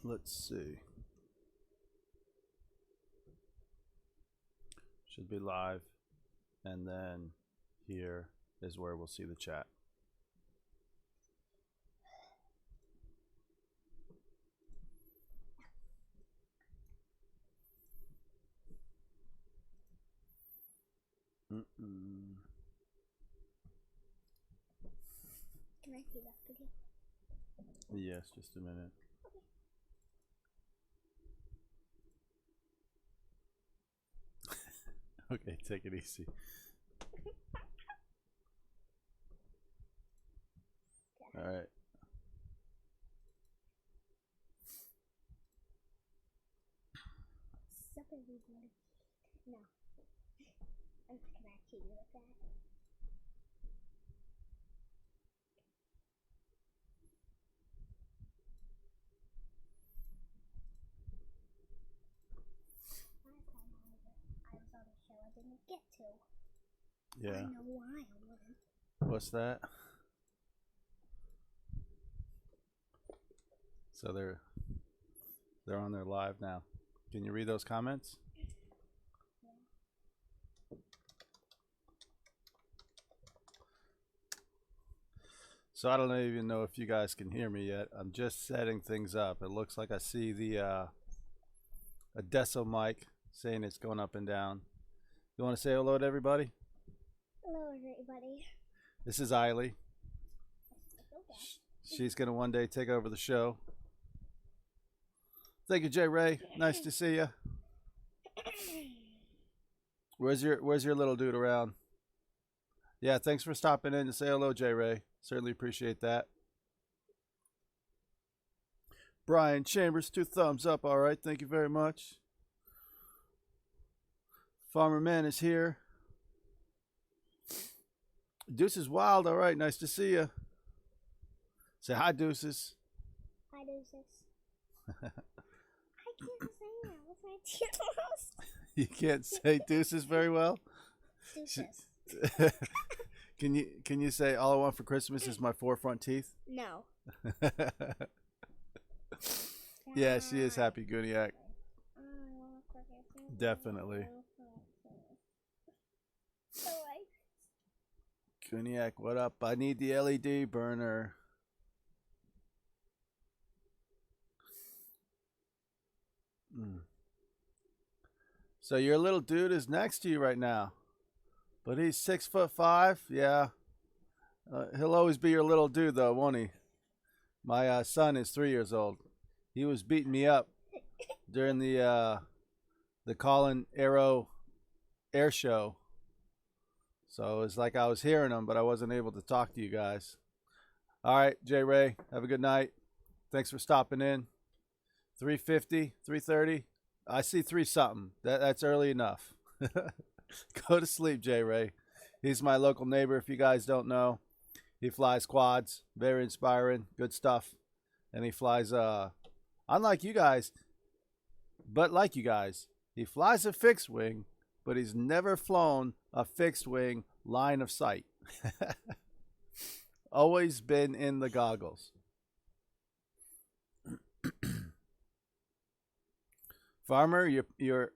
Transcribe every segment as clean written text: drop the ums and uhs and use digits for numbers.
Let's see. Should be live. And then here is where we'll see the chat. Can I see that video? Yes, just a minute. Okay, take it easy. All right. Sup, everybody? No. I'm just gonna cheat you with that. Last time I was on a show I didn't get to. Yeah. I know why I wouldn't. What's that? So they're on their live now. Can you read those comments? Yeah. So I don't even know if you guys can hear me yet. I'm just setting things up. It looks like I see the Adesso mic saying it's going up and down. You want to say hello to everybody? Hello, everybody. This is Eiley. She's going to one day take over the show. Thank you, J. Ray. Nice to see you. Where's your little dude around? Yeah, thanks for stopping in to say hello, J. Ray. Certainly appreciate that. Brian Chambers, 2 thumbs up. All right, thank you very much. Farmer Man is here. Deuces Wild. All right, nice to see you. Say hi, Deuces. Hi, Deuces. I can't say that with my teeth. You can't say Deuces very well. Deuces. Can you say all I want for Christmas is my 4 front teeth? No. Yeah, she is happy, Gooniac. Definitely. Gooniac, what up? I need the LED burner. So your little dude is next to you right now, but he's 6'5". Yeah, he'll always be your little dude though, won't he? My son is 3 years old. He was beating me up during the Colin Aero air show. So it's like I was hearing him, but I wasn't able to talk to you guys. All right, J. Ray, have a good night. Thanks for stopping in. 3:50, 3:30. I see 3 something. That's early enough. Go to sleep, J. Ray. He's my local neighbor. If you guys don't know, he flies quads. Very inspiring. Good stuff. And he flies, unlike you guys, but like you guys, he flies a fixed wing, but he's never flown a fixed wing line of sight. Always been in the goggles. Farmer, your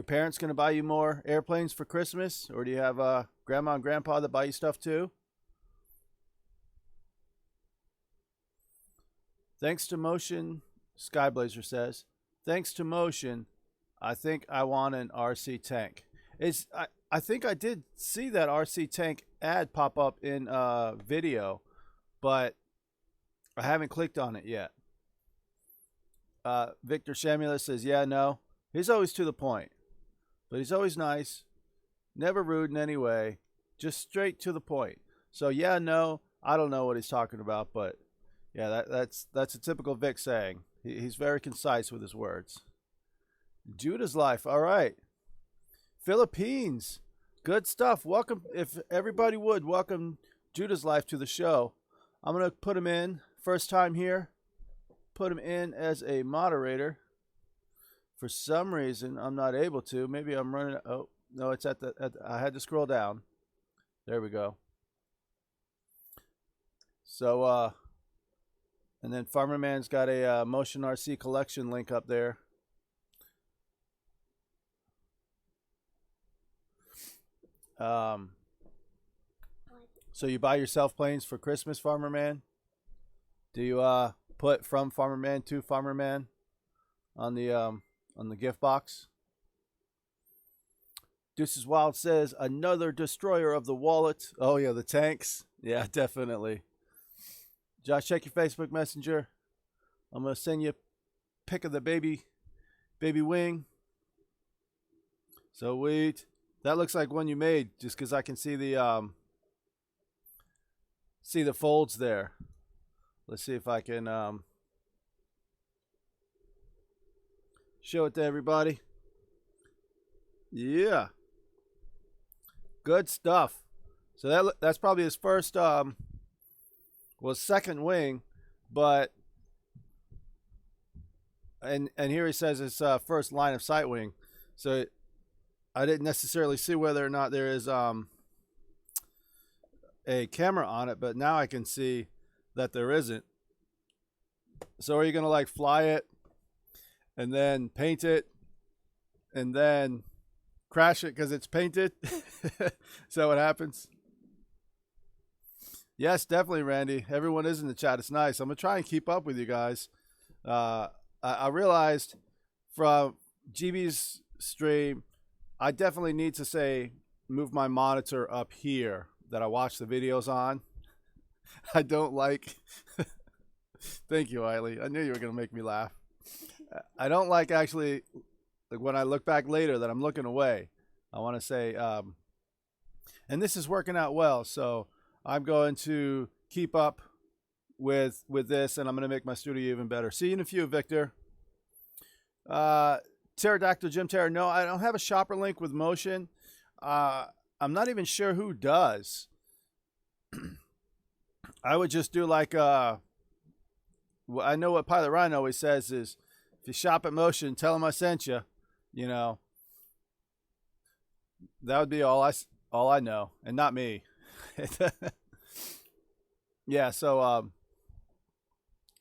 parents gonna buy you more airplanes for Christmas, or do you have grandma and grandpa that buy you stuff too? Thanks to Motion, Skyblazer says. Thanks to Motion, I think I want an RC tank. I think I did see that RC tank ad pop up in video, but I haven't clicked on it yet. Victor Shamula says, yeah, no. He's always to the point, but he's always nice, never rude in any way, just straight to the point. So yeah, no, I don't know what he's talking about, but yeah, that's a typical Vic saying. He's very concise with his words. Judah's Life, all right. Philippines, good stuff. Welcome, if everybody would, welcome Judah's Life to the show. I'm going to put him in, first time here, put him in as a moderator. For some reason, I'm not able to. Maybe I'm running, oh, no, it's at the I had to scroll down. There we go. So, And then Farmer Man's got a Motion RC collection link up there. So you buy yourself planes for Christmas, Farmer Man? Do you put from Farmer Man to Farmer Man on the gift box? Deuces Wild says another destroyer of the wallet. Oh yeah, the tanks. Yeah, definitely. Josh, check your Facebook Messenger. I'm gonna send you a pic of the baby wing. So wait, that looks like one you made, just because I can see the folds there. Let's see if I can show it to everybody. Yeah, good stuff. So that's probably his first second wing, but and here he says it's first line of sight wing. So I didn't necessarily see whether or not there is a camera on it, but now I can see that there isn't. So are you gonna like fly it and then paint it and then crash it because it's painted? Is that what happens? Yes, definitely, Randy. Everyone is in the chat. It's nice. I'm gonna try and keep up with you guys. I realized from GB's stream, I definitely need to move my monitor up here that I watch the videos on. I don't like. Thank you, Eiley. I knew you were gonna make me laugh. I don't like actually, like when I look back later that I'm looking away. I want to say, and this is working out well. So I'm going to keep up with this, and I'm going to make my studio even better. See you in a few, Victor. Pterodactyl Jim Terror. No, I don't have a shopper link with Motion. I'm not even sure who does. I would just do like I know what Pilot Ryan always says is, if you shop at Motion, tell them I sent you. You know, that would be all I know, and not me. Yeah. So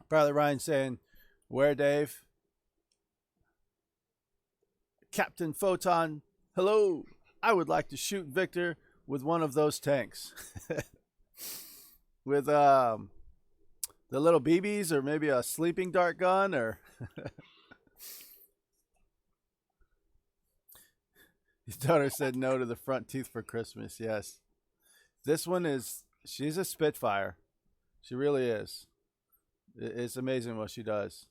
Pilot Ryan saying, "Where, Dave?" Captain Photon. Hello. I would like to shoot Victor with one of those tanks. With the little BBs, or maybe a sleeping dart gun, or his daughter said no to the front teeth for Christmas. Yes. This one she's a Spitfire. She really is. It's amazing what she does.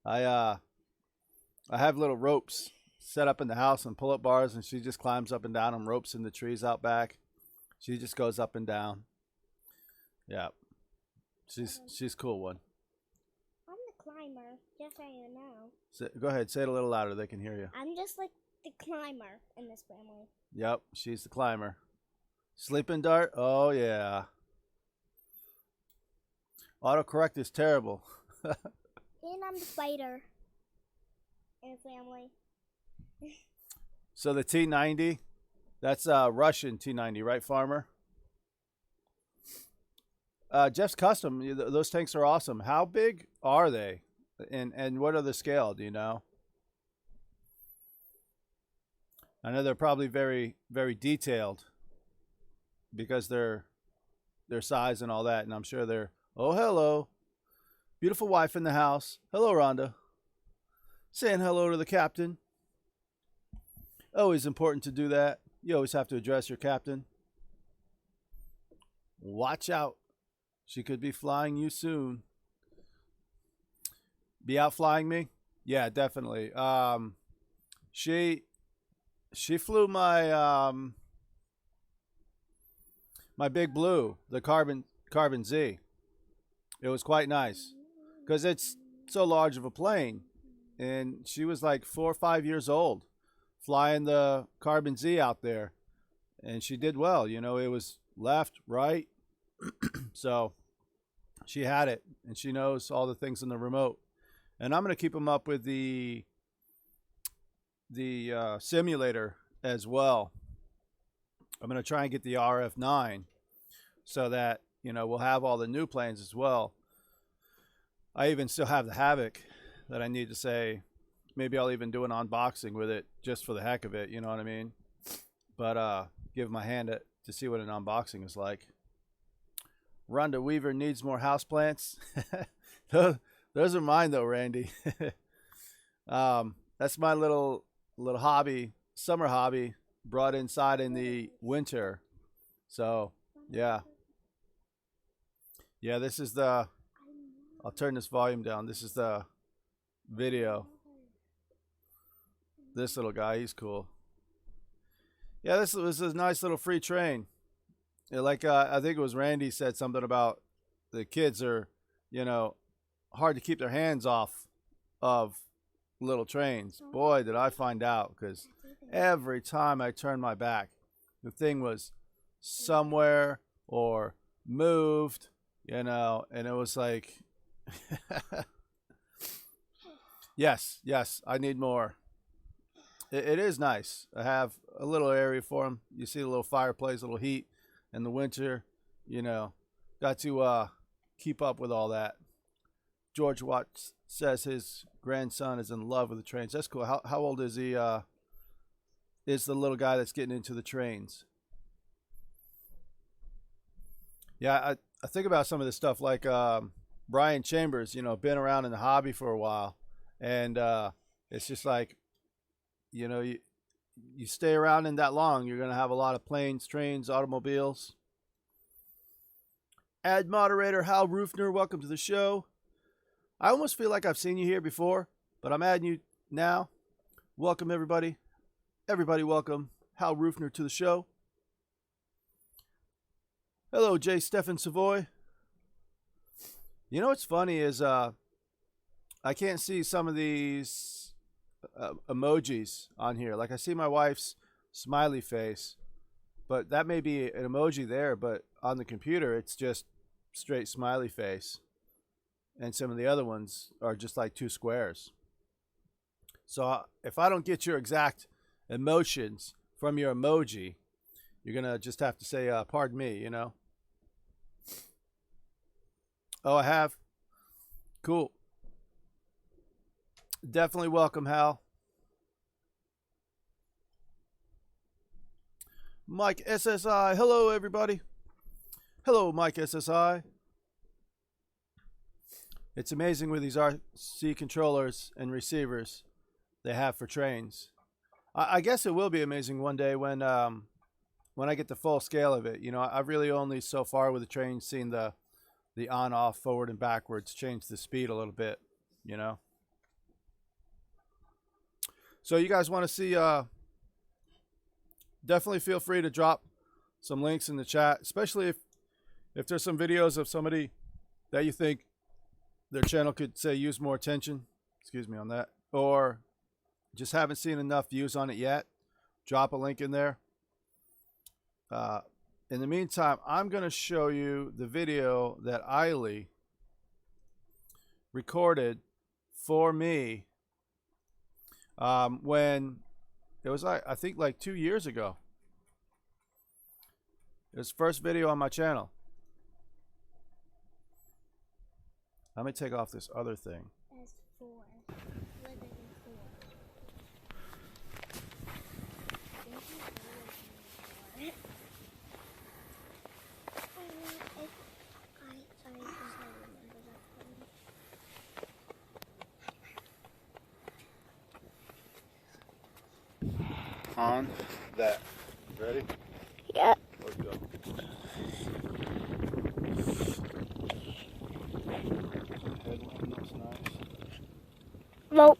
I have little ropes set up in the house and pull-up bars, and she just climbs up and down on ropes in the trees out back. She just goes up and down. Yeah. She's a cool one. I'm the climber, just so you know. Go ahead, say it a little louder. They can hear you. I'm just like the climber in this family. Yep, she's the climber. Sleeping dart? Oh, yeah. Autocorrect is terrible. And I'm the fighter in the family. So the T90, that's Russian T90, right, Farmer? Jeff's Custom, those tanks are awesome. How big are they? And what are the scale, do you know? I know they're probably very, very detailed because their size and all that, and I'm sure they're, oh, hello. Beautiful wife in the house. Hello, Rhonda. Saying hello to the captain. Always important to do that. You always have to address your captain. Watch out. She could be flying you soon. Be out flying me? Yeah, definitely. She flew my my Big Blue, the Carbon Z. It was quite nice because it's so large of a plane, and she was like 4 or 5 years old flying the Carbon Z out there, and she did well. You know, it was left, right. So she had it, and she knows all the things in the remote. And I'm going to keep them up with the simulator as well. I'm going to try and get the RF9 so that, you know, we'll have all the new planes as well. I even still have the Havoc that I need to say. Maybe I'll even do an unboxing with it just for the heck of it. You know what I mean? But give my hand to see what an unboxing is like. Rhonda Weaver needs more houseplants. Those are mine though, Randy. That's my little hobby, summer hobby, brought inside in the winter. So yeah, yeah. This is the. I'll turn this volume down. This is the video. This little guy, he's cool. Yeah, this was a nice little free train. Yeah, like I think it was Randy said something about the kids are, you know, hard to keep their hands off of little trains. Boy, did I find out, because every time I turned my back, the thing was somewhere or moved, and it was like, yes, I need more. It is nice. I have a little area for them. You see the little fireplace, little heat in the winter. Got to keep up with all that. George Watts says his grandson is in love with the trains. That's cool. How old is he? Is the little guy that's getting into the trains? Yeah, I think about some of this stuff like Brian Chambers. Been around in the hobby for a while, and it's just like, you stay around in that long, you're gonna have a lot of planes, trains, automobiles. Ad moderator Hal Rufner, welcome to the show. I almost feel like I've seen you here before, but I'm adding you now. Welcome, everybody. Everybody, welcome Hal Rufner to the show. Hello, J. Stephen Savoy. What's funny is I can't see some of these emojis on here. Like I see my wife's smiley face, but that may be an emoji there, but on the computer it's just straight smiley face. And some of the other ones are just like two squares. So if I don't get your exact emotions from your emoji, you're going to just have to say, pardon me, Oh, I have? Cool. Definitely welcome, Hal. Mike SSI. Hello, everybody. Hello, Mike SSI. It's amazing with these RC controllers and receivers they have for trains. I guess it will be amazing one day when I get the full scale of it. I've really only so far with the train seen the on-off, forward and backwards, change the speed a little bit, So you guys want to see, definitely feel free to drop some links in the chat, especially if there's some videos of somebody that you think their channel could say use more attention, excuse me on that, or just haven't seen enough views on it yet. Drop a link in there. In the meantime, I'm going to show you the video that Eiley recorded for me when it was, I think, like 2 years ago. It was the first video on my channel. Let me take off this other thing. That's 4. Living 4. On that. Ready? Yeah. Let's go. Headwind looks nice. Well.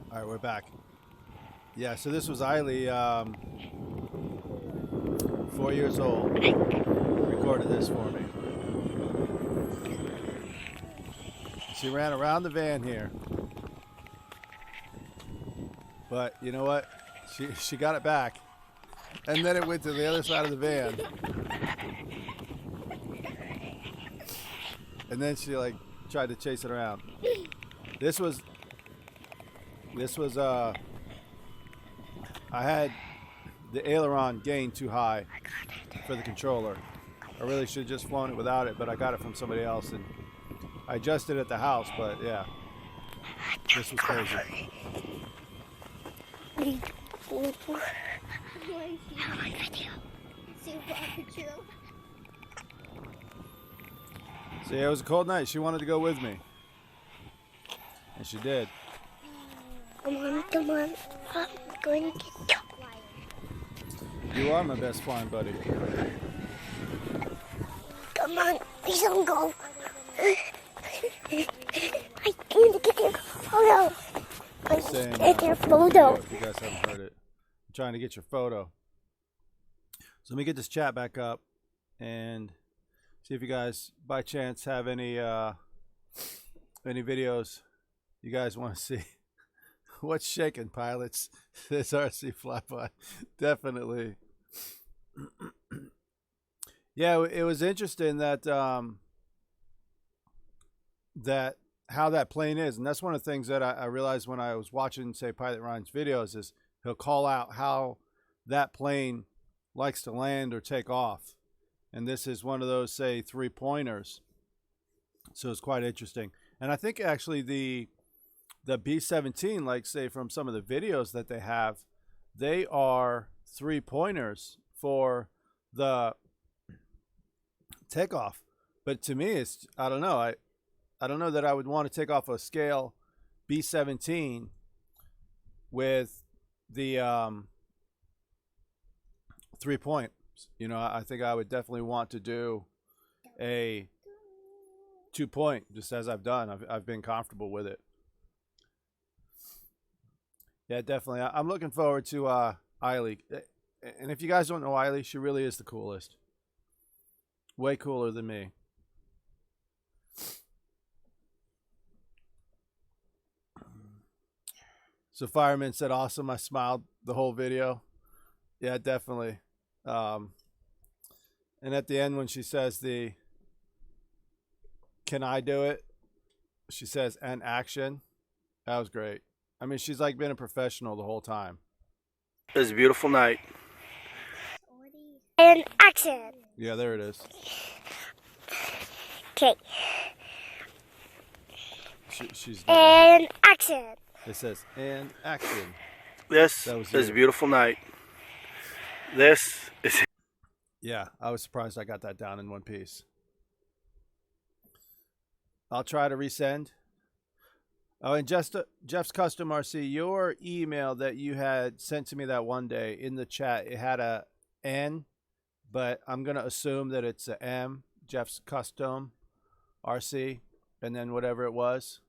All right, we're back. Yeah, so this was Eiley, 4 years old, recorded this for me. She ran around the van here. But you know what? She got it back. and then it went to the other side of the van. And then she like tried to chase it around. This was I had the aileron gain too high for the controller. I really should have just flown it without it, but I got it from somebody else and I adjusted it at the house, but yeah. This was crazy. See, it was a cold night. She wanted to go with me. And she did. Come on. I'm going to get you. You are my best flying buddy. Come on, please don't go. I need to get your photo. Get your photo. If you guys haven't heard it. I'm trying to get your photo. So let me get this chat back up and see if you guys by chance have any videos you guys want to see. What's shaking, pilots? This RC flyby. Definitely. Yeah, it was interesting that how that plane is, and that's one of the things that I realized when I was watching, say, Pilot Ryan's videos, is he'll call out how that plane likes to land or take off, and this is one of those, say, 3-pointers. So it's quite interesting, and I think actually the B-17, like say from some of the videos that they have, they are 3-pointers for the takeoff. But to me, it's, I don't know. I don't know that I would want to take off a scale B-17 with the 3 points. You know, I think I would definitely want to do a 2-point, just as I've done. I've been comfortable with it. Yeah, definitely. I'm looking forward to Eiley. And if you guys don't know Eiley, she really is the coolest. Way cooler than me. So Fireman said, awesome. I smiled the whole video. Yeah, definitely. And at the end when she says can I do it? She says, and action. That was great. I mean, she's like been a professional the whole time. It was a beautiful night. And action. Yeah, there it is. Okay. She's and action. It says, and action. This is a beautiful night. This is... Yeah, I was surprised I got that down in one piece. I'll try to resend. Oh, and Jeff's Custom RC, your email that you had sent to me that one day in the chat, it had a N, but I'm going to assume that it's a M, Jeff's Custom RC, and then whatever it was.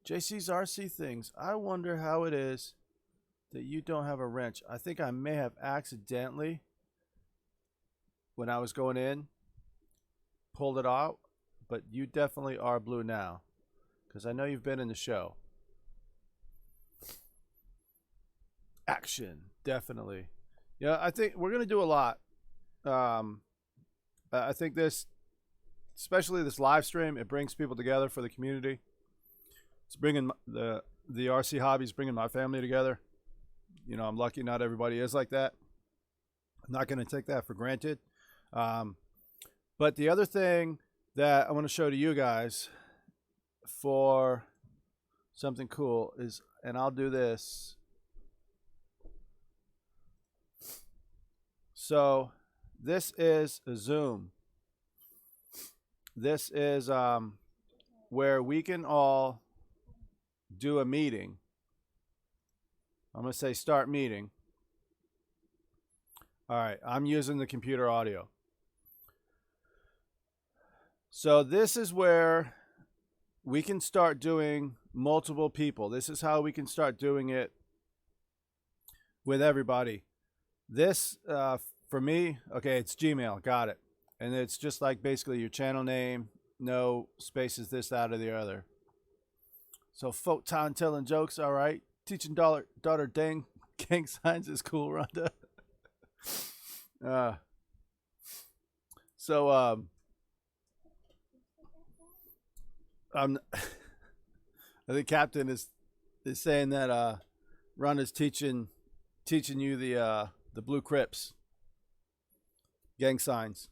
JC's RC things. I wonder how it is that you don't have a wrench. I think I may have accidentally, when I was going in, pulled it out, but you definitely are blue now, because I know you've been in the show. Action, definitely. Yeah, I think we're gonna do a lot. I think this, especially this live stream, it brings people together for the community. It's bringing the RC hobbies, bringing my family together. You know, I'm lucky not everybody is like that. I'm not going to take that for granted. But the other thing that I want to show to you guys for something cool is, and I'll do this. So this is a Zoom. This is where we can all do a meeting. I'm going to say start meeting. All right, I'm using the computer audio. So this is where we can start doing multiple people. This is how we can start doing it with everybody. This, for me, okay, it's Gmail, got it. And it's just like basically your channel name, no spaces, this, that, or the other. So Photon telling jokes, all right. teaching daughter gang signs is cool, Rhonda. uh, so I'm the captain is saying that Rhonda's teaching you the blue crips gang signs.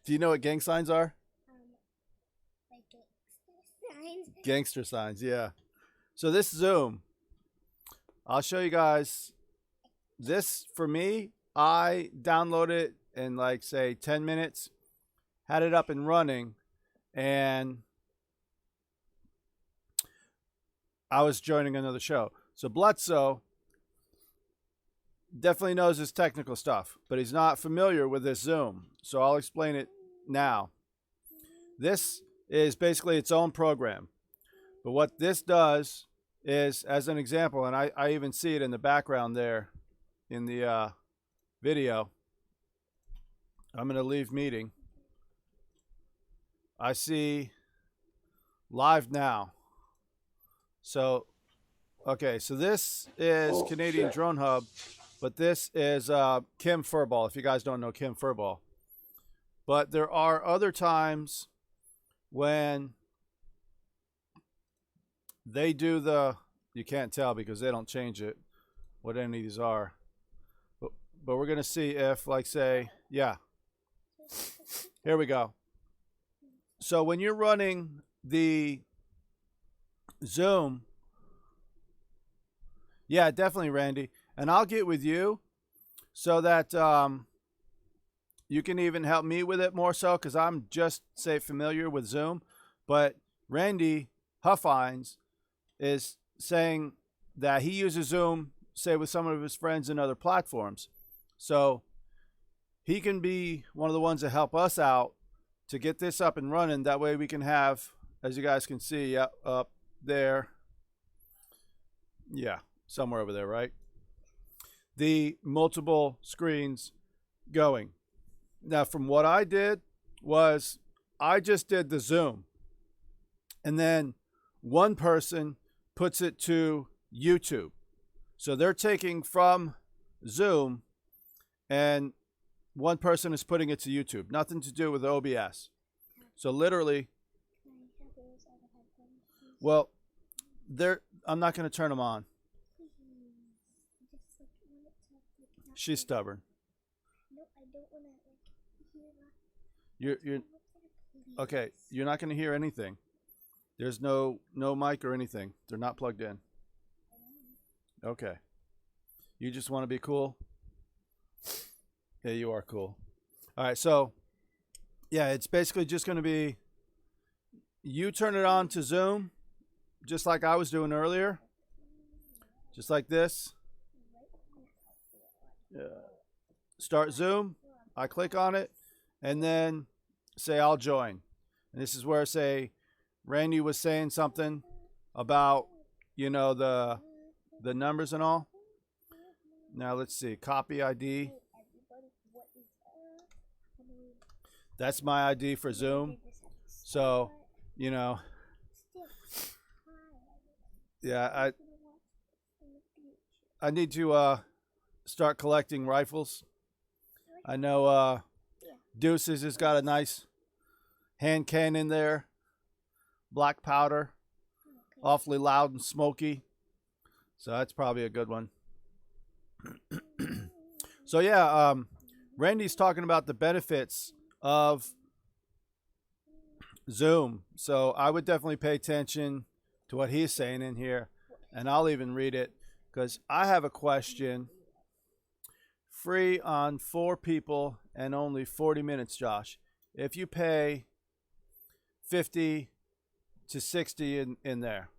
Do you know what gang signs are? Like gangster signs. Gangster signs, yeah. So this Zoom, I'll show you guys. This, for me, I downloaded it in like, say, 10 minutes, had it up and running, and I was joining another show. So Bledsoe definitely knows his technical stuff, but he's not familiar with this Zoom. So I'll explain it now. This is basically its own program. But what this does is, as an example, and I even see it in the background there in the video. I'm going to leave meeting. I see live now. So, okay, so this is Canadian Drone Hub, but this is Kim Furball, if you guys don't know Kim Furball. But there are other times when they do you can't tell because they don't change it, what any of these are. But we're going to see if, like, say, yeah. Here we go. So when you're running the Zoom, yeah, definitely, Randy. And I'll get with you so that you can even help me with it more so, because I'm just, say, familiar with Zoom. But Randy Huffines is saying that he uses Zoom, say, with some of his friends in other platforms. So he can be one of the ones that help us out to get this up and running. That way we can have, as you guys can see, up there. Yeah, somewhere over there, right? The multiple screens going. Now, from what I did was I just did the Zoom. And then one person puts it to YouTube. So they're taking from Zoom and one person is putting it to YouTube. Nothing to do with OBS. So literally, well, I'm not going to turn them on. She's stubborn. No, I don't want to hear that. You're okay. You're not going to hear anything. There's no mic or anything. They're not plugged in. Okay. You just want to be cool? Yeah, you are cool. All right, so yeah, it's basically just going to be you turn it on to Zoom, just like I was doing earlier, just like this. Start Zoom. I click on it, and then say I'll join. And this is where, say, Randy was saying something about, you know, the numbers and all. Now let's see, copy ID. That's my ID for Zoom. So, you know, yeah, I need to start collecting rifles. I know Deuces has got a nice hand cannon there. Black powder. Awfully loud and smoky. So that's probably a good one. So yeah, Randy's talking about the benefits of Zoom. So I would definitely pay attention to what he's saying in here. And I'll even read it because I have a question. Free on 4 people and only 40 minutes, Josh. If you pay 50 to 60 in there.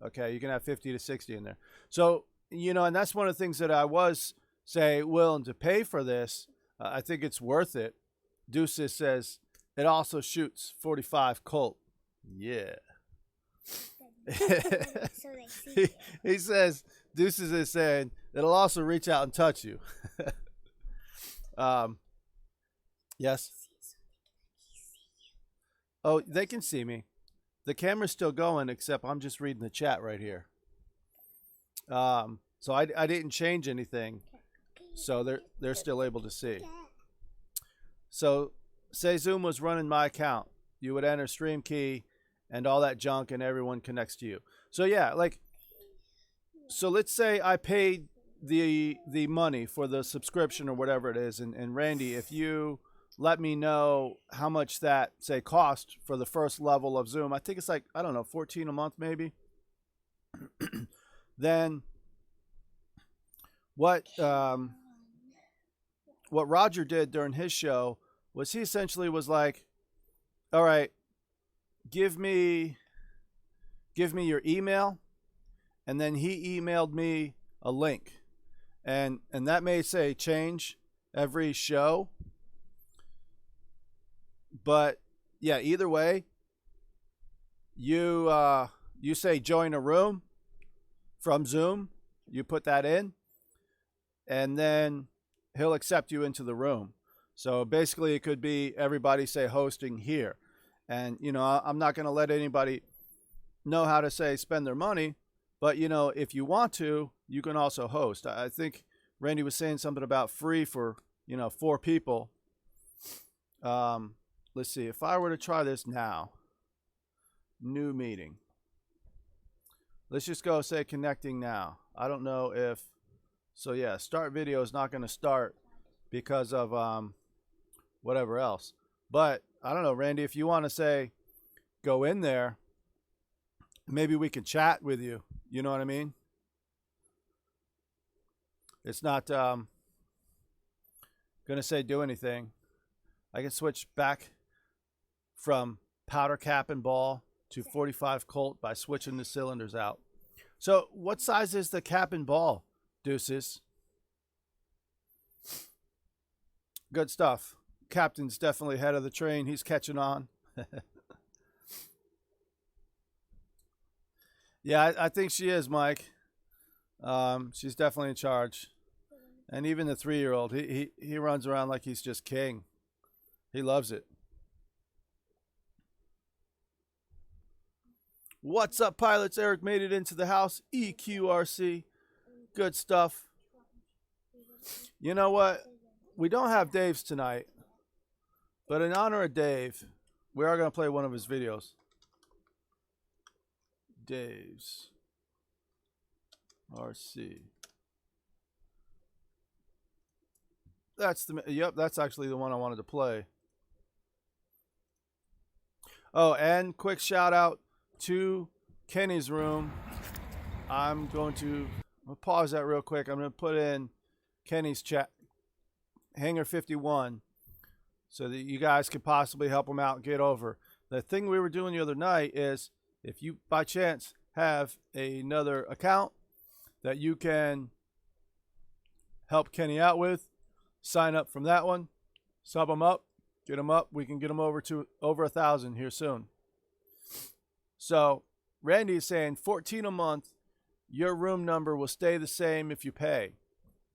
Okay, you can have 50 to 60 in there. So, you know, and that's one of the things that I was, say, willing to pay for this. I think it's worth it. Deuces says it also shoots 45 Colt. Yeah. So they see he says, Deuces is saying it'll also reach out and touch you. Yes. Oh, they can see me. the camera's still going, except I'm just reading the chat right here. So I didn't change anything, so they're still able to see. So say Zoom was running my account, you would enter stream key and all that junk, and everyone connects to you. So yeah, like, so let's say I paid the money for the subscription or whatever it is, and Randy, if you let me know how much that, say, cost for the first level of Zoom, I think it's like, I don't know, 14 a month maybe. Then what Roger did during his show was he essentially was like, all right, give me your email, and then he emailed me a link, and that may say change every show, but yeah, either way, you say join a room from Zoom, you put that in, and then he'll accept you into the room. So basically it could be everybody say hosting here, and you know, I'm not going to let anybody know how to say spend their money, but you know, if you want to, you can also host. I think Randy was saying something about free for, you know, 4 people. Let's see, if I were to try this now, new meeting, let's just go say connecting now. I don't know if, so yeah, start video is not going to start because of whatever else. But I don't know, Randy, if you want to say go in there, maybe we can chat with you. You know what I mean? It's not going to say do anything. I can switch back from powder cap and ball to 45 Colt by switching the cylinders out. So what size is the cap and ball, Deuces? Good stuff. Captain's definitely ahead of the train. He's catching on. Yeah, I think she is, Mike. She's definitely in charge. And even the 3-year-old, he runs around like he's just king. He loves it. What's up, pilots? Eric made it into the house. EQRC. Good stuff. You know what? We don't have Dave's tonight. But in honor of Dave, we are going to play one of his videos. Dave's RC. That's actually the one I wanted to play. Oh, and quick shout out to Kenny's room. I'm going to pause that real quick. I'm going to put in Kenny's chat, Hangar 51, so that you guys could possibly help him out and get over. The thing we were doing the other night is, if you by chance have another account that you can help Kenny out with, sign up from that one, sub him up, get him up. We can get him over to over 1,000 here soon. So Randy is saying 14 a month. Your room number will stay the same if you pay.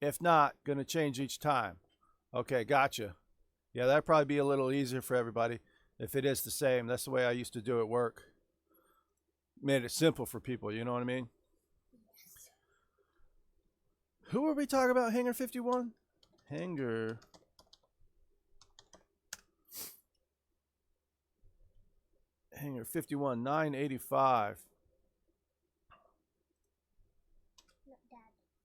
If not, going to change each time. Okay, gotcha. Yeah, that'd probably be a little easier for everybody if it is the same. That's the way I used to do at work. Made it simple for people, you know what I mean? Yes. Who are we talking about? Hangar 51? Hangar 51, 985. Dad.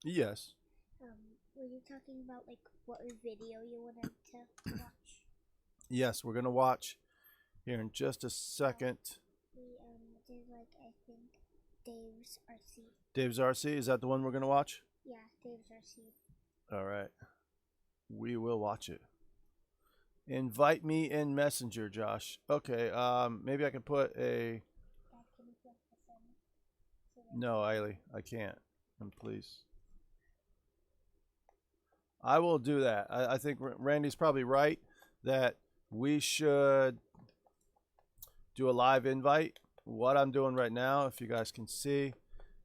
Yes. Were you talking about like what video you wanted to watch? Yes, we're gonna watch here in just a second. We did like I think Dave's RC. Dave's RC, is that the one we're gonna watch? Yeah, Dave's RC. All right, we will watch it. Invite me in Messenger, Josh. Okay, maybe I can put a. Dad, can you plug this in? No, Eiley, I can't. Please. I will do that. I think Randy's probably right that we should do a live invite. What I'm doing right now, if you guys can see,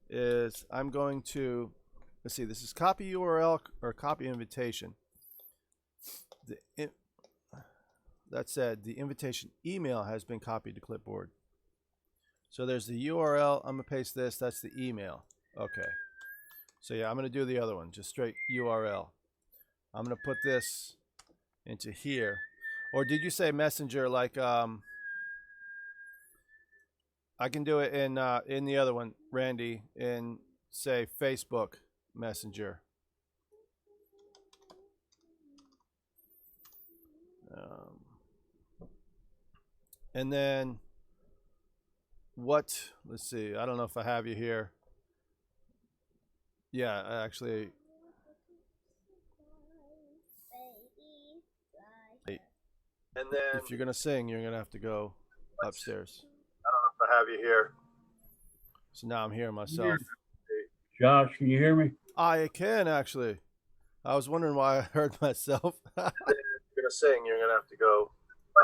is I'm going to, let's see, this is copy URL or copy invitation. That said, the invitation email has been copied to clipboard. So there's the URL. I'm going to paste this. That's the email. Okay. So yeah, I'm going to do the other one. Just straight URL. I'm going to put this into here. Or did you say messenger like I can do it in the other one, Randy, in say Facebook Messenger. And then what? Let's see. I don't know if I have you here. Yeah, actually. And then if you're gonna sing, you're gonna have to go upstairs. I don't know if I have you here. So now I'm hearing myself. Josh, can you hear me? I can actually. I was wondering why I heard myself. If you're gonna sing, you're gonna have to go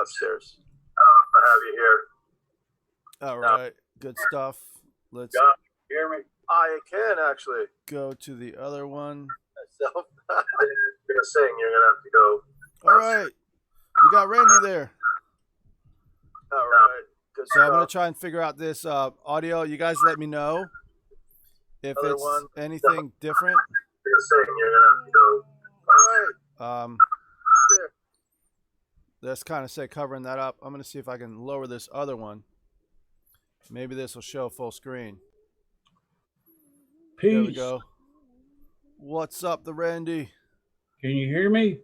upstairs. I don't know if I have you here. All right, good stuff. Let's. Josh, can you hear me? I can actually go to the other one. Myself. If you're gonna sing, you're gonna have to go. All right, we got Randy there. All right. Good so stuff. I'm gonna try and figure out this audio. You guys let me know if it's anything different. You're gonna sing, you're gonna have to go. All right. Let's kind of say covering that up. I'm gonna see if I can lower this other one. Maybe this will show full screen. Peace. There we go. What's up, the Randy? Can you hear me?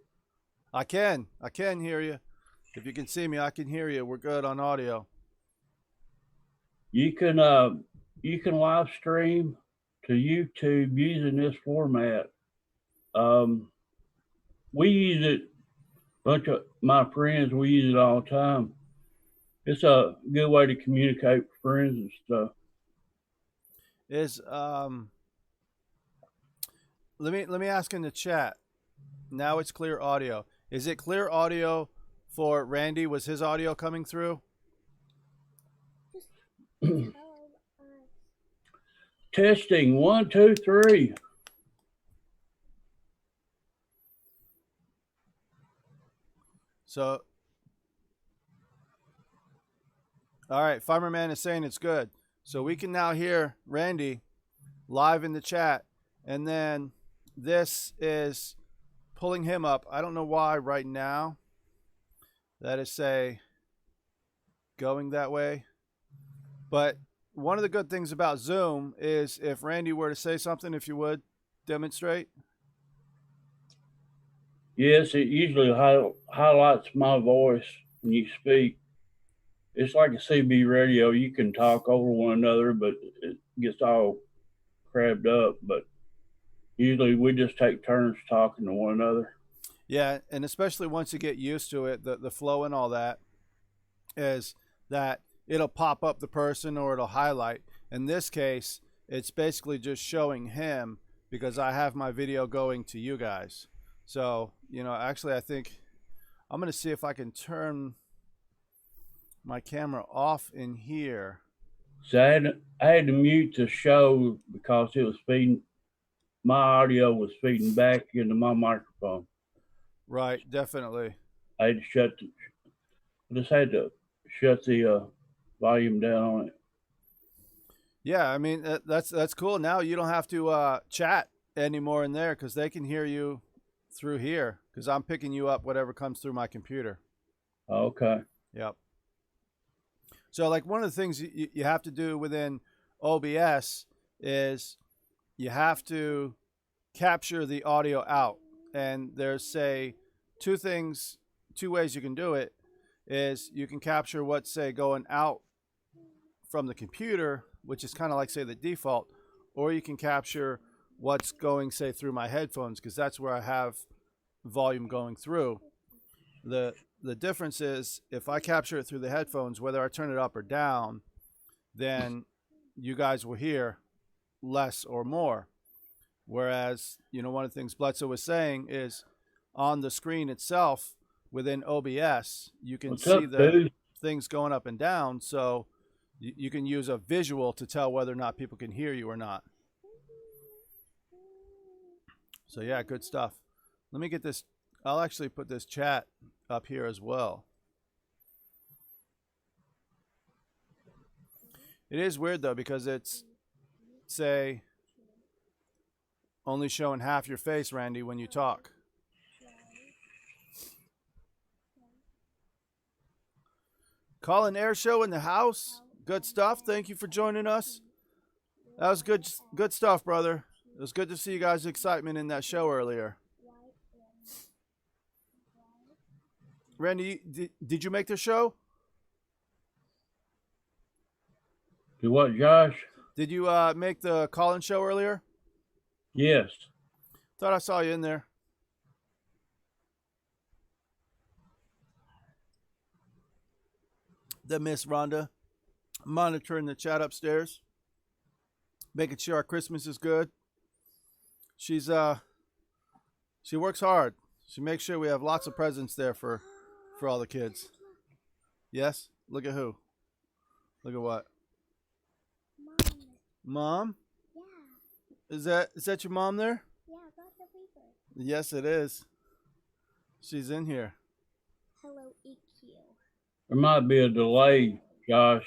I can hear you. If you can see me, I can hear you. We're good on audio. You can live stream to YouTube using this format. We use it. A bunch of my friends, we use it all the time. It's a good way to communicate with friends and stuff. Let me ask in the chat. Now it's clear audio. Is it clear audio for Randy? Was his audio coming through? Testing 1, 2, 3. So, all right, Farmer Man is saying it's good. So we can now hear Randy live in the chat. And then this is pulling him up. I don't know why right now. That is, say, going that way. But one of the good things about Zoom is if Randy were to say something, if you would demonstrate. Yes, it usually highlights my voice when you speak. It's like a CB radio. You can talk over one another, but it gets all crabbed up. But usually we just take turns talking to one another. Yeah, and especially once you get used to it, the flow and all that is that it'll pop up the person or it'll highlight. In this case, it's basically just showing him because I have my video going to you guys. So, actually I think I'm going to see if I can turn my camera off in here. So I had to mute the show because it was feeding, my audio was feeding back into my microphone. Right, definitely. I just had to shut the volume down on it. Yeah, I mean, that's cool. Now you don't have to chat anymore in there because they can hear you through here because I'm picking you up whatever comes through my computer. Okay. Yep. So like one of the things you have to do within OBS is you have to capture the audio out. And there's, say, two ways you can do it is you can capture what's, say, going out from the computer, which is kind of like, say, the default, or you can capture what's going, say, through my headphones because that's where I have volume going through. The difference is if I capture it through the headphones, whether I turn it up or down, then you guys will hear less or more. Whereas, one of the things Bledsoe was saying is on the screen itself within OBS, you can see the things going up and down. So you can use a visual to tell whether or not people can hear you or not. So yeah, good stuff. Let me get this. I'll actually put this chat up here as well. It is weird though because it's say only showing half your face, Randy, when you talk. Call an air show in the house. Good stuff. Thank you for joining us. That was good stuff, brother. It was good to see you guys' excitement in that show earlier. Randy, did you make the show? Do what, Josh? Did you make the call-in show earlier? Yes. Thought I saw you in there. The Miss Rhonda monitoring the chat upstairs, making sure our Christmas is good. She works hard. She makes sure we have lots of presents there for all the kids. Yes? Look at who? Look at what? Mom? Yeah. Is that your mom there? Yeah, got the paper. Yes, it is. She's in here. Hello, EQ. There might be a delay, Josh,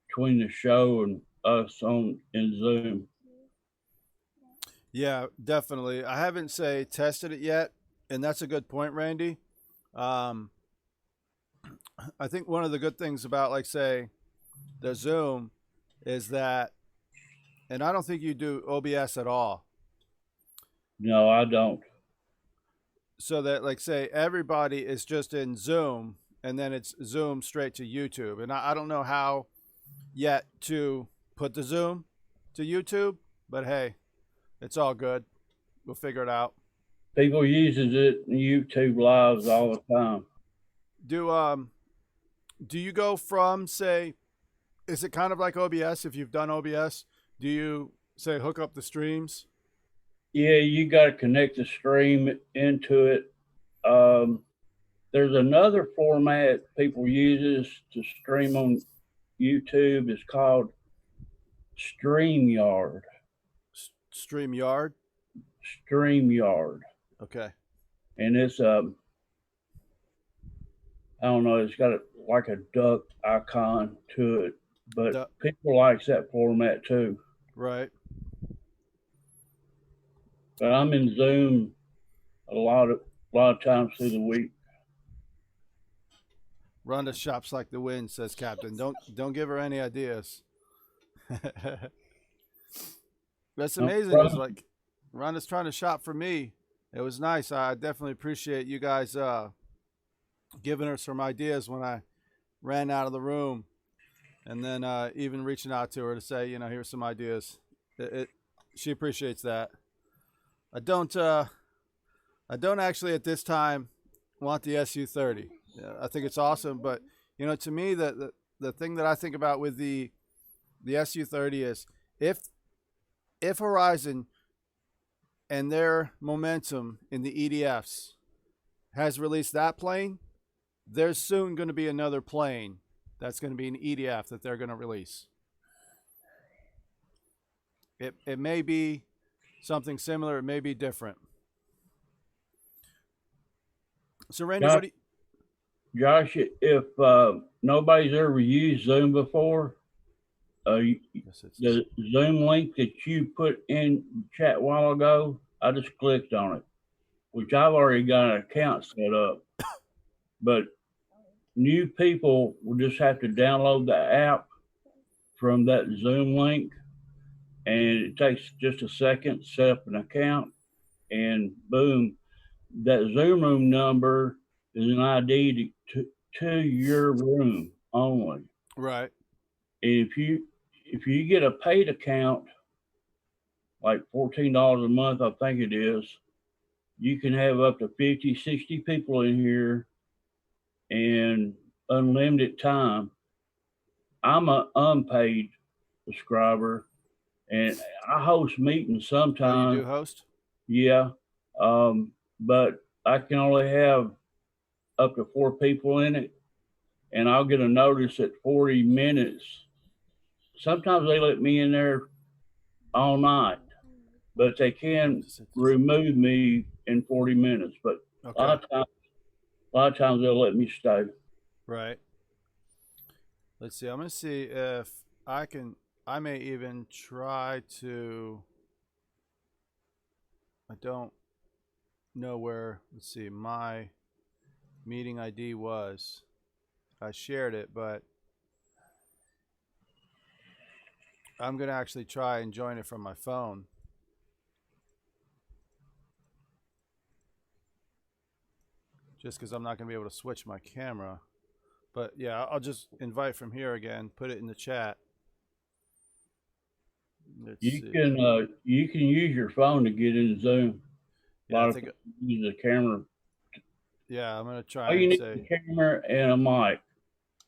between the show and us in Zoom. Yeah, definitely. I haven't tested it yet, and that's a good point, Randy. I think one of the good things about the Zoom is that, and I don't think you do OBS at all. No, I don't. So that everybody is just in Zoom, and then it's Zoom straight to YouTube. And I don't know how yet to put the Zoom to YouTube, but hey, it's all good. We'll figure it out. People uses it in YouTube lives all the time. Do you go from is it kind of like OBS? If you've done OBS, do you hook up the streams? Yeah, you got to connect the stream into it. There's another format people uses to stream on YouTube. It's called StreamYard. StreamYard? StreamYard. Okay. And it's I don't know, it's got like a duck icon to it, but people likes that format too. Right. But I'm in Zoom a lot of times through the week. Rhonda shops like the wind, says Captain. Don't give her any ideas. That's amazing. It's like Rhonda's trying to shop for me. It was nice. I definitely appreciate you guys giving her some ideas when I ran out of the room, and then even reaching out to her to say, here's some ideas. She appreciates that. I don't actually at this time want the SU-30. I think it's awesome, but to me the thing that I think about with the SU-30 is if Horizon and their momentum in the EDFs has released that plane, there's soon going to be another plane that's going to be an EDF that they're going to release. It may be something similar, it may be different. So Randy, Josh, if nobody's ever used Zoom before, the Zoom link that you put in chat a while ago, I just clicked on it, which I've already got an account set up. But new people will just have to download the app from that Zoom link, and it takes just a second to set up an account, and boom, that Zoom room number is an ID to your room only. Right. And if you get a paid account, like $14 a month, I think it is, you can have up to 50, 60 people in here and unlimited time. I'm an unpaid subscriber, and I host meetings sometimes. Oh, you do host? Yeah. But I can only have up to 4 people in it, and I'll get a notice at 40 minutes. Sometimes they let me in there all night, but they can remove me in 40 minutes. But okay. a lot of times they'll let me stay. Right. Let's see. I'm going to see if I may even try to. I don't know where. Let's see. My meeting ID was. I shared it, but I'm gonna actually try and join it from my phone. Just because I'm not gonna be able to switch my camera. But yeah, I'll just invite from here again. Put it in the chat. Let's see. You can use your phone to get in Zoom. A Yeah, lot I of think. people use the camera. Yeah, I'm gonna try All you and need say. is a camera and a mic.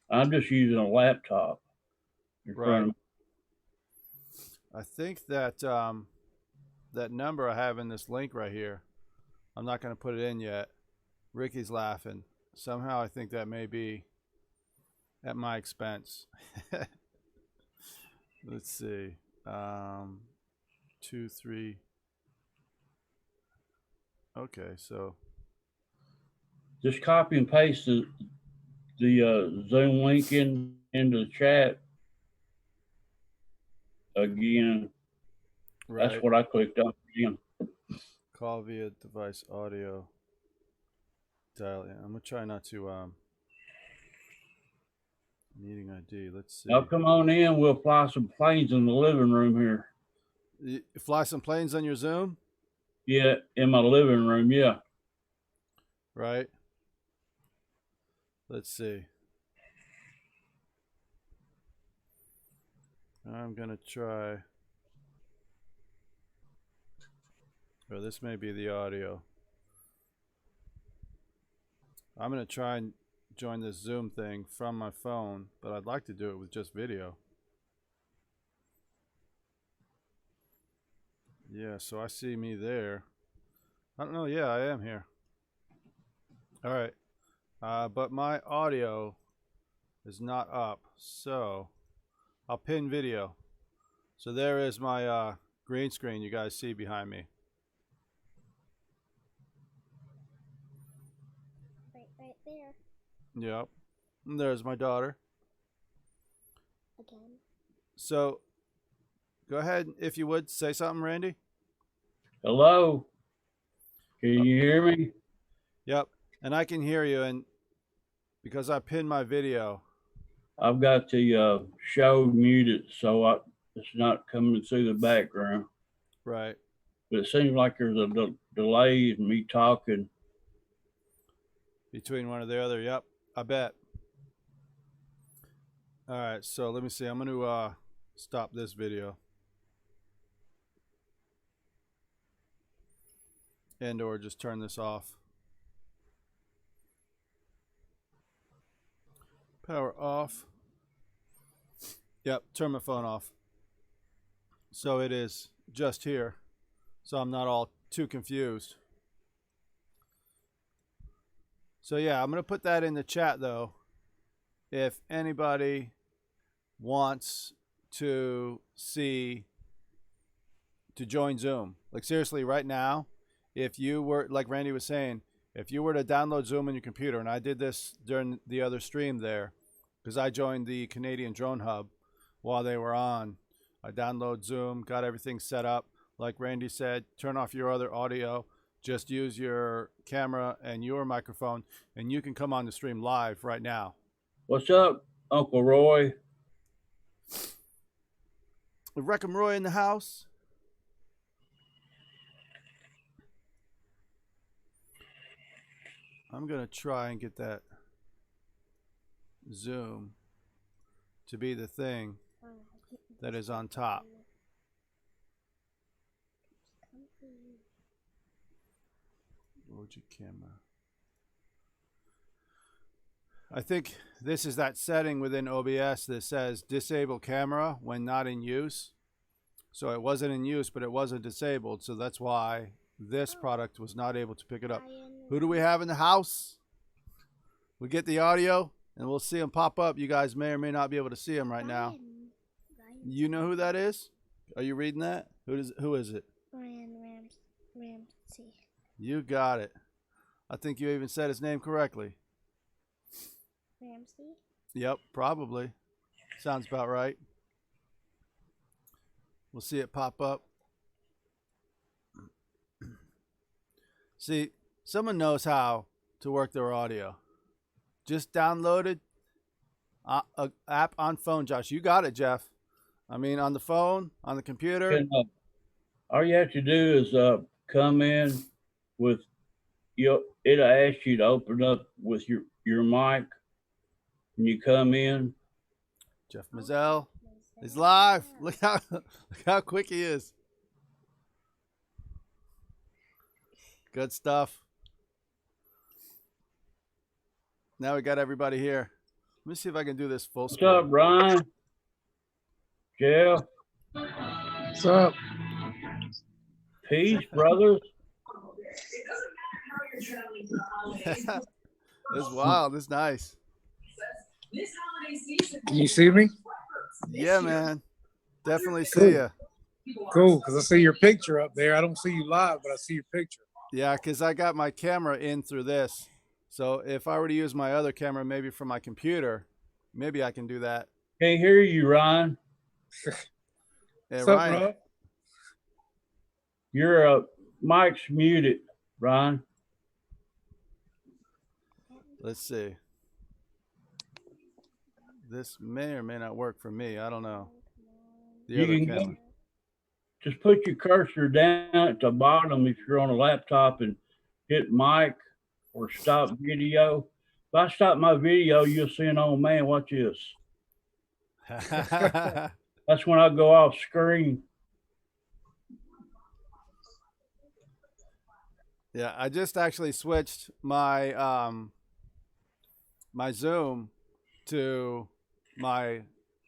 I'm just using a laptop in front Right. of me. I think that that number I have in this link right here. I'm not gonna put it in yet. Ricky's laughing. Somehow I think that may be at my expense. Let's see. 2, 3. Okay, so Just copy and paste the Zoom link into the chat again. right. That's what I clicked on again. Call via device audio. Dial in. I'm gonna try not to meeting ID. Let's see. Now come on in. We'll fly some planes in the living room here. You fly some planes on your Zoom? Yeah, in my living room. Yeah. Right. Let's see. I'm gonna try. Oh, this may be the audio. I'm gonna try and join this Zoom thing from my phone, but I'd like to do it with just video. Yeah, so I see me there. I don't know. Yeah, I am here. All right. But my audio is not up, so I'll pin video. So there is my green screen you guys see behind me. Right there. Yep. And there's my daughter. Again. So go ahead, if you would, say something, Randy. Hello. Can you hear me? Yep. And I can hear you, and because I pinned my video. I've got the show muted, so it's not coming through the background. Right. But it seems like there's a delay in me talking. Between one or the other. Yep. I bet. All right. So let me see. I'm going to stop this video. And or just turn this off. Power off. Yep. Turn my phone off. So it is just here. So I'm not all too confused. So yeah, I'm going to put that in the chat though. If anybody wants to join Zoom. Like seriously, right now, if you were, like Randy was saying, if you were to download Zoom on your computer, and I did this during the other stream there, because I joined the Canadian Drone Hub while they were on. I download Zoom, got everything set up. Like Randy said, turn off your other audio. Just use your camera and your microphone, and you can come on the stream live right now. What's up, Uncle Roy? Wreckham Roy in the house. I'm going to try and get that Zoom to be the thing that is on top. Load your camera. I think this is that setting within OBS that says disable camera when not in use. So it wasn't in use, but it wasn't disabled. So that's why this product was not able to pick it up. Who do we have in the house? We get the audio and we'll see them pop up. You guys may or may not be able to see them right now. You know who that is? Are you reading that? Who is it? Ramsey. You got it. I think you even said his name correctly. Ramsey? Yep, probably. Sounds about right. We'll see it pop up. See, someone knows how to work their audio. Just downloaded a app on phone, Josh. You got it, Jeff. I mean, on the phone, on the computer. And, all you have to do is come in with it'll ask you to open up with your mic when you come in. Jeff Mazzell is live. Look how quick he is. Good stuff. Now we got everybody here. Let me see if I can do this full screen. What's up, Brian? Jeff? What's up? Peace, brothers. It's wild. It's nice. Can you see me? Yeah, man. Definitely see you. Cool, because I see your picture up there. I don't see you live, but I see your picture. Yeah, because I got my camera in through this. So if I were to use my other camera, maybe from my computer, maybe I can do that. Can't hear you, Ryan. Yeah, What's Ryan. up, bro? Your mic's muted, Ryan. Let's see. This may or may not work for me. I don't know. The You other can camera. Just put your cursor down at the bottom if you're on a laptop and hit mic or stop video. If I stop my video, you'll see an old man. Watch this. That's when I go off screen. Yeah, I just actually switched my my Zoom to my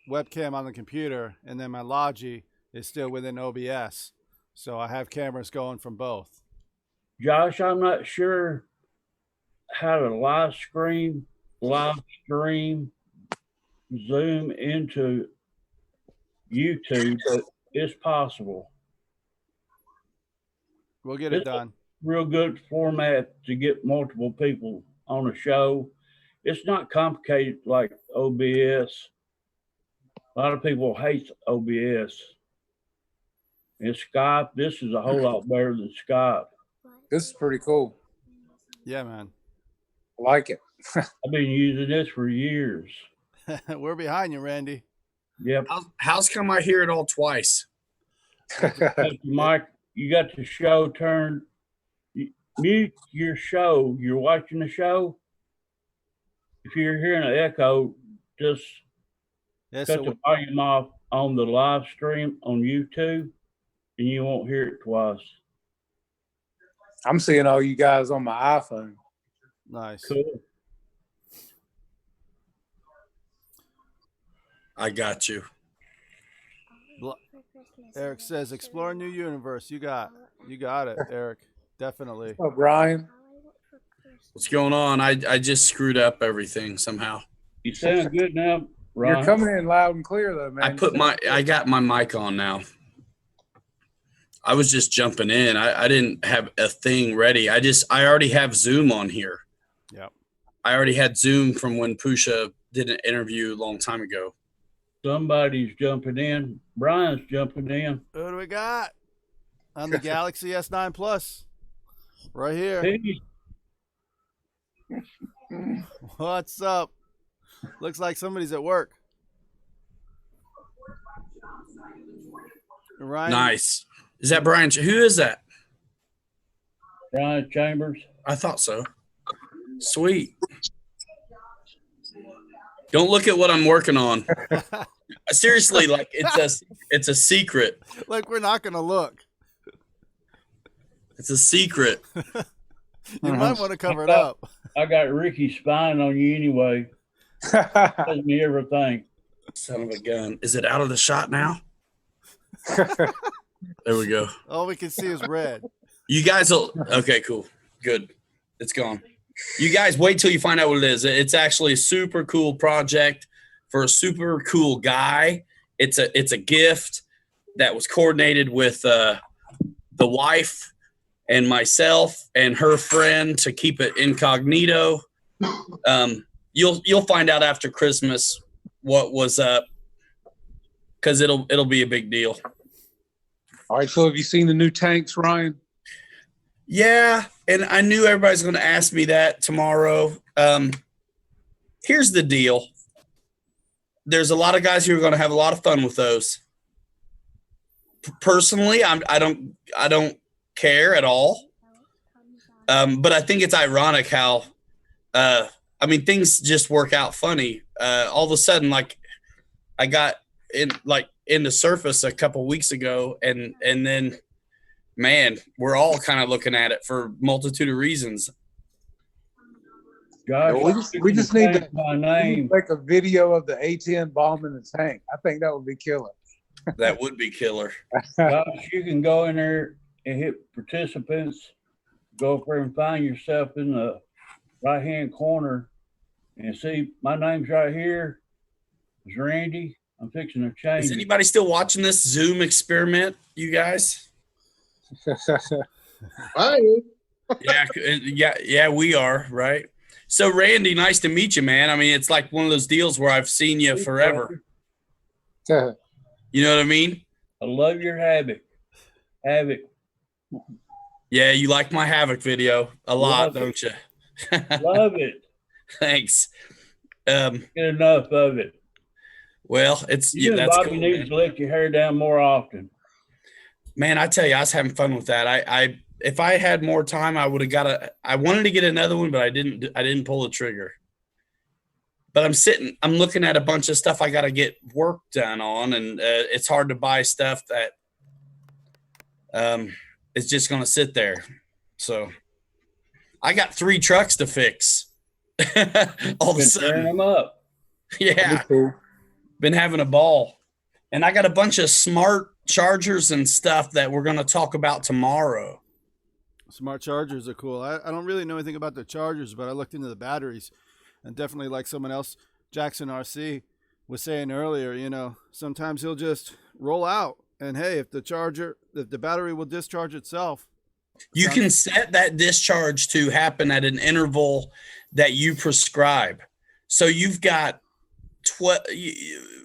webcam on the computer, and then my Logi is still within OBS. So I have cameras going from both. Josh, I'm not sure how to live stream Zoom into YouTube, but it's possible. We'll get it done. Real good format to get multiple people on a show. It's not complicated like OBS. A lot of people hate OBS. And Skype, this is a whole lot better than Skype. This is pretty cool. Yeah, man. I like it. I've been using this for years. We're behind you, Randy. Yep. How's come I hear it all twice? Mike, you got the show turned. Mute your show. You're watching the show. If you're hearing an echo, just Yeah, cut the volume off on the live stream on YouTube, and you won't hear it twice. I'm seeing all you guys on my iPhone. nice. Cool. I got you. Eric says, explore a new universe. You got it, Eric. Definitely. What's up, Brian? What's going on? I just screwed up everything somehow. You sound good now, Ryan. You're coming in loud and clear, though, man. I got my mic on now. I was just jumping in. I didn't have a thing ready. I already have Zoom on here. Yep. I already had Zoom from when Pusha did an interview a long time ago. Somebody's jumping in. Brian's jumping in. Who do we got? On the Galaxy S9 Plus. Right here. Hey, What's up? Looks like somebody's at work. Ryan. Nice. Is that Brian? Who is that? Brian Chambers. I thought so. Sweet. Don't look at what I'm working on. Seriously, like it's a secret. Like, we're not gonna look. It's a secret. You might want to cover it up. I got Ricky spying on you anyway. Tells me everything. Son of a gun. Is it out of the shot now? There we go. All we can see is red. You guys will. Okay, cool. Good. It's gone. You guys wait till you find out what it is. It's actually a super cool project for a super cool guy. It's a gift that was coordinated with the wife and myself and her friend to keep it incognito. You'll find out after Christmas what was up, because it'll be a big deal. All right, so have you seen the new tanks, Ryan? Yeah, and I knew everybody's going to ask me that tomorrow. Here's the deal. There's a lot of guys who are going to have a lot of fun with those. Personally, I don't care at all. But I think it's ironic how, things just work out funny. All of a sudden, like I got in the surface a couple weeks ago, and then, man, we're all kind of looking at it for multitude of reasons. Josh, we just need to name. make a video of the A-10 bombing the tank. I think that would be killer. That would be killer. Josh, you can go in there and hit participants. Go up there and find yourself in the right-hand corner and see my name's right here. It's Randy. I'm fixing to change. Is anybody still watching this Zoom experiment, you guys? Hi. Yeah, we are, right? So, Randy, nice to meet you, man. I mean, it's like one of those deals where I've seen you forever. You know what I mean? I love your Havoc. Yeah, you like my Havoc video a lot, don't you? Love it. Thanks. Get enough of it. Well, That's cool, needs to let your hair down more often. Man, I tell you, I was having fun with that. I if I had more time, I would have I wanted to get another one, but I didn't pull the trigger. But I'm looking at a bunch of stuff I got to get work done on, and it's hard to buy stuff that is just going to sit there. So I got 3 trucks to fix. All of a sudden, tearing them up. Yeah, been having a ball, and I got a bunch of smart chargers and stuff that we're going to talk about tomorrow. Smart chargers are cool. I don't really know anything about the chargers, but I looked into the batteries, and definitely like someone else, Jackson RC, was saying earlier, sometimes he'll just roll out, and hey, if the battery will discharge itself. You can set that discharge to happen at an interval that you prescribe. So you've got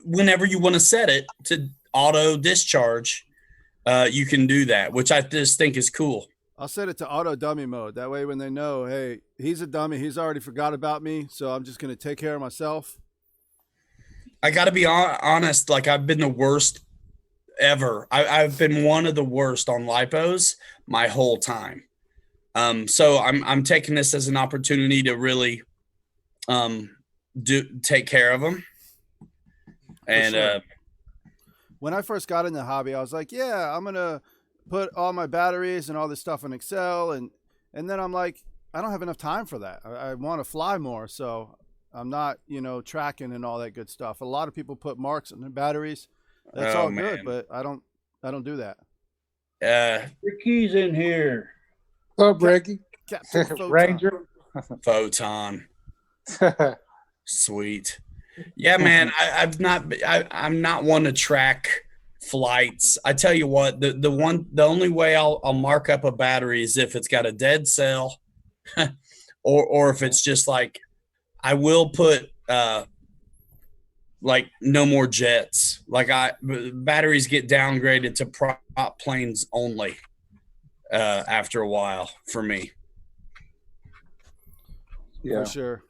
whenever you want to set it to auto discharge, you can do that, which I just think is cool. I'll set it to auto dummy mode. That way when they know, hey, he's a dummy, he's already forgot about me, so I'm just going to take care of myself. I got to be honest, like I've been the worst ever. I've been one of the worst on lipos my whole time. So I'm taking this as an opportunity to really take care of them. And sure. When I first got in the hobby, I was like, yeah, I'm going to put all my batteries and all this stuff in Excel. And then I'm like, I don't have enough time for that. I want to fly more. So I'm not, tracking and all that good stuff. A lot of people put marks on their batteries. That's all good, but I don't do that. Ricky's in here. What's up, Ricky? Ranger. Photon. Sweet. Yeah, man. I'm not one to track flights. I tell you what, the only way I'll mark up a battery is if it's got a dead cell, or if it's just like I will put like no more jets. Like batteries get downgraded to prop planes only after a while for me. Yeah, for sure.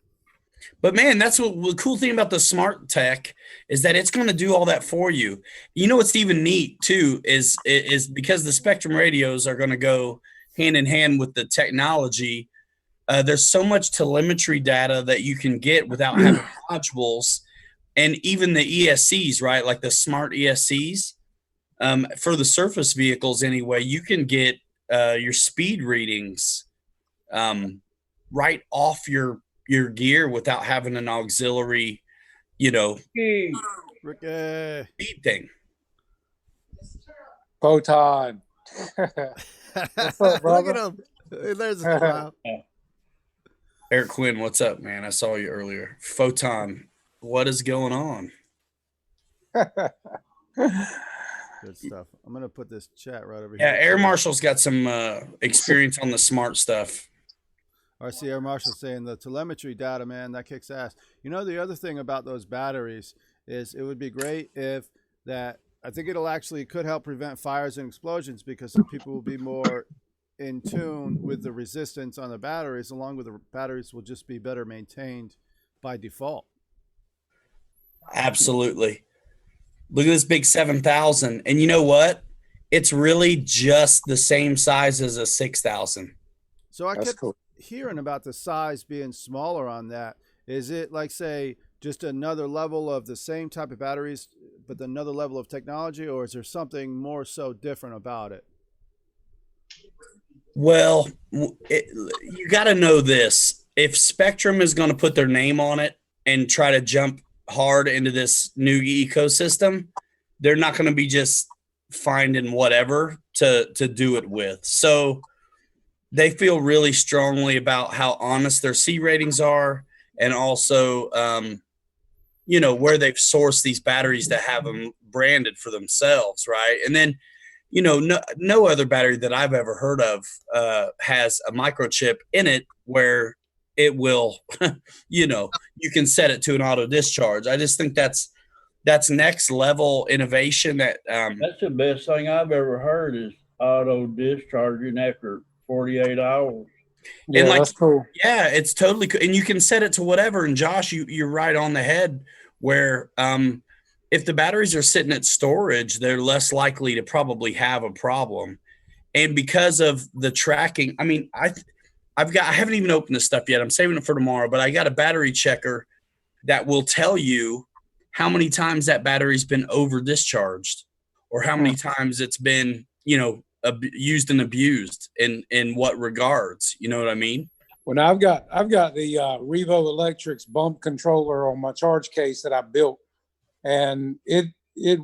But man, that's the cool thing about the smart tech is that it's going to do all that for you. You know what's even neat too is because the Spectrum radios are going to go hand in hand with the technology. There's so much telemetry data that you can get without having modules, and even the ESCs, right? Like the smart ESCs for the surface vehicles anyway. You can get your speed readings right off your gear without having an auxiliary, speed thing. Photon. What's up, Look at him. There's a smile. Eric Quinn, what's up, man? I saw you earlier. Photon, what is going on? Good stuff. I'm going to put this chat right over here. Yeah, Air Marshal's got some experience on the smart stuff. RC Air Marshal saying the telemetry data, man, that kicks ass. The other thing about those batteries is it would be great if that I think it'll actually could help prevent fires and explosions because some people will be more in tune with the resistance on the batteries, along with the batteries will just be better maintained by default. Absolutely. Look at this big 7,000. And you know what? It's really just the same size as a 6,000. So I That's kept cool. hearing about the size being smaller on that. Is it like, say, just another level of the same type of batteries, but another level of technology, or is there something more so different about it? Well, you got to know this. If Spectrum is going to put their name on it and try to jump hard into this new ecosystem, they're not going to be just finding whatever to do it with. So they feel really strongly about how honest their C ratings are, and also, where they've sourced these batteries to have them branded for themselves, right? And then, no other battery that I've ever heard of has a microchip in it where it will, you can set it to an auto discharge. I just think that's next level innovation. That's the best thing I've ever heard is auto discharging after 48 hours. Yeah, that's cool. Yeah, it's totally cool. And you can set it to whatever. And Josh, you're right on the head where if the batteries are sitting at storage, they're less likely to probably have a problem. And because of the tracking, I mean, I haven't even opened this stuff yet. I'm saving it for tomorrow, but I got a battery checker that will tell you how many times that battery's been over discharged or how many times it's been, used and abused in what regards, you know what I mean? Well, now I've got the Revo Electrics bump controller on my charge case that I built, and it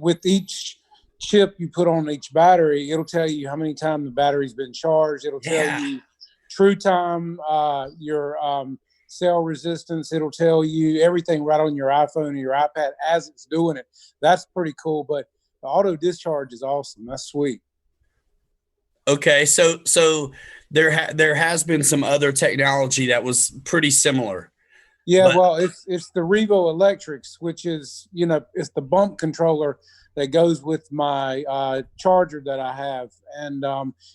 with each chip you put on each battery, it'll tell you how many times the battery's been charged. It'll tell you true time, your cell resistance. It'll tell you everything right on your iPhone or your iPad as it's doing it. That's pretty cool. But the auto discharge is awesome. That's sweet. Okay, so there has been some other technology that was pretty similar. Yeah, well, it's the Revo Electrics, which is it's the bump controller that goes with my charger that I have, and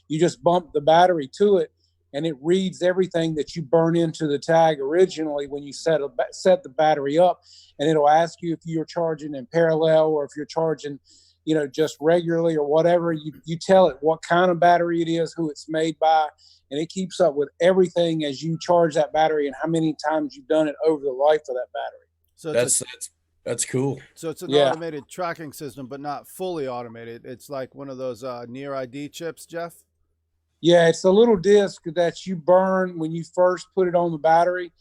you just bump the battery to it, and it reads everything that you burn into the tag originally when you set the battery up, and it'll ask you if you're charging in parallel or if you're charging just regularly or whatever. You tell it what kind of battery it is, who it's made by, and it keeps up with everything as you charge that battery and how many times you've done it over the life of that battery. So that's cool. So it's an automated tracking system, but not fully automated. It's like one of those near ID chips, Jeff? Yeah, it's a little disc that you burn when you first put it on the battery.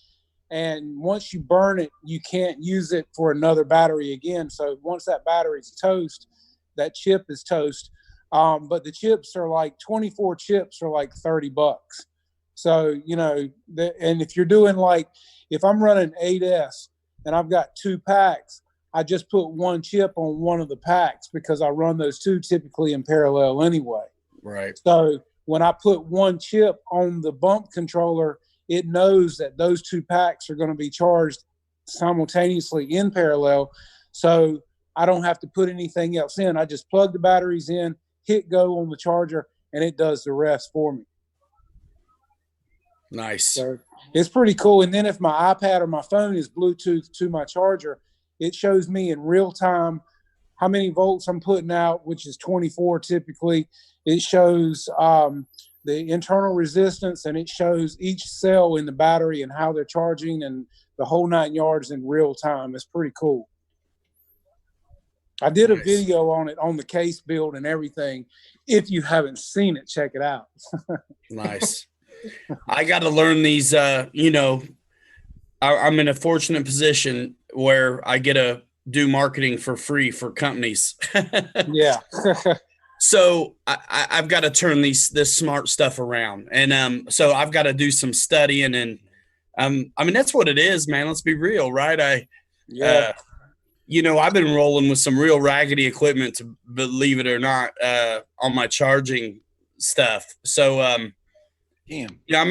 And once you burn it, you can't use it for another battery again. So once that battery's toast, that chip is toast. But the chips are like 24 chips are like $30. So, and if you're doing if I'm running 8S and I've got 2 packs, I just put 1 chip on one of the packs because I run those 2 typically in parallel anyway. Right. So when I put 1 chip on the bump controller, it knows that those 2 packs are going to be charged simultaneously in parallel. So I don't have to put anything else in. I just plug the batteries in, hit go on the charger, and it does the rest for me. Nice. So it's pretty cool. And then if my iPad or my phone is Bluetooth to my charger, it shows me in real time how many volts I'm putting out, which is 24 typically. It shows the internal resistance, and it shows each cell in the battery and how they're charging and the whole 9 yards in real time. It's pretty cool. I did a video on it on the case build and everything. If you haven't seen it, check it out. Nice. I got to learn these, I'm in a fortunate position where I get to do marketing for free for companies. Yeah. So I've got to turn this smart stuff around. And so I've got to do some studying. And that's what it is, man. Let's be real, right? I've been rolling with some real raggedy equipment, to believe it or not, on my charging stuff. So, I'm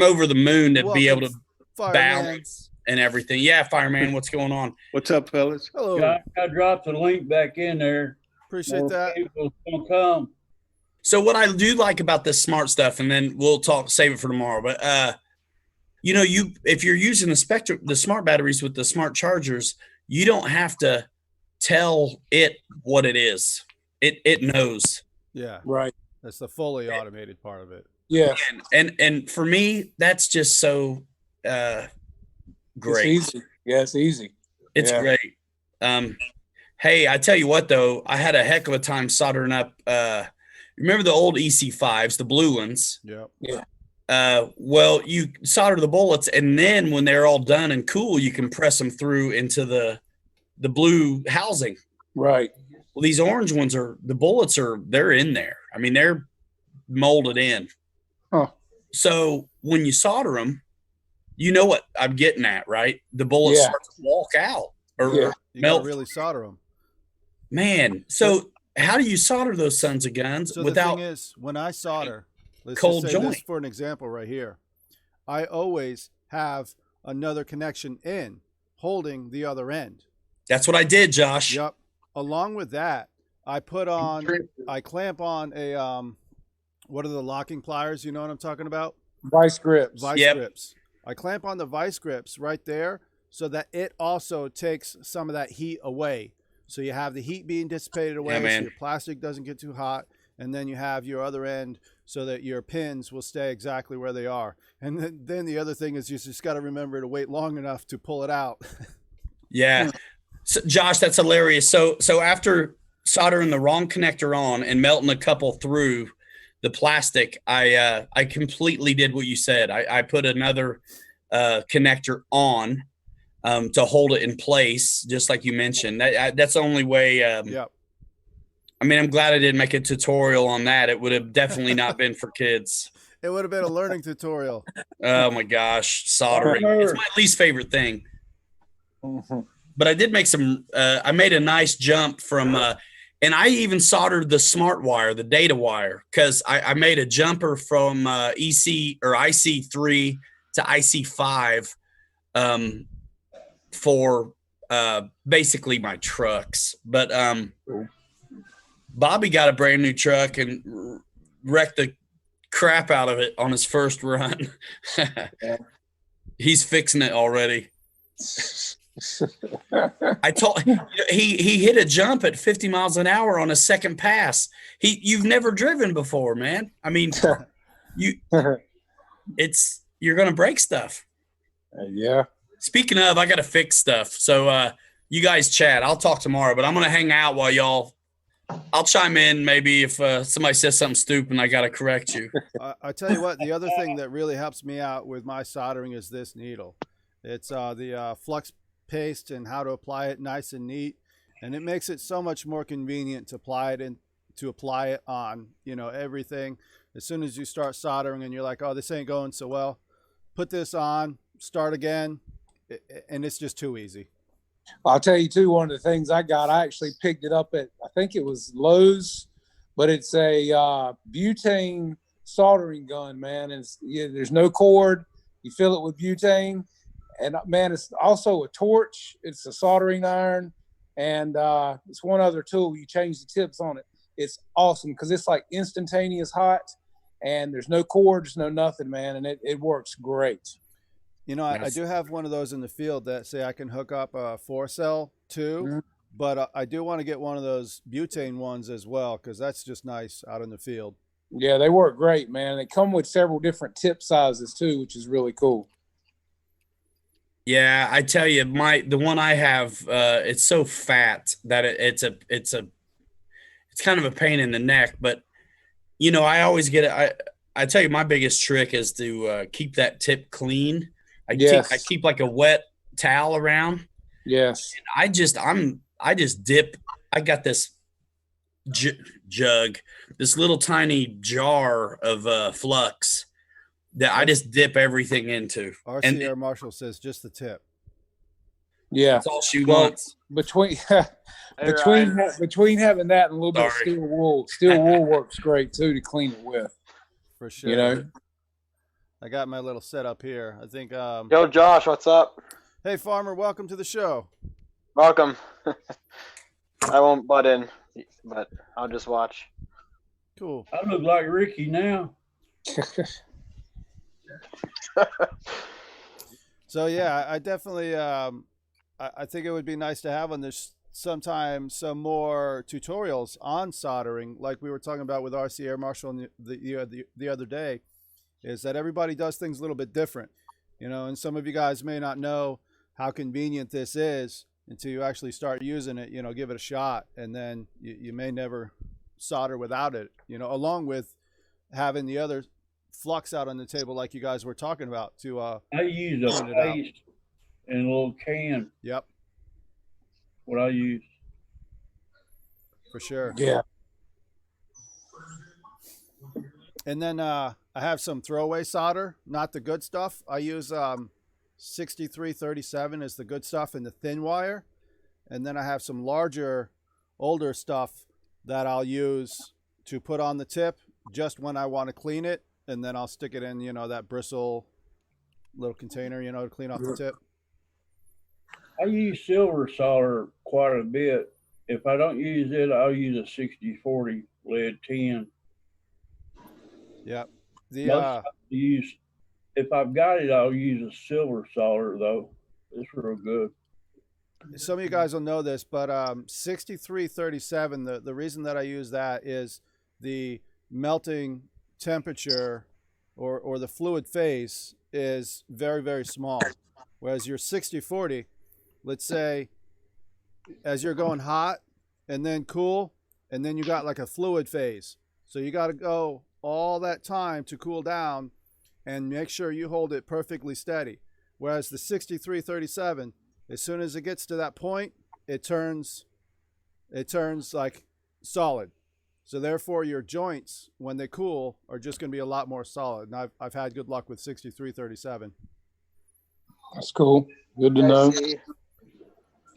over the moon to be able to balance and everything. Yeah, Fireman, what's going on? What's up, fellas? Hello. I dropped the link back in there. Appreciate that. People's gonna come. So what I do like about this smart stuff, and then we'll save it for tomorrow. But if you're using the smart batteries with the smart chargers, you don't have to tell it what it is. It knows. Yeah. Right. That's the fully automated part of it. Yeah. And for me, that's just so great. It's easy. Yeah, it's easy. It's great. Hey, I tell you what though, I had a heck of a time soldering up. Remember the old EC5s, the blue ones? Yep. Yeah. Well, you solder the bullets, and then when they're all done and cool, you can press them through into the blue housing. Right. Well, these orange ones they're in there. I mean, they're molded in. Huh. So when you solder them, you know what I'm getting at, right? The bullets start to walk out or You melt. gotta really solder them. Man, so how do you solder those sons of guns So without? the thing is, when I solder, let's cold just say joint? this for an example right here, I always have another connection in holding the other end. That's what I did, Josh. Yep. Along with that, I clamp on a what are the locking pliers? You know what I'm talking about? Vice grips. Vice grips. I clamp on the vice grips right there so that it also takes some of that heat away. So you have the heat being dissipated away, so your plastic doesn't get too hot, and then you have your other end so that your pins will stay exactly where they are. And then the other thing is you just got to remember to wait long enough to pull it out. Yeah. So, Josh, that's hilarious. So after soldering the wrong connector on and melting a couple through the plastic, I completely did what you said. I put another connector on to hold it in place, just like you mentioned. That's the only way. Yep. I mean, I'm glad I didn't make a tutorial on that. It would have definitely not been for kids. It would have been a learning tutorial. Oh my gosh, soldering. It's my least favorite thing. Mhm. But I did make I made a nice jump from, and I even soldered the smart wire, the data wire, because I made a jumper from IC3 to IC5 for basically my trucks. But Bobby got a brand new truck and wrecked the crap out of it on his first run. He's fixing it already. I told he hit a jump at 50 miles an hour on a second pass. You've never driven before, man. I mean, you're gonna break stuff. Yeah. Speaking of, I gotta fix stuff. So you guys chat. I'll talk tomorrow, but I'm gonna hang out while I'll chime in maybe if somebody says something stupid and I gotta correct you. I tell you what, the other thing that really helps me out with my soldering is this needle. It's the flux paste and how to apply it nice and neat, and it makes it so much more convenient to apply it on everything. As soon as you start soldering and you're like, oh, this ain't going so well, put this on, start again, and it's just too easy. I'll tell you too, one of the things I actually picked it up at, I think it was Lowe's, but it's a butane soldering gun, man. There's no cord. You fill it with butane, and man, it's also a torch. It's a soldering iron, and it's one other tool. You change the tips on it. It's awesome because it's like instantaneous hot, and there's no cords, no nothing, man, and it works great. I do have one of those in the field that say I can hook up a 4-cell too, Mm-hmm. but I do want to get one of those butane ones as well because that's just nice out in the field. Yeah, they work great, man. They come with several different tip sizes too, which is really cool. Yeah, I tell you, the one I have, it's so fat that it's kind of a pain in the neck. But I always get it. I tell you, my biggest trick is to keep that tip clean. I keep like a wet towel around. Yes. And I just dip. I got this jug, this little tiny jar of flux that I just dip everything into. RCR Marshall says just the tip. Yeah. That's all she wants. Between having that and a little bit of steel wool works great too to clean it with. For sure. I got my little setup here. I think. Yo, Josh, what's up? Hey, Farmer, welcome to the show. Welcome. I won't butt in. but I'll just watch. Cool. I look like Ricky now. So yeah, I definitely I think it would be nice to have on this sometime some more tutorials on soldering, like we were talking about with RC Air Marshal the other day. Is that everybody does things a little bit different, you know, and some of you guys may not know how convenient this is until you actually start using it, you know, give it a shot, and then you may never solder without it, you know, along with having the other flux out on the table like you guys were talking about to I use a paste in a little can. Yep. What I use. For sure. Yeah. And then I have some throwaway solder, not the good stuff. I use 6337 is the good stuff in the thin wire. And then I have some larger, older stuff that I'll use to put on the tip just when I want to clean it. And then I'll stick it in, you know, that bristle little container, you know, to clean off the tip. I use silver solder quite a bit. If I don't use it, I'll use a 6040 lead 10. Yep. If I've got it, I'll use a silver solder though. It's real good. Some of you guys will know this, but 6337, the reason that I use that is the melting temperature or the fluid phase is very, very small. Whereas your 6040, let's say as you're going hot and then cool, and then you got like a fluid phase. So you got to go all that time to cool down and make sure you hold it perfectly steady. Whereas the 6337, as soon as it gets to that point, it turns like solid. So therefore your joints, when they cool, are just going to be a lot more solid. And I've had good luck with 6337. That's cool. Good to know.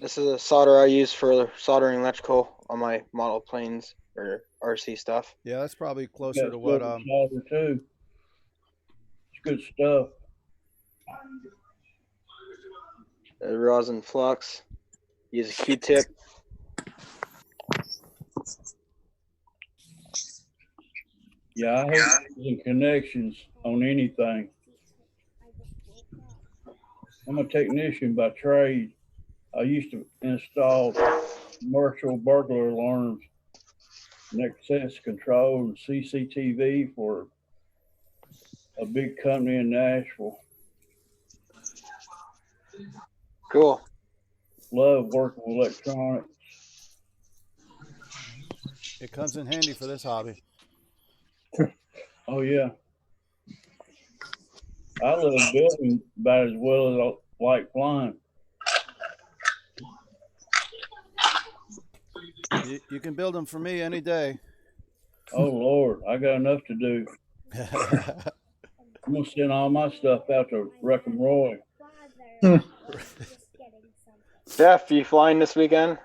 This is a solder I use for soldering electrical on my model planes or RC stuff. Yeah, that's probably closer to what solder too. It's good stuff. Rosin flux. Use a Q-tip. Yeah, I hate using connections on anything. I'm a technician by trade. I used to install commercial burglar alarms and access control and CCTV for a big company in Nashville. Cool. Love working with electronics. it comes in handy for this hobby. Oh yeah. I love building about as well as I like flying. You can build them for me any day. Oh Lord, I got enough to do. I'm gonna send all my stuff out to Wreck 'em Roy. Jeff, you flying this weekend?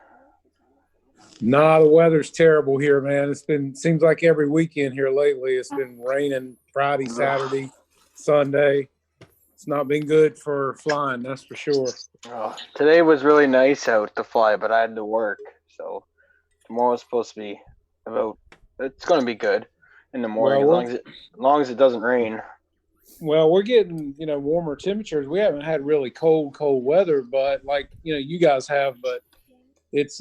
Nah, the weather's terrible here, man. Seems like every weekend here lately. It's been raining Friday, Saturday, Sunday. It's not been good for flying, that's for sure. Oh, today was really nice out to fly, but I had to work. So tomorrow's supposed to be it's going to be good in the morning, as long as it doesn't rain. Well, we're getting, warmer temperatures. We haven't had really cold weather, but like, you guys have, but it's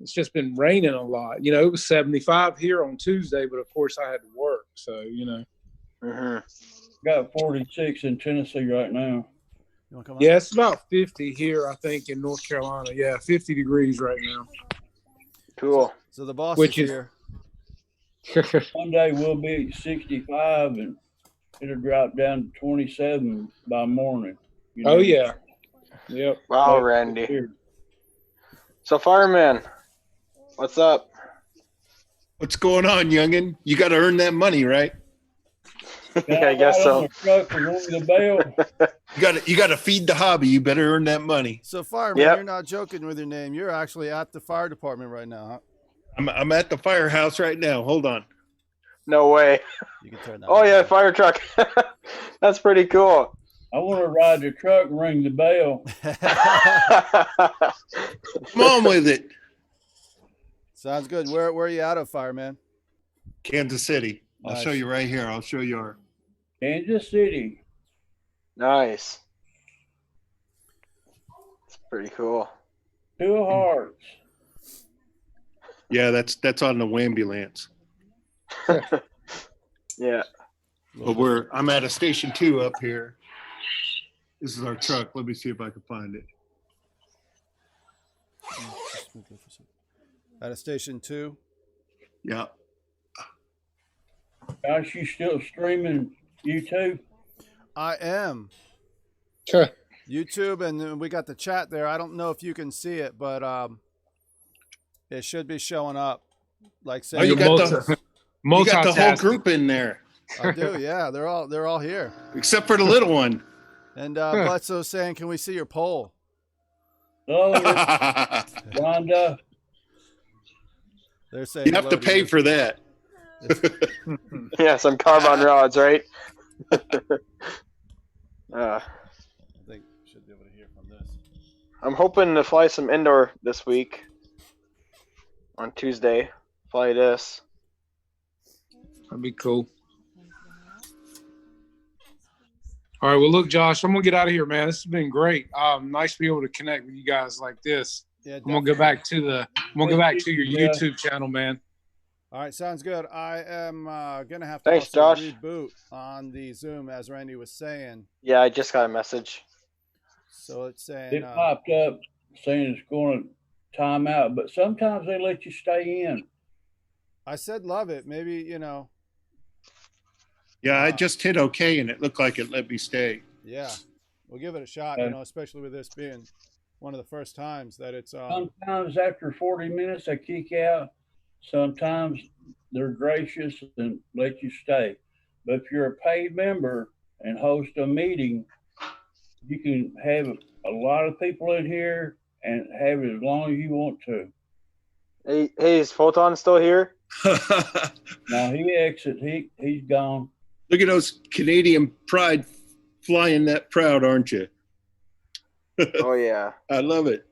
just been raining a lot. It was 75 here on Tuesday, but of course I had to work. So, Mm-hmm. Got 46 in Tennessee right now. You want to come Yeah, it's about 50 here, I think, in North Carolina. Yeah, 50 degrees right now. Cool. So the boss Which is is here. One day we'll be 65 and it'll drop down to 27 by morning. Oh, yeah. Yep. Wow, Randy. So, fireman, what's up? What's going on, youngin? You got to earn that money, right? Yeah, I guess so. You got to feed the hobby. You better earn that money. So fireman, You're not joking with your name. You're actually at the fire department right now, huh? I'm at the firehouse right now. Hold on. No way. You can turn that Oh, yeah, fire truck. That's pretty cool. I want to ride the truck and ring the bell. Come on with it. Sounds good. Where are you out of, fireman? Kansas City. I'll Nice. show you right here. I'll show you our. Kansas City. Nice. It's pretty cool. 2 hearts. Yeah, that's on the Wambulance. Yeah. But I'm at a station 2 up here. This is our truck. Let me see if I can find it. At a station 2. Yeah. Gosh, you still streaming YouTube? I am. Sure. YouTube, and then we got the chat there. I don't know if you can see it, but it should be showing up. Like Oh, you saying, got the whole group in there. I do, yeah. They're all here. Except for the little one. And Bledsoe's saying, "Can we see your poll?" Oh, Rhonda. They're saying You have to pay for that. Yeah, some carbon rods, right? I think you should be able to hear from this. I'm hoping to fly some indoor this week. On Tuesday, fly this. That'd be cool. All right. Well, look, Josh, I'm gonna get out of here, man. This has been great. Nice to be able to connect with you guys like this. Yeah, I'm gonna go back to your YouTube channel, man. All right, sounds good. I am gonna have to Thanks, also Josh. reboot on the Zoom, as Randy was saying. Yeah, I just got a message. So it's saying It popped up saying it's going to time out, but sometimes they let you stay in. I said love it. Maybe, you know. Yeah, I just hit OK and it looked like it let me stay. Yeah, we'll give it a shot, you know, especially with this being one of the first times that it's Sometimes after 40 minutes they kick out. Sometimes they're gracious and let you stay. But if you're a paid member and host a meeting, you can have a lot of people in here and have it as long as you want to. Hey, is Photon still here? Now he exit. He's gone. Look at those Canadian pride flying that proud, aren't you? Oh yeah. I love it.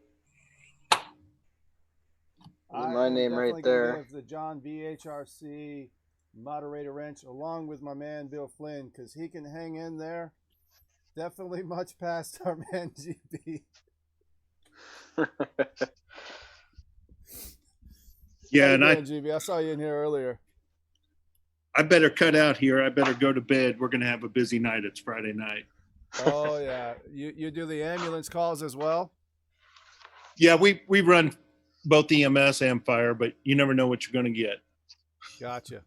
My name right there. Give the John VHRC moderator wrench along with my man Bill Flynn, because he can hang in there. Definitely much past our man GB. Yeah, and GB, I saw you in here earlier. I better cut out here. I better go to bed. We're gonna have a busy night. It's Friday night. Oh yeah, you do the ambulance calls as well? Yeah, we run both EMS and fire, but you never know what you're gonna get. Gotcha.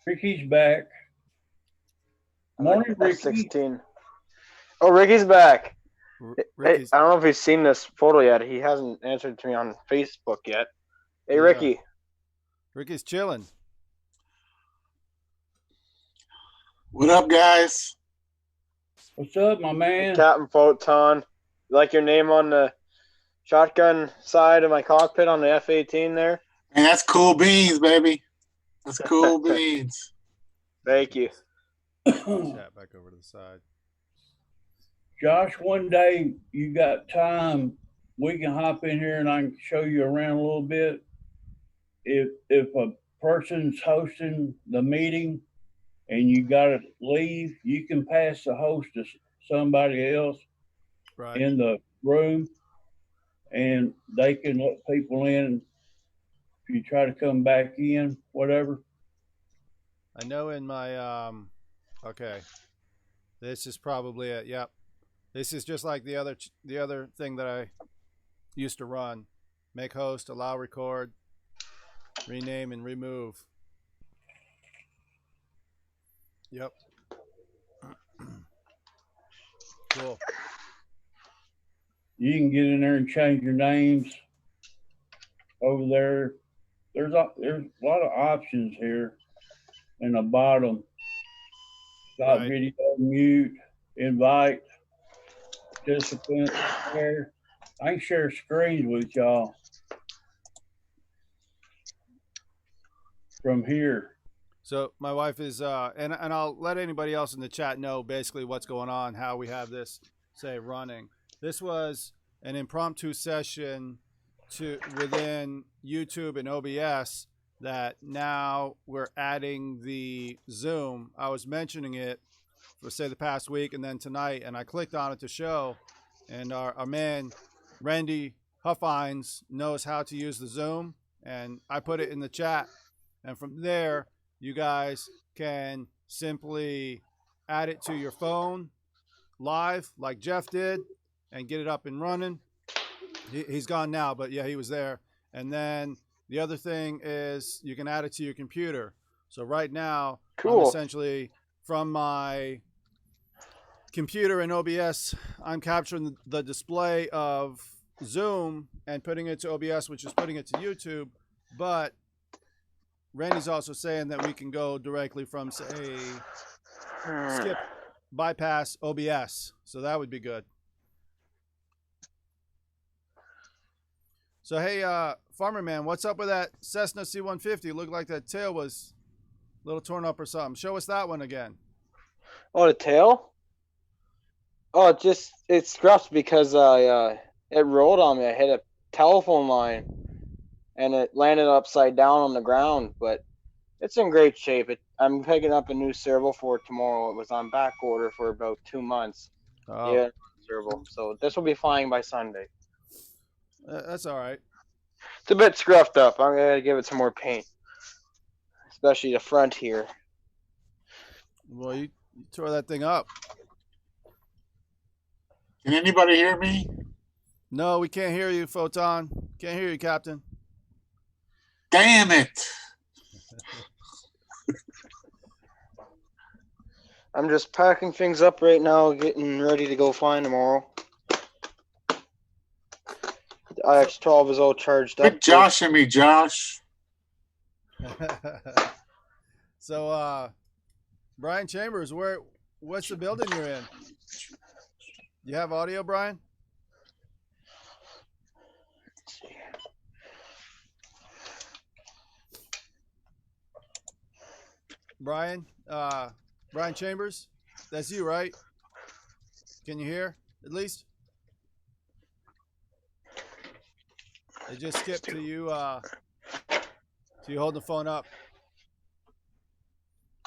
Ricky's back. Morning, Ricky. 16. Oh, Ricky's back. Ricky's... Hey, I don't know if he's seen this photo yet. He hasn't answered to me on Facebook yet. Hey, Ricky. Ricky's chilling. What up, guys? What's up, my man? Captain Photon. You like your name on the shotgun side of my cockpit on the F-18 there? Man, that's cool beans, baby. That's cool beans. Thank you. Chat back over to the side. Josh, one day you got time, we can hop in here and I can show you around a little bit. If a person's hosting the meeting and you got to leave, you can pass the host to somebody else in the room, and they can let people in. If you try to come back in, whatever. I know in my okay, this is probably it. Yep, this is just like the other thing that I used to run. Make host, allow record, rename, and remove. Yep. Cool. You can get in there and change your names over there. There's a lot of options here in the bottom. Stop video, mute, invite, participant, share. I can share screens with y'all from here. So my wife is, and I'll let anybody else in the chat know basically what's going on, how we have this, say, running. This was an impromptu session within YouTube and OBS that now we're adding the Zoom. I was mentioning it for say the past week and then tonight, and I clicked on it to show, and our man Randy Huffines knows how to use the Zoom, and I put it in the chat, and from there you guys can simply add it to your phone live like Jeff did and get it up and running. He's gone now, but yeah, he was there. And then the other thing is you can add it to your computer. So right now, Cool. I'm essentially from my computer in OBS, I'm capturing the display of Zoom and putting it to OBS, which is putting it to YouTube. But Randy's also saying that we can go directly from, say, bypass OBS. So that would be good. So, hey, Farmer Man, what's up with that Cessna C-150? It looked like that tail was a little torn up or something. Show us that one again. Oh, the tail? Oh, it scuffed because it rolled on me. I hit a telephone line, and it landed upside down on the ground. But it's in great shape. I'm picking up a new servo for it tomorrow. It was on back order for about 2 months. Oh. Yeah, servo. So this will be flying by Sunday. That's all right. It's a bit scruffed up. I'm going to give it some more paint, especially the front here. Well, you tore that thing up. Can anybody hear me? No, we can't hear you, Photon. Can't hear you, Captain. Damn it. I'm just packing things up right now, getting ready to go flying tomorrow. The IX-12 is all charged up. Quit joshing me, Josh. So, Brian Chambers, what's the building you're in? You have audio, Brian? Let's see. Brian Chambers, that's you, right? Can you hear at least? It just skipped to you holding the phone up.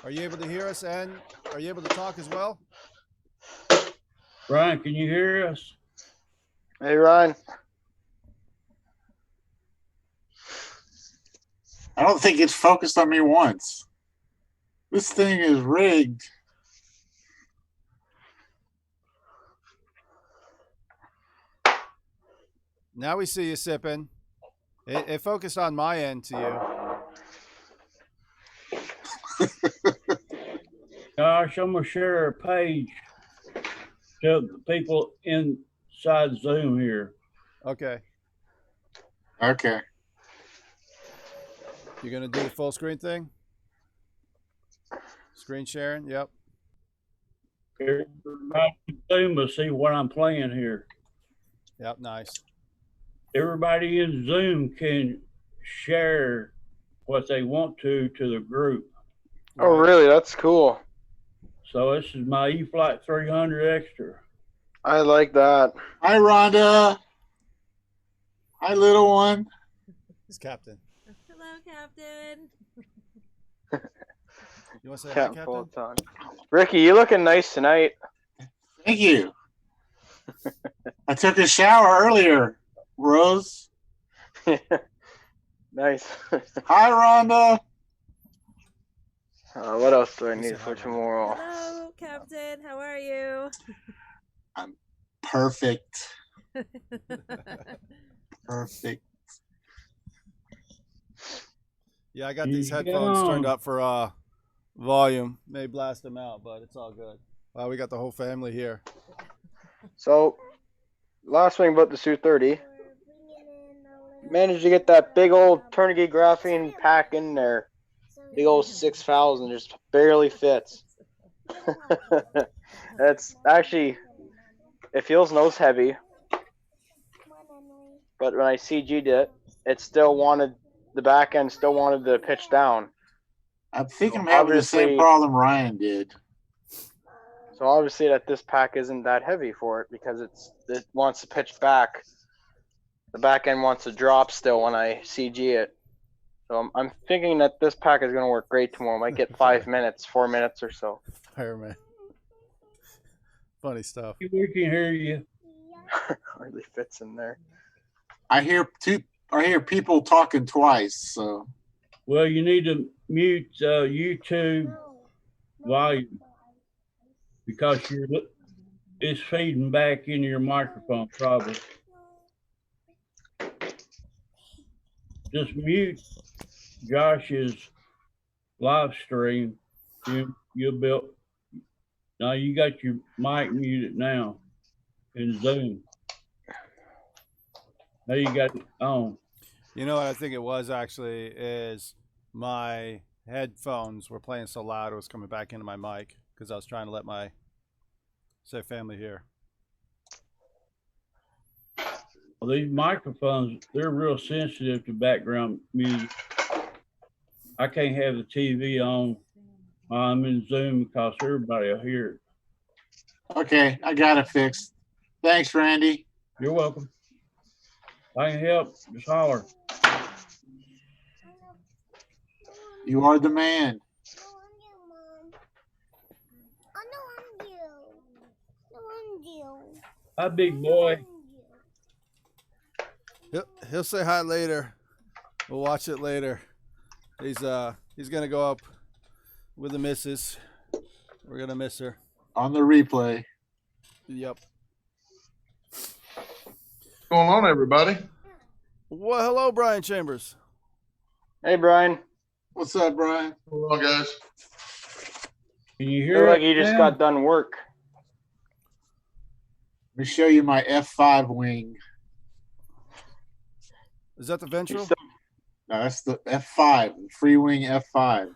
Are you able to hear us, and are you able to talk as well? Brian, can you hear us? Hey, Ryan. I don't think it's focused on me once. This thing is rigged. Now we see you sipping. It focused on my end to you. Gosh, I'm going to share a page to the people inside Zoom here. Okay. Okay. You're going to do the full screen thing? Screen sharing? Yep. Everybody in Zoom will see what I'm playing here. Yep, nice. Everybody in Zoom can share what they want to the group. Oh, really? That's cool. So this is my E-Flight 300 Extra. I like that. Hi, Rhonda. Hi, little one. It's Captain. Hello, Captain. You want to say hi, Captain? Photon. Ricky, you looking nice tonight. Thank you. I took a shower earlier, Rose. Nice. Hi, Rhonda. What else do I need for tomorrow? Hello, Captain. How are you? I'm perfect. Perfect. Yeah, I got these headphones turned up for volume. May blast them out, but it's all good. Wow, we got the whole family here. So, last thing about the Su-30. Managed to get that big old tourniquet graphene pack in there. Big old 6,000, just barely fits. That's actually, it feels nose heavy. But when I CG'd it, it still wanted, the back end still wanted to pitch down. I think I'm having the same problem Ryan did. So obviously that this pack isn't that heavy for it because it wants to pitch back. the back end wants to drop still when I CG it. So I'm thinking that this pack is going to work great tomorrow. Might get 5 minutes, 4 minutes or so. Fireman. Funny stuff. We can hear you. Hardly fits in there. I hear people talking twice. So. Well, you need to mute YouTube volume because it's feeding back into your microphone probably. Just mute Josh's live stream. You'll be. Now you got your mic muted now in Zoom. Now you got it on. You know what I think it was actually is my headphones were playing so loud it was coming back into my mic because I was trying to let my family hear. Well, these microphones, they're real sensitive to background music. I can't have the TV on while I'm in Zoom because everybody will hear it. Okay, I got it fixed. Thanks, Randy. You're welcome. If I can help, just holler. You are the man. Hi, big boy. He'll say hi later. We'll watch it later. He's gonna go up with the missus. We're gonna miss her. On the replay. Yep. What's going on, everybody? Well, hello, Brian Chambers. Hey, Brian. What's up, Brian? What's going on, guys? Can you Feel hear like it you just now? got done work. Let me show you my F5 wing. Is that the ventral? No, that's the F5, free wing F5.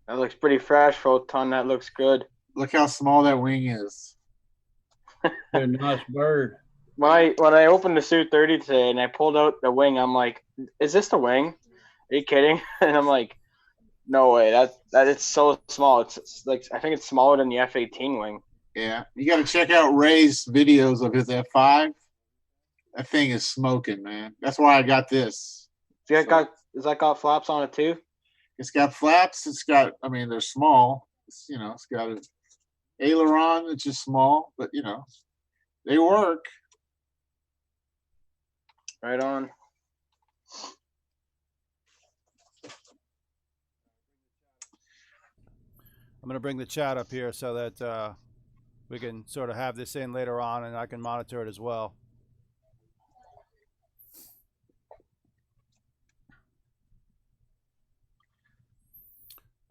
That looks pretty fresh, Photon. That looks good. Look how small that wing is. A nice bird. When I opened the Su 30 today and I pulled out the wing, I'm like, "Is this the wing? Are you kidding?" And I'm like, "No way! That it's so small. It's like I think it's smaller than the F-18 wing." Yeah, you got to check out Ray's videos of his F5. That thing is smoking, man. That's why I got this. Has that got flaps on it too? It's got flaps. It's got, I mean, they're small. It's got an aileron, which is small, but, they work. Right on. I'm going to bring the chat up here so that we can sort of have this in later on and I can monitor it as well.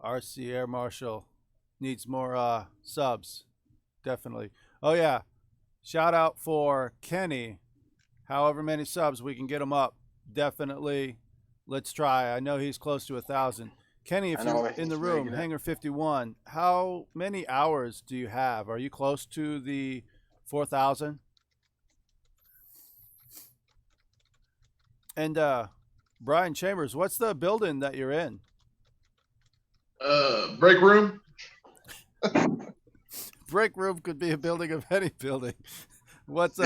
RC Air Marshal needs more subs. Definitely. Oh, yeah. Shout out for Kenny. However many subs we can get him up. Definitely. Let's try. I know he's close to 1,000. Kenny, if you're in the room, Hangar 51, how many hours do you have? Are you close to the 4,000? And Brian Chambers, what's the building that you're in? Break room. Break room could be a building of any building. What's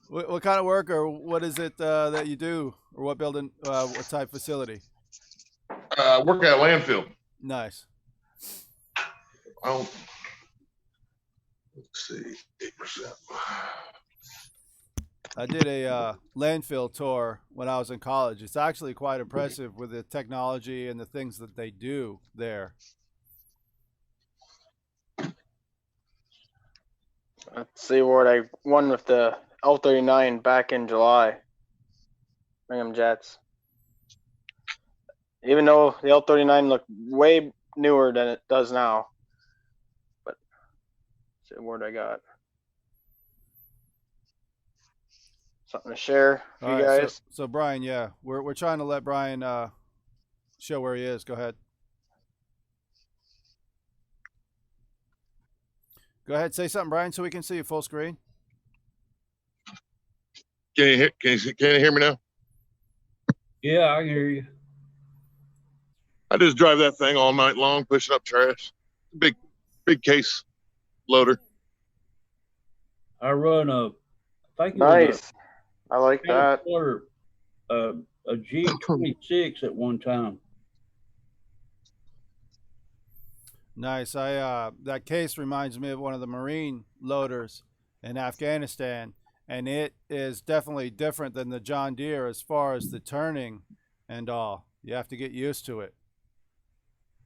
what kind of work or what is it that you do, or what building, what type facility? Work at a landfill. Nice. Let's see, 8%. I did a landfill tour when I was in college. It's actually quite impressive with the technology and the things that they do there. Let's see what I won with the L39 back in July. Bingham Jets. Even though the L39 looked way newer than it does now. But let's see what I got. Something to share for you guys. So Brian, yeah, we're trying to let Brian show where he is. Go ahead. Go ahead, say something, Brian, so we can see you full screen. Can you hear me now? Yeah, I can hear you. I just drive that thing all night long, pushing up trash. Big case loader. I run a think it was Nice. I like a that. Caterpillar, a G26 at one time. Nice. I that case reminds me of one of the Marine loaders in Afghanistan, and it is definitely different than the John Deere as far as the turning and all. You have to get used to it.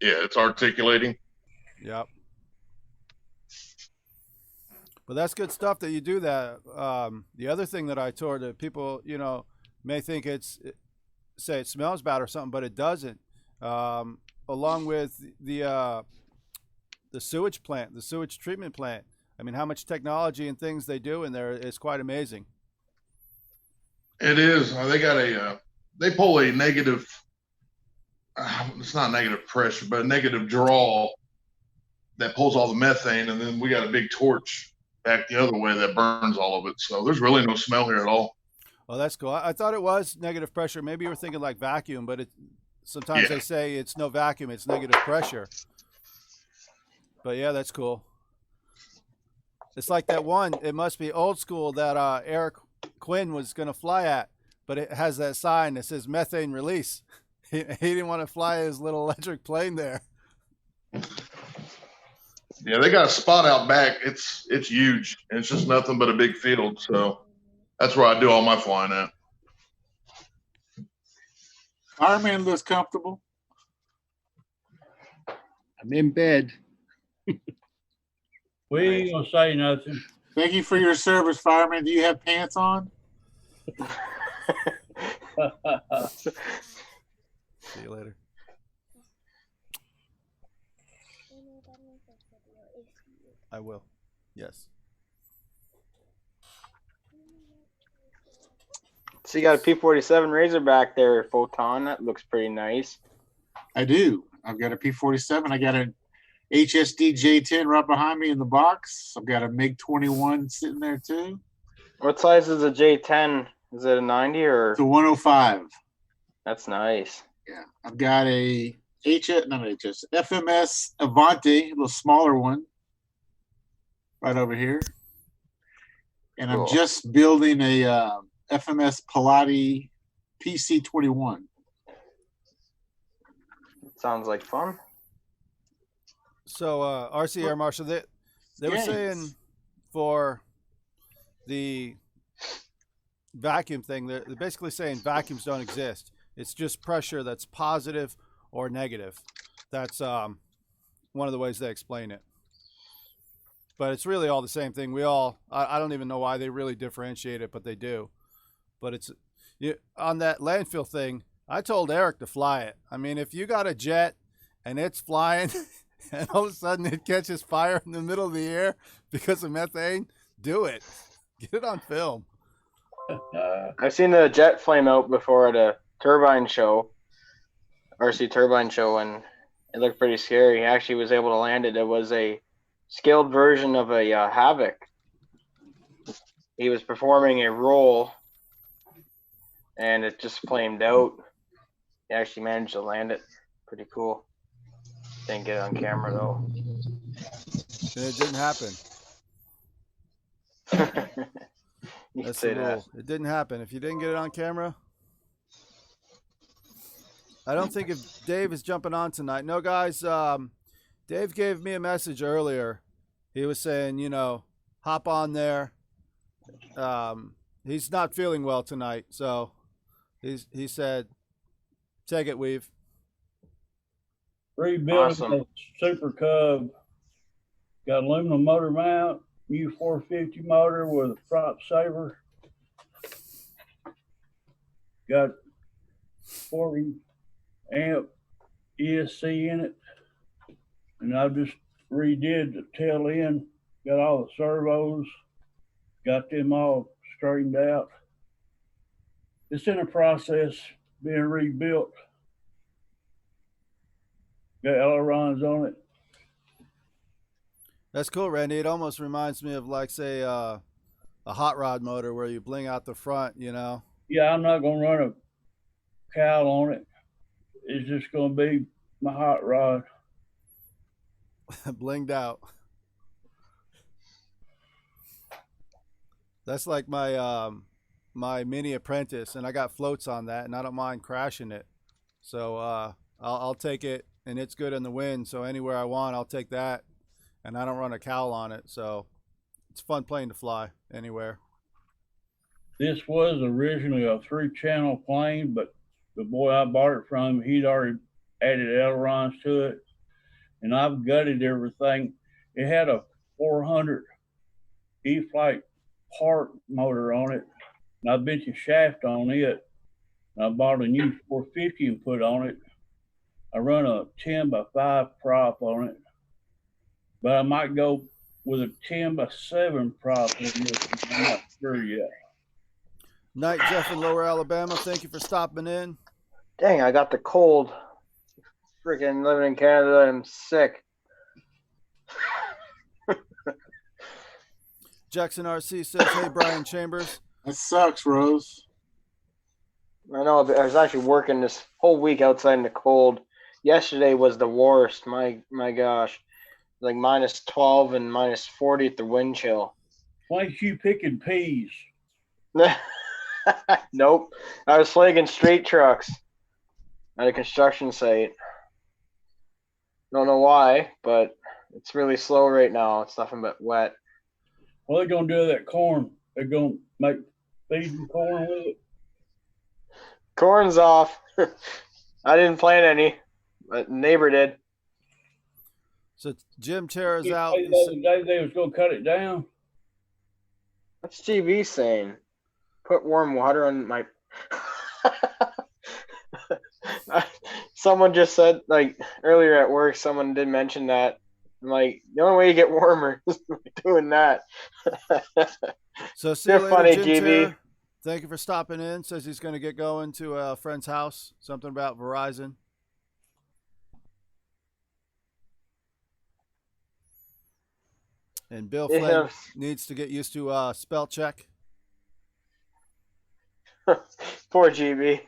Yeah, it's articulating. Yep. But that's good stuff that you do that. The other thing that I told that people, may think say it smells bad or something, but it doesn't. Along with the sewage plant, the sewage treatment plant. I mean, how much technology and things they do in there is quite amazing. It is. They got they pull a negative, it's not negative pressure, but a negative draw that pulls all the methane. And then we got a big torch back the other way that burns all of it. So there's really no smell here at all. Well, that's cool. I thought it was negative pressure. Maybe you were thinking like vacuum, but sometimes they say it's no vacuum, it's negative pressure. But yeah, that's cool. It's like that one, it must be old school that Eric Quinn was going to fly at, but it has that sign that says methane release. He didn't want to fly his little electric plane there. Yeah, they got a spot out back. It's huge. And it's just nothing but a big field. So that's where I do all my flying at. Fireman looks comfortable. I'm in bed. We ain't gonna say nothing. Thank you for your service, fireman. Do you have pants on? See you later. I will. Yes. So you got a P47 Razorback there, Photon. That looks pretty nice. I do. I've got a P47. I got an HSD J10 right behind me in the box. I've got a MiG-21 sitting there too. What size is a J10? Is it a 90 or? It's a 105. That's nice. Yeah. I've got a FMS Avante, a little smaller one, right over here. And cool. I'm just building a FMS Pilati PC-21. Sounds like fun. So RC Air Marshal, they were saying for the vacuum thing, they're basically saying vacuums don't exist. It's just pressure that's positive or negative. That's one of the ways they explain it. But it's really all the same thing. I don't even know why they really differentiate it, but they do. But it's on that landfill thing, I told Eric to fly it. I mean, if you got a jet and it's flying and all of a sudden it catches fire in the middle of the air because of methane, do it. Get it on film. I've seen the jet flame out before at a turbine show, RC turbine show, and it looked pretty scary. He actually was able to land it. It was a scaled version of a Havoc. He was performing a roll, and it just flamed out. He actually managed to land it. Pretty cool. Didn't get it on camera, though. It didn't happen. That's the rule. It didn't happen. If you didn't get it on camera, I don't think if Dave is jumping on tonight. No, guys, Dave gave me a message earlier. He was saying, hop on there. He's not feeling well tonight, so he said, take it, Weave. Rebuilding a Super Cub. Got aluminum motor mount, new 450 motor with a prop saver. Got 40 amp ESC in it. And I just redid the tail end, got all the servos, got them all straightened out. It's in a process being rebuilt. Got ailerons on it. That's cool, Randy. It almost reminds me of, like, say, a hot rod motor where you bling out the front, Yeah, I'm not going to run a cowl on it. It's just going to be my hot rod. Blinged out. That's like my mini apprentice, and I got floats on that, and I don't mind crashing it. So I'll take it, and it's good in the wind. So anywhere I want, I'll take that, and I don't run a cowl on it. So it's fun plane to fly anywhere. This was originally a 3-channel plane, but the boy I bought it from, he'd already added ailerons to it, and I've gutted everything. It had a 400 E-Flight part motor on it, and I bent the shaft on it. And I bought a new 450 and put on it. I run a 10 by 5 prop on it, but I might go with a 10 by 7 prop on this. I'm not sure yet. Night, Jeff in Lower Alabama. Thank you for stopping in. Dang, I got the cold. Freaking living in Canada, I'm sick. Jackson RC says, "Hey, Brian Chambers." That sucks, Rose. I know. I was actually working this whole week outside in the cold. Yesterday was the worst. My gosh, like -12 and -40 at the wind chill. Why ain't you picking peas? Nope. I was flagging straight trucks at a construction site. Don't know why, but it's really slow right now. It's nothing but wet. What are they gonna do with that corn? They're gonna make feeding corn with it. Corn's off. I didn't plant any, but neighbor did. So Jim Terra's out. The other day they was gonna cut it down. What's GB saying? Put warm water on my. Someone just said, like, earlier at work, someone did mention that. I'm like, the only way you get warmer is by doing that. So see you You're later, funny, Jim GB. Terra. Thank you for stopping in. Says he's going to get going to a friend's house. Something about Verizon. And Bill Flynn needs to get used to spell check. Poor GB.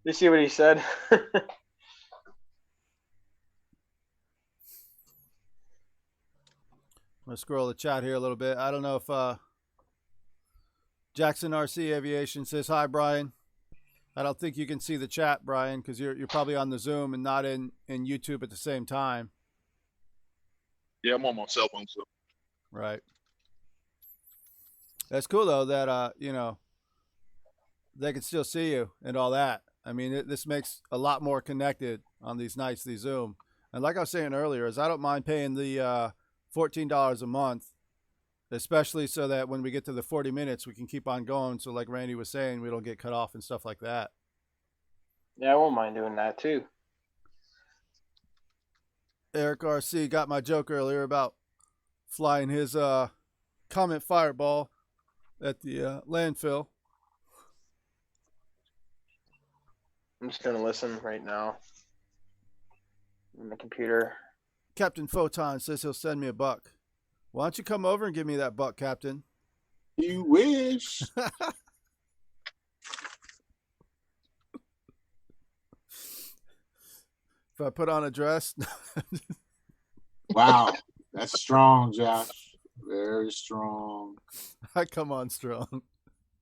You see what he said? I'm going to scroll the chat here a little bit. I don't know if Jackson RC Aviation says, "Hi, Brian." I don't think you can see the chat, Brian, because you're probably on the Zoom and not in YouTube at the same time. Yeah, I'm on my cell phone. So. Right. That's cool, though, that, they can still see you and all that. I mean, this makes a lot more connected on these nights, these Zoom. And like I was saying earlier, is I don't mind paying the $14 a month, especially so that when we get to the 40 minutes, we can keep on going. So like Randy was saying, we don't get cut off and stuff like that. Yeah, I won't mind doing that too. Eric RC got my joke earlier about flying his Comet Fireball at the landfill. I'm just going to listen right now on the computer. Captain Photon says he'll send me $1. Why don't you come over and give me that $1, Captain? You wish. If I put on a dress. Wow. That's strong, Josh. Very strong. I come on strong.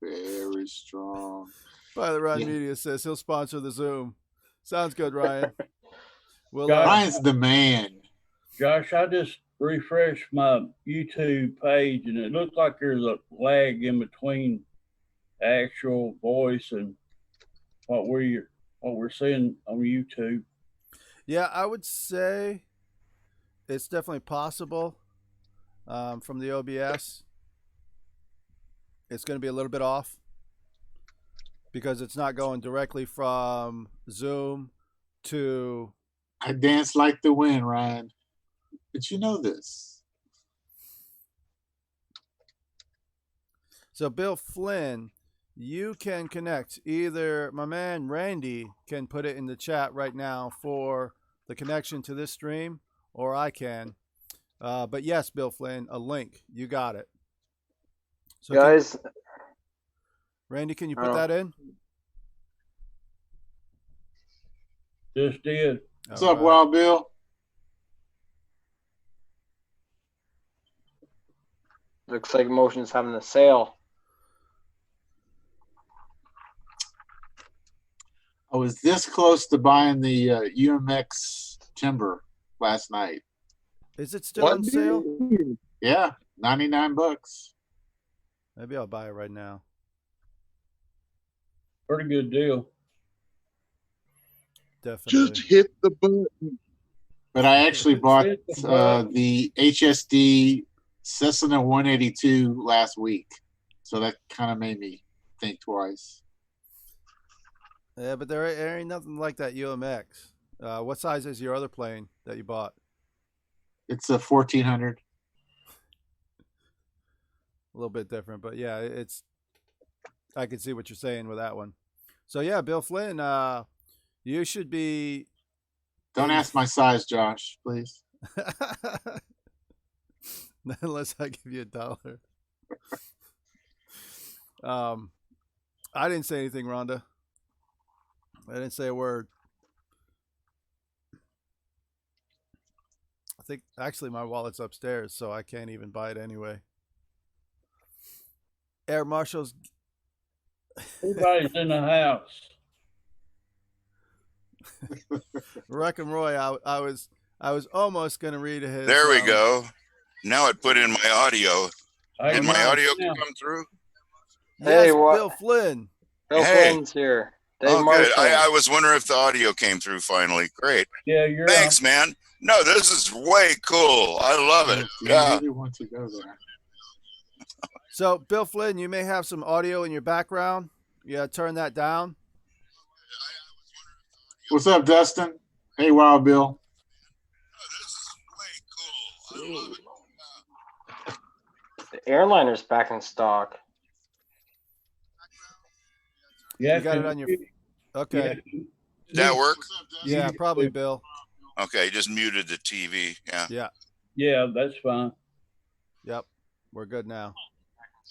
Very strong. By the Ryan Media says he'll sponsor the Zoom. Sounds good, Ryan. Ryan's the man. Josh, I just refreshed my YouTube page, and it looks like there's a lag in between actual voice and what we're seeing on YouTube. Yeah, I would say it's definitely possible from the OBS. It's going to be a little bit off because it's not going directly from Zoom to... I dance like the wind, Ryan. But you know this. So, Bill Flynn, you can connect. Either my man Randy can put it in the chat right now for the connection to this stream, or I can. But yes, Bill Flynn, a link. You got it. So guys, Randy, can you put that in? Just did. What's up, Wild Bill? Looks like Motion's having a sale. I was this close to buying the UMX timber last night. Is it still on sale? Yeah, $99. Maybe I'll buy it right now. Pretty good deal. Definitely. Just hit the button. But I actually bought the HSD Cessna 182 last week, so that kind of made me think twice. Yeah, but there ain't nothing like that UMX. What size is your other plane that you bought? It's a 1400. A little bit different, but yeah, it's. I can see what you're saying with that one. So yeah, Bill Flynn, you should be. Don't ask my size, Josh, please. Unless I give you $1. I didn't say anything, Rhonda. I didn't say a word. I think actually my wallet's upstairs, so I can't even buy it anyway. Air Marshals. Everybody's in the house. Wreck 'em Roy, I was almost gonna read his. There we go. Now it put in my audio. Did my audio come through? Yes, Hey, what? Bill Flynn. Bill Flynn's here. Dave Oh, good. Marshall. I was wondering if the audio came through finally. Great. Yeah, you're Thanks, man. No, this is way cool. I love it. Yeah. I really want to go there. So, Bill Flynn, you may have some audio in your background. Yeah, turn that down. What's up, Dustin? Hey, Wild Bill. The airliner's back in stock. Yeah, You got it on your. Okay. Did that work? Yeah, probably Bill. Okay, just muted the TV. Yeah. Yeah. Yeah, that's fine. Yep. We're good now.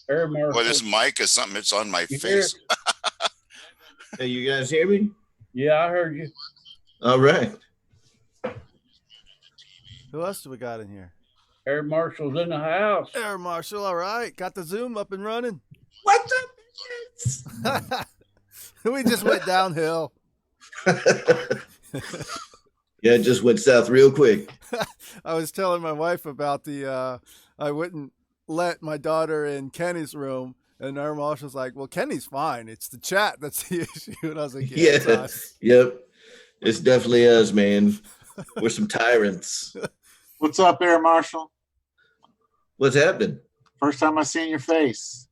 Air Marshal. Boy, this mic is something that's on my You hear face. Hey, you guys hear me? Yeah, I heard you. All right. Who else do we got in here? Air Marshal's in the house. Air Marshal, all right. Got the Zoom up and running. What's up, We just went downhill. Yeah, it just went south real quick. I was telling my wife about the I wouldn't let my daughter in Kenny's room, and Air Marshal's like, well, Kenny's fine. It's the chat that's the issue. And I was like, yeah, it's us. Yep. It's definitely us, man. We're some tyrants. What's up, Air Marshal? What's happening? First time I seen your face.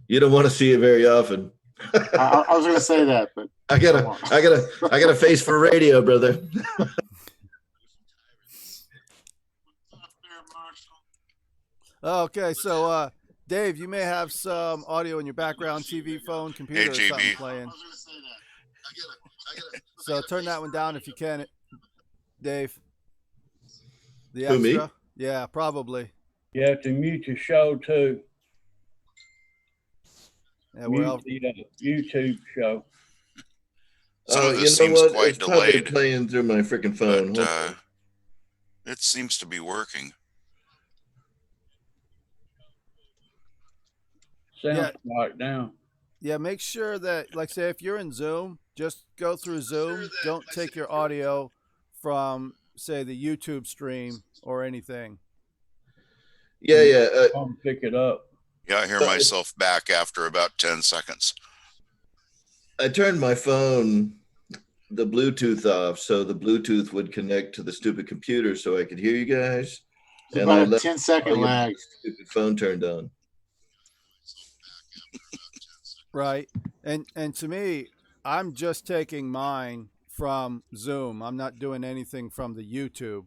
You don't want to see it very often. I was going to say that, but I got a face for radio, brother. Okay, so Dave, you may have some audio in your background, TV, phone, computer, or something playing. So turn that one down if you can, Dave. The Who, extra? me? Yeah, probably. You have to mute your show too. Yeah, Mute well, the YouTube show. Some of you this know seems what? quite It's probably delayed. playing through my freaking phone. But, it seems to be working. Sounds like now. yeah, make sure that, like, say, if you're in Zoom, just go through Zoom. Don't take your audio from, say, the YouTube stream or anything. Yeah. Pick it up. Yeah, I hear myself back after about 10 seconds. I turned my phone, the Bluetooth off, so the Bluetooth would connect to the stupid computer so I could hear you guys. it's about a 10-second lag. Stupid phone turned on. Right. And to me, I'm just taking mine from Zoom. I'm not doing anything from the YouTube.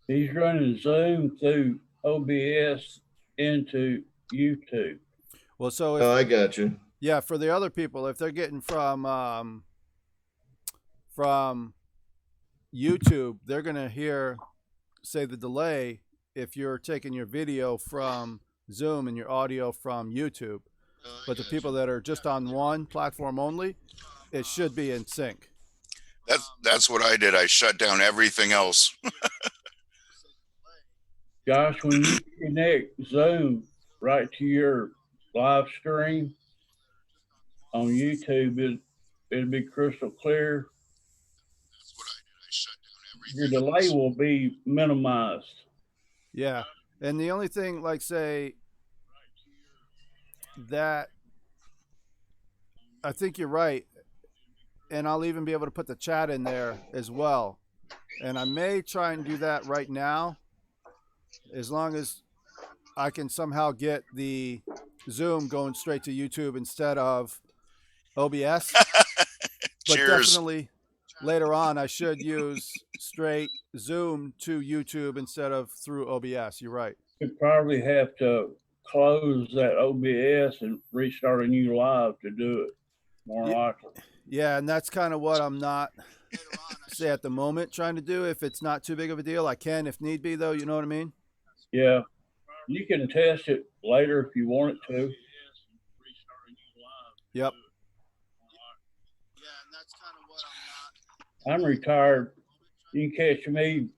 He's running Zoom through OBS into YouTube. Well, so if, I got you. Yeah, for the other people, if they're getting from YouTube, they're gonna hear, say, the delay if you're taking your video from Zoom and your audio from YouTube. But the people that are just on one platform only, it should be in sync. That's what I did. I shut down everything else. Josh, when you connect Zoom right to your live stream, on YouTube, it'll be crystal clear. That's what I did. I shut down Your everything. delay will be minimized. Yeah. And the only thing, like, say, that I think you're right. And I'll even be able to put the chat in there as well. And I may try and do that right now, as long as I can somehow get the Zoom going straight to YouTube instead of OBS. But Cheers. definitely later on, I should use straight Zoom to YouTube instead of through OBS. You're right. You probably have to close that OBS and restart a new live to do it, more likely. Yeah, and that's kind of what I'm not, say, at the moment trying to do. If it's not too big of a deal, I can if need be, though. You know what I mean? Yeah. You can test it later if you want it to. Yep. I'm retired. You can catch me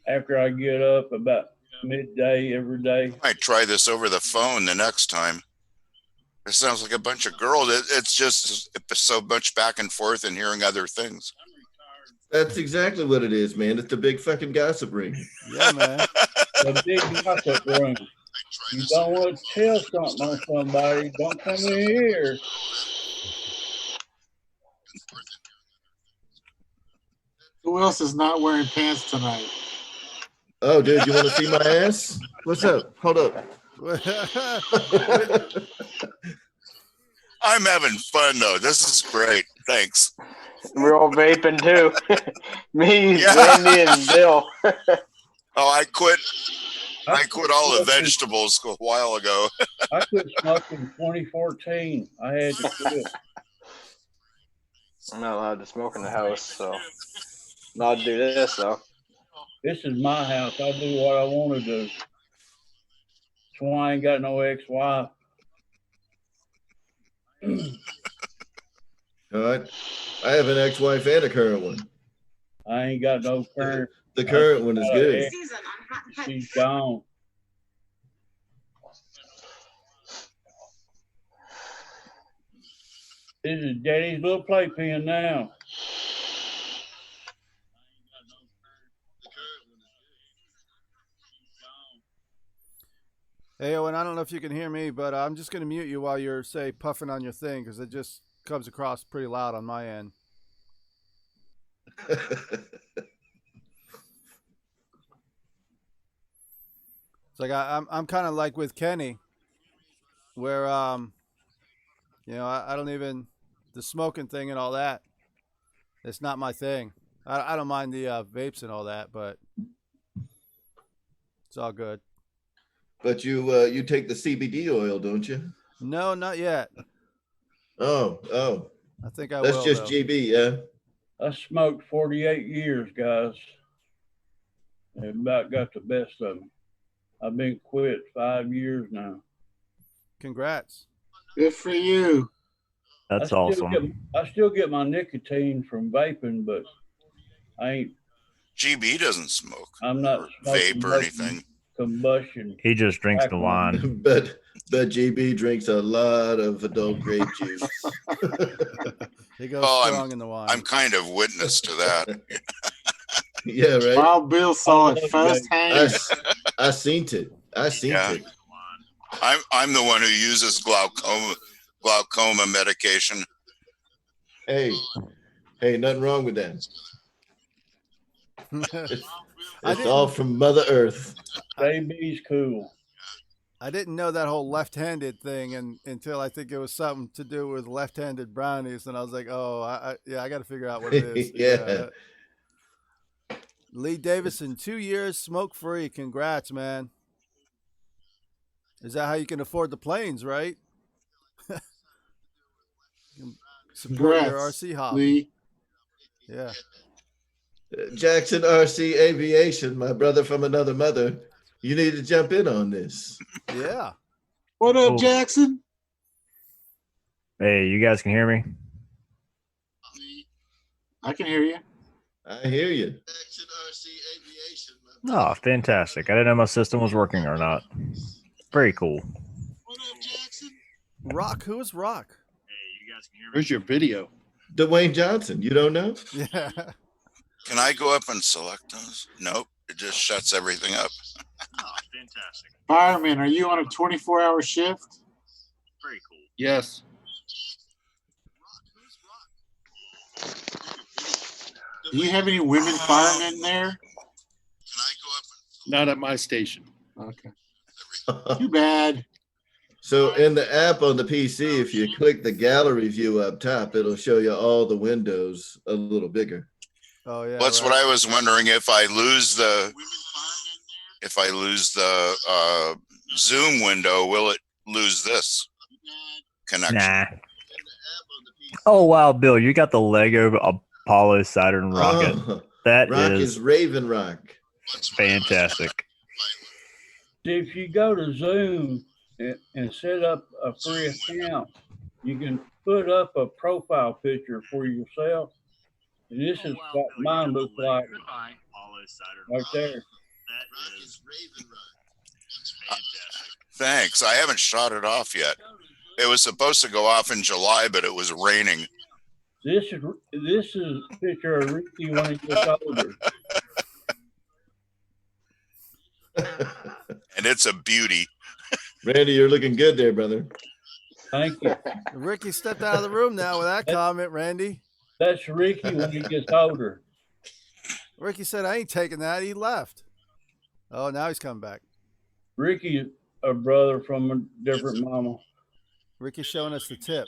after I get up about midday every day. I might try this over the phone the next time. It sounds like a bunch of girls. It's just so much back and forth and hearing other things. That's exactly what it is, man. It's the big fucking gossip ring. Yeah, man. The big gossip room. You don't want to tell something on somebody, don't come in here. Who else is not wearing pants tonight? Oh, dude, you want to see my ass? What's up? Hold up. I'm having fun though. This is great. Thanks. We're all vaping too. Me, Yeah. Randy, and Bill. Oh, I quit all the vegetables a while ago. I quit smoking in 2014. I had to quit. I'm not allowed to smoke in the house, so not do this though. This is my house. I do what I want to do. So I ain't got no ex-wife. All right. I have an ex-wife and a current one. I ain't got no current. The current one is good. She's gone. This is Daddy's little playpen now. Hey, Owen, I don't know if you can hear me, but I'm just going to mute you while you're, say, puffing on your thing, because it just comes across pretty loud on my end. It's like I'm kind of like with Kenny, where you know, I don't even, the smoking thing and all that, it's not my thing. I don't mind the vapes and all that, but it's all good. But you take the CBD oil, don't you? No, not yet. Oh. I think I That's will. just though. GB, yeah. I smoked 48 years, guys. And about got the best of them. I've been quit 5 years now. Congrats. Good for you. That's awesome. I still get my nicotine from vaping, but I ain't. GB doesn't smoke. I'm not vape or anything. Combustion. He just drinks the wine. But GB drinks a lot of adult grape juice. He goes strong in the wine. I'm kind of witness to that. Yeah, right. Wild Bill saw it firsthand. I seen it. it. I'm the one who uses glaucoma medication. Hey, nothing wrong with that. It's all from Mother Earth. Baby's cool. I didn't know that whole left-handed thing until I think it was something to do with left-handed brownies, and I was like, oh, I got to figure out what it is. Yeah. Lee Davison, 2 years smoke-free. Congrats, man. Is that how you can afford the planes, right? Support your RC hobby. Lee. Yeah. Jackson RC Aviation, my brother from another mother. You need to jump in on this. Yeah. What up, Jackson? Hey, you guys can hear me? I can hear you. I hear you. Oh, fantastic. I didn't know my system was working or not. Very cool. Rock, who is Rock? Where's your video? Dwayne Johnson. You don't know? Yeah. Can I go up and select those? Nope. It just shuts everything up. Oh, fantastic. Fireman, are you on a 24-hour shift? Very cool. Yes. Do you have any women firemen there? Not at my station. Okay. Too bad. So in the app on the PC, if you click the gallery view up top, it'll show you all the windows a little bigger. Oh yeah. That's what I was wondering. If I lose the Zoom window, will it lose this connection? Nah. Oh wow, Bill, you got the Lego Apollo Saturn rocket. Oh, That Rock is is Raven Rock. fantastic. If you go to Zoom and set up a free account, you can put up a profile picture for yourself. And this is what mine looks like right there. Thanks. I haven't shot it off yet. It was supposed to go off in July, but it was raining. This is a picture of Ricky when he gets older. And it's a beauty. Randy, you're looking good there, brother. Thank you. Ricky stepped out of the room now with that comment, Randy. That's Ricky when he gets older. Ricky said, I ain't taking that. He left. Oh, now he's coming back. Ricky, a brother from a different mama. Ricky's showing us the tip.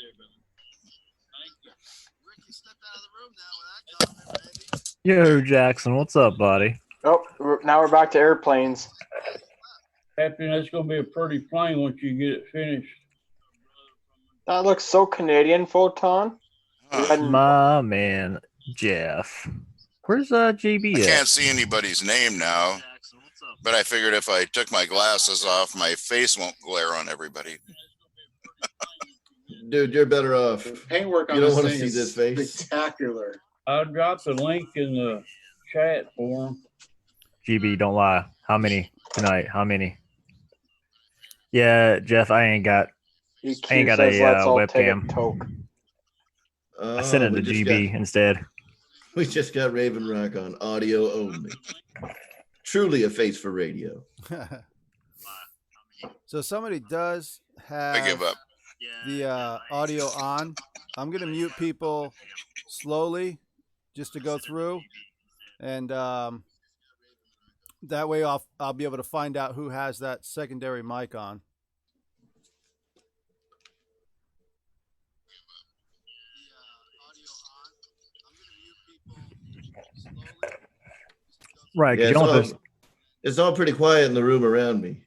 Yo, Jackson, what's up, buddy? Oh, now we're back to airplanes. Captain, that's going to be a pretty plane once you get it finished. That looks so Canadian, Photon. My man, Jeff. Where's JB I at? can't see anybody's name now, but I figured if I took my glasses off, my face won't glare on everybody. Dude, you're better off. Paintwork on You don't this want to thing see is this face. spectacular. I dropped the link in the chat for him. GB, don't lie. How many tonight? How many? Yeah, Jeff, I ain't got a webcam. I sent it to GB instead. We just got Raven Rock on audio only. Truly a face for radio. So somebody does have I give up. the audio on. I'm going to mute people slowly just to go through. And that way I'll be able to find out who has that secondary mic on. Right, Yeah, you don't have to. it's all pretty quiet in the room around me.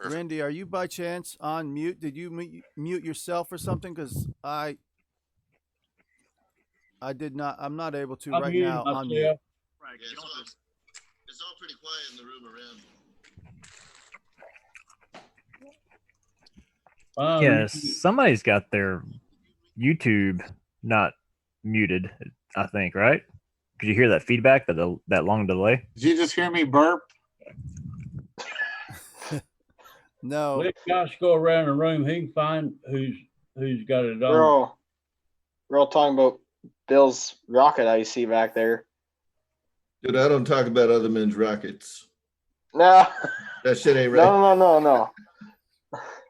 Randy, are you by chance on mute? Did you mute yourself or something? Because I did not. I'm not able to right now on mute. Right, it's all pretty quiet in the room around me. Yeah, somebody's got their YouTube not muted, I think, right? Could you hear that feedback, that long delay? Did you just hear me burp? No. Let Josh go around the room. He can find who's got it on. We're all talking about Bill's rocket I see back there. Dude, I don't talk about other men's rockets. No. That shit ain't right. No.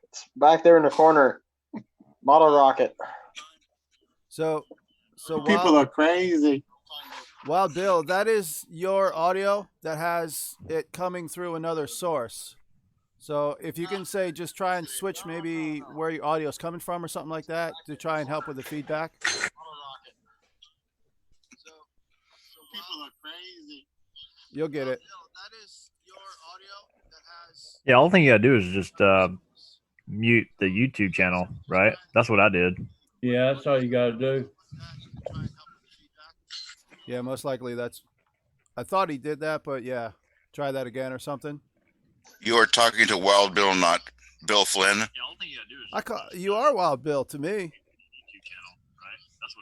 It's back there in the corner. Model rocket. So People are crazy. Wild Bill, that is your audio that has it coming through another source. So if you can say, just try and switch maybe where your audio is coming from or something like that to try and help with the feedback. People are crazy. You'll get it. Yeah, all thing you gotta do is just mute the YouTube channel, right? That's what I did. Yeah, that's all you gotta do. Yeah, most likely I thought he did that, but yeah, try that again or something. You are talking to Wild Bill, not Bill Flynn. You are Wild Bill to me.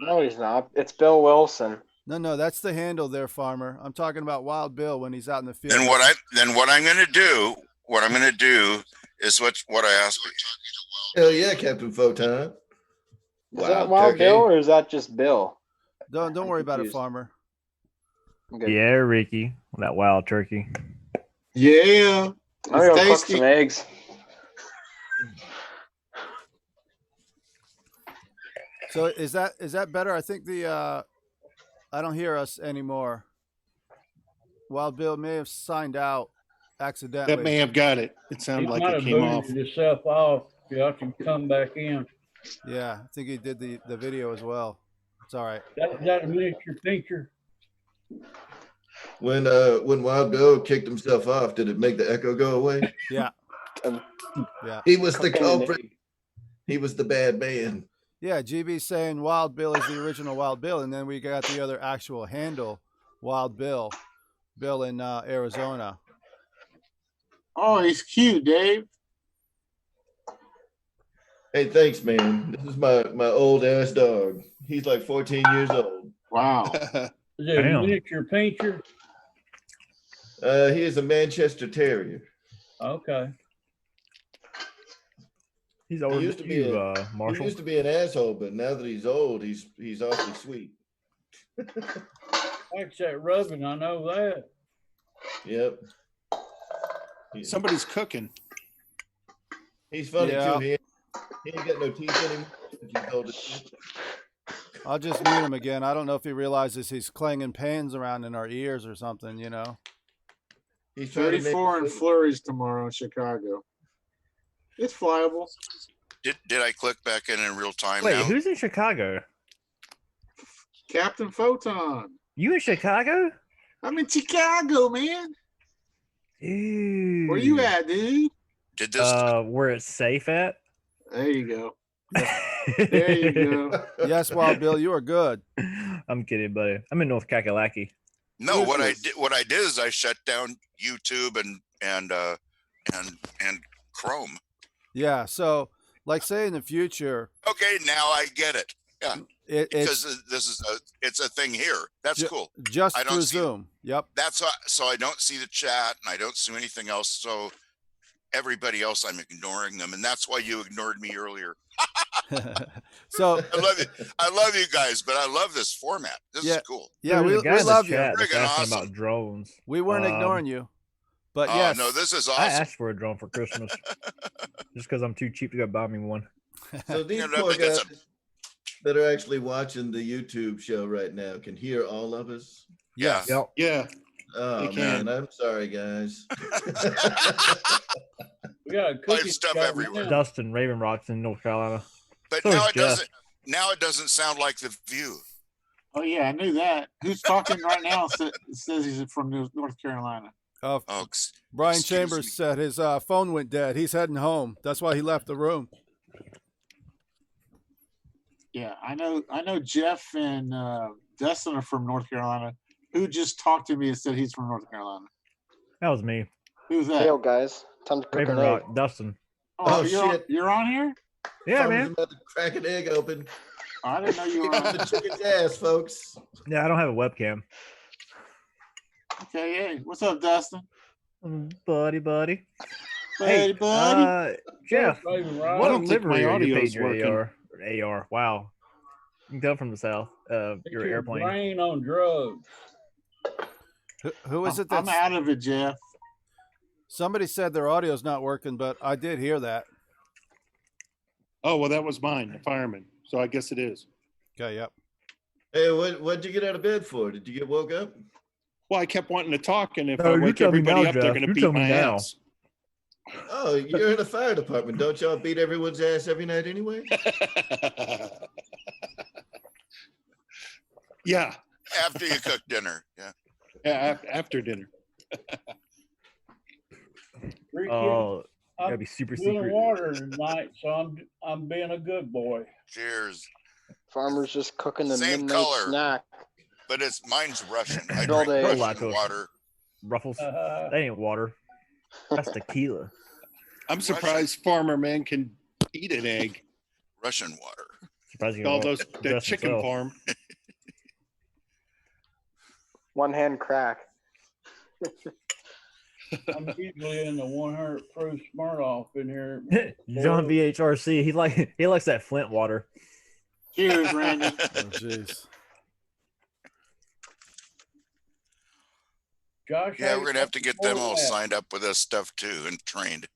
No, he's not. It's Bill Wilson. No, that's the handle there, Farmer. I'm talking about Wild Bill when he's out in the field. Then what I'm going to do what I'm going to do is what I asked. Hell yeah, Captain Photon. Is that Wild Bill or is that just Bill? Don't worry about it, Farmer. Okay. Yeah, Ricky, that wild turkey. Yeah. I'm gonna go cook some eggs. So is that better? I think I don't hear us anymore. Wild Bill may have signed out accidentally. That may have got it. It sounded like it came off. He might have booted himself off. You have to come back in. Yeah, I think he did the video as well. It's all right. That a miniature picture. When Wild Bill kicked himself off, did it make the echo go away? Yeah. Yeah. He was the culprit. He was the bad man. Yeah, GB's saying Wild Bill is the original Wild Bill, and then we got the other actual handle, Wild Bill in Arizona. Oh, he's cute, Dave. Hey, thanks, man. This is my old ass dog. He's like 14 years old. Wow. Is it a miniature painter? He is a Manchester Terrier. Okay. He's older than you, Marshall. He used to be an asshole, but now that he's old, he's awfully sweet. Likes that rubbing, I know that. Yep. Somebody's cooking. He's funny Yeah. too. He ain't got no teeth anymore. He's old as shit. I'll just mute him again. I don't know if he realizes he's clanging pans around in our ears or something, you know. He's 34 and flurries tomorrow in Chicago. It's flyable. Did I click back in real time Wait, now? who's in Chicago? Captain Photon. You in Chicago? I'm in Chicago, man. Dude. Where you at, dude? Did this? Where it's safe at? There you go. There you go. Yes, Wild Bill, you are good. I'm kidding, buddy. I'm in North Kakalaki. No, what I did is I shut down YouTube and Chrome. Yeah, so like say in the future. Okay, now I get it. Yeah, because it's it's a thing here. That's cool. Just I don't through see, Zoom. Yep. That's why, so I don't see the chat and I don't see anything else. So everybody else, I'm ignoring them, and that's why you ignored me earlier. So I love you guys, but I love this format. This is cool. Yeah, we love you. Friggin' awesome. About drones. We weren't ignoring you, but oh, yes. no, this is awesome. I asked for a drone for Christmas just because I'm too cheap to go buy me one. So these poor guys that are actually watching the YouTube show right now can hear all of us. Yes. Yep. Yeah. Oh man, I'm sorry, guys. We got a cookie stuff everywhere. Dustin Raven Rocks in North Carolina. But so now it doesn't. Now it doesn't sound like The View. Oh yeah, I knew that. Who's talking right now? Says he's from North Carolina. Brian Chambers said his phone went dead. He's heading home. That's why he left the room. Yeah, I know. Jeff and Dustin are from North Carolina. Who just talked to me and said he's from North Carolina? That was me. Who's that? Hey, guys, time to cook Raven an egg. Rock, Dustin. Oh, shit! You're on here? Yeah, Farmer's man. about to crack an egg open. I didn't know you were on. The chicken's ass, folks. Yeah, I don't have a webcam. Okay, hey, what's up, Dustin? Buddy. Buddy. Jeff, Raven Rock. what I don't think livery my are you audio's painting working. your AR? Wow. You can tell from the south. It's Your airplane. brain on drugs. Who is it? I'm That's, out of it, Jeff. somebody said their audio's not working, but I did hear that. Oh, well, that was mine, the fireman. So I guess it is. Okay, yep. Hey, what'd you get out of bed for? Did you get woke up? Well, I kept wanting to talk, and if No, I you wake tell me everybody now, up, they're Jeff. going to You beat tell me my now. ass. Oh, you're in the fire department. Don't y'all beat everyone's ass every night anyway? Yeah. After you cook dinner. Yeah. Yeah, after dinner. Oh, gotta I'm be super doing secret. water tonight, so I'm being a good boy. Cheers. Farmer's just cooking the Same midnight color. snack. But mine's Russian. I All drink day. No Russian lactose. water. Ruffles. That ain't water. That's tequila. I'm surprised Farmer Man can eat an egg. Russian water. Surprising. All those that chicken farm. One hand crack. I'm usually in the 100 proof Smirnoff in here. John VHRC. He likes that Flint water. Cheers, Randy. Oh, jeez. Josh, Yeah, we're gonna have to get them all signed up with this stuff too and trained.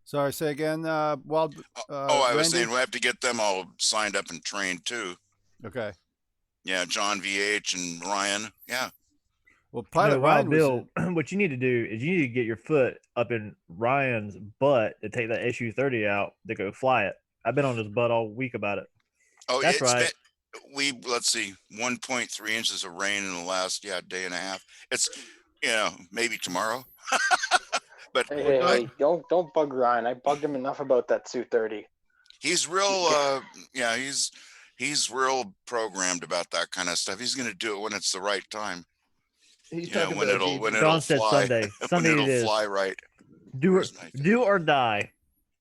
Sorry, say again. I was Randy? saying we have to get them all signed up and trained too. Okay. Yeah, John VH and Ryan. Yeah. Well, Pilot Wild Ryan Bill, what you need to do is you need to get your foot up in Ryan's butt to take that SU-30 out to go fly it. I've been on his butt all week about it. Oh, that's right. Let's see, 1.3 inches of rain in the last day and a half. It's maybe tomorrow. But hey, don't bug Ryan. I bugged him enough about that Su-30. He's real. He's real programmed about that kind of stuff. He's going to do it when it's the right time. He's when it'll John said fly. Sunday. When Sunday it'll it is. fly right. Do or die.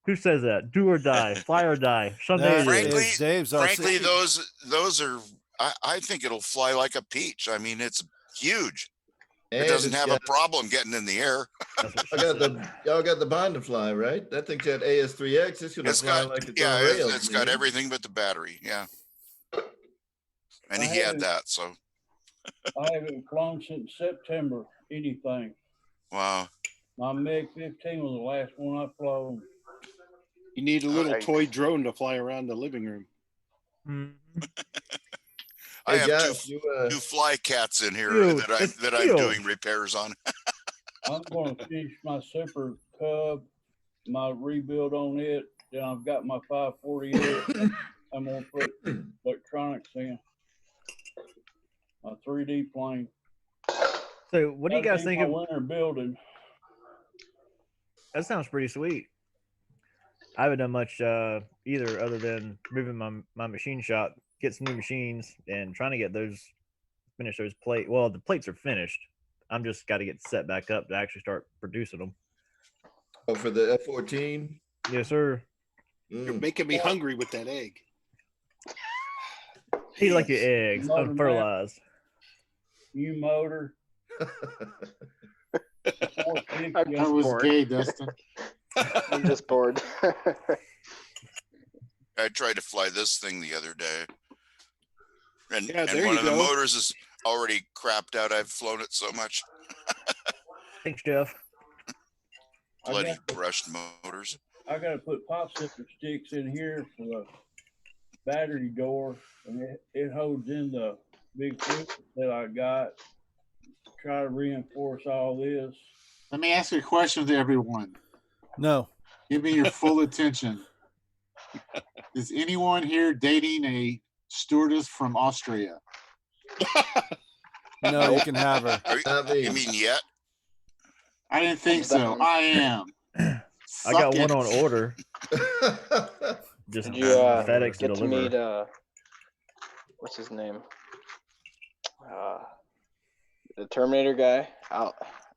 Who says that? Do or die. Fly or die. Sunday it is. Frankly, those are. I think it'll fly like a peach. I mean, it's huge. It doesn't have a problem getting in the air. Y'all got the bond to fly, right? That thing's got AS3X. It's gonna fly like it's on rails. It's got everything but the battery. Yeah. And he had that, so. I haven't flown since September. Anything. Wow. My MiG-15 was the last one I flew. You need a little toy drone to fly around the living room. I have two fly cats in here that I'm doing repairs on. I'm going to finish my Super Cub, my rebuild on it. Then I've got my 548. I'm going to put electronics in. My 3D plane. So what do you guys think of winter building? That sounds pretty sweet. I haven't done much either other than moving my machine shop, get some new machines, and trying to finish those plates. Well, the plates are finished. I'm just got to get set back up to actually start producing them. Oh, for the F-14? Yes, sir. You're making me hungry with that egg. He like your eggs, unfertilized. New motor. I was gay, Dustin. I'm just bored. I tried to fly this thing the other day. And there one you of the go. motors is already crapped out. I've flown it so much. Thanks, Jeff. Bloody brushed motors. I got to put popsicle sticks in here for the battery door, and it holds in the big fruit that I got. Try to reinforce all this. Let me ask you a question to everyone. No. Give me your full attention. Is anyone here dating a stewardess from Austria? No, you can have her. You mean yet? I didn't think so. I am. I got one on order. Just FedEx get to to deliver. meet what's his name? The Terminator guy.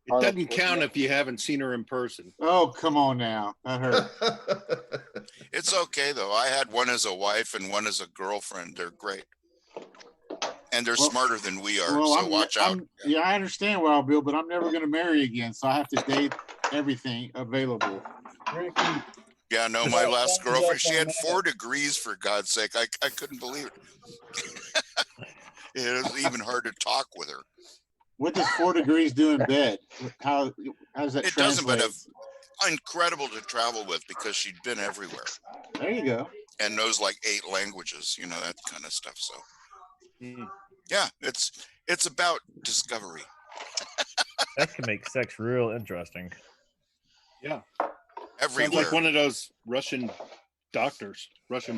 It doesn't count if you haven't seen her in person. Oh, come on now. That hurt. It's okay, though. I had one as a wife and one as a girlfriend. They're great. And they're smarter than we are, so watch out. Yeah, I understand, Wild Bill, but I'm never going to marry again, so I have to date everything available. Yeah, no, my last girlfriend, she had 4 degrees, for God's sake. I couldn't believe it. It was even hard to talk with her. What does 4 degrees do in bed? How does that It doesn't, but incredible to travel with because she'd been everywhere. There you go. And knows like 8 languages, that kind of stuff. So, yeah, it's about discovery. That can make sex real interesting. Yeah. Everywhere. Sounds like one of those Russian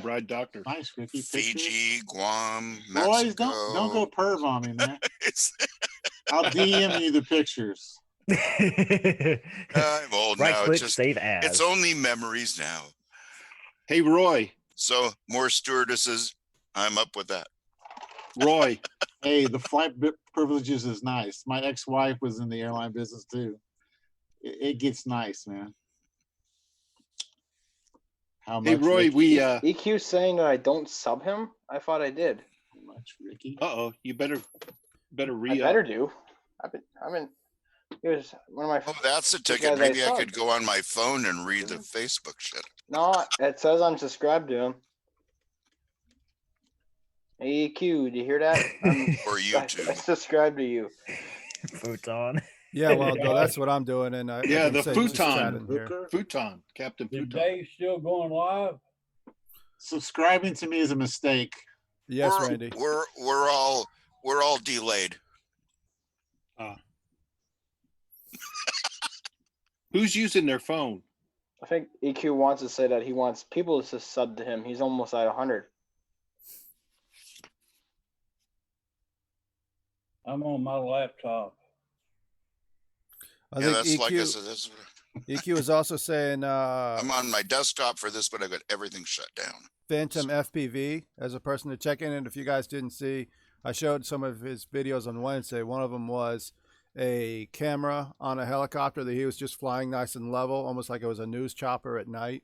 bride doctors. Nice, Ricky. Fiji, Guam, Mexico. Boys, don't go perv on me, man. I'll DM you the pictures. I'm old Right now. click, save as. It's only memories now. Hey, Roy. So more stewardesses. I'm up with that. Roy. Hey, the flight privileges is nice. My ex-wife was in the airline business too. It gets nice, man. How much? Hey, Roy, we EQ saying I don't sub him. I thought I did. How much, Ricky? You better I better do. I've been He was one of my. Oh, that's a ticket. guys Maybe I subbed. could go on my phone and read the Facebook shit. No, it says I'm subscribed to him. EQ, do you hear that? Or YouTube. I subscribe to you. Futon. Yeah, well, no, that's what I'm doing, and I Yeah, can the say just futon. chatting here. Futon, Captain Is Futon. Dave still going live? Subscribing to me is a mistake. Yes, Randy. We're all delayed. Who's using their phone? I think EQ wants to say that he wants people to sub to him. He's almost at 100. I'm on my laptop. I Yeah, think that's EQ, like I said. EQ is also saying I'm on my desktop for this, but I got everything shut down. Phantom FPV as a person to check in. And if you guys didn't see, I showed some of his videos on Wednesday. One of them was a camera on a helicopter that he was just flying nice and level, almost like it was a news chopper at night.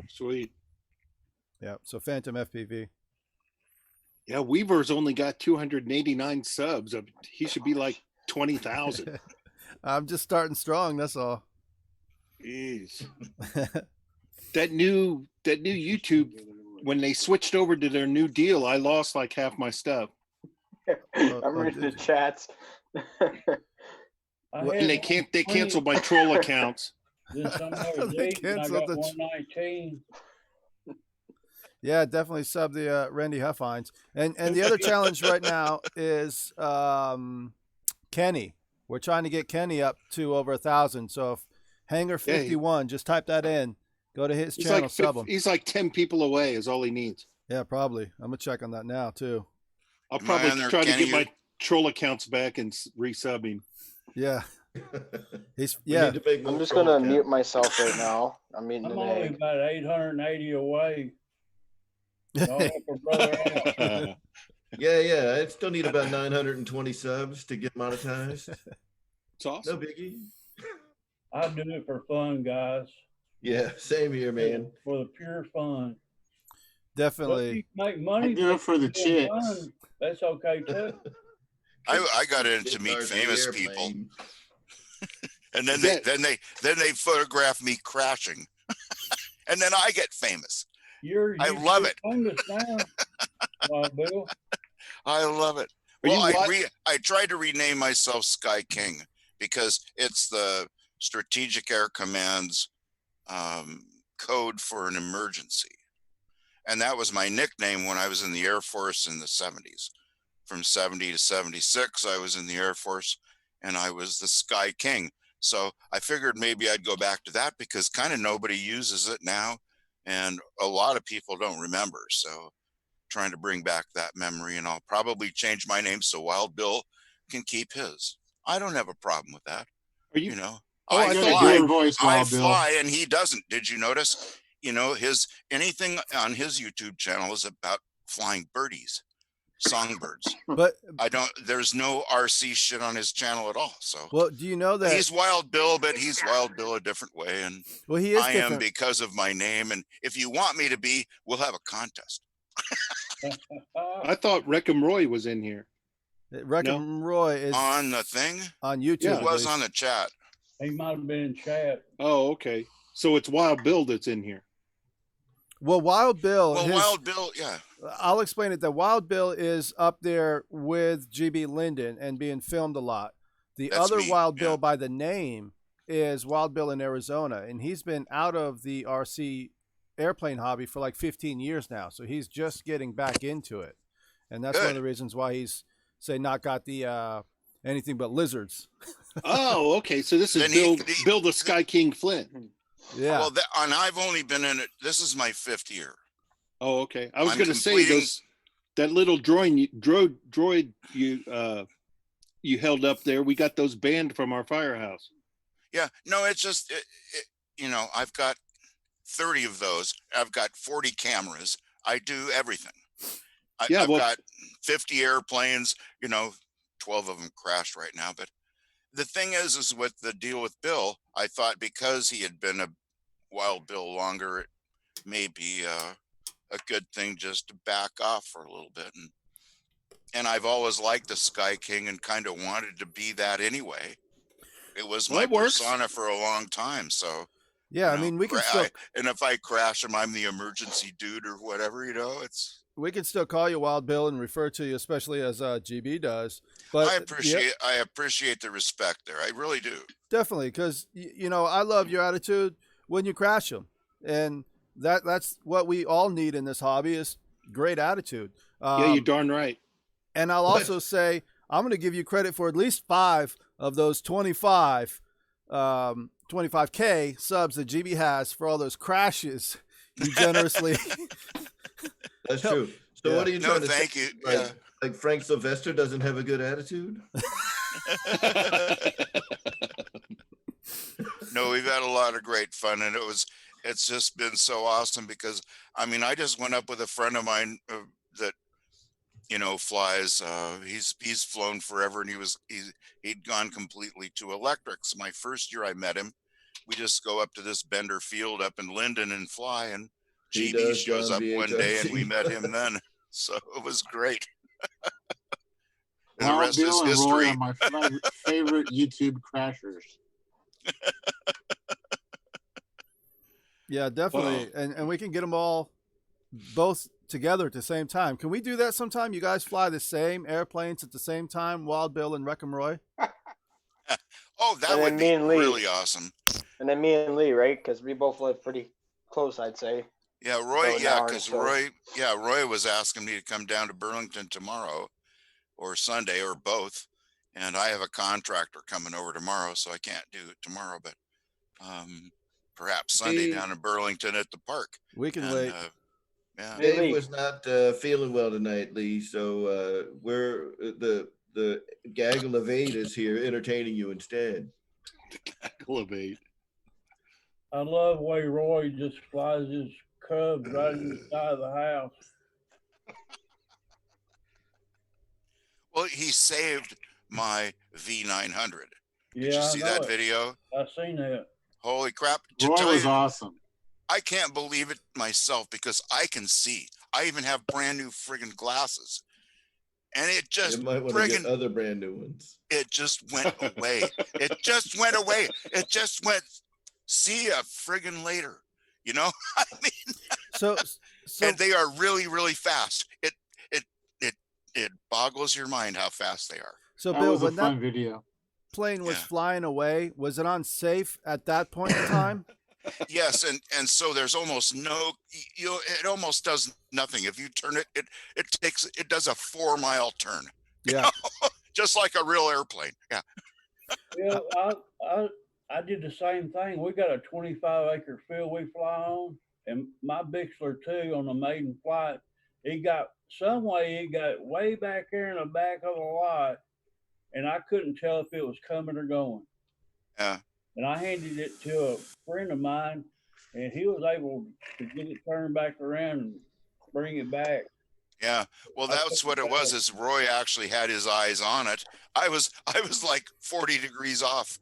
Sweet. Yeah, so Phantom FPV. Yeah, Weaver's only got 289 subs. He should be like 20,000. I'm just starting strong, that's all. Jeez. that new YouTube, when they switched over to their new deal, I lost like half my stuff. I'm reading the chats. And they canceled my troll accounts. Then somebody They leaked and I canceled got the 119. Yeah, definitely sub the Randy Huffines. And the other challenge right now is Kenny. We're trying to get Kenny up to over 1,000. So if Hangar 51, just type that in. Go to his channel, sub him. He's like 10 people away is all he needs. Yeah, probably. I'm going to check on that now, too. I'll probably try to get my troll accounts back and resub him. Yeah. I'm just going to mute myself right now. I'm eating I'm an only egg. about 880 away. Y'all help a brother out. Yeah. I still need about 920 subs to get monetized. It's awesome. No biggie. I do it for fun, guys. Yeah, same here, man. For the pure fun. Definitely. Make money. I do it for the chicks. Fun. That's okay too. I got in to meet famous people, and then they photograph me crashing, and then I get famous. I love it. Famous now. Bill. I love it. Well, I tried to rename myself Sky King because it's the Strategic Air Command's code for an emergency. And that was my nickname when I was in the Air Force in the 70s. From 70 to 76, I was in the Air Force and I was the Sky King. So I figured maybe I'd go back to that because kind of nobody uses it now. And a lot of people don't remember. So trying to bring back that memory, and I'll probably change my name so Wild Bill can keep his. I don't have a problem with that. You know, Oh, I I fly and he doesn't. Did you notice? You know, anything on his YouTube channel is about flying birdies, songbirds. But there's no RC shit on his channel at all. So well, do you know that he's Wild Bill, but he's Wild Bill a different way, and well, he is I different. am because of my name. And if you want me to be, we'll have a contest. I thought Wreckham Roy was in here. Wreckham Roy is on the thing on YouTube. He was on the chat. He might have been in chat. Oh, okay. So it's Wild Bill that's in here. Well, Wild Bill. Wild Bill, yeah. I'll explain it. That Wild Bill is up there with GB Linden and being filmed a lot. That's other Wild Bill by the name is Wild Bill in Arizona, and he's been out of the RC airplane hobby for like 15 years now. So he's just getting back into it, and that's one of the reasons why he's not got the anything but lizards. Oh, okay. So this is Bill the Sky King Flint. Yeah. Well, and I've only been in it. This is my 5th year. Oh, okay. I was going to say that little droid you held up there. We got those banned from our firehouse. Yeah. No, it's just you know, I've got 30 of those. I've got 40 cameras. I do everything. I've got 50 airplanes. You know, 12 of them crashed right now, but. The thing is with the deal with Bill, I thought because he had been a Wild Bill longer, it may be a good thing just to back off for a little bit. And I've always liked the Sky King and kind of wanted to be that anyway. It was Well, my it works. persona for a long time. So Yeah, I mean, we can still. And if I crash him, I'm the emergency dude or whatever. It's. We can still call you Wild Bill and refer to you, especially as GB does. But I appreciate the respect there. I really do. Definitely, because I love your attitude when you crash them, and that's what we all need in this hobby is great attitude. Yeah, you're darn right. And I'll also say I'm going to give you credit for at least 5 of those 25, 25K subs that GB has for all those crashes you generously. That's true. So what are you trying to say? Thank you. Like Frank Sylvester doesn't have a good attitude? No, we've had a lot of great fun, and it's just been so awesome because I just went up with a friend of mine that flies. He's flown forever, and he'd gone completely to electrics. My first year I met him, we just go up to this Bender field up in Linden and fly, and GB shows up one day, and we met him then. So it was great. And the rest Bill is and history. Roy are my favorite YouTube crashers. Yeah, definitely. Wow. And we can get them all both together at the same time. Can we do that sometime? You guys fly the same airplanes at the same time, Wild Bill and Wreck-'em Roy? Oh, that would be really awesome. And then me and Lee, right? Because we both live pretty close, I'd say. Yeah, Roy. Yeah, because Roy was asking me to come down to Burlington tomorrow, or Sunday, or both. And I have a contractor coming over tomorrow, so I can't do it tomorrow. But perhaps Sunday down in Burlington at the park. We can wait. Yeah. Dave was not feeling well tonight, Lee. So we're the gaggle of 8 is here entertaining you instead. Gaggle of 8. I love the way Roy just flies his Cubs right in the side of the house. Well, he saved my V900. Yeah, Did you see that video? I seen that. Holy crap. Roy was awesome. I can't believe it myself because I can see. I even have brand new friggin' glasses. And it just you might want to get other brand new ones. It just went away. It just went away. It just went, see ya friggin' later. I mean, so and they are really, really fast. It boggles your mind how fast they are. So that Bill, was a when fun that video. plane was flying away, was it unsafe at that point in time? Yes, and so there's almost no, it almost does nothing. If you turn it, it does a 4-mile turn. Yeah. Just like a real airplane. Yeah. Yeah, I did the same thing. We got a 25-acre field we fly on, and my Bixler 2 on the maiden flight, it got way back there in the back of the lot, and I couldn't tell if it was coming or going. Yeah. And I handed it to a friend of mine, and he was able to get it turned back around and bring it back. Yeah, well, that's what it was. Is Roy actually had his eyes on it. I was like 40 degrees off.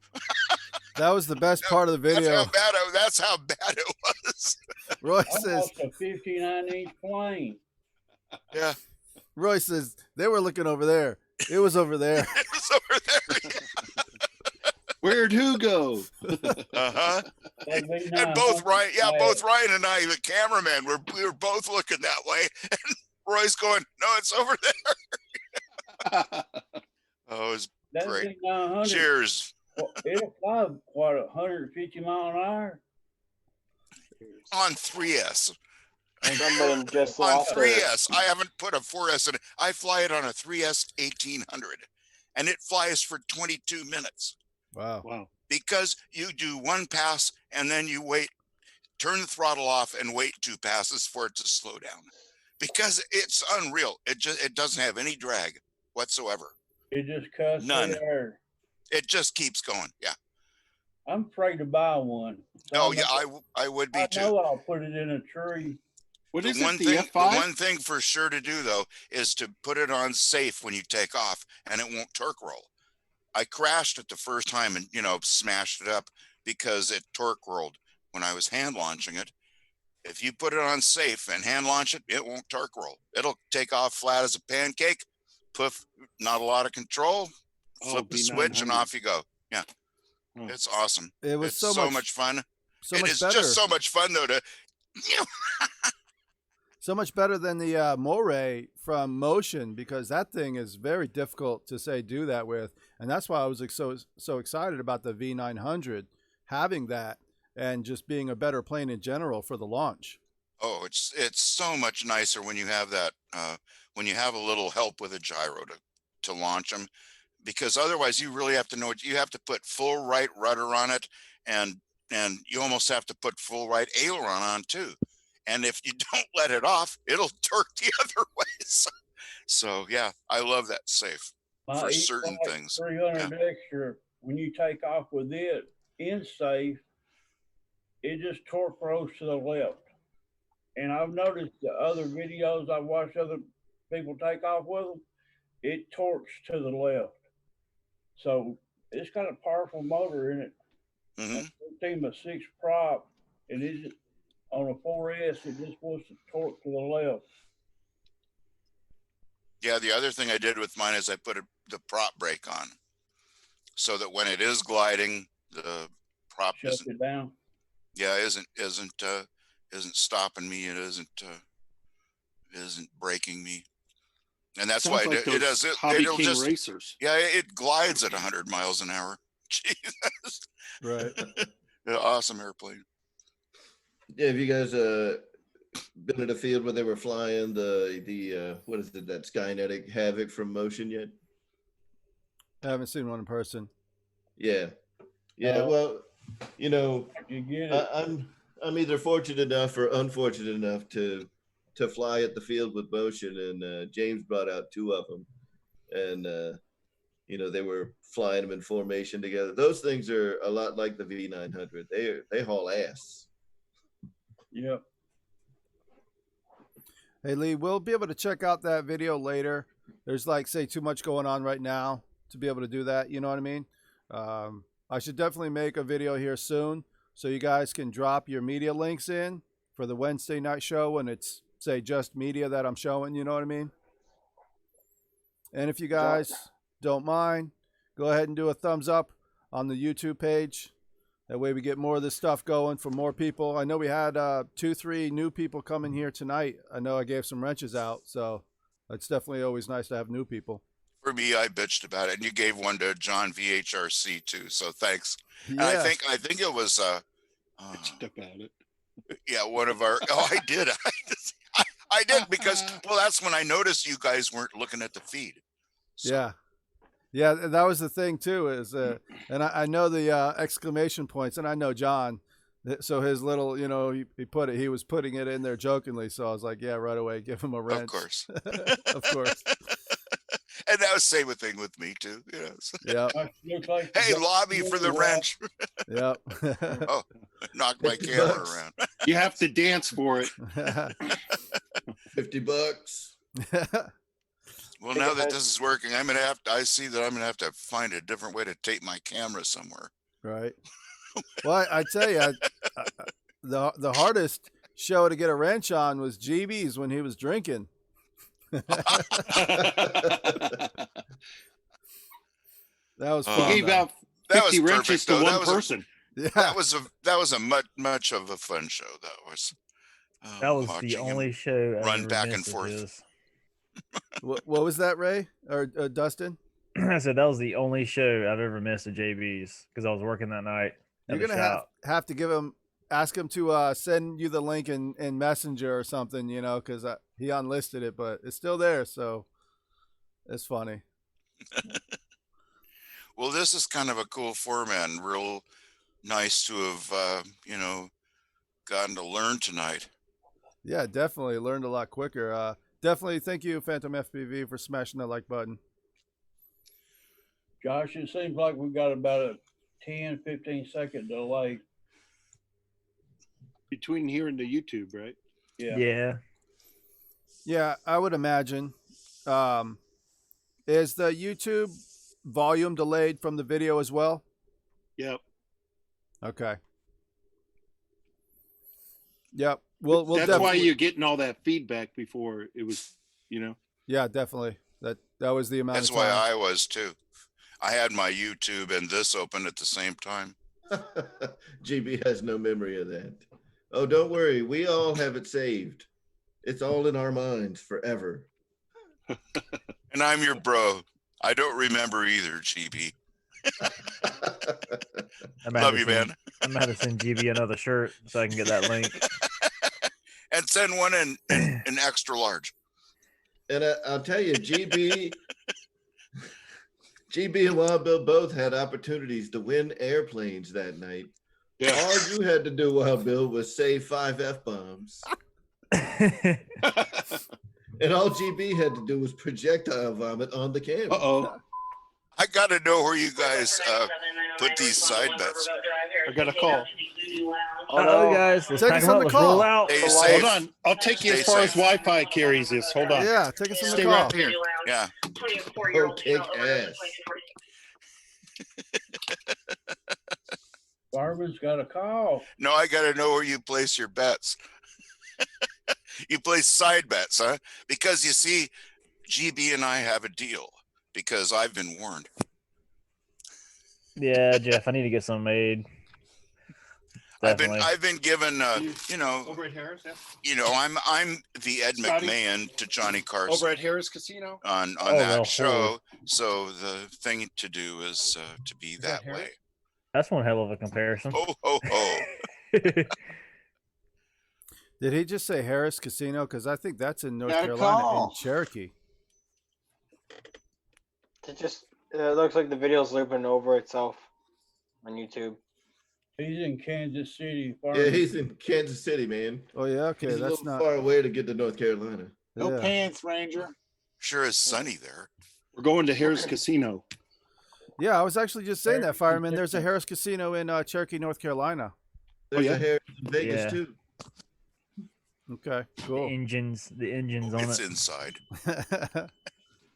That was the best part of the video. That's how bad it was. Roy says a 59-inch plane. Yeah. Roy says they were looking over there. It was over there. It was over there. Where'd who go? Uh-huh. And both Ryan and I, the cameraman, we were both looking that way. And Roy's going, no, it's over there. Oh, it was great. Cheers. It'll fly, 150 mile an hour? On 3S. Someone just on lost 3S. I haven't put a 4S in it. I fly it on a 3S 1800. And it flies for 22 minutes. Wow. Because you do one pass and then you wait, turn the throttle off and wait 2 passes for it to slow down. Because it's unreal. It doesn't have any drag whatsoever. It just cuts none. The air. It just keeps going. Yeah. I'm afraid to buy one. So I would be too. I know I'll put it in a tree. What is it? The F5? The one thing for sure to do though is to put it on safe when you take off, and it won't torque roll. I crashed it the first time and smashed it up because it torque rolled when I was hand launching it. If you put it on safe and hand launch it, it won't torque roll. It'll take off flat as a pancake. Poof, not a lot of control. Flip the switch and off you go. Yeah. It's awesome. It was it's so much fun. So it much is better. just so much fun though to so much better than the Moray from Motion, because that thing is very difficult to say do that with, and that's why I was so excited about the V900 having that and just being a better plane in general for the launch. Oh, it's so much nicer when you have that when you have a little help with a gyro to launch them, because otherwise you really have to know you have to put full right rudder on it, and you almost have to put full right aileron on too. And if you don't let it off, it'll torque the other way. So yeah, I love that safe for certain things. 300 extra when you take off with it in safe, it just torque throws to the left. And I've noticed the other videos I've watched other people take off with them, it torques to the left. So it's got a powerful motor in it. Mm-hmm. A 6 prop, and it's on a 4S, it just wants to torque to the left. Yeah, the other thing I did with mine is I put the prop brake on, so that when it is gliding, the prop shuts it down. Yeah, isn't stopping me. It isn't braking me, and that's why it does it. It'll just racers. Yeah, it glides at 100 miles an hour. Jesus. Right. Awesome airplane. Yeah, have you guys been in a field where they were flying the what is it, that Skynetic Havoc from Motion yet? I haven't seen one in person. Yeah. Well, you know, I'm either fortunate enough or unfortunate enough to fly at the field with Motion, and James brought out 2 of them, and you know, they were flying them in formation together. Those things are a lot like the V900. They haul ass. Yep. Hey Lee, we'll be able to check out that video later. There's like, say, too much going on right now to be able to do that. You know what I mean? I should definitely make a video here soon, so you guys can drop your media links in for the Wednesday night show when it's, say, just media that I'm showing. You know what I mean? And if you guys don't mind, go ahead and do a thumbs up on the YouTube page. That way we get more of this stuff going for more people. I know we had 2-3 new people coming here tonight. I know I gave some wrenches out, so it's definitely always nice to have new people. For me, I bitched about it, and you gave one to John VHRC too. So thanks. Yeah. And I think it was bitched about it. Yeah, one of our. Oh, I did. I did because that's when I noticed you guys weren't looking at the feed. So. Yeah, that was the thing too. Is and I know the exclamation points, and I know John. So his little, you know, he was putting it in there jokingly. So I was like, yeah, right away, give him a wrench. Of course. Of course. And that was the same thing with me too. You know. Yeah. Hey, lobby for the wrench. Yep. Oh, knocked my camera around. You have to dance for it. $50. Well, now that this is working, I see that I'm gonna have to find a different way to tape my camera somewhere. Right. Well, I tell you, the hardest show to get a wrench on was GB's when he was drinking. That was fun. He gave out 50 wrenches to one person. Yeah. That was a much of a fun show. That was the only show I run back and forth. What was that, Ray or Dustin? I said that was the only show I've ever missed at JB's because I was working that night. You're gonna have to ask him to send you the link in Messenger or something, you know, because he unlisted it, but it's still there, so it's funny. Well, this is kind of a cool format, and real nice to have gotten to learn tonight. Yeah, definitely learned a lot quicker. Definitely thank you, Phantom FPV, for smashing the like button. Josh, it seems like we got about a 10-15 second delay between here and the YouTube, right? Yeah, I would imagine. Is the YouTube volume delayed from the video as well? Yep. Okay. Yep. We'll That's definitely... why you're getting all that feedback before it was, you know. Yeah, definitely. That was the amount. That's of time. why I was too. I had my YouTube and this open at the same time. GB has no memory of that. Oh, don't worry. We all have it saved. It's all in our minds forever. And I'm your bro. I don't remember either, GB. Love you, man. I'm gonna have to send GB another shirt so I can get that link. And send one in extra large. And I'll tell you, GB and Wild Bill both had opportunities to win airplanes that night. Yeah. All you had to do, Wild Bill, was say 5 F-bombs. And all GB had to do was projectile vomit on the camera. Uh-oh. I got to know where you guys put these side bets. I got a call. Oh, guys. Take us on the call. Hold on. I'll take you as far as Wi-Fi carries this. Hold on. Yeah, take us on the Stay call. right here. Yeah. Oh, kick ass. Barbara's got a call. No, I got to know where you place your bets. You place side bets, huh? Because you see, GB and I have a deal because I've been warned. Yeah, Jeff, I need to get some made. Definitely. I've been given over at Harris, yeah. I'm the Ed Scotty? McMahon to Johnny Carson Over at Harris Casino on that show. So the thing to do is to be that way. That's one hell of a comparison. Oh, ho, ho. Did he just say Harris Casino? Because I think that's in North Got a Carolina call. in Cherokee. It looks like the video's looping over itself on YouTube. He's in Kansas City. Yeah, he's in Kansas City, man. Oh yeah, okay, He's a that's little not far away to get to North Carolina. No Yeah. pants, Ranger. Sure is sunny there. We're going to Harris Casino. Yeah, I was actually just saying that, Fireman. There's a Harris Casino in Cherokee, North Carolina. There's yeah? a Harris in Vegas Yeah. too. Okay, cool. The engines on It's it. inside.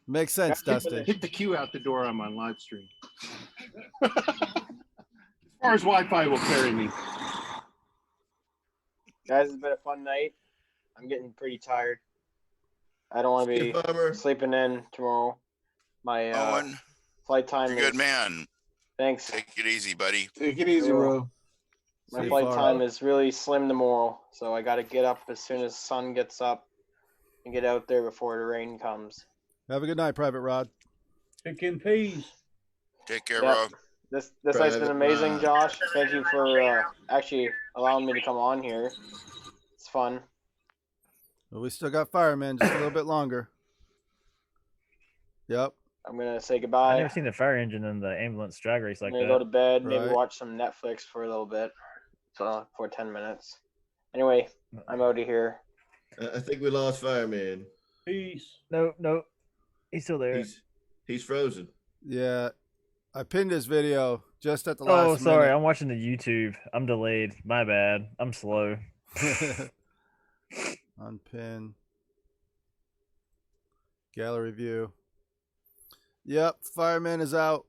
Makes sense, Dustin. Hit the queue out the door. I'm on live stream. As far as Wi-Fi will carry me. Guys, it's been a fun night. I'm getting pretty tired. I don't want to be sleeping in tomorrow. My Owen, flight time you're a good man. Thanks. Take it easy, buddy. Take it easy, bro. My flight time is really slim tomorrow, so I got to get up as soon as the sun gets up and get out there before the rain comes. Have a good night, Private Rod. Pick in peas. Take care, Yeah. Rob. This night's been amazing, Josh. Thank you for actually allowing me to come on here. It's fun. Well, we still got Fireman just a little bit longer. Yep. I'm gonna say goodbye. I've never seen the fire engine in the ambulance drag race like I'm gonna that. go to bed. Maybe Right. watch some Netflix for a little bit, for 10 minutes. Anyway, I'm out of here. I think we lost Fireman. Peace. No. He's still there. He's frozen. Yeah. I pinned his video just at the last Oh, sorry. minute. I'm watching the YouTube. I'm delayed. My bad. I'm slow. Unpin. Gallery view. Yep, Fireman is out.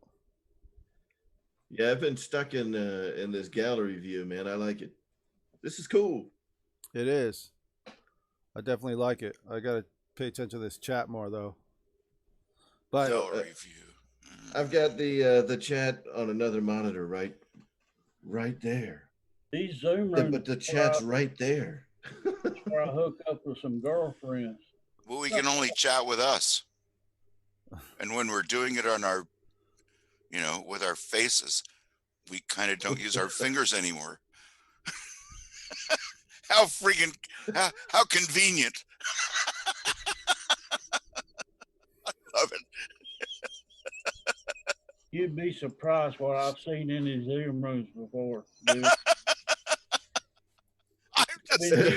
Yeah, I've been stuck in this gallery view, man. I like it. This is cool. It is. I definitely like it. I gotta pay attention to this chat more though. But Gallery view. I've got the chat on another monitor right there. These Zoom rooms. But the chat's right there. Where I hook up with some girlfriends. Well, we can only chat with us. And when we're doing it on our, with our faces, we kind of don't use our fingers anymore. How freaking, how convenient. I love it. You'd be surprised what I've seen in these Zoom rooms before, dude.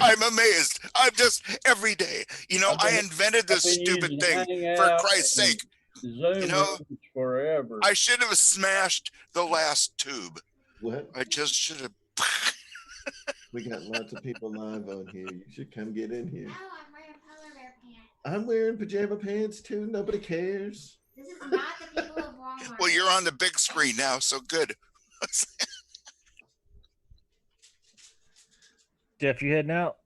I'm amazed. I'm just every day. I invented this stupid thing for Christ's sake. Forever. I should have smashed the last tube. What? I just should have. We got lots of people live on here. You should come get in here. No, I'm wearing polar bear pants. I'm wearing pajama pants too. Nobody cares. This is not the people of Walmart. Well, you're on the big screen now, so good. Jeff, you heading out?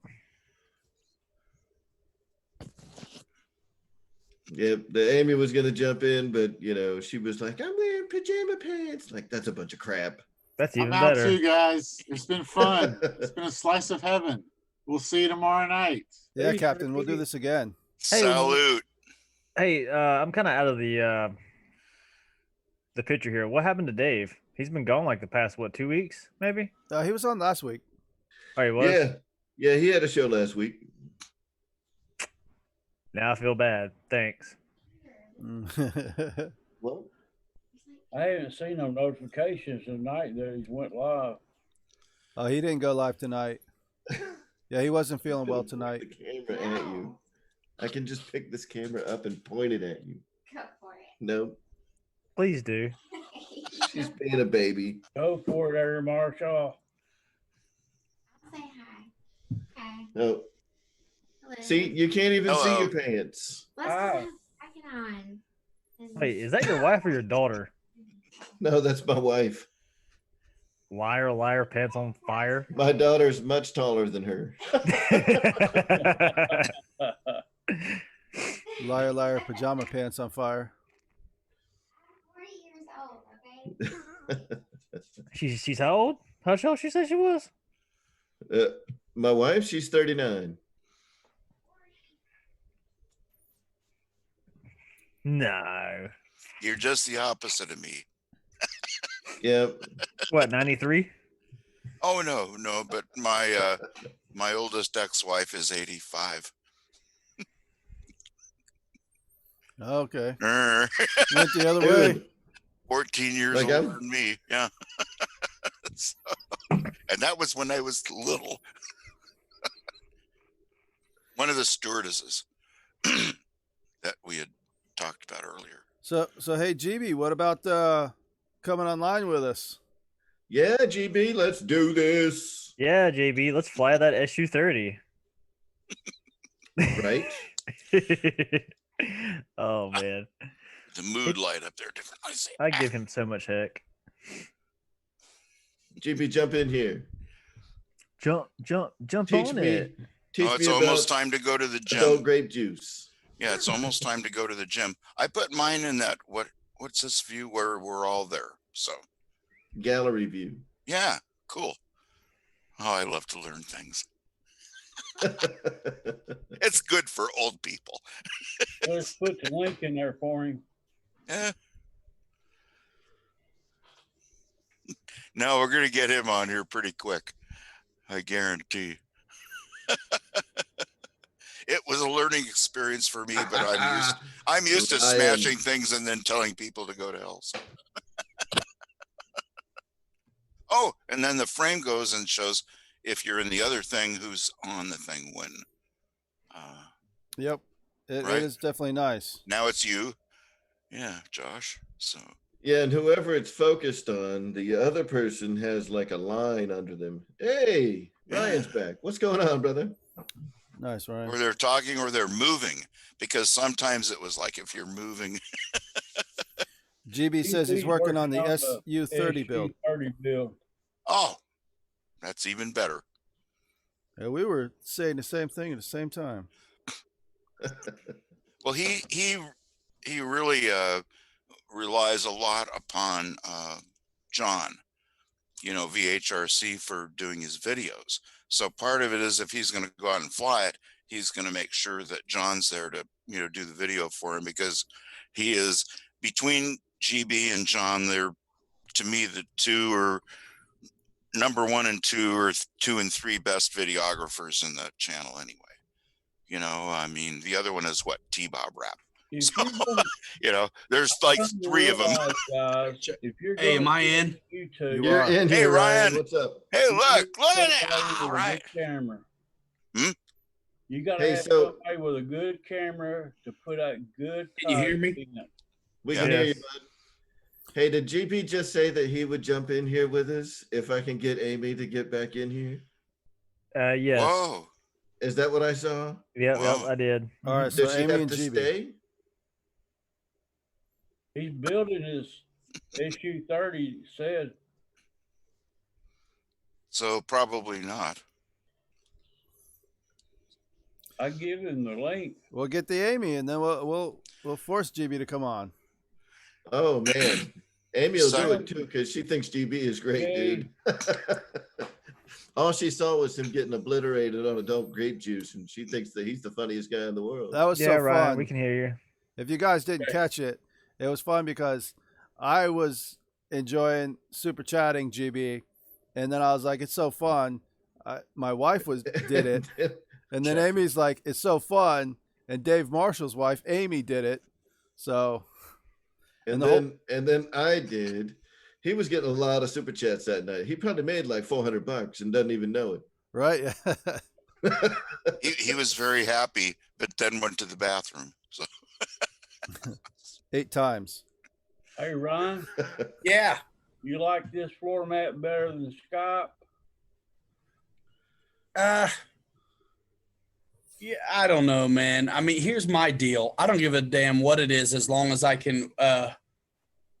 Yep, the Amy was gonna jump in, but you know, she was like, "I'm wearing pajama pants." Like, that's a bunch of crap. That's even I'm out better. too, guys. It's been fun. It's been a slice of heaven. We'll see you tomorrow night. Yeah, Captain, we'll do this again. Salute. Hey, I'm kind of out of the picture here. What happened to Dave? He's been gone like the past 2 weeks, maybe. He was on last week. Oh, he was. Yeah, he had a show last week. Now I feel bad. Thanks. Well, I haven't seen no notifications tonight that he's went live. Oh, he didn't go live tonight. Yeah, he wasn't feeling well tonight. The camera at you. I can just pick this camera up and point it at you. Go for it. No, Please do. she's being a baby. Go for it, there, Marshall. Say hi. Hi. Oh, Hello. see, you can't even see Hello. your pants. Let's have a jacket on. Wait, is that your wife or your daughter? No, that's my wife. Liar, liar, pants on fire. My daughter's much taller than her. Liar, liar, pajama pants on fire. 40 years old, okay? She's how old? How old she said she was? My wife, she's 39. No. You're just the opposite of me. Yep. What, 93? Oh no, but my oldest ex-wife is 85. Okay. Went Went the other way. 14 years Like older I'm- than me. Yeah. And that was when I was little. One of the stewardesses that we had talked about earlier. So hey, GB, what about coming online with us? Yeah, GB, let's do this. Yeah, JB, let's fly that SU-30. Right? Oh, man. The mood light up there different. I give him so much heck. GB, jump in here. Jump Teach on me. it. Teach It's me almost about time to go to the gym. adult grape juice. Yeah, it's almost time to go to the gym. I put mine in that what's this view where we're all there. So Gallery view. yeah, cool. Oh, I love to learn things. It's good for old people. Let's put the link in there for him. Yeah. No, we're gonna get him on here pretty quick. I guarantee. It was a learning experience for me, but I'm used to smashing things and then telling people to go to hell. So. Oh, and then the frame goes and shows if you're in the other thing, who's on the thing when. Yep, it Right? is definitely nice. Now it's you. Yeah, Josh. So Yeah, and whoever it's focused on, the other person has like a line under them. Hey, Ryan's back. What's going on, brother? Nice, Ryan. or they're talking or they're moving, because sometimes it was like if you're moving. GB says he's working on the SU-30 build. SU-30 build. Oh, that's even better. Yeah, we were saying the same thing at the same time. Well, he really relies a lot upon John, VHRC, for doing his videos. So part of it is if he's going to go out and fly it, he's going to make sure that John's there to do the video for him, because he is, between GB and John, they're, to me, the two are number 1 and 2, or 2 and 3 best videographers in the channel anyway. I mean, the other one is what, T-Bob Rap. So, there's like 3 of them. Guys, if you're Hey, gonna am I do in? YouTube, You're in Hey, here, Ryan. What's up? Hey, look at it. somebody All with a right. good camera. Hmm? You gotta Hey, have so- somebody with a good camera to put out good. Can you hear me? content. We Yeah. can hear you, Yes. bud. Hey, did GP just say that he would jump in here with us if I can get Amy to get back in here? Yes. Whoa. Is that what I saw? Yep, Wow. I did. All right, so Does she Amy have and to GB. stay? He's building his SU-30. Said So probably not. I give him the link. We'll get the Amy, and then we'll force GB to come on. Oh man, Amy will do it too because she thinks GB is great, dude. All she saw was him getting obliterated on adult grape juice, and she thinks that he's the funniest guy in the world. That was so fun. Ryan, we can hear you. If you guys didn't catch it, it was fun because I was enjoying super chatting GB, and then I was like, it's so fun. My wife did it, and then Amy's like, it's so fun, and Dave Marshall's wife Amy did it. So, and then I did. He was getting a lot of super chats that night. He probably made like $400 and doesn't even know it. Right. he was very happy, but then went to the bathroom. So 8 times. Hey, Ron. Yeah. You like this floor mat better than Skype? Yeah, I don't know, man. I mean, here's my deal. I don't give a damn what it is as long as I can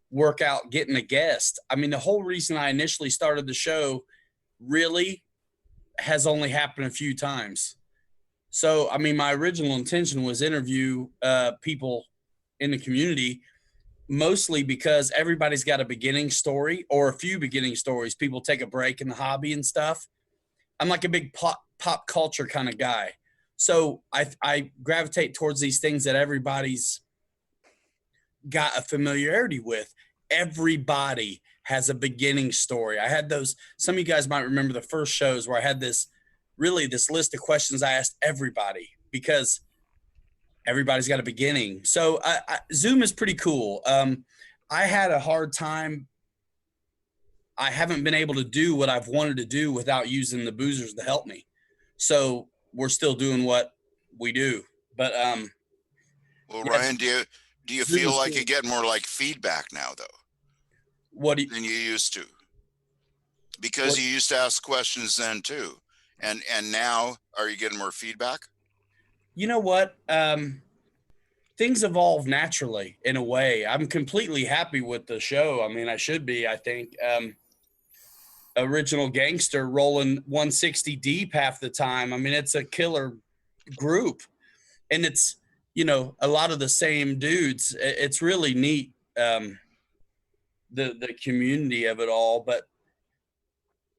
work out getting a guest. I mean, the whole reason I initially started the show really has only happened a few times. So, I mean, my original intention was interview people in the community, mostly because everybody's got a beginning story or a few beginning stories. People take a break in the hobby and stuff. I'm like a big pop culture kind of guy. So I gravitate towards these things that everybody's got a familiarity with. Everybody has a beginning story. I had those, some of you guys might remember the first shows where I had this list of questions I asked everybody because everybody's got a beginning. So Zoom is pretty cool. I had a hard time. I haven't been able to do what I've wanted to do without using the boozers to help me. So we're still doing what we do. But well, Ryan, do you feel like you get more like feedback now though? Than you used to? Because you used to ask questions then too. And now are you getting more feedback? You know what? Things evolve naturally in a way. I'm completely happy with the show. I mean, I should be, I think. Original Gangster rolling 160 deep half the time. I mean, it's a killer group. And it's, you know, a lot of the same dudes. It's really neat, the community of it all. But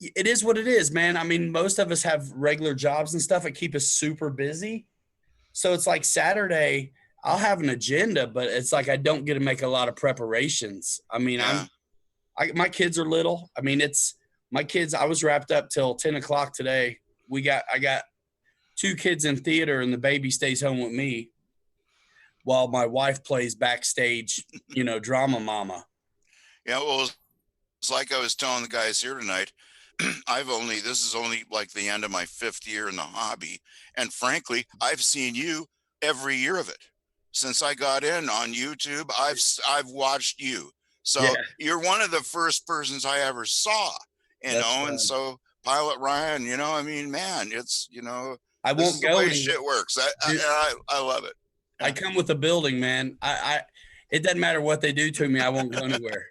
it is what it is, man. I mean, most of us have regular jobs and stuff that keep us super busy. So it's like Saturday, I'll have an agenda, but it's like I don't get to make a lot of preparations. I mean, my kids are little. I mean, my kids, I was wrapped up till 10 o'clock today. I got 2 kids in theater and the baby stays home with me while my wife plays backstage, you know, drama mama. Yeah, well, it's like I was telling the guys here tonight, this is only like the end of my 5th year in the hobby. And frankly, I've seen you every year of it. Since I got in on YouTube, I've watched you. So you're one of the first persons I ever saw, you know, and so Pilot Ryan, you know, I mean, man, it's, you know, I won't go anywhere. Shit works. I love it. I come with a building, man. It doesn't matter what they do to me. I won't go anywhere.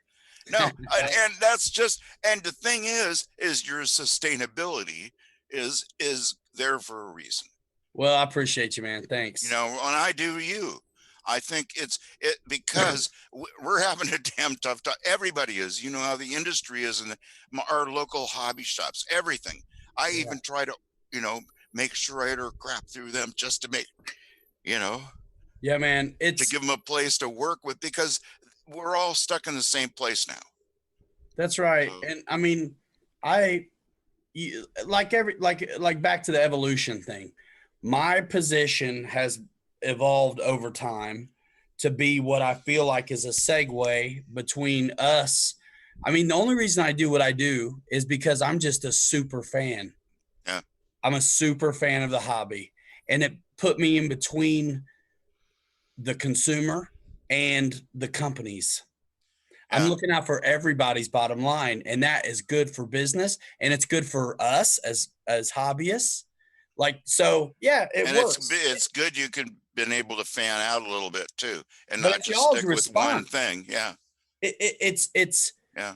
No, and that's just, and the thing is your sustainability is there for a reason. Well, I appreciate you, man. Thanks. You know, and I do you. I think because we're having a damn tough time. Everybody is, you know how the industry is in our local hobby shops, everything. I even try to, you know, make sure I crap through them just to make, you know. Yeah, man. To give them a place to work with because we're all stuck in the same place now. That's right. And I mean, like back to the evolution thing, my position has evolved over time to be what I feel like is a segue between us. I mean, the only reason I do what I do is because I'm just a super fan. Yeah. I'm a super fan of the hobby, and it put me in between the consumer and the companies. Yeah. I'm looking out for everybody's bottom line, and that is good for business, and it's good for us as hobbyists. Like, so yeah, it works. It's good you can been able to fan out a little bit too, and not just stick with one thing. Yeah. It's yeah.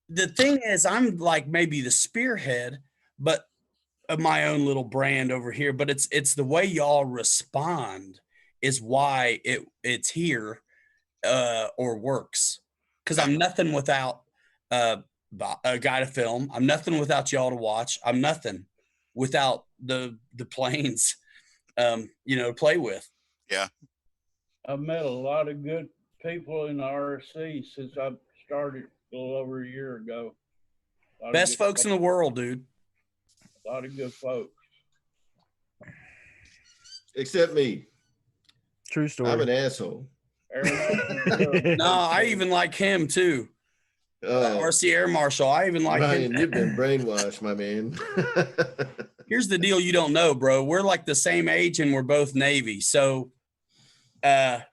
The thing is, I'm like maybe the spearhead, but my own little brand over here, but it's the way y'all respond is why it's here or works. Because I'm nothing without a guy to film. I'm nothing without y'all to watch. I'm nothing without the planes, to play with. Yeah. I've met a lot of good people in the RC since I started a little over a year ago. Best folks in the world, dude. A lot of good folks. Except me. True story. I'm an asshole. No, I even like him too. RC Air Marshal. I even like Ryan, him. You've been brainwashed, my man. Here's the deal you don't know, bro. We're like the same age and we're both Navy. So I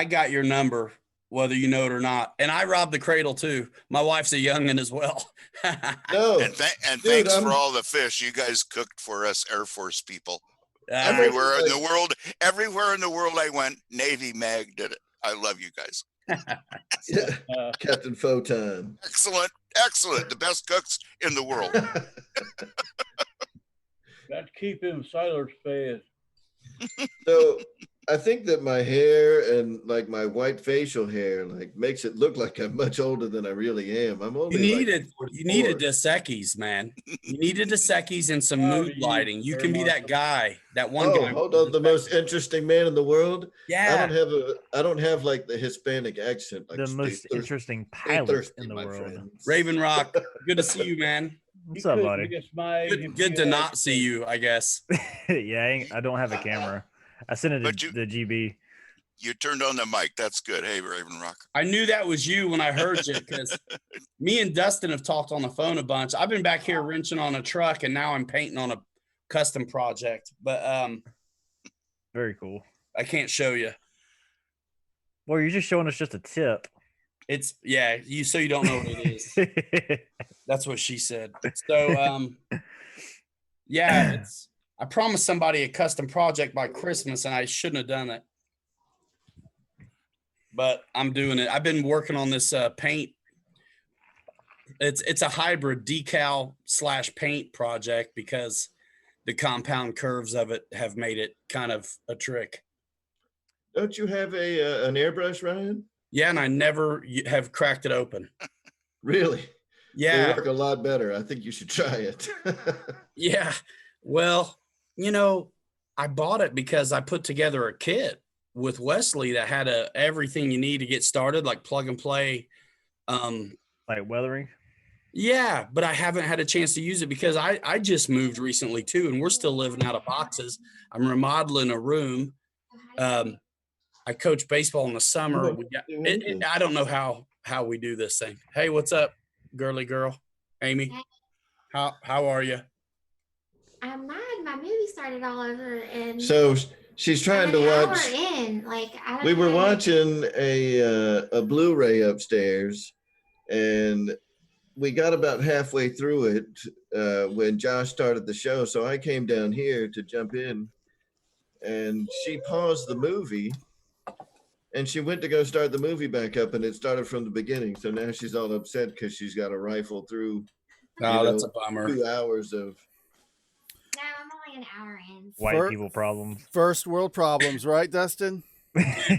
got your number, whether you know it or not. And I robbed the cradle too. My wife's a youngin' as well. No. And thanks for all the fish you guys cooked for us Air Force people. Everywhere in the world I went, Navy Mag did it. I love you guys. Captain Photon. Excellent. The best cooks in the world. Got to keep him sailors fed. So I think that my hair and like my white facial hair like makes it look like I'm much older than I really am. I'm only You needed Dos Equis, man. You needed Dos Equis and some mood lighting. You can be that guy, that one guy. Hold on, the most interesting man in the world. Yeah. I don't have like the Hispanic accent. Like The most interesting pilot in the world. Raven Rock, good to see you, man. What's up, buddy? Good to not see you, I guess. Yeah, I don't have a camera. I sent it to the GB. You turned on the mic. That's good. Hey, Raven Rock. I knew that was you when I heard you because me and Dustin have talked on the phone a bunch. I've been back here wrenching on a truck and now I'm painting on a custom project. But very cool. I can't show you. Well, you're just showing us just a tip. It's so you don't know what it is. That's what she said. So I promised somebody a custom project by Christmas and I shouldn't have done it. But I'm doing it. I've been working on this paint. It's a hybrid decal / paint project because the compound curves of it have made it kind of a trick. Don't you have an airbrush, Ryan? Yeah, and I never have cracked it open. Really? Yeah. They work a lot better. I think you should try it. Yeah. Well, I bought it because I put together a kit with Wesley that had everything you need to get started, like plug and play. Like weathering? Yeah, but I haven't had a chance to use it because I just moved recently too, and we're still living out of boxes. I'm remodeling a room. I coach baseball in the summer. I don't know how we do this thing. Hey, what's up, girly girl? Amy, how are you? I'm mad. My movie started all over, and so she's trying to watch. We were watching a Blu-ray upstairs, and we got about halfway through it when Josh started the show. So I came down here to jump in, and she paused the movie. And she went to go start the movie back up, and it started from the beginning. So now she's all upset because she's got to rifle through. That's a bummer. 2 hours of. No, I'm only an hour in. White people problems. First world problems, right, Dustin?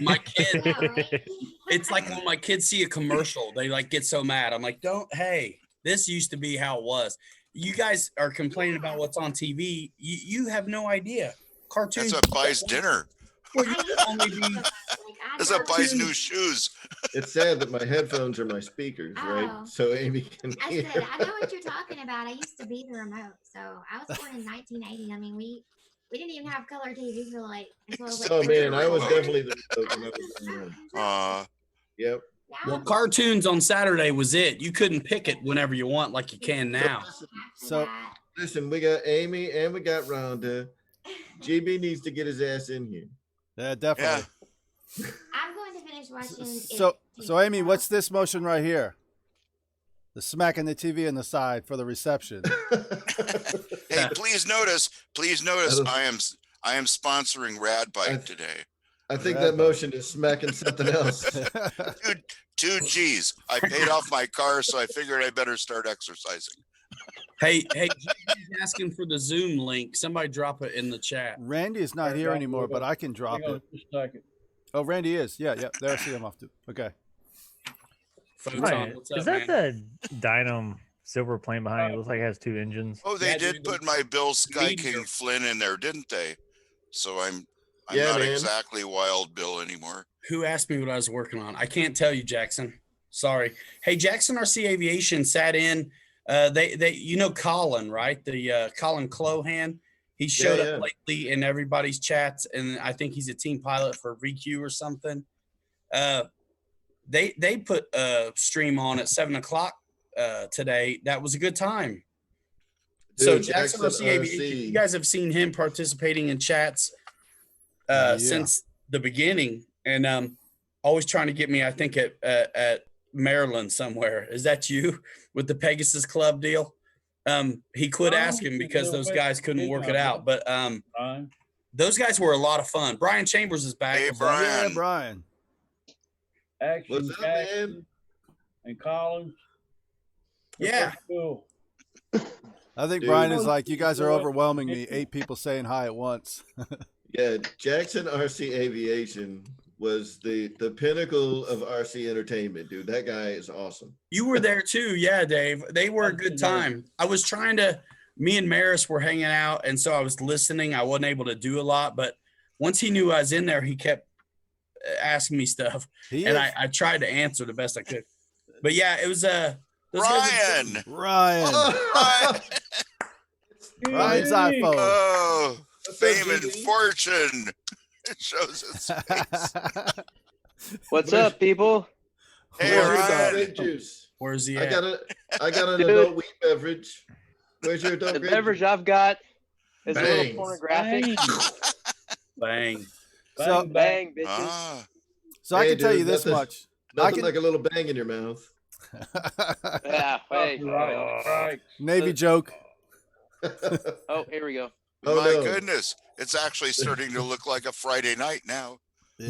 My kid. It's like when my kids see a commercial, they like get so mad. I'm like, hey, this used to be how it was. You guys are complaining about what's on TV. You have no idea. Cartoons. That's what buys dinner. That's what buys new shoes. It's sad that my headphones are my speakers, right? So Amy can hear. I said, I know what you're talking about. I used to be the remote. So I was born in 1980. I mean, we didn't even have color TV for Oh man, I was definitely the remote when I was Yep. Well, cartoons on Saturday was it. You couldn't pick it whenever you want like you can now. So listen, we got Amy and we got Rhonda. GB needs to get his ass in here. Yeah, definitely. Yeah. I'm going to finish watching. So Amy, what's this motion right here? The smacking the TV in the side for the reception. Hey, please notice, I am sponsoring Rad Bike today. I think that motion is smacking something else. Two G's. I paid off my car, so I figured I better start exercising. Hey, JB's asking for the Zoom link. Somebody drop it in the chat. Randy is not here anymore, but I can drop it. Just a second. Oh, Randy is. Yeah. There I see him off too. Okay. Photon, what's up, is that man? the Dynam silver plane behind you? It looks like it has 2 engines. Oh, they did put my Bill Sky King Flynn in there, didn't they? So I'm not exactly Wild Bill anymore. Who asked me what I was working on? I can't tell you, Jackson. Sorry. Hey, Jackson RC Aviation sat in. They Colin, right? The Colin Clohan. He showed up lately in everybody's chats, and I think he's a team pilot for VQ or something. They put a stream on at 7:00 today. That was a good time. Dude, so Jackson RC Aviation, you guys have seen him participating in chats since the beginning, and always trying to get me. I think at Maryland somewhere. Is that you with the Pegasus Club deal? He quit asking because those guys couldn't work it out. But those guys were a lot of fun. Brian Chambers is back. Hey, Brian. Yeah, Brian. Action What's up, man? And Collins. Yeah. Cool. I think Brian is like, you guys are overwhelming me. 8 people saying hi at once. Yeah, Jackson RC Aviation was the pinnacle of RC entertainment, dude. That guy is awesome. You were there too. Yeah, Dave. They were a good time. I was me and Maris were hanging out, and so I was listening. I wasn't able to do a lot, but once he knew I was in there, he kept asking me stuff, and I tried to answer the best I could. But yeah, it was Ryan. Ryan's iPhone. Oh, fame and fortune. It shows its face. What's up, people? Hey, Ryan. Grape juice. Where's he I at? got an adult wheat beverage. Where's your adult The grape beverage juice? I've got is a Bang. little pornographic. Bang. So, Bang, bitches. So I Hey, can tell dude, you this nothing- much. Nothing like a little bang in your mouth. Yeah, hey. Right. Navy joke. Oh, here we go. Oh, My no. goodness. It's actually starting to look like a Friday night now.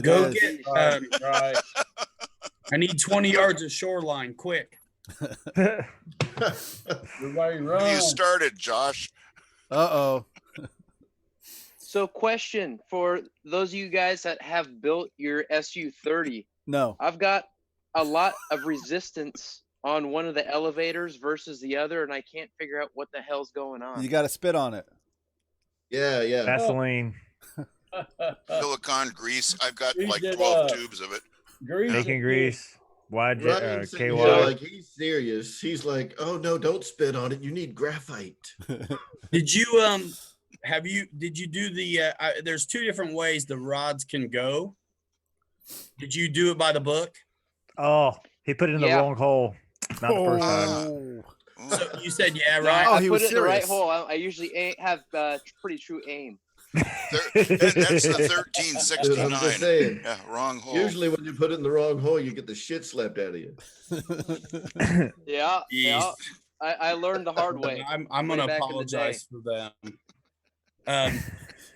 Go get. Right. I need 20 yards of shoreline, quick. Everybody When run. you started, Josh. Uh-oh. So, question for those of you guys that have built your SU-30. No. I've got a lot of resistance on one of the elevators versus the other, and I can't figure out what the hell's going on. You got to spit on it. Yeah. Vaseline. Silicone grease. I've got We like did, 12 tubes of it. Grease. Bacon grease. Ryan KY. like he's serious. He's like, oh no, don't spit on it. You need graphite. Did you did you do the there's 2 different ways the rods can go. Did you do it by the book? Oh, he put it in the wrong hole. Not the first time. So you said yeah, No, right? I put it in the right hole. I usually have pretty true aim. That's the 1369. I'm just saying. Yeah, wrong hole. Usually when you put it in the wrong hole, you get the shit slapped out of you. Yeah. I learned the hard way. I'm gonna back in the apologize for them.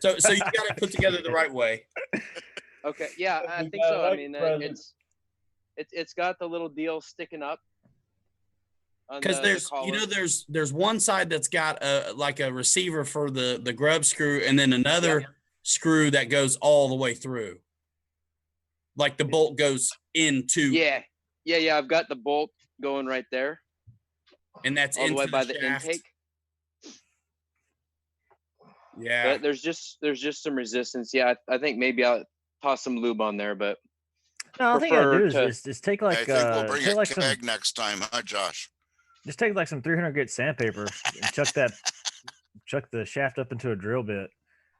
So you got it put together the right way. Okay, yeah, I think so. I mean, it's got the little deal sticking up. Because there's one side that's got like a receiver for the grub screw, and then another screw that goes all the way through. Like the bolt goes into. Yeah. I've got the bolt going right there. And that's all the way by the the shaft. intake. Yeah. But there's just some resistance. Yeah, I think maybe I'll toss some lube on there, but No, I think I do is just take like I think we'll bring take a like keg next time, huh, Josh? just take like some 300 grit sandpaper and chuck the shaft up into a drill bit,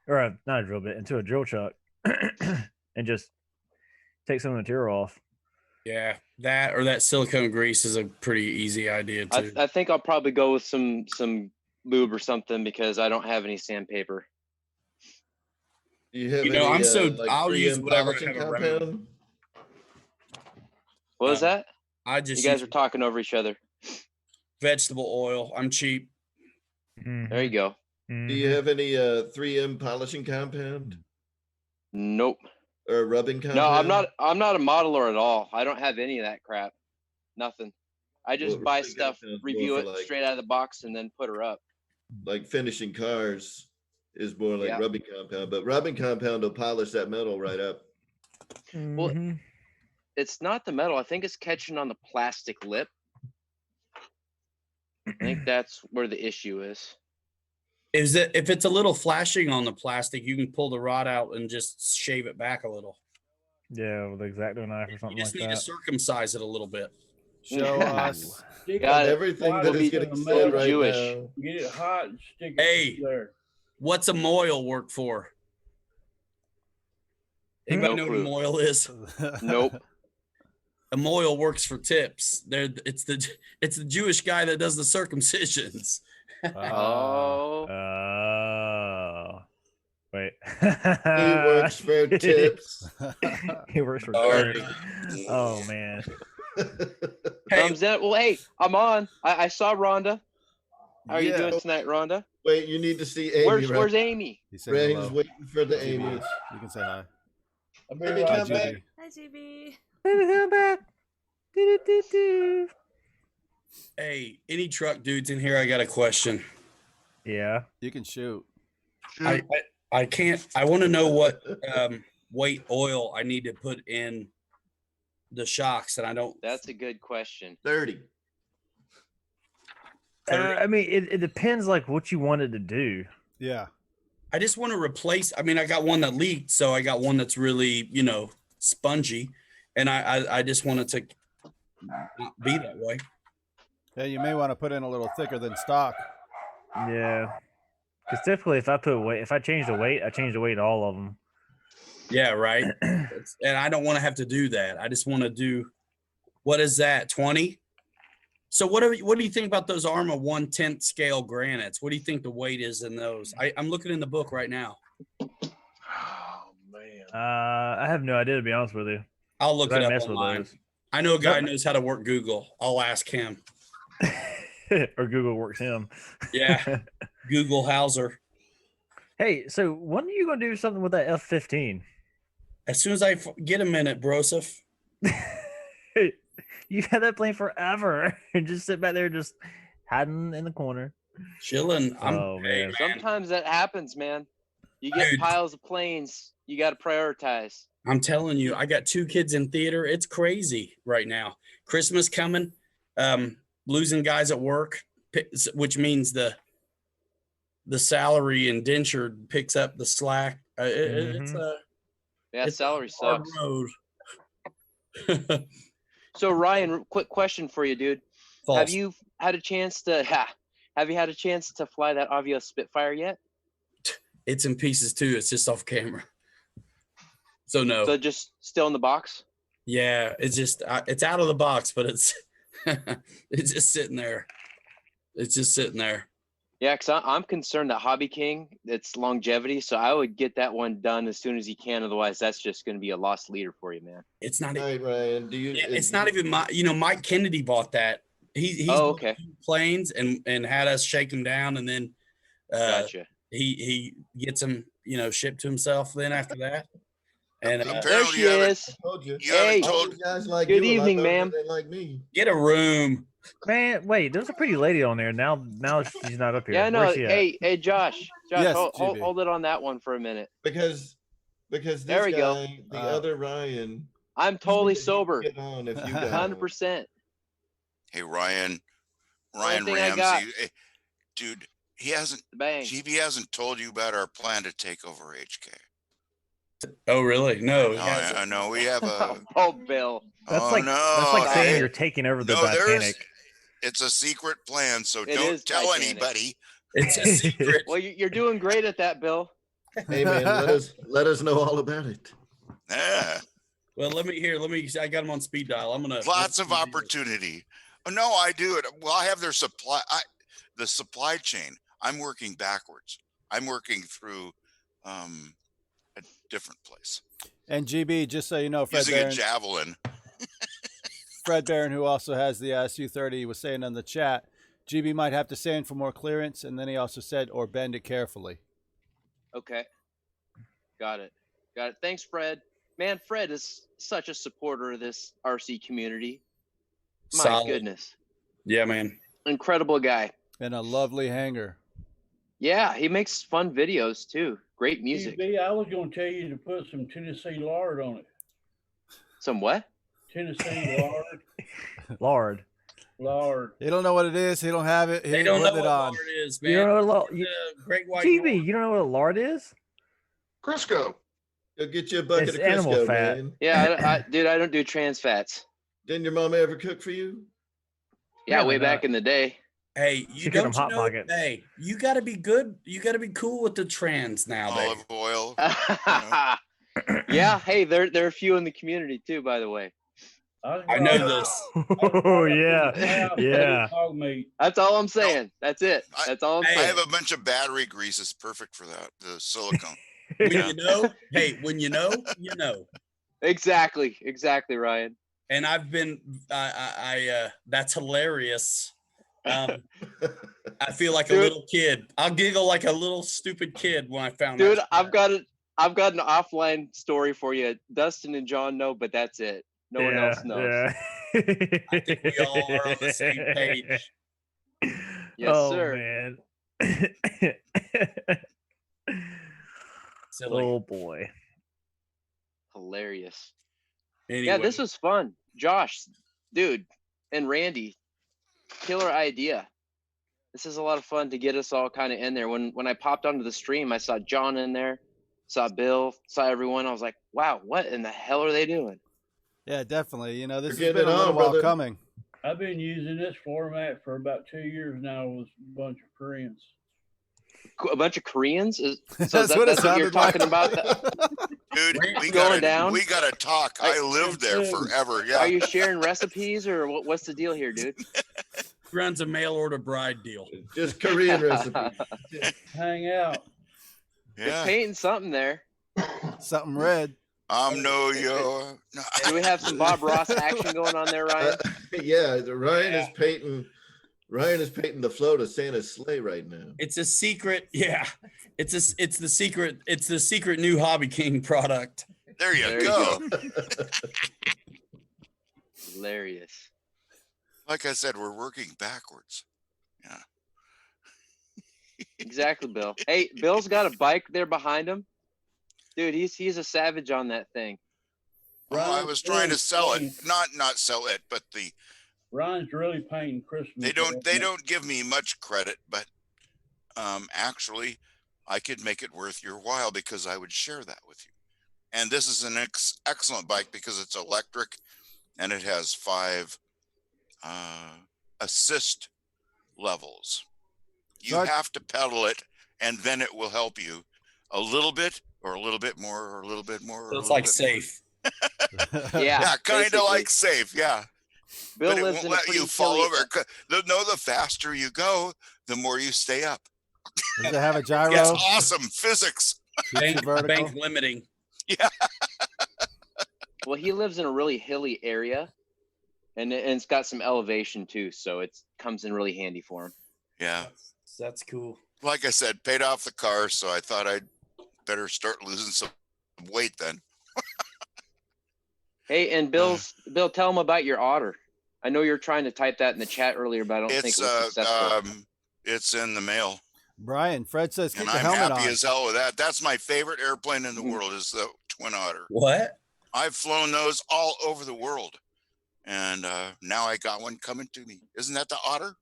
or not a drill bit, into a drill chuck, and just take some of the material off. Yeah, that or that silicone grease is a pretty easy idea too. I think I'll probably go with some lube or something because I don't have any sandpaper. You have I'll use whatever I have around. compound? What was that? I just you guys are talking over each other. Vegetable oil. I'm cheap. There you go. Do you have any 3M polishing compound? Nope. Or a rubbing compound? No, I'm not a modeler at all. I don't have any of that crap. Nothing. I just Well, buy rubbing stuff, compound's review more it for, like, straight out of the box, and then put her up. like finishing cars is more like Yeah. rubbing compound, but rubbing compound will polish that metal right up. Well, it's not the metal. I think it's catching on the plastic lip. I think that's where the issue is. Is that if it's a little flashing on the plastic, you can pull the rod out and just shave it back a little. Yeah, with an X-Acto knife or something You just like need that. to circumcise it a little bit. Show us. Got it. Everything that is getting said right now. Get it hot and stick it Hey, there. what's a moil work for? Anybody know what a moil is? Nope. A moil works for tips. It's the Jewish guy that does the circumcisions. Oh. Wait. He works for tips. He works for tips. Oh man. Thumbs down. Well, hey, I'm on. I saw Rhonda. How are you Yeah. doing tonight, Rhonda? Wait, you need to see Amy. Where's Amy? He's saying Ray's hello. waiting for the GB. Amy. You can say hi. Amy, come back. Hi, GB. Baby, come back. Do-do-do-do. Hey, any truck dudes in here? I got a question. Yeah. You can shoot. I can't. I want to know what weight oil I need to put in the shocks, and I don't. That's a good question. 30. I mean, it depends like what you wanted to do. Yeah. I just want to replace. I mean, I got one that leaked, so I got one that's really, spongy, and I just wanted to not be that way. Yeah, you may want to put in a little thicker than stock. Yeah. Because typically, if I change the weight, I change the weight in all of them. Yeah, right. And I don't want to have to do that. I just want to do. What is that? 20. So what do you think about those Arma 1/10 scale granites? What do you think the weight is in those? I'm looking in the book right now. Oh man. I have no idea, to be honest with you. I'll look it I up mess with online. those. I know a guy who knows how to work Google. I'll ask him. Or Google works him. Yeah. Google Hauser. Hey, so when are you going to do something with that F-15? As soon as I get a minute, Broseph. You've had that plane forever. And just sit back there just hiding in the corner. Chilling. Man. Sometimes that happens, man. You get piles of planes. You got to prioritize. I'm telling you, I got 2 kids in theater. It's crazy right now. Christmas coming, losing guys at work, which means the salary indenture picks up the slack. It's salary a hard sucks. road. So Ryan, quick question for you, dude. False. Have you had a chance to fly that Avio Spitfire yet? It's in pieces too. It's just off camera. So no. So just still in the box? Yeah, it's just it's out of the box, but it's it's just sitting there. It's just sitting there. Yeah, because I'm concerned that Hobby King, it's longevity, so I would get that one done as soon as you can. Otherwise, that's just going to be a lost leader for you, man. It's not. Right, Ryan. It's not even my. Mike Kennedy bought that. He's okay. Planes and had us shake him down, and then gotcha. He gets them, shipped to himself. Then after that, and there she is. Hey, guys like good evening, ma'am. Like me. Get a room. Man, wait, there's a pretty lady on there. Now she's not up here. Yeah, no. Where's she at? Hey, Josh, Yes, hold it on that one for a minute. Because this there we go. The other Ryan. I'm totally sober. Get on if you 100%. Hey, Ryan thing I Ramsey, got. dude, GB hasn't told you about our plan to take over HK. Oh, really? No. I know we have a. Oh, Bill. That's like saying you're taking over the Titanic. It's a secret plan, so It don't is tell Titanic. anybody. It's a secret. Well, you're doing great at that, Bill. Hey man, let us know all about it. Yeah. Well, I got them on speed dial. I'm gonna Lots of opportunity. Oh, no, I do it. Well, I have their the supply chain. I'm working backwards. I'm working through a different place. And GB, just so you know, Fred Using Barron, a javelin. Fred Barron, who also has the Su-30, was saying on the chat, GB might have to sand for more clearance, and then he also said, or bend it carefully. Okay. Got it. Thanks, Fred. Man, Fred is such a supporter of this RC community. My Solid. goodness. Yeah, man. Incredible guy. And a lovely hanger. Yeah, he makes fun videos too. Great music. I was going to tell you to put some Tennessee lard on it. Some what? Tennessee lard. Lard. Lard. He don't know what it is. He don't have it. He They ain't don't know putting what it on. lard is, man. You don't know what Great White GB, North. you don't know what a lard is? Crisco. Go get you a bucket It's of animal Crisco, fat. man. Yeah, dude, I don't do trans fats. Didn't your mama ever cook for you? Yeah, way back in the day. Hey, She you cooked them don't Hot know? Pockets. Hey, you got to be good. You got to be cool with the trans nowadays. Olive oil. Yeah, hey, there are a few in the community too, by the way. I know this. Oh yeah, yeah. Dog meat. That's all I'm saying. That's it. That's all I'm I saying. have a bunch of battery grease. It's perfect for that. The silicone. When you know, hey, when you know, you know. Exactly, Ryan. And I've been, that's hilarious. I feel like a little kid. I'll giggle like a little stupid kid when I found Dude, that. I've got an offline story for you. Dustin and John know, but that's it. No one else knows. Yeah. I think we all are on the same page. Yes, oh, sir. man. Silly. Oh boy. Hilarious. Anyway. Yeah, this was fun. Josh, dude, and Randy, killer idea. This is a lot of fun to get us all kind of in there. When I popped onto the stream, I saw John in there, saw Bill, saw everyone. I was like, wow, what in the hell are they doing? Yeah, definitely. You know, this You're has been a getting it little on, while brother. coming. I've been using this format for about 2 years now with a bunch of Koreans. A bunch of Koreans? That's That's what it what you're sounded like. talking about? Dude, we Going down? We gotta talk. I lived there forever. Yeah. Are you sharing recipes or what's the deal here, dude? Runs a mail order bride deal. Just Korean recipes. Hang out. You're painting something there. Something red. I'm no yo. No. Do we have some Bob Ross action going on there, Ryan? Yeah, Ryan is painting. Ryan is painting the float of Santa's sleigh right now. It's a secret. Yeah, it's the secret new Hobby King product. There you go. Hilarious. Like I said, we're working backwards. Yeah. Exactly, Bill. Hey, Bill's got a bike there behind him. Dude, he's a savage on that thing. Well, I was trying to sell it, not sell it, but Ryan's really painting Christmas. they don't give me much credit, but actually, I could make it worth your while because I would share that with you. And this is an excellent bike because it's electric, and it has 5 assist levels. You have to pedal it, and then it will help you a little bit, or a little bit more, or a little bit more. So it's like safe. Yeah, kind of like safe. Yeah. Bill but it lives won't in a let you pretty fall hilly- over. The faster you go, the more you stay up. Does it have a gyro? It's awesome physics. Bank vertical? limiting. Yeah. Well, he lives in a really hilly area, and it's got some elevation too, so it comes in really handy for him. Yeah. That's cool. Like I said, paid off the car, so I thought I'd better start losing some weight then. Hey, and Bill, tell him about your otter. I know you're trying to type that in the chat earlier, but I don't think it was successful. It's in the mail. Brian, Fred says keep And the I'm helmet happy on. as hell with that. That's my favorite airplane in the world is the Twin Otter. What? I've flown those all over the world. And now I got one coming to me. Isn't that the Otter?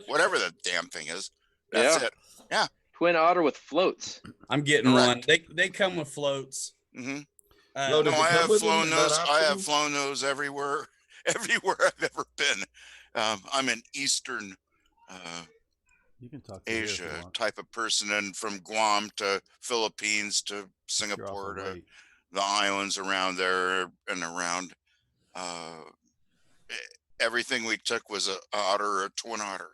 Whatever the damn thing is. That's it. Yeah. Twin Otter with floats. I'm getting one. They come with floats. Mm-hmm. No, No, I have flown those. I have flown those everywhere I've ever been. I'm an Eastern You can talk to me if you Asia want. type of person, and from Guam to Philippines to Singapore to the islands around there and around. Everything we took was a otter or a twin otter.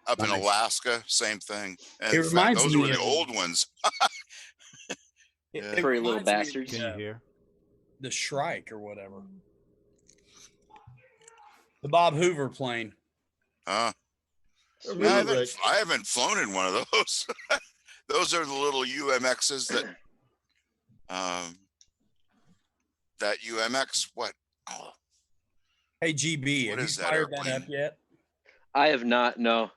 Up in Nice. Alaska, same thing. And It in fact, reminds those me were the of- old ones. It Furry little reminds me of, bastards. Can you hear? The Shrike or whatever. The Bob Hoover plane. I haven't flown in one of those. Those are the little UMXs that that UMX what? Oh, Hey GB, What have is you that fired that airplane? up yet? I have not. No,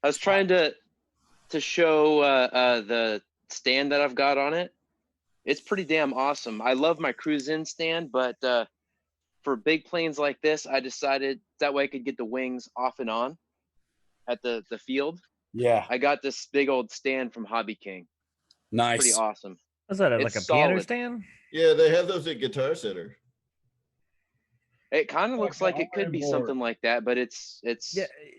I was trying to show the stand that I've got on it. It's pretty damn awesome. I love my cruise in stand, but for big planes like this, I decided that way I could get the wings off and on at the field. Yeah. I got this big old stand from Hobby King. Nice. Pretty awesome. Is that It's like a solid. piano stand? Yeah, they have those at Guitar Center. It kind of looks like it could be board. something like that, but it's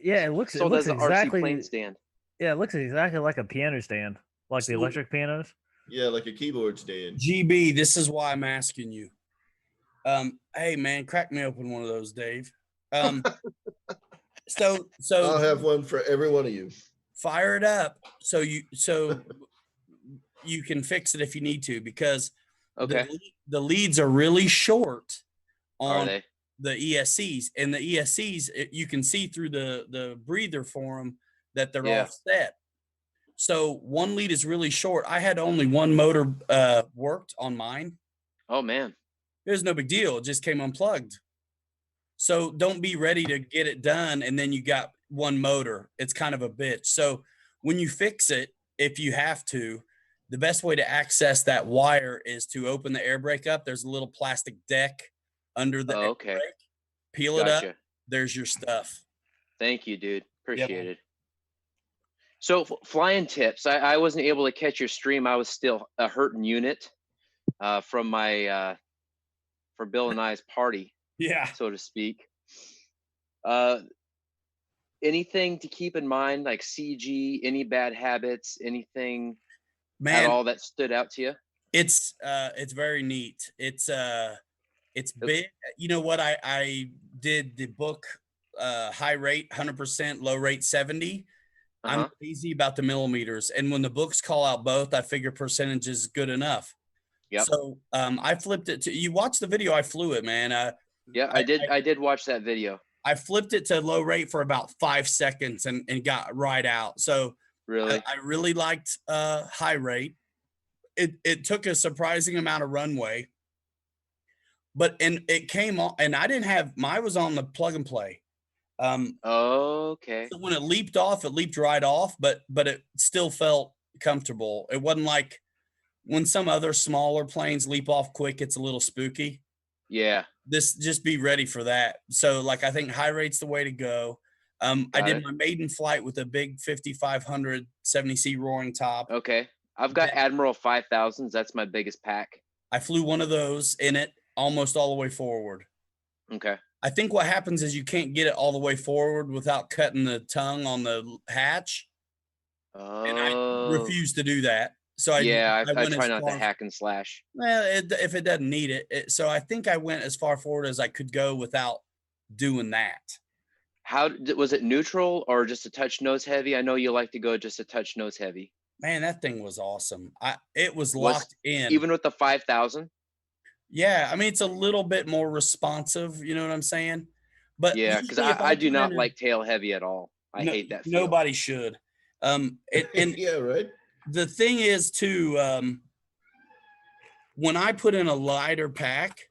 Yeah, it looks sold as an exactly RC plane stand. Yeah, it looks exactly like a piano stand, like the electric pianos. Yeah, like a keyboard stand. GB, this is why I'm asking you. Hey man, crack me open one of those, Dave. So I'll have one for every one of you. Fire it up so you can fix it if you need to, because the leads are really short on the ESCs, and the ESCs you can see through the breather for them that they're offset. So one lead is really short. I had only one motor worked on mine. Oh man. It was no big deal. It just came unplugged. So don't be ready to get it done and then you got one motor. It's kind of a bitch. So when you fix it, if you have to, the best way to access that wire is to open the air brake up. There's a little plastic deck under the air brake. Peel it up. There's your stuff. Thank you, dude. Appreciate it. So flying tips. I wasn't able to catch your stream. I was still a hurting unit from my for Bill and I's party, so to speak. Anything to keep in mind, like CG, any bad habits, anything at all that stood out to you? It's very neat. It's big. You know what? I did the book high rate 100%, low rate 70. I'm easy about the millimeters, and when the books call out both, I figure percentage is good enough. Yep. So I flipped it to, you watched the video, I flew it, man. Yeah, I did watch that video. I flipped it to low rate for about 5 seconds and got right out. So really, I really liked high rate. It took a surprising amount of runway, but it came on, and I didn't have, mine was on the plug and play. Okay. So when it leaped off, it leaped right off, but it still felt comfortable. It wasn't like when some other smaller planes leap off quick, it's a little spooky. Yeah. This, just be ready for that. So like, I think high rate's the way to go. I did my maiden flight with a big 5500 70C roaring top. Okay. I've got Admiral 5000s. That's my biggest pack. I flew one of those in it almost all the way forward. Okay. I think what happens is you can't get it all the way forward without cutting the tongue on the hatch. And I refuse to do that. So I try not to hack and slash. Well, if it doesn't need it. So I think I went as far forward as I could go without doing that. How was it, neutral or just a touch nose heavy? I know you like to go just a touch nose heavy. Man, that thing was awesome. It was locked in. Even with the 5000? Yeah, I mean, it's a little bit more responsive, you know what I'm saying? But yeah, because I do not like tail heavy at all. I hate that feel. Nobody should. And yeah, right. The thing is too, when I put in a lighter pack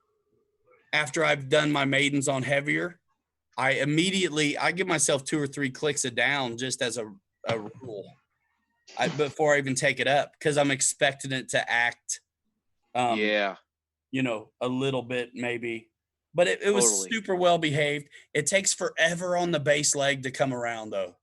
after I've done my maidens on heavier, I give myself 2 or 3 clicks of down just as a rule before I even take it up, because I'm expecting it to act you know, a little bit maybe, but it was super well behaved. It takes forever on the base leg to come around though.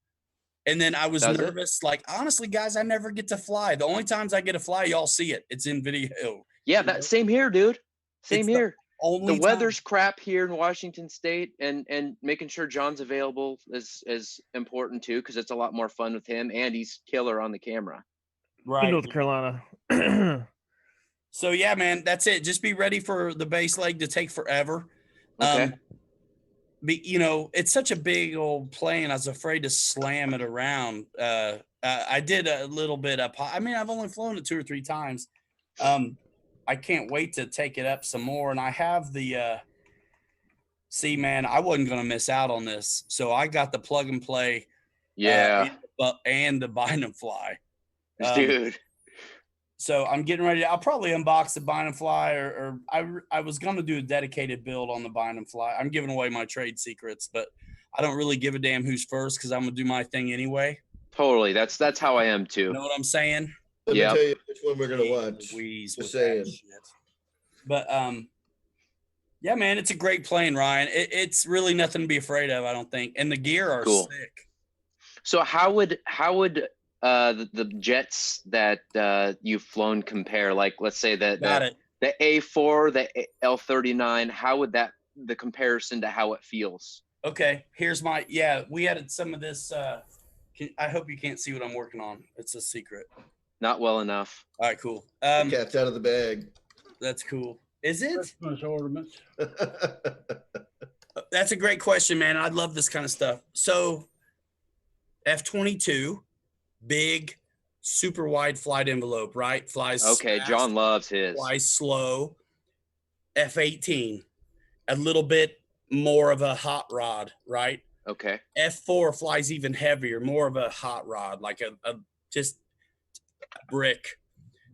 And then I was nervous. Like, honestly, guys, I never get to fly. The only times I get to fly, y'all see it. It's in video. Yeah, same here, dude. Same here. The weather's crap here in Washington State, and making sure John's available is important too, because it's a lot more fun with him, and he's killer on the camera. Right. North Carolina. So yeah, man, that's it. Just be ready for the base leg to take forever. Okay. You know, it's such a big old plane. I was afraid to slam it around. I did a little bit up high. I mean, I've only flown it 2 or 3 times. I can't wait to take it up some more. And I have the, see, man, I wasn't going to miss out on this. So I got the plug and play. Yeah. And the bind and fly. Dude. So I'm getting ready. I'll probably unbox the bind and fly, or I was going to do a dedicated build on the bind and fly. I'm giving away my trade secrets, but I don't really give a damn who's first because I'm gonna do my thing anyway. Totally. That's how I am too. You know what I'm saying? Let me Yep. tell you which one we're gonna watch. Just saying. But yeah, man, it's a great plane, Ryan. It's really nothing to be afraid of, I don't think. And the gear are Cool. sick. So how would the jets that you've flown compare? Like, let's say the A4, the L39. How would the comparison to how it feels? Okay, here's we added some of this. I hope you can't see what I'm working on. It's a secret. Not well enough. All right, cool. The cat's out of the bag. That's cool. Is it? Christmas ornaments. That's a great question, man. I love this kind of stuff. So F-22, big, super wide flight envelope, right? Flies Okay, fast, John loves his. flies slow. F-18, a little bit more of a hot rod, right? Okay. F4 flies even heavier, more of a hot rod, like a just brick.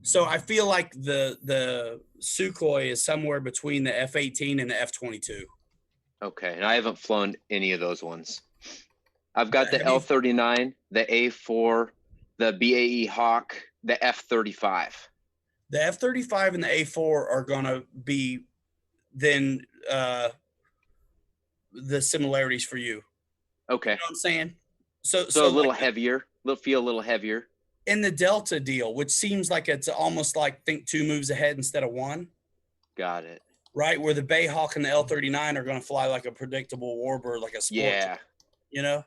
So I feel like the Sukhoi is somewhere between the F-18 and the F-22. Okay, and I haven't flown any of those ones. I've got the L39, the A4, the BAE Hawk, the F-35. The F-35 and the A4 are going to be then the similarities for you. Okay. You know what I'm saying? So a little heavier, feel a little heavier. In the Delta deal, which seems like it's almost like think 2 moves ahead instead of 1. Got it. Right, where the Bayhawk and the L-39 are going to fly like a predictable warbird, like a sport. Yeah. You know?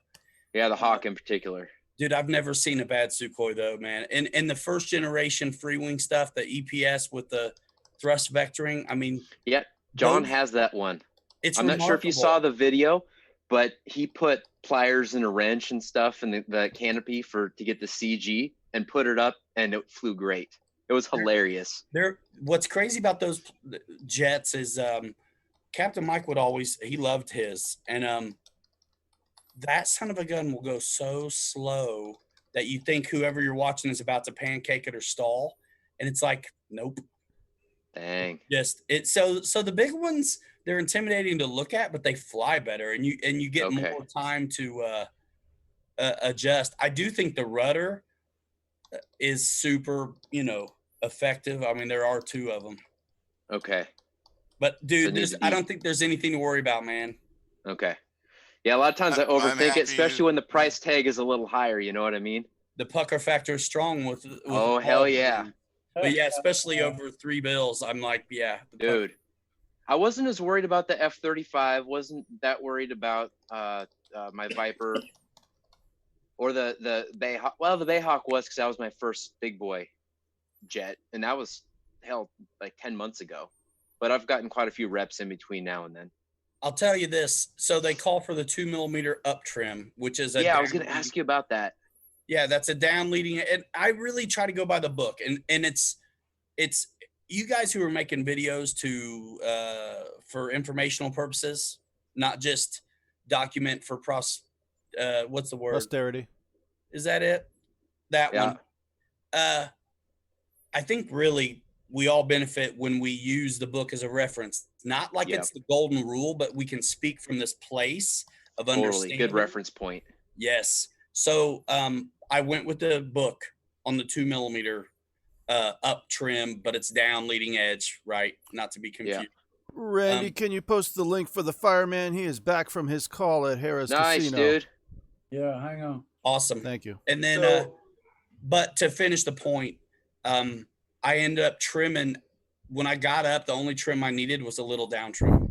Yeah, the Hawk in particular. Dude, I've never seen a bad Sukhoi though, man. And the first generation free wing stuff, the EPS with the thrust vectoring, I mean. Yeah, John has that one. It's I'm not sure if you saw the video, but he put pliers and a wrench and stuff in the canopy to get the CG and put it up, and it flew great. It was hilarious. What's crazy about those jets is Captain Mike he loved his, and that son of a gun will go so slow that you think whoever you're watching is about to pancake it or stall, and it's like, nope. Dang. So the big ones, they're intimidating to look at, but they fly better, and you get more time to adjust. I do think the rudder is super, effective. I mean, there are 2 of them. Okay. But dude, I don't think there's anything to worry about, man. Okay. Yeah, a lot of times I overthink it, especially when the price tag is a little higher. You know what I mean? The pucker factor is strong with oh, hell yeah. But yeah, especially over 3 bills, I'm like, yeah. Dude, I wasn't as worried about the F-35. Wasn't that worried about my Viper or the Bayhawk. Well, the Bayhawk was because that was my first big boy jet, and that was like 10 months ago. But I've gotten quite a few reps in between now and then. I'll tell you this. So they call for the 2mm up trim, which is I was going to ask you about that. Yeah, that's a down leading, and I really try to go by the book, and it's you guys who are making videos for informational purposes, not just document for what's the word? Posterity. Is that it? That one. I think really we all benefit when we use the book as a reference. Not like it's the golden rule, but we can speak from this place of understanding. Good reference point. Yes. So I went with the book on the 2mm up trim, but it's down leading edge, right? Not to be confused. Yeah. Randy, can you post the link for the fireman? He is back from his call at Harrah's Casino. Nice, dude. Yeah, hang on. Awesome. Thank you. And then, but to finish the point, I ended up trimming. When I got up, the only trim I needed was a little down trim.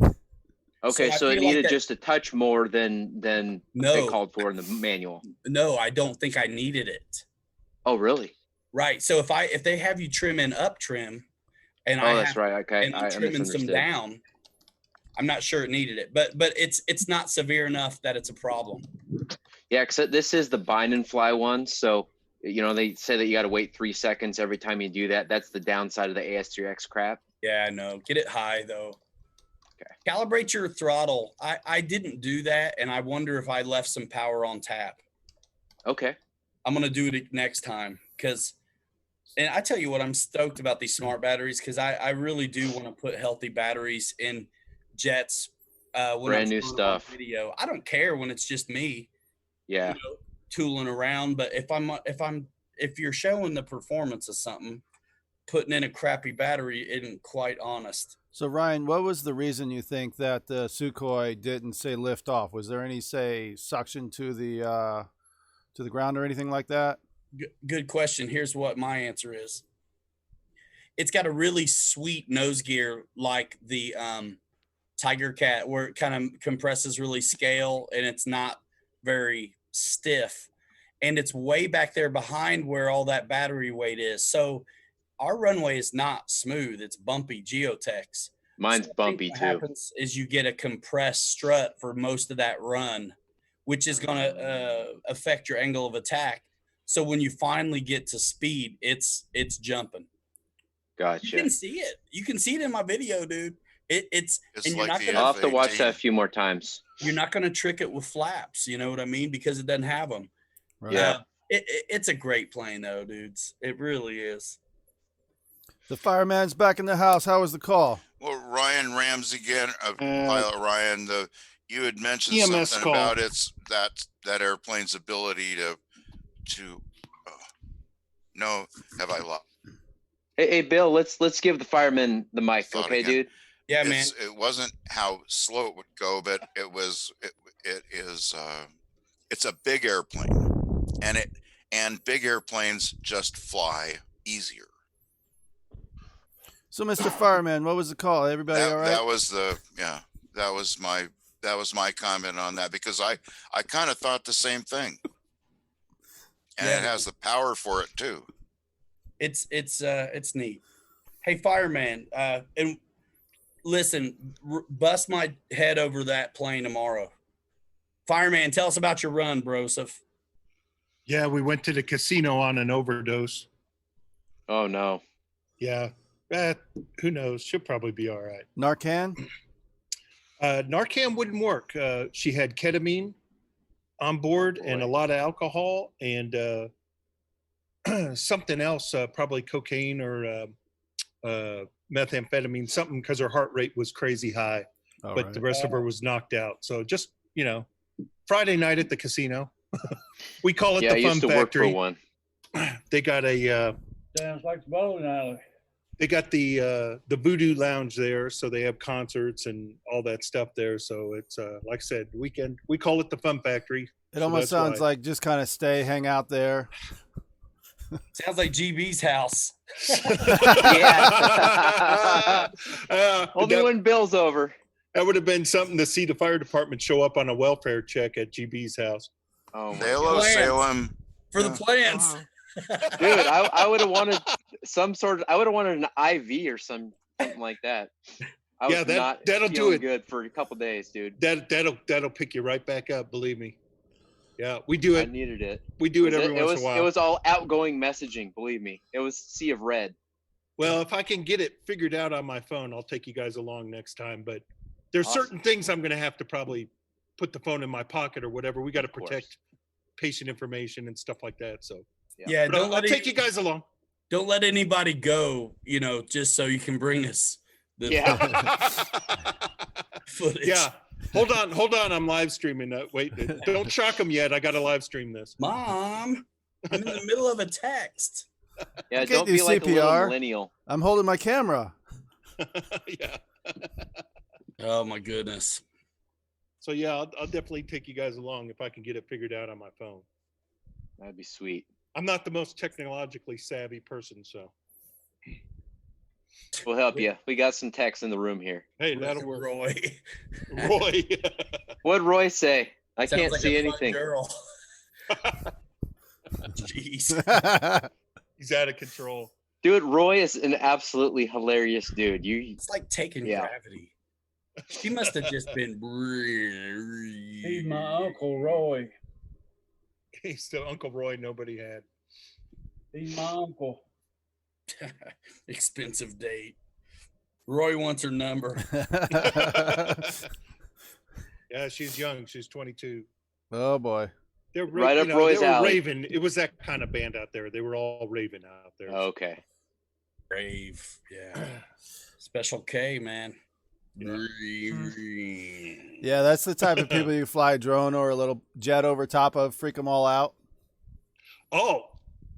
Okay, so it needed just a touch more than they called for in the manual. No, I don't think I needed it. Oh, really? Right. So if they have you trim in up trim, and that's right. Okay, and I'm trimming some down, I'm not sure it needed it, but it's not severe enough that it's a problem. Yeah, because this is the bind and fly one, so they say that you got to wait 3 seconds every time you do that. That's the downside of the AS3X crap. Yeah, I know. Get it high though. Okay. Calibrate your throttle. I didn't do that, and I wonder if I left some power on tap. Okay. I'm gonna do it next time and I tell you what, I'm stoked about these smart batteries because I really do want to put healthy batteries in jets. when Brand I'm new showing them on stuff. video. I don't care when it's just me, Yeah. you know, tooling around. But if you're showing the performance of something, putting in a crappy battery isn't quite honest. So Ryan, what was the reason you think that the Sukhoi didn't say lift off? Was there any say suction to the ground or anything like that? Good question. Here's what my answer is. It's got a really sweet nose gear like the Tiger Cat, where it kind of compresses really scale and it's not very stiff. And it's way back there behind where all that battery weight is. So our runway is not smooth. It's bumpy geotex. Mine's bumpy what too. happens is you get a compressed strut for most of that run, which is going to affect your angle of attack. So when you finally get to speed, it's jumping. Gotcha. You can see it. You can see it in my video, dude. It's and you're like not the gonna. I'll have to watch F-18. that a few more times. You're not going to trick it with flaps. You know what I mean? Because it doesn't have them. Right. Yeah. It's a great plane, though, dudes. It really is. The fireman's back in the house. How was the call? Well, Ryan Rams again, Pilot Ryan. You had mentioned EMS something call. about that airplane's ability to. No, have I lost? Hey, Bill, let's give the fireman the mic, Thought okay, again. dude? Yeah, man. It wasn't how slow it would go, but it's a big airplane, and big airplanes just fly easier. So, Mr. Fireman, what was the call? Everybody all right? That was my comment on that, because I kind of thought the same thing, and it has the power for it too. It's neat. Hey, fireman, and listen, bust my head over that plane tomorrow. Fireman, tell us about your run, Broseph. Yeah, we went to the casino on an overdose. Oh no. Yeah. Who knows? She'll probably be all right. Narcan? Narcan wouldn't work. She had ketamine on board and a lot of alcohol and something else, probably cocaine or methamphetamine, something, because her heart rate was crazy high. But the rest of her was knocked out. So just, Friday night at the casino. We call it the I Fun used to Factory. work for one. They got Sounds like the bowling alley. they got the Voodoo Lounge there, so they have concerts and all that stuff there. So it's like I said, weekend. We call it the Fun Factory. It almost sounds like just kind of hang out there. Sounds like GB's house. Only when Bill's over. That would have been something to see the fire department show up on a welfare check at GB's house. Oh my Hello, God. Salem. For the plants. Dude, I would have wanted I would have wanted an IV or something like that. I was not that'll do feeling it. good for a couple days, dude. That'll pick you right back up, believe me. Yeah, we do it. I needed it. We do it every once in a while. It was all outgoing messaging, believe me. It was sea of red. Well, if I can get it figured out on my phone, I'll take you guys along next time. But there's certain things I'm going to have to probably put the phone in my pocket or whatever. We got to protect patient information and stuff like that. So Yeah, but I'll take you guys along. Don't let anybody go, just so you can bring us the footage. Yeah. Hold on. I'm live streaming that. Wait, don't shock them yet. I got to live stream this. Mom, I'm in the middle of a text. Yeah, Can't don't do be like a little CPR. millennial. I'm holding my camera. Yeah. Oh my goodness. So yeah, I'll definitely take you guys along if I can get it figured out on my phone. That'd be sweet. I'm not the most technologically savvy person, so. We'll help you. We got some techs in the room here. Hey, that'll work. Roy. Roy. What'd Roy say? I Sounds can't like see a fun anything. girl. Jeez. He's out of control. Dude, Roy is an absolutely hilarious dude. It's like taking gravity. She must have just been. He's my Uncle Roy. He's the Uncle Roy nobody had. He's my uncle. Expensive date. Roy wants her number. Yeah, she's young. She's 22. Oh boy. They're right up Roy's they were alley. Raven. It was that kind of band out there. They were all Raven out there. Okay. Brave. Yeah. Special K, man. Yeah, that's the type of people you fly a drone or a little jet over top of, freak them all out. Oh,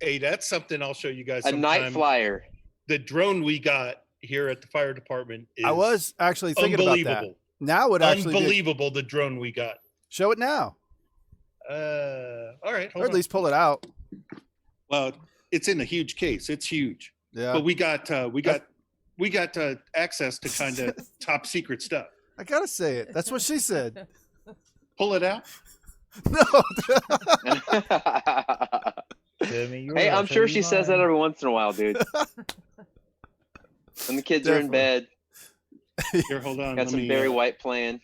hey, that's something I'll show you guys. A night flyer. The drone we got here at the fire department is I was actually thinking about that. Now would actually unbelievable. The drone we got. Show it now. All right, or at least pull it out. Well, it's in a huge case. It's huge. Yeah. But we got access to kind of top secret stuff. I gotta say it. That's what she said. Pull it out. No. Hey, I'm sure she says that every once in a while, dude. When the kids are in bed. Here, hold on. Got some Barry White playing.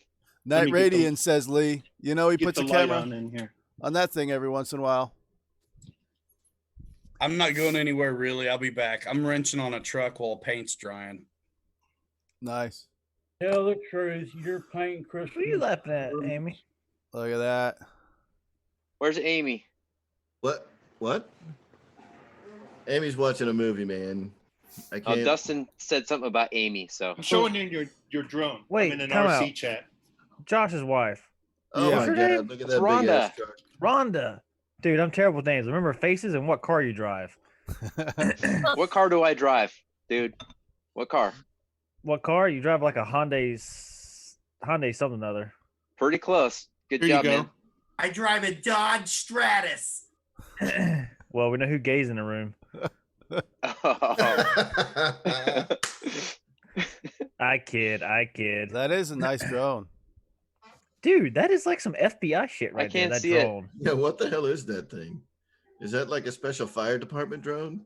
Night Radiant says Lee. You know he puts a camera in here. on that thing every once in a while. I'm not going anywhere really. I'll be back. I'm wrenching on a truck while paint's drying. Nice. Tell the truth. You're painting Christmas. What are you laughing at, Amy? Look at that. Where's Amy? What? Amy's watching a movie, man. I Oh, can't. Dustin said something about Amy, so. I'm showing you your drone. Wait, I'm in an time RC out. chat. Josh's wife. Oh Yeah. my her god! name? Look at that Rhonda. big ass truck. Rhonda. Dude, I'm terrible with names. Remember faces and what car you drive. What car do I drive, dude? What car? What car? You drive like a Hyundai something or other. Pretty close. Good Here you job, go. man. I drive a Dodge Stratus. Well, we know who gays in the room. I kid. That is a nice drone. Dude, that is like some FBI shit right can't there. That see it. drone. Yeah, what the hell is that thing? Is that like a special fire department drone?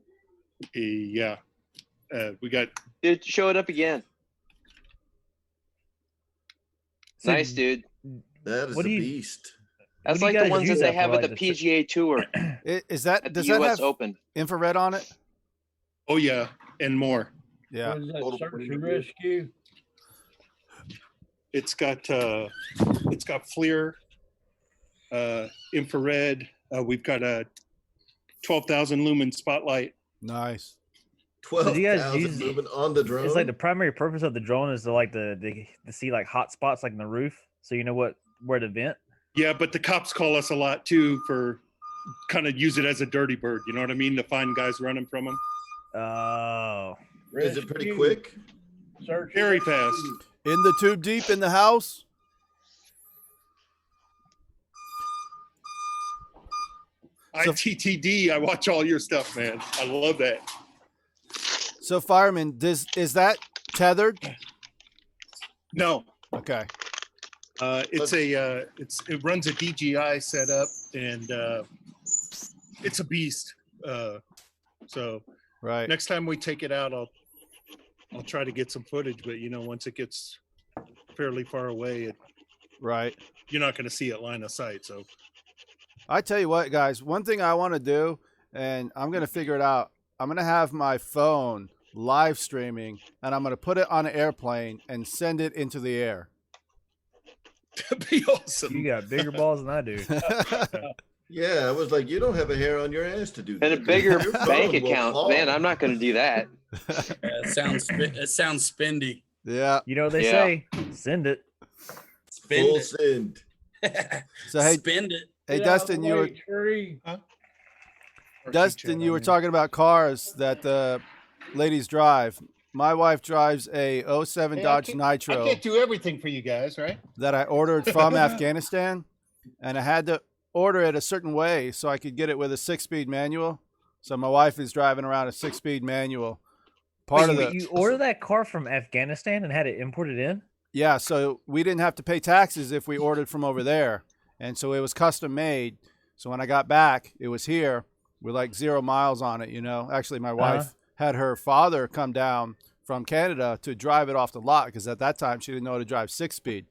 Yeah. We got. Dude, show it up again. So, Nice, dude. That is What a do you- beast. That's do you like the guys ones use that they that have for, at the like, PGA Tour Is that at the does that U.S. have Open. infrared on it? Oh yeah, and more. Yeah. What is that, search and rescue? It's got FLIR, infrared. We've got a 12,000 lumen spotlight. Nice. So do you guys 12,000 use- moving on the drone. It's like the primary purpose of the drone is to like to see like hot spots like in the roof, so you know where to vent. Yeah, but the cops call us a lot too for kind of use it as a dirty bird. You know what I mean? To find guys running from them. Oh. Is it pretty Rescue. quick? Search Very and fast. rescue. In the tube deep in the house. So- ITTD. I watch all your stuff, man. I love that. So fireman, is that tethered? No, Okay. it runs a DJI setup and it's a beast. So Right. next time we take it out, I'll try to get some footage. But once it gets fairly far away, Right. you're not going to see it line of sight. So I tell you what, guys, one thing I want to do, and I'm going to figure it out. I'm going to have my phone live streaming, and I'm going to put it on an airplane and send it into the air. that'd be awesome. You got bigger balls than I do. Yeah, I was like, you don't have a hair on your ass to do that. And a bigger Your bank phone will account. fall. Man, I'm not going to do that. It sounds spendy. Yeah. You know what they Yeah. say? Send it. Spend Full it. send. So hey, Spend it. hey, Get out of Dustin, the you were way, tree. Dustin, you were talking about cars that the ladies drive. My wife drives a 07 Hey, Dodge I Nitro can't do everything for you guys, right? that I ordered from Afghanistan, and I had to order it a certain way so I could get it with a 6-speed manual. So my wife is driving around a 6-speed manual. You ordered that car from Afghanistan and had it imported in? Yeah, so we didn't have to pay taxes if we ordered from over there. And so it was custom made. So when I got back, it was here with like 0 miles on it, Actually, my wife had her father come down from Canada to drive it off the lot because at that time she didn't know how to drive 6-speed.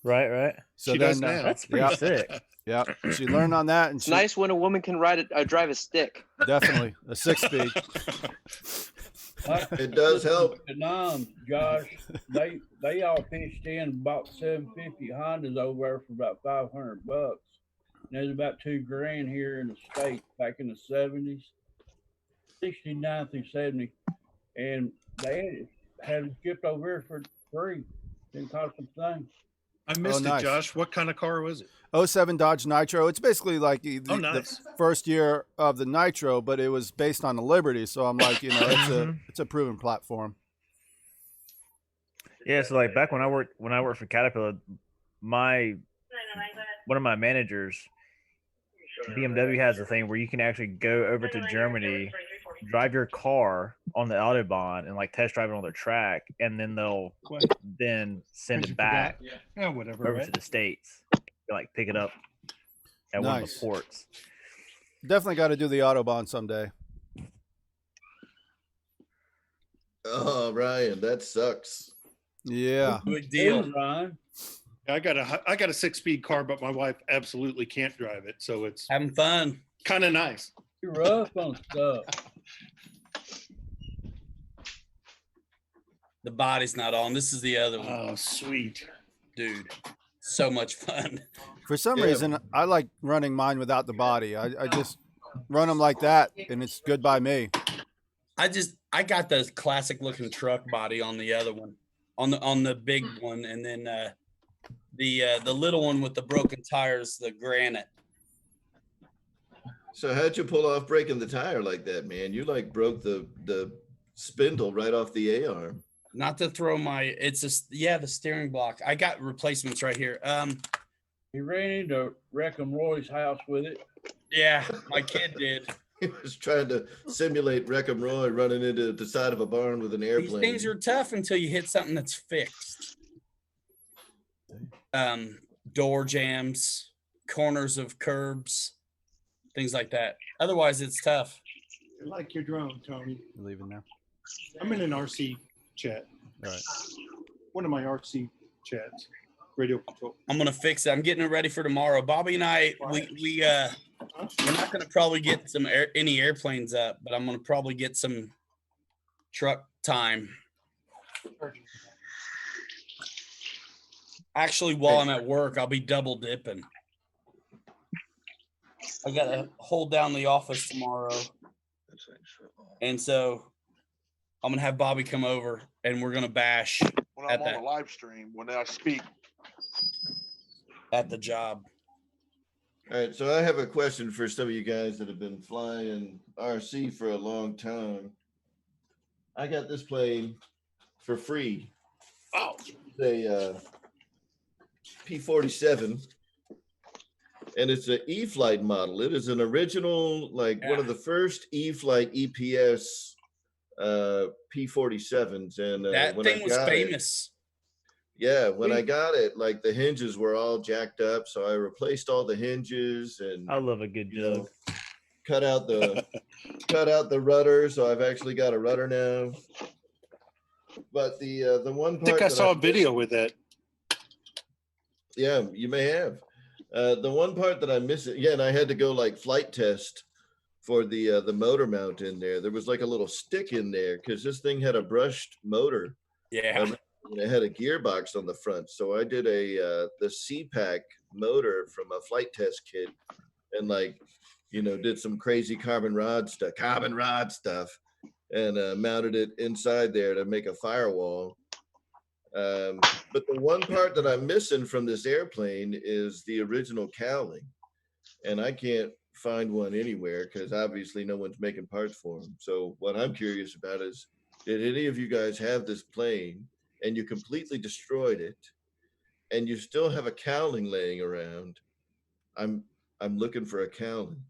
Right. So She then does now. That's pretty sick. Yeah, she learned on that, and It's she nice when a woman can drive a stick. definitely a 6-speed. It does help. Josh, they all pitched in about 750 Hondas over there for about $500. And there's about $2,000 here in the state back in the 70s, 69 through 70, and they had it shipped over here for free. Didn't cost a thing. I missed nice. it, Josh. What kind of car was it? 07 Dodge Nitro. It's basically like the Nice. first year of the Nitro, but it was based on the Liberty. So I'm like, it's a proven platform. Yeah, so like back when I worked for Caterpillar, one of my managers, BMW has a thing where you can actually go over to Germany, drive your car on the Autobahn and like test drive it on their track, and then they'll then send it back whatever, over right? to the States, like pick it up at one of the ports. Definitely got to do the Autobahn someday. Oh, Ryan, that sucks. Yeah. Good deal, Ryan. I got a 6-speed car, but my wife absolutely can't drive it, so it's having fun. Kind of nice. You're rough on stuff. The body's not on. This is the other one. Oh, sweet. Dude, so much fun. For some reason, I like running mine without the body. I just run them like that, and it's good by me. I got the classic looking truck body on the other one, on the big one, and then the little one with the broken tires, the granite. So how'd you pull off breaking the tire like that, man? You like broke the spindle right off the A-arm. Not to throw the steering block. I got replacements right here. He ran into Wreckham Roy's house with it. Yeah, my kid did. He was trying to simulate Wreckham Roy running into the side of a barn with an airplane. These things are tough until you hit something that's fixed. Door jams, corners of curbs, things like that. Otherwise, it's tough. I like your drone, Tony. You're leaving now? I'm in an RC chat. All right. One of my RC chats. Radio control. I'm gonna fix it. I'm getting it ready for tomorrow. Bobby and I, we're not gonna probably get any airplanes up, but I'm gonna probably get some truck time. Actually, while I'm at work, I'll be double dipping. I gotta hold down the office tomorrow, and so I'm gonna have Bobby come over, and we're gonna bash when I'm on a live stream when I speak at the job. All right, so I have a question for some of you guys that have been flying RC for a long time. I got this plane for free. Oh, it's a P-47, and it's an E-Flight model. It is an original, one of the first E-Flight EPS P-47s, and that thing was famous. Yeah, when I got it, like the hinges were all jacked up, so I replaced all the hinges and I love a good jug. Cut out the rudder, so I've actually got a rudder now. But the one part I think I saw a video with that. Yeah, you may have. The one part that I miss it, yeah, and I had to go like flight test for the motor mount in there. There was like a little stick in there because this thing had a brushed motor. Yeah. And it had a gearbox on the front. So I did the C-Pack motor from a flight test kit and did some crazy carbon rod stuff and mounted it inside there to make a firewall. But the one part that I'm missing from this airplane is the original cowling. And I can't find one anywhere because obviously no one's making parts for them. So what I'm curious about is, did any of you guys have this plane and you completely destroyed it and you still have a cowling laying around? I'm looking for a cowling.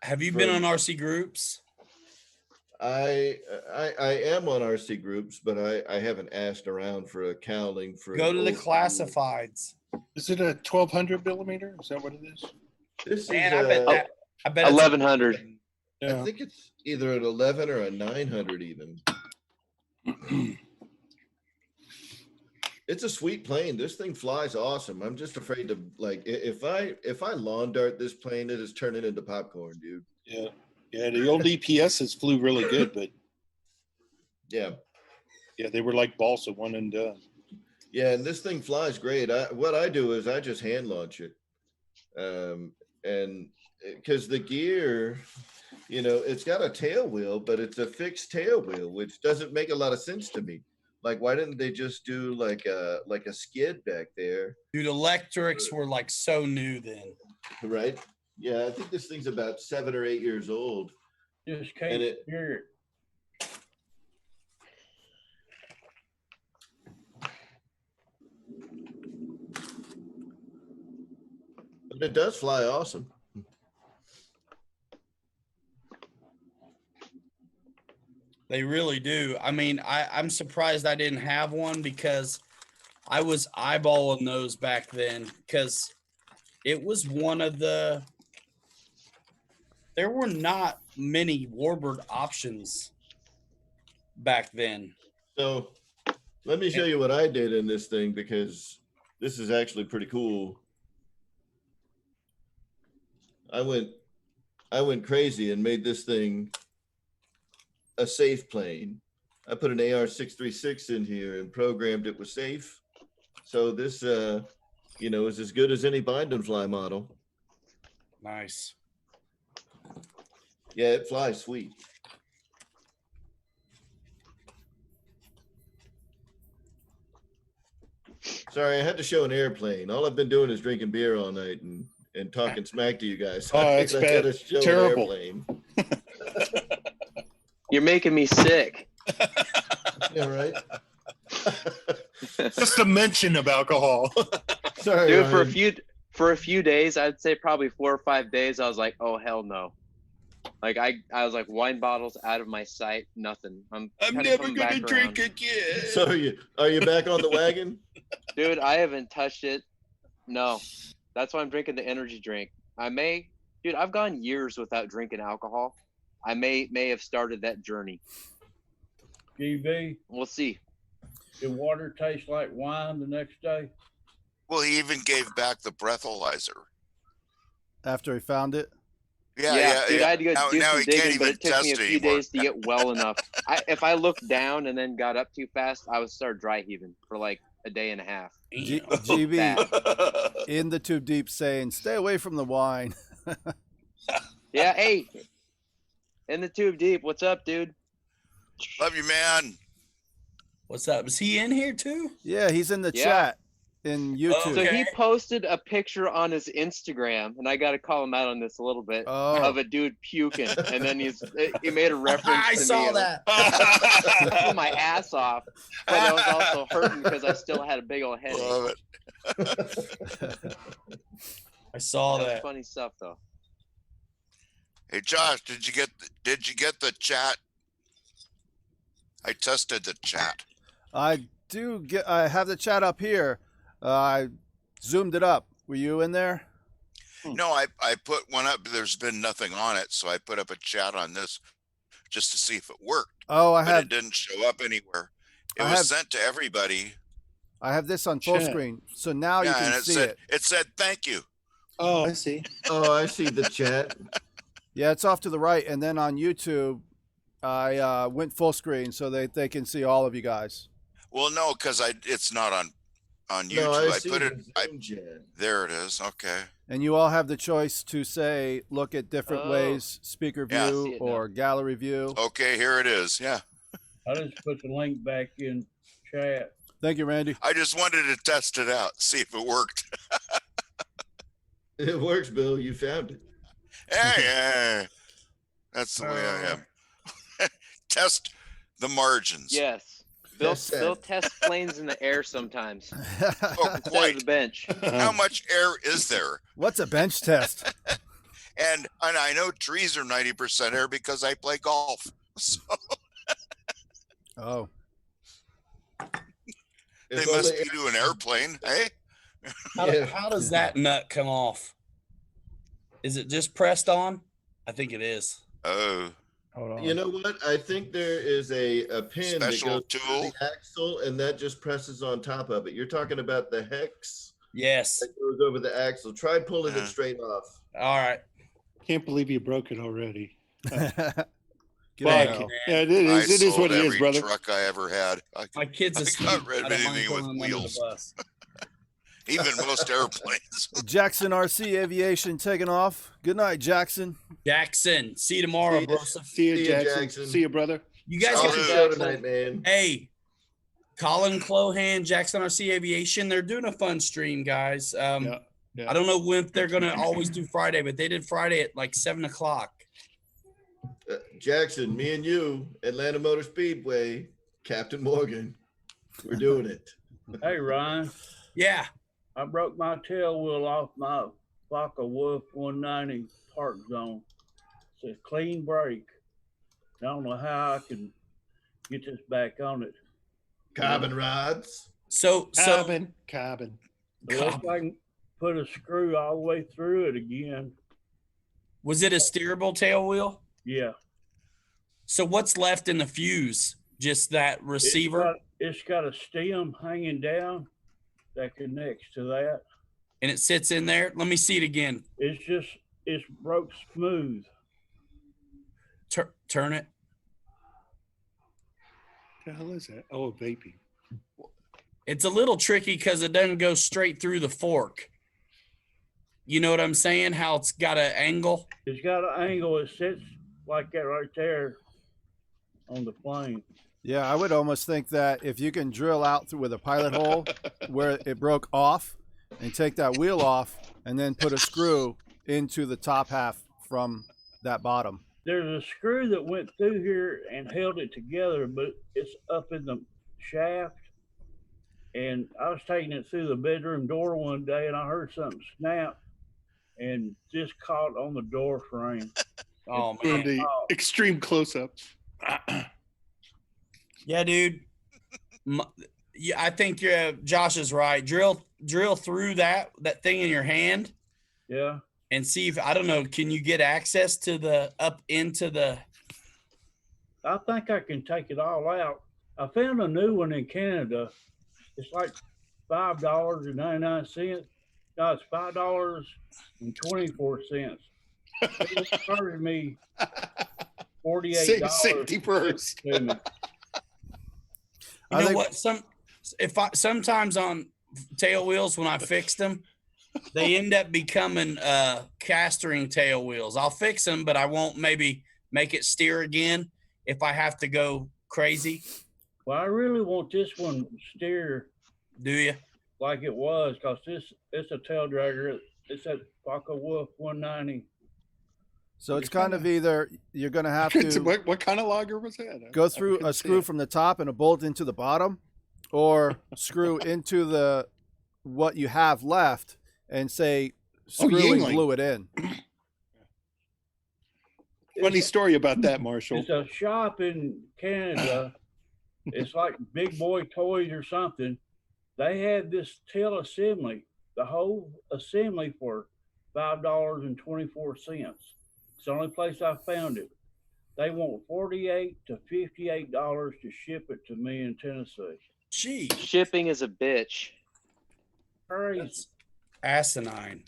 Have you been on RC groups? I am on RC groups, but I haven't asked around for a cowling for. Go to the classifieds. Is it a 1200 millimeter? Is that what it is? This Man, is I bet 1100. I think it's either an 11 or a 900 even. It's a sweet plane. This thing flies awesome. I'm just afraid to if I lawn dart this plane, it is turning into popcorn, dude. Yeah. Yeah, the old EPSs flew really good, but yeah, they were like balsa, one and done. Yeah, and this thing flies great. What I do is I just hand launch it, and because the gear, it's got a tail wheel, but it's a fixed tail wheel, which doesn't make a lot of sense to me. Like, why didn't they just do like a skid back there? Dude, electrics were like so new then. Right? Yeah, I think this thing's about 7 or 8 years old. Just And can't hear it. But it does fly awesome. They really do. I mean, I'm surprised I didn't have one because I was eyeballing those back then because it was one of the. There were not many warbird options back then. So let me show you what I did in this thing because this is actually pretty cool. I went crazy and made this thing a safe plane. I put an AR-636 in here and programmed it with safe. So this, is as good as any bind and fly model. Nice. Yeah, it flies sweet. Sorry, I had to show an airplane. All I've been doing is drinking beer all night and talking smack to you guys. Oh, that's bad. Terrible. You're making me sick. Yeah, right. Just a mention of alcohol. Sorry, dude. Ryan. For a few days, I'd say probably 4 or 5 days. I was like, oh hell no. Like I was like wine bottles out of my sight. Nothing. I'm never gonna drink again. So are you back on the wagon? Dude, I haven't touched it. No, that's why I'm drinking the energy drink. Dude, I've gone years without drinking alcohol. I may have started that journey. GV, we'll see. Did water taste like wine the next day? Well, he even gave back the breathalyzer. After he found it? Yeah. Dude, I had to go do now some he can't digging, but even it took me a test few anymore. days to get well enough. If I looked down and then got up too fast, I would start dry heaving for like a day and a half. GB in the tube deep saying, stay away from the wine. Yeah, hey, in the tube deep, what's up, dude? Love you, man. What's up? Is he in here too? Yeah, he's in the chat in YouTube. So he posted a picture on his Instagram, and I got to call him out on this a little bit, of a dude puking, and then he made a reference I to saw me. that. I blew my ass off, but I was also hurting because I still had a big old headache. Love it. I saw That was that. funny stuff, though. Hey, Josh, did you get the chat? I tested the chat. I have the chat up here. I zoomed it up. Were you in there? No, I put one up. There's been nothing on it, so I put up a chat on this just to see if it worked. Oh, It didn't show up anywhere. It was sent to everybody. I have this on full screen, so now you can see it. It said thank you. Oh, I see. Oh, I see the chat. Yeah, it's off to the right, and then on YouTube, I went full screen so they can see all of you guys. Well, no, because it's not on YouTube. No, I I see put it. the Zoom chat. There it is. Okay. And you all have the choice to say, look at different ways, speaker Yeah. I view see it or gallery view. Okay, here it is. Yeah. I just put the link back in chat. Thank you, Randy. I just wanted to test it out, see if it worked. It works, Bill. You found it. Hey, that's the way I am. Test the margins. Yes. Bill tests planes in the air sometimes. Oh, Instead quite. of the bench. How much air is there? What's a bench test? And I know trees are 90% air because I play golf. So Oh. they must be to an airplane, hey? How does that nut come off? Is it just pressed on? I think it is. Oh. Hold on. You know what? I think there is a pin Special that goes through the axle, and that just presses on top of it. You're talking about the hex Yes. that goes over the axle. Try pulling it straight off. All right. Can't believe you broke it already. Get Fuck. out. Yeah, it is. It is what it is, brother. Truck I ever had. My kid's I asleep. got rid of I don't mind anything with throwing him under the wheels. bus. Even most airplanes. Jackson RC Aviation taking off. Good night, Jackson. Jackson, see you tomorrow, bro. See you, Jackson. See you, brother. You guys Solid got show tonight, man. Hey, Colin Clohan, Jackson RC Aviation. They're doing a fun stream, guys. Yeah. I don't know when they're going to always do Friday, but they did Friday at like 7:00. Jackson, me and you, Atlanta Motor Speedway, Captain Morgan, we're doing it. Hey, Ryan. Yeah. I broke my tail wheel off my Flocka Wolf 190 park zone. It's a clean break. I don't know how I can get this back on it. Carbon rods. Carbon. Unless I can put a screw all the way through it again. Was it a steerable tail wheel? Yeah. So what's left in the fuse? Just that receiver? It's got a stem hanging down that connects to that. And it sits in there? Let me see it again. It's broke smooth. Turn it. The hell is that? Oh, vaping. It's a little tricky because it doesn't go straight through the fork. You know what I'm saying? How it's got an angle? It's got an angle. It sits like that right there on the plane. Yeah, I would almost think that if you can drill out through with a pilot hole where it broke off and take that wheel off and then put a screw into the top half from that bottom. There's a screw that went through here and held it together, but it's up in the shaft. And I was taking it through the bedroom door one day and I heard something snap and just caught on the door frame. Oh, man. The extreme close-ups. Yeah, dude. Yeah, I think Josh is right. Drill through that thing in your hand. Yeah. And see if, I don't know, can you get access to the up into the? I think I can take it all out. I found a new one in Canada. It's like $5.99. No, it's $5.24. It charged me $48. Safety purse. You know what? Sometimes on tail wheels when I fixed them, they end up becoming castering tail wheels. I'll fix them, but I won't maybe make it steer again if I have to go crazy. Well, I really want this one steer. Do you? Like it was, because it's a tail dragger. It's a Flocka Wolf 190. So it's kind of either you're going to have to. What kind of logger was that? Go through a screw from the top and a bolt into the bottom, or screw into what you have left and say screw and glue it in. Funny story about that, Marshall. It's a shop in Canada. It's like Big Boy Toys or something. They had this tail assembly, the whole assembly for $5.24. It's the only place I found it. They want $48 to $58 to ship it to me in Tennessee. Gee, shipping is a bitch. Crazy. That's asinine.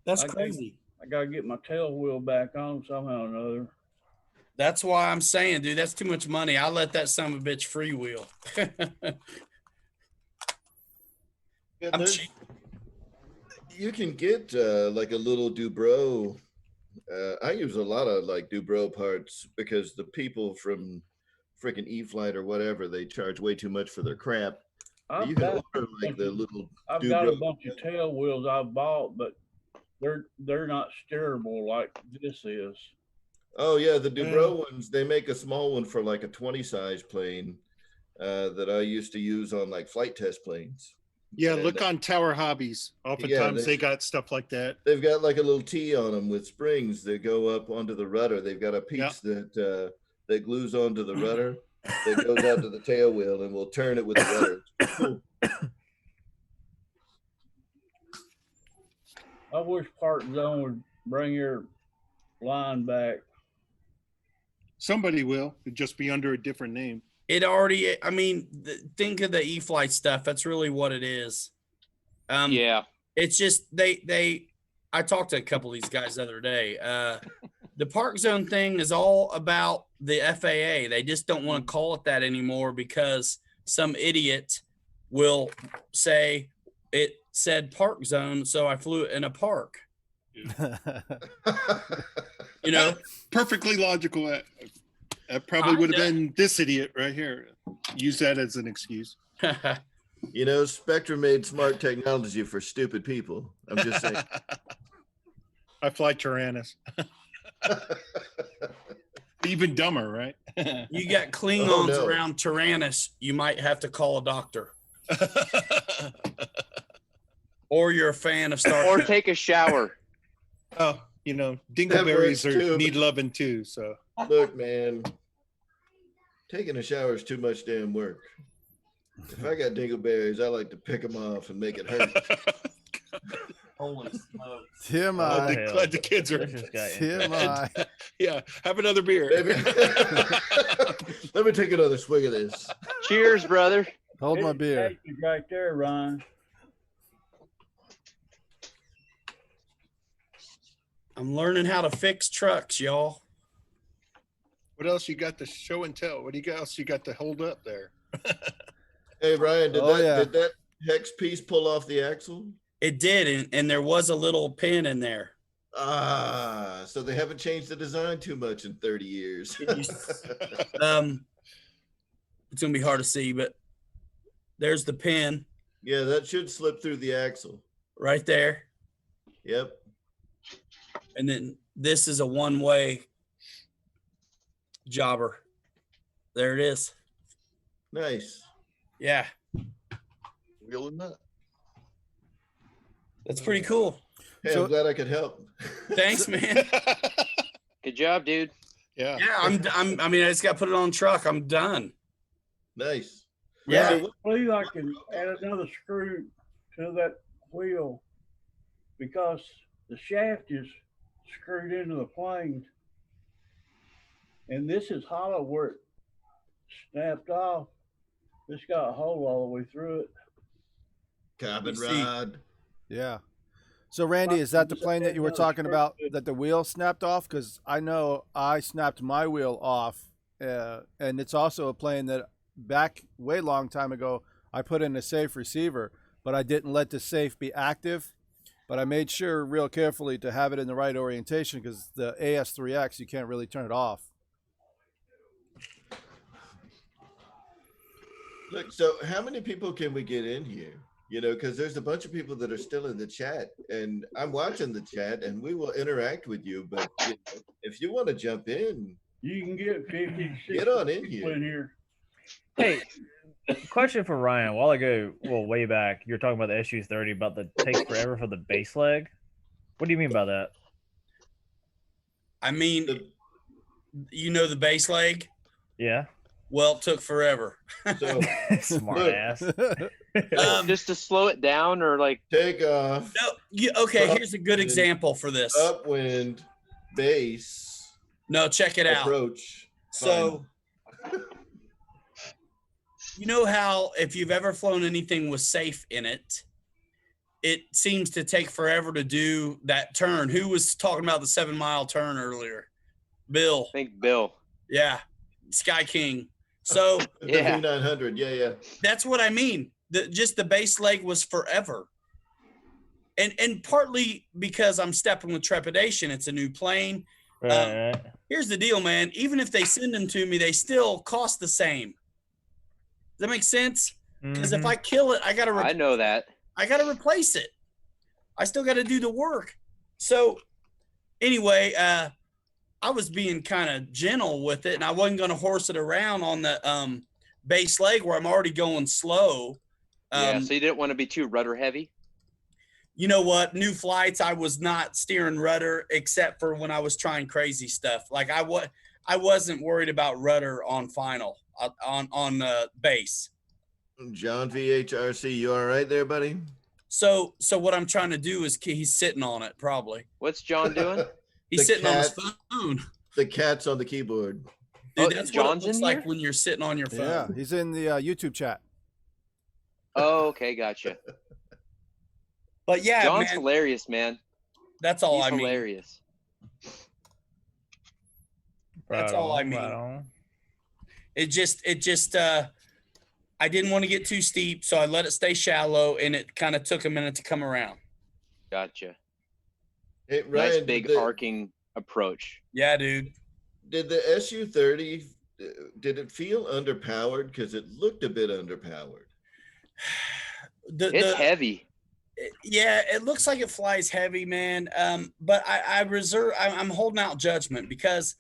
That's crazy. I gotta get my tail wheel back on somehow or another. That's why I'm saying, dude, that's too much money. I'll let that son of a bitch freewheel. You can get like a little Dubrow. I use a lot of like Dubrow parts because the people from freaking E-Flight or whatever, they charge way too much for their crap. You can order like the little I've got a bunch of tail wheels I've bought, but they're not steerable like this is. Oh yeah, the Dubrow ones, they make a small one for like a 20 size plane that I used to use on like flight test planes. Yeah, look on Tower Hobbies. Oftentimes they got stuff like that. They've got like a little T on them with springs that go up onto the rudder. They've got a piece that glues onto the rudder that goes out to the tail wheel and will turn it with the rudder. Cool. I wish Park Zone would bring your line back. Somebody will. It'd just be under a different name. It already, I mean, think of the E-Flight stuff. That's really what it is. Yeah. It's just, I talked to a couple of these guys the other day. The Park Zone thing is all about the FAA. They just don't want to call it that anymore because some idiot will say it said Park Zone, so I flew it in a park. You know, perfectly logical. That probably would have been this idiot right here. Use that as an excuse. You know, Spectrum made smart technology for stupid people. I'm just saying. I fly Tyrannus. Even dumber, right? You got Klingons around Tyrannus, you might have to call a doctor. Or you're a fan of Star Or Trek. take a shower. Oh, you know, dingleberries need loving too. So look, man, taking a shower is too much damn work. If I got dingleberries, I like to pick them off and make it hurt. Holy smokes. TMI. Glad the kids are. TMI. Yeah, have another beer. Let me take another swig of this. Cheers, brother. Hold my beer. Right there, Ron. I'm learning how to fix trucks, y'all. What else you got to show and tell? What else you got to hold up there? Hey, Ryan, did that hex piece pull off the axle? It did, and there was a little pin in there. Ah, so they haven't changed the design too much in 30 years. It's gonna be hard to see, but there's the pin. Yeah, that should slip through the axle. Right there. Yep. And then this is a one-way jobber. There it is. Nice. Yeah. Wheel and nut. That's pretty cool. Hey, I'm glad I could help. Thanks, man. Good job, dude. Yeah. Yeah, I mean, I just got to put it on the truck. I'm done. Nice. Yeah. I believe I can add another screw to that wheel because the shaft is screwed into the plane. And this is hollow where it snapped off. It's got a hole all the way through it. Carbon rod. Yeah. So, Randy, is that the plane that you were talking about that the wheel snapped off? Because I know I snapped my wheel off, and it's also a plane that back way long time ago I put in a safe receiver, but I didn't let the safe be active. But I made sure real carefully to have it in the right orientation because the AS3X, you can't really turn it off. Look, so how many people can we get in here? You know, because there's a bunch of people that are still in the chat, and I'm watching the chat, and we will interact with you. But you know, if you want to jump in, you can get 50, get on in people here. in here. Hey, question for Ryan. A while ago, well, way back, you were talking about the SU-30 about the takes forever for the base leg. What do you mean by that? I mean, you know the base leg? Yeah. Well, it took forever. So, smart ass. Just to slow it down or like take off. No, okay, here's a good example for this. Upwind, base. No, check it out. Approach. So, you know how if you've ever flown anything with safe in it, it seems to take forever to do that turn. Who was talking about the 7-mile turn earlier? Bill. I think Bill. Yeah. Sky King. So the V900, yeah. That's what I mean. Just the base leg was forever. And partly because I'm stepping with trepidation. It's a new plane. Right. Here's the deal, man. Even if they send them to me, they still cost the same. Does that make sense? Because if I kill it, I know that. I gotta replace it. I still gotta do the work. So anyway, I was being kind of gentle with it, and I wasn't going to horse it around on the base leg where I'm already going slow. So you didn't want to be too rudder heavy? You know what? New flights, I was not steering rudder except for when I was trying crazy stuff. Like I wasn't worried about rudder on final, on base. John VHRC, you all right there, buddy? So what I'm trying to do is he's sitting on it probably. What's John doing? He's sitting on his phone. The cat's on the keyboard. Dude, that's John's what it looks like when you're sitting on your phone. Yeah, he's in the YouTube chat. Oh, okay, gotcha. But yeah, John's hilarious, man. That's all He's I mean. Hilarious. That's all I mean. It just I didn't want to get too steep, so I let it stay shallow, and it kind of took a minute to come around. Gotcha. Hey, Ryan, nice big arcing approach. Yeah, dude. Did the SU-30 did it feel underpowered? Because it looked a bit underpowered. It's heavy. Yeah, it looks like it flies heavy, man. But I'm holding out judgment because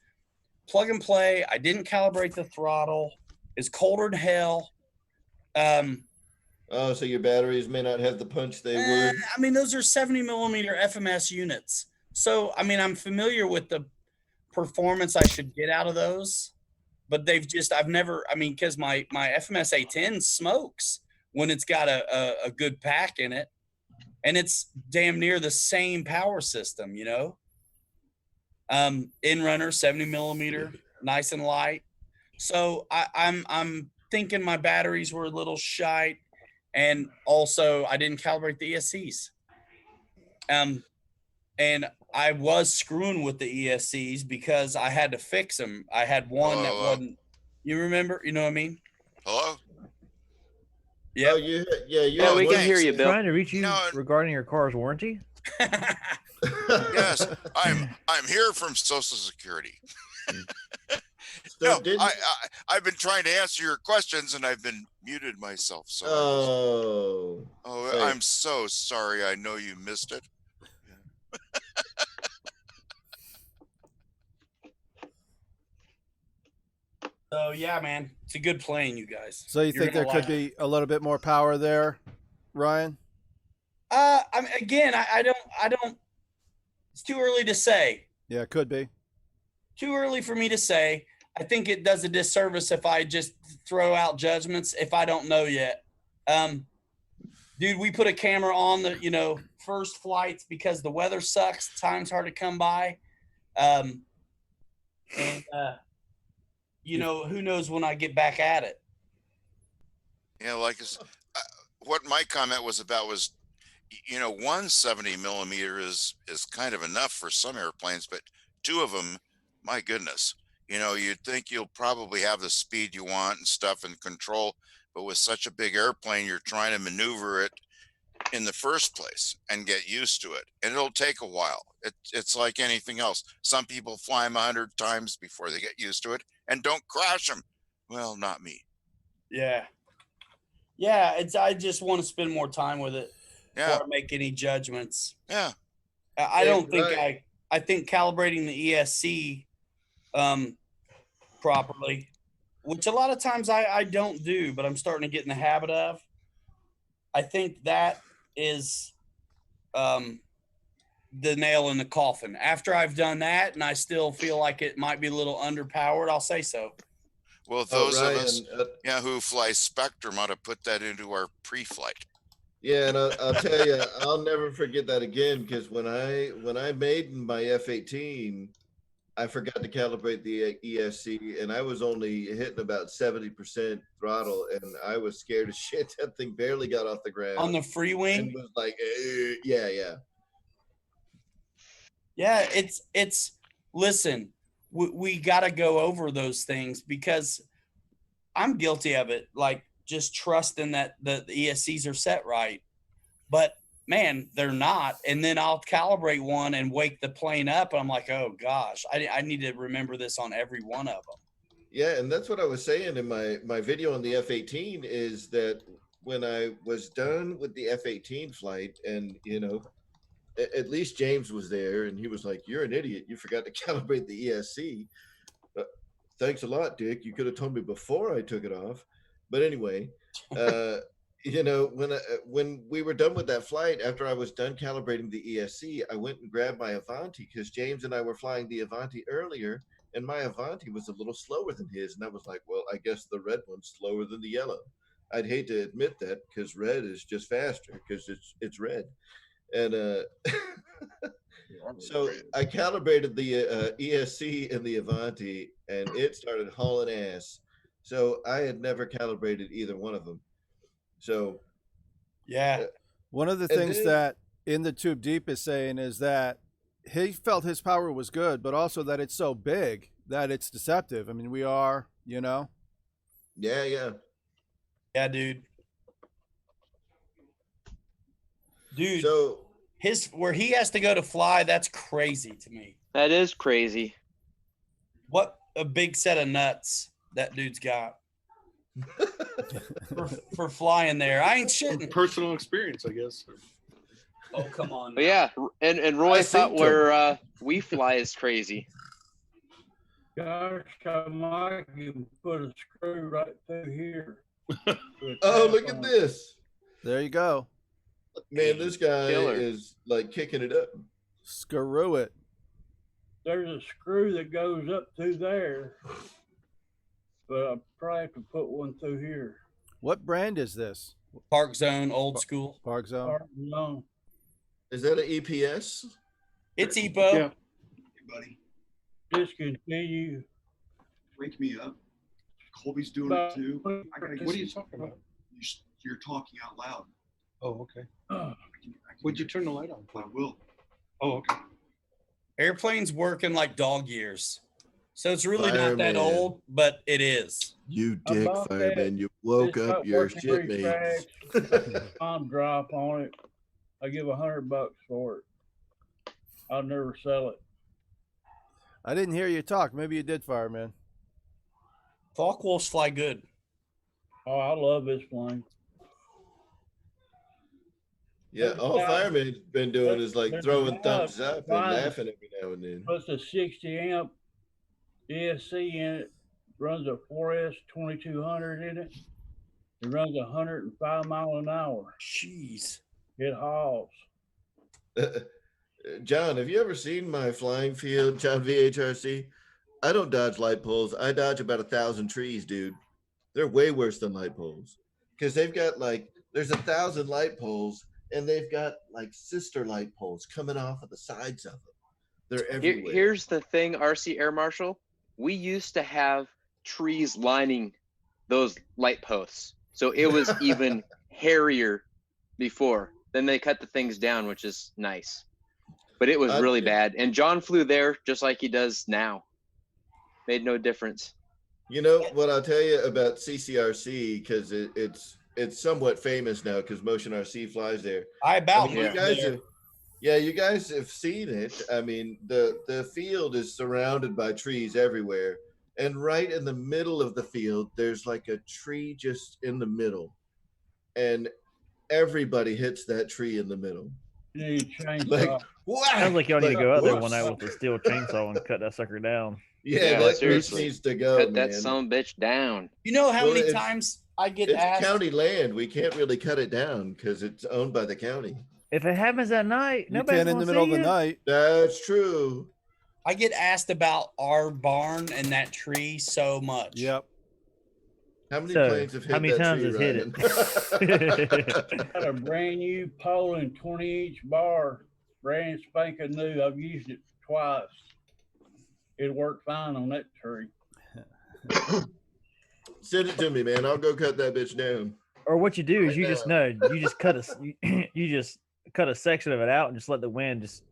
plug and play. I didn't calibrate the throttle. It's colder than hell. Oh, so your batteries may not have the punch they would. I mean, those are 70 millimeter FMS units. So, I mean, I'm familiar with the performance I should get out of those, but I've never, I mean, because my FMS A10 smokes when it's got a good pack in it, and it's damn near the same power system, you know. In runner, 70 millimeter, nice and light. So I'm thinking my batteries were a little shite, and also I didn't calibrate the ESCs. And I was screwing with the ESCs because I had to fix them. I had one that wasn't. You remember? You know what I mean? Hello. Yeah. Oh, yeah. We can hear you, Bill. Trying to reach you regarding your car's warranty. Yes, I'm here from Social Security. No, I've been trying to answer your questions and I've been muted myself. So I'm so sorry. I know you missed it. So yeah, man, it's a good plane, you guys. So you think there could be a little bit more power there, Ryan? I mean, again, I don't. It's too early to say. Yeah, it could be. Too early for me to say. I think it does a disservice if I just throw out judgments if I don't know yet. Dude, we put a camera on the first flights because the weather sucks. Time's hard to come by. Who knows when I get back at it. Yeah, what my comment was about was, 170 millimeter is kind of enough for some airplanes, but two of them, my goodness, you'd think you'll probably have the speed you want and stuff and control, but with such a big airplane, you're trying to maneuver it in the first place and get used to it, and it'll take a while. It's like anything else. Some people fly them 100 times before they get used to it and don't crash them. Well, not me. Yeah, I just want to spend more time with it before I make any judgments. Yeah, I don't think I think calibrating the ESC properly, which a lot of times I don't do, but I'm starting to get in the habit of. I think that is the nail in the coffin. After I've done that and I still feel like it might be a little underpowered, I'll say so. Well, those of us who fly Spectrum ought to put that into our pre-flight. Yeah, and I'll tell you, I'll never forget that again, because when I made my F-18, I forgot to calibrate the ESC, and I was only hitting about 70% throttle, and I was scared as shit. That thing barely got off the ground. On the free wing? And was like, yeah. Yeah, it's listen, we got to go over those things because I'm guilty of it, like just trusting that the ESCs are set right. But man, they're not. And then I'll calibrate one and wake the plane up. And I'm like, oh gosh, I need to remember this on every one of them. Yeah, and that's what I was saying in my video on the F-18 is that when I was done with the F-18 flight, and at least James was there, and he was like, "You're an idiot. You forgot to calibrate the ESC." Thanks a lot, Dick. You could have told me before I took it off. But anyway, when we were done with that flight, after I was done calibrating the ESC, I went and grabbed my Avanti because James and I were flying the Avanti earlier, and my Avanti was a little slower than his. And I was like, well, I guess the red one's slower than the yellow. I'd hate to admit that because red is just faster because it's red. And so I calibrated the ESC in the Avanti, and it started hauling ass. So I had never calibrated either one of them. So, yeah. One of the things that In the Tube Deep is saying is that he felt his power was good, but also that it's so big that it's deceptive. I mean, we are, Yeah. Yeah, dude. So where he has to go to fly, that's crazy to me. That is crazy. What a big set of nuts. that dude's got for flying there. I ain't shitting. Personal experience, I guess. Oh, come on. But yeah, and Roy thought where we fly is crazy. Gosh, I might can put a screw right through here. Oh, look at this. There you go. Man, this guy Killer. is like kicking it up. Screw it. There's a screw that goes up through there, but I probably have to put one through here. What brand is this? Park Zone, old school. Park Zone. Park Zone. Is that an EPS? It's EPO. Yeah. Hey, buddy, Discontinue. wake me up. Colby's doing But- it too. I gotta get What are you some- talking about? You're talking out loud. Oh, okay. I can Would you hear turn the light on? I will. Oh, okay. Airplane's working like dog years. So it's really not that Fireman. old, but it is. You I dick bought fireman, that. you woke It's up got your working shipmates. refrags, Palm drop on it. I give $100 for it. I'll never sell it. I didn't hear you talk. Maybe you did, fireman. Focke-Wulfs fly good. Oh, I love this plane. Yeah, all fireman's been doing is like There's throwing a thumbs up and fine. laughing every now and then. Puts a 60 amp ESC in it. Runs a 4S 2200 in it. It runs 105 mile an hour. Jeez. It hauls. John, have you ever seen my flying field, John VHRC? I don't dodge light poles. I dodge about 1,000 trees, dude. They're way worse than light poles because they've got like there's 1,000 light poles and they've got like sister light poles coming off of the sides of them. They're everywhere. Here's the thing, RC Air Marshal. We used to have trees lining those light posts, so it was even hairier before. Then they cut the things down, which is nice, but it was really bad. And John flew there just like he does now. Made no difference. You know what I'll tell you about CCRC because it's somewhat famous now because Motion RC flies there. You guys have, you guys have seen it. I mean, the field is surrounded by trees everywhere, and right in the middle of the field, there's like a tree just in the middle, and everybody hits that tree in the middle. You need a chainsaw. Like, what? Sounds like y'all need to go out there one whoops. night with a steel chainsaw and cut that sucker down. Yeah, that seriously needs to go. Cut that man. son of a bitch down. You know how many it's- times I get It's asked? county land. We can't really cut it down because it's owned by the county. If it happens at night, You nobody's can in the gonna middle of see the you. night. That's true. I get asked about our barn and that tree so much. Yep. How many So, planes have hit how many that times tree, has hit Ryan? Got a brand new pole and 20-inch bar, brand spanking new. I've used it twice. It worked fine on that tree. Send it to me, man. I'll go cut that bitch down. Or what you do is Right you just now. know you just cut you just cut a section of it out and just let the wind just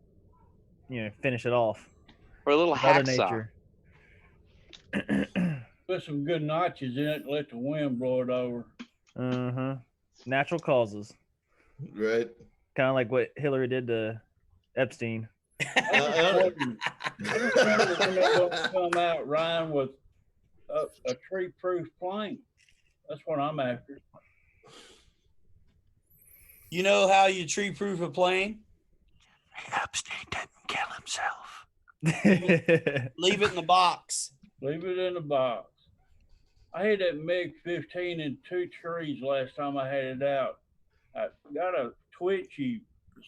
finish it off. Or a little Mother hacksaw. Nature. Put some good notches in it and let the wind blow it over. Natural causes. Right. Kind of like what Hillary did to Epstein. When they're going to come out, Ryan, with a tree-proof plane. That's what I'm after. You know how you tree-proof a plane? Epstein didn't kill himself. Leave it in the box. Leave it in the box. I had that MiG-15 in 2 trees last time I had it out. I got a twitchy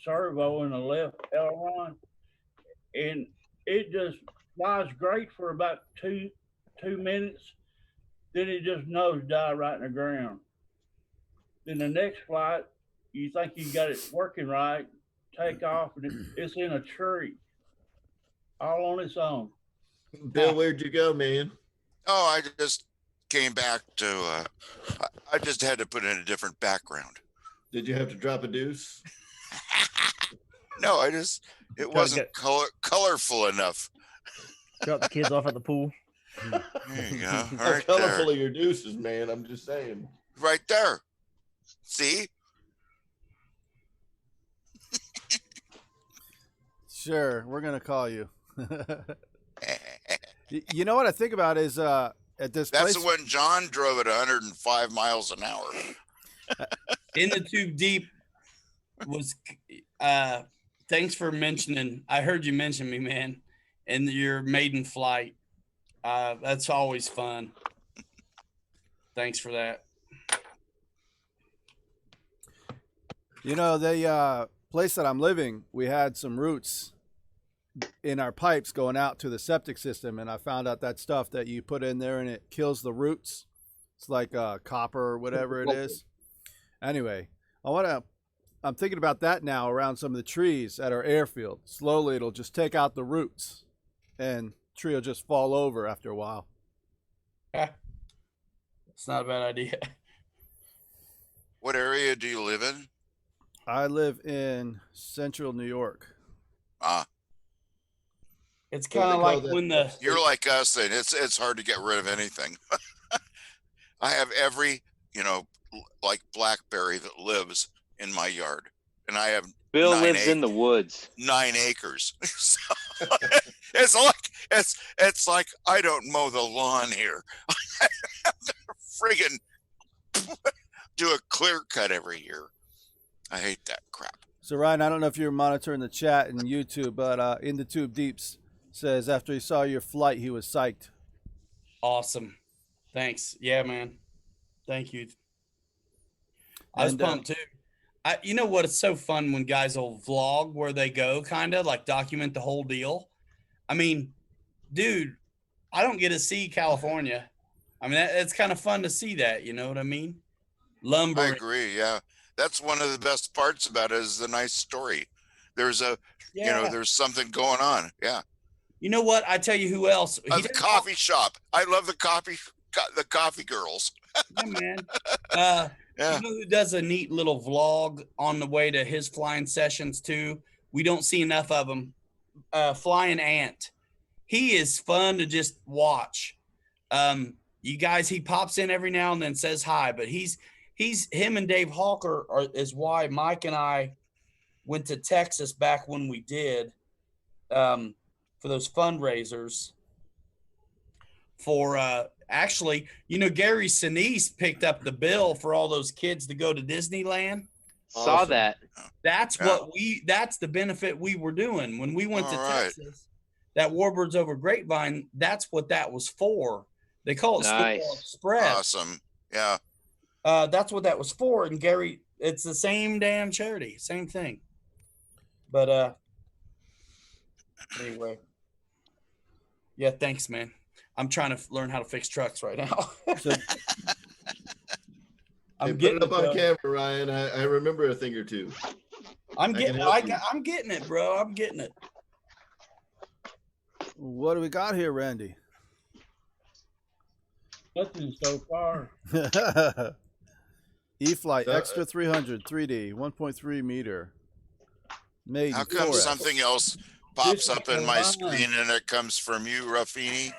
servo in the left aileron, and it just flies great for about two minutes. Then it just nosedive right in the ground. Then the next flight, you think you got it working right, take off, and it's in a tree, all on its own. Bill, where'd you go, man? Oh, I just came back to. I just had to put in a different background. Did you have to drop a deuce? No, it wasn't colorful enough. Drop the kids off at the pool. There you go. How Right colorful there. are your deuces, man? I'm just saying. Right there. See? Sure, we're gonna call you. You know what I think about is at this That's place. when John drove at 105 miles an hour. In the Tube Deep was thanks for mentioning. I heard you mention me, man, and your maiden flight. That's always fun. Thanks for that. You know, the place that I'm living, we had some roots in our pipes going out to the septic system, and I found out that stuff that you put in there and it kills the roots. It's like copper or whatever it is. Anyway, I'm thinking about that now around some of the trees at our airfield. Slowly, it'll just take out the roots, and the tree will just fall over after a while. It's not a bad idea. What area do you live in? I live in central New York. It's kind of like when you're like us, then it's hard to get rid of anything. I have every, like blackberry that lives in my yard, and I have Bill lives in the woods. 9 acres. So it's like I don't mow the lawn here. I have to friggin' do a clear cut every year. I hate that crap. So Ryan, I don't know if you're monitoring the chat and YouTube, but In the Tube Deeps says after he saw your flight, he was psyched. Awesome. Thanks. Yeah, man. Thank you. I was pumped too. You know what? It's so fun when guys will vlog where they go, kind of like document the whole deal. I mean, dude, I don't get to see California. I mean, it's kind of fun to see that. You know what I mean? Lumber. I agree. Yeah. That's one of the best parts about it is the nice story. There's there's something going on. Yeah. You know what? I tell you who else. The coffee shop. I love the coffee girls. Yeah, man. You know who does a neat little vlog on the way to his flying sessions too? We don't see enough of him. Flying Ant. He is fun to just watch. You guys, he pops in every now and then, says hi, but him and Dave Hawker is why Mike and I went to Texas back when we did for those fundraisers for actually, Gary Sinise picked up the bill for all those kids to go to Disneyland. Saw awesome. That. That's that's the benefit we were doing when we went to Texas. That Warbirds Over Grapevine, that's what that was for. They call it nice. School Express. Awesome. Yeah. That's what that was for. And Gary, it's the same damn charity, same thing. But anyway. Yeah, thanks, man. I'm trying to learn how to fix trucks right now. I'm getting it up on camera, Ryan. I remember a thing or two. I'm getting it, bro. I'm getting it. What do we got here, Randy? Nothing so far. E-Flight Extra 300 3D 1.3 meter. Made How come something else pops up in my screen and it comes from you, Ruffini?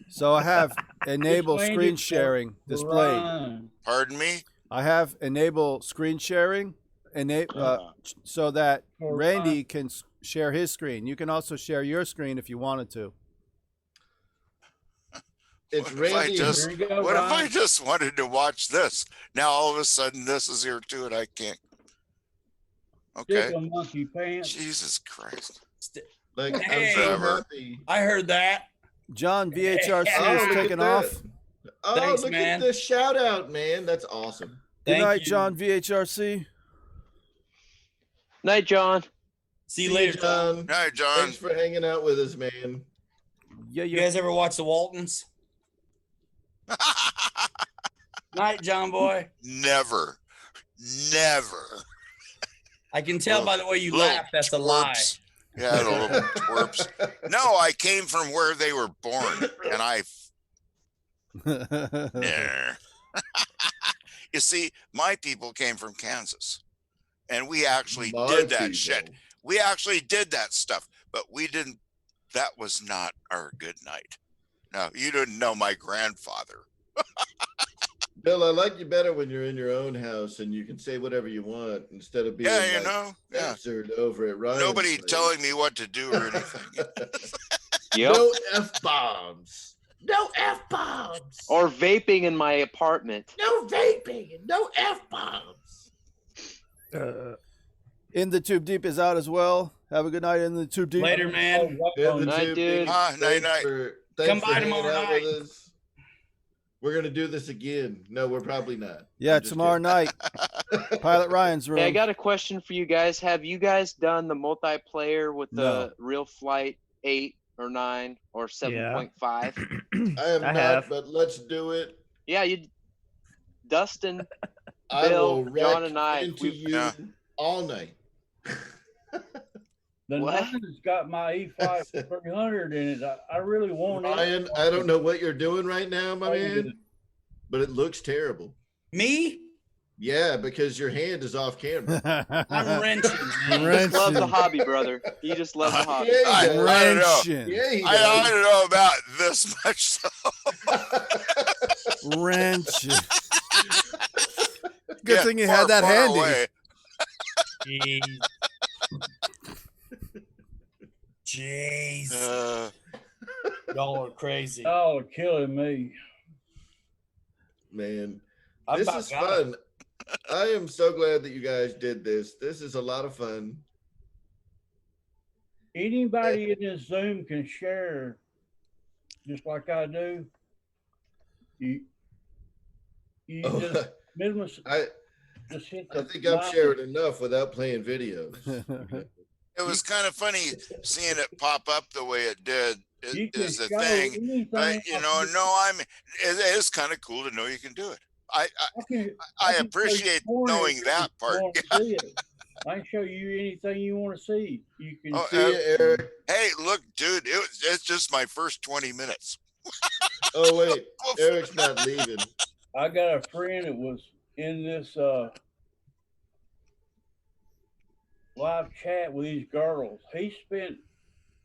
So I have enable screen sharing displayed. Pardon me? I have enable screen sharing so that Randy can share his screen. You can also share your screen if you wanted to. It's Randy. What if I just wanted to watch this? Now all of a sudden this is here too, and I can't. Okay. Monkey pants. Jesus Christ. Like, hey, I'm so happy. I heard that. John VHRC is taking off. Oh, thanks, look man. at the shout out, man. That's awesome. Good night, John VHRC. Night, John. See you later, John. Night, John. Thanks for hanging out with us, man. Yeah, You guys ever watch the Waltons? Night, John boy. Never. I can tell by the way you laugh that's a lie. Yeah, the little twerps. No, I came from where they were born, and yeah. You see, my people came from Kansas, and we actually did that shit. We actually did that stuff, but we didn't. That was not our good night. No, you didn't know my grandfather. Bill, I like you better when you're in your own house and you can say whatever you want instead of being censored over at Ryan's Nobody place. telling me what to do or anything. No F-bombs. No F-bombs. Or vaping in my apartment. No vaping. No F-bombs. In the Tube Deep is out as well. Have a good night in the Tube Deep. Later, man. In the Night, Tube dude. Deep. Night. Thanks Come for by hanging tomorrow out night. with us. We're gonna do this again. No, we're probably not. Yeah, I'm just tomorrow kidding. night. Pilot Ryan's room. Hey, I got a question for you guys. Have you guys done the multiplayer with the Real Flight 8 or 9 or 7.5? I have I not, have. but let's do it. Yeah, Dustin, I Bill, will John, wreck and I. into you all night. The What? nine's got my E-Flight 300 in it. I really want it. Ryan, I don't know what you're doing right now, my Played man, it. but it looks terrible. Me? Yeah, because your hand is off camera. I'm wrenching. He just loves the hobby, brother. He just loves the hobby. Yeah, I he don't does. know. Yeah, he I does. don't know about this much. So. Wrench. Good Yeah, thing you far, had that far handy. away. Jeez. Y'all are crazy. Y'all are killing me. Man, I this about is got fun. I am so glad that you guys did this. This is a lot of fun. Anybody in this Zoom can share, just like I do. You Oh, just minimum. Just hit I the think I'm mouse. sharing enough without playing videos. It was kind of funny seeing it pop up the way it did. You can Is the show thing, anything but you know, it is kind of cool to know you can do it. I can appreciate show you knowing that if you part. want to see it. I can show you anything you want to see. You can Oh, See ya, Eric. Hey, look, dude, it's just my first 20 minutes. Oh wait, Eric's not leaving. I got a friend that was in this live chat with these girls. He spent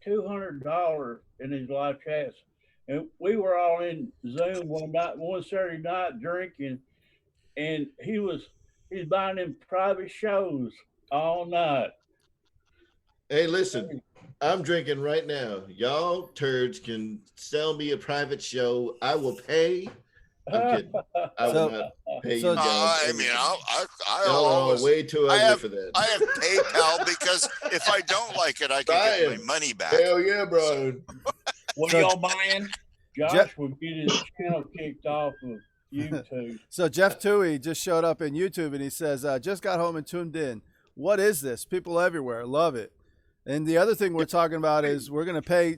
$200 in his live chats, and we were all in Zoom one Saturday night drinking, and he's buying them private shows all night. Hey, listen, I'm drinking right now. Y'all turds can sell me a private show. I will pay. I'm kidding. I will not pay you guys. I mean, I'll Y'all are always. all way too ugly for that. I have PayPal because if I don't like it, I can get my money back. Hell yeah, bro. What are y'all buying? Josh would get his channel kicked off of YouTube. So Jeff Toohey just showed up in YouTube and he says, just got home and tuned in. What is this? People everywhere. Love it. And the other thing we're talking about is we're going to pay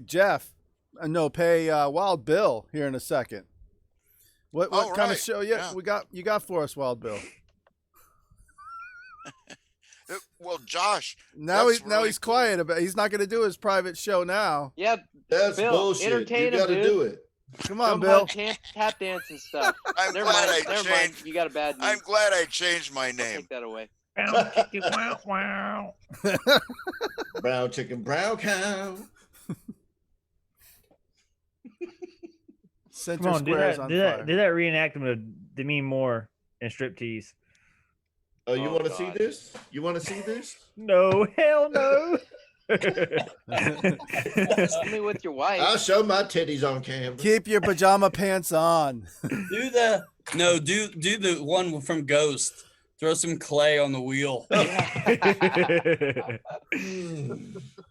pay Wild Bill here in a second. What kind of show you got for us, Wild Bill? Well, Josh. Now he's quiet about. He's not going to do his private show now. Yeah, that's Bill, bullshit. entertain You him, got to dude. do it. Come on, Bill. Bill. Tap dance and stuff. I'm Never glad mind. I Never mind. changed. You got a bad name. I'm glad I changed my name. Take that away. Wow. Brown chicken, brown cow. Center Come on, Square is on fire. do that reenactment of Demi Moore and striptease. Oh, you want to see this? You want to see this? No, hell no. Only with your wife. I'll show my titties on camera. Keep your pajama pants on. Do the one from Ghost. Throw some clay on the wheel.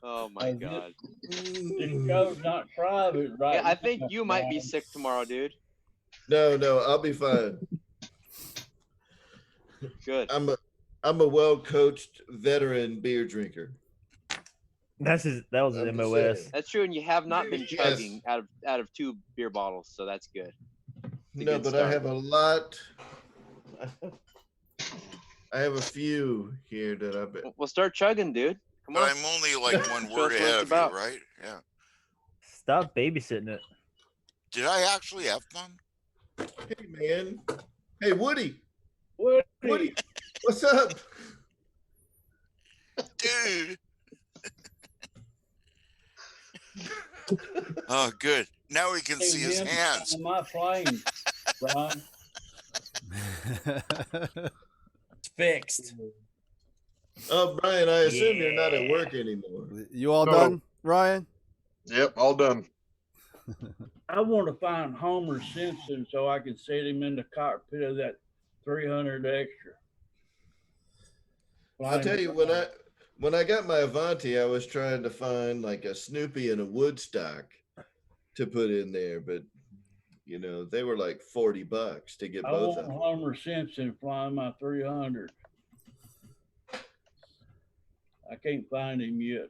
Oh my god. This show's not private, right? Yeah, I think you might be sick tomorrow, dude. No, I'll be fine. Good. I'm a well-coached veteran beer drinker. That was his MOS. That's true, and you have not been chugging out of 2 beer bottles, so that's good. No, but I have a lot. I have a few here that I bet. We'll start chugging, dude. Come But on. I'm only like one Show word us what ahead it's of you, about. right? Yeah. Stop babysitting it. Did I actually have fun? Hey, man. Hey, Woody. Woody. What's up? Dude. Oh, good. Now we can see his hands. On my plane, Brian. It's fixed. Oh, Brian, I assume you're not at work anymore. You all No. done, Ryan? Yep, all done. I want to find Homer Simpson so I can set him in the cockpit of that 300 extra. I'll tell you, when I got my Avanti, I was trying to find like a Snoopy and a Woodstock to put in there, but you know, they were like $40 to get both of them. Homer Simpson flying my 300. I can't find him yet.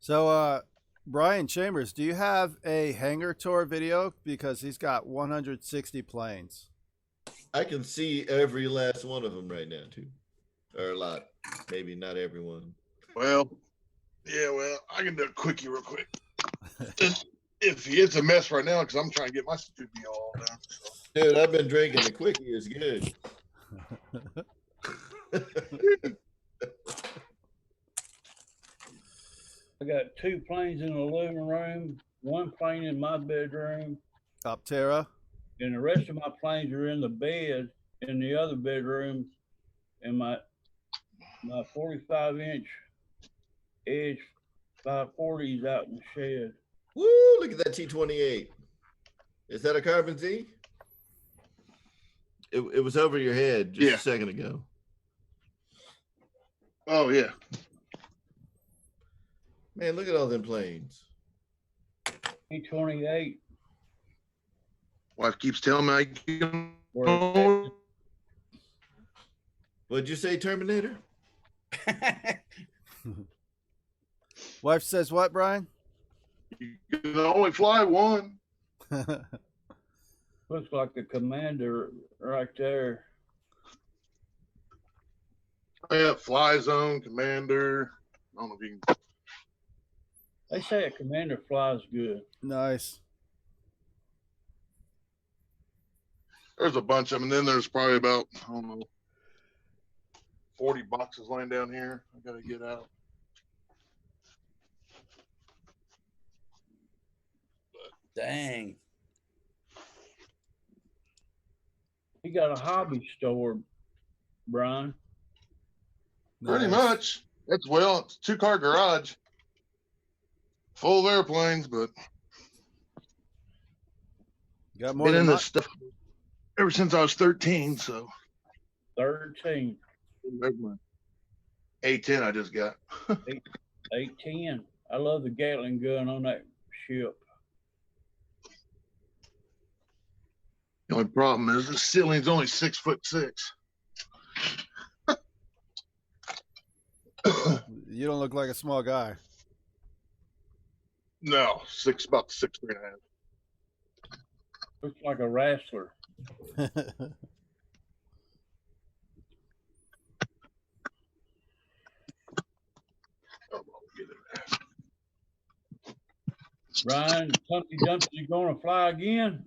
So, Brian Chambers, do you have a hangar tour video? Because he's got 160 planes. I can see every last one of them right now, too. Or a lot. Maybe not everyone. Well, yeah, I can do a quickie real quick. If it's a mess right now, because I'm trying to get my studio all done. So. Dude, I've been drinking. The quickie is good. I got 2 planes in the living room, 1 plane in my bedroom. Optera. And the rest of my planes are in the bed in the other bedroom, and my 45-inch Edge 540s out in the shed. Woo, look at that T-28. Is that a Carbon Z? It was over your head just a second ago. Oh, yeah. Man, look at all them planes. T-28. Wife keeps telling me I can. What'd you say, Terminator? Wife says what, Brian? You can only fly one. Looks like the Commander right there. Yeah, Fly Zone, Commander. I don't know if you can. They say a Commander flies good. Nice. There's a bunch of them, and then there's probably about, I don't know, 40 boxes laying down here. I gotta get out. Dang. He got a hobby store, Brian. Pretty much. It's it's a 2-car garage. Full of airplanes, but got more been than in this stuff ever since I was 13, so 13. A10 I just got. 810. I love the Gatling gun on that ship. The only problem is the ceiling's only 6'6". You don't look like a small guy. No, about 6'3.5". Looks like a wrestler. Ryan, Humpty Dumpty going to fly again?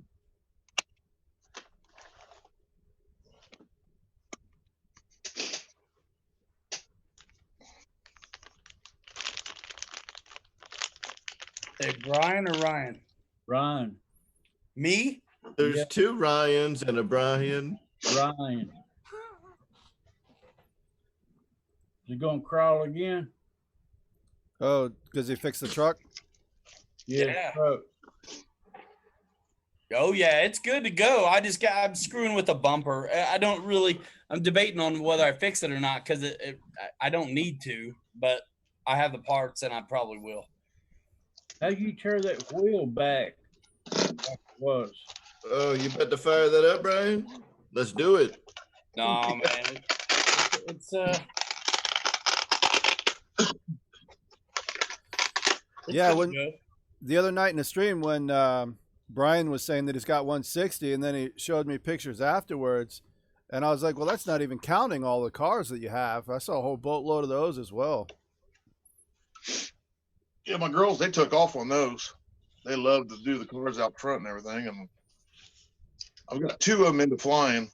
Hey, Brian or Ryan? Ryan. Me? There's 2 Ryans and a Brian. Ryan. Is he going to crawl again? Oh, because he fixed the truck? Yeah. Oh yeah, it's good to go. I'm screwing with a bumper. I'm debating on whether I fix it or not because I don't need to, but I have the parts and I probably will. How do you tear that wheel back? Like it was. Oh, you bet to fire that up, Brian? Let's do it. No, man. It's yeah, when the other night in the stream when Brian was saying that he's got 160, and then he showed me pictures afterwards, and I was like, well, that's not even counting all the cars that you have. I saw a whole boatload of those as well. Yeah, my girls, they took off on those. They love to do the cars out front and everything, and I've got 2 of them into flying.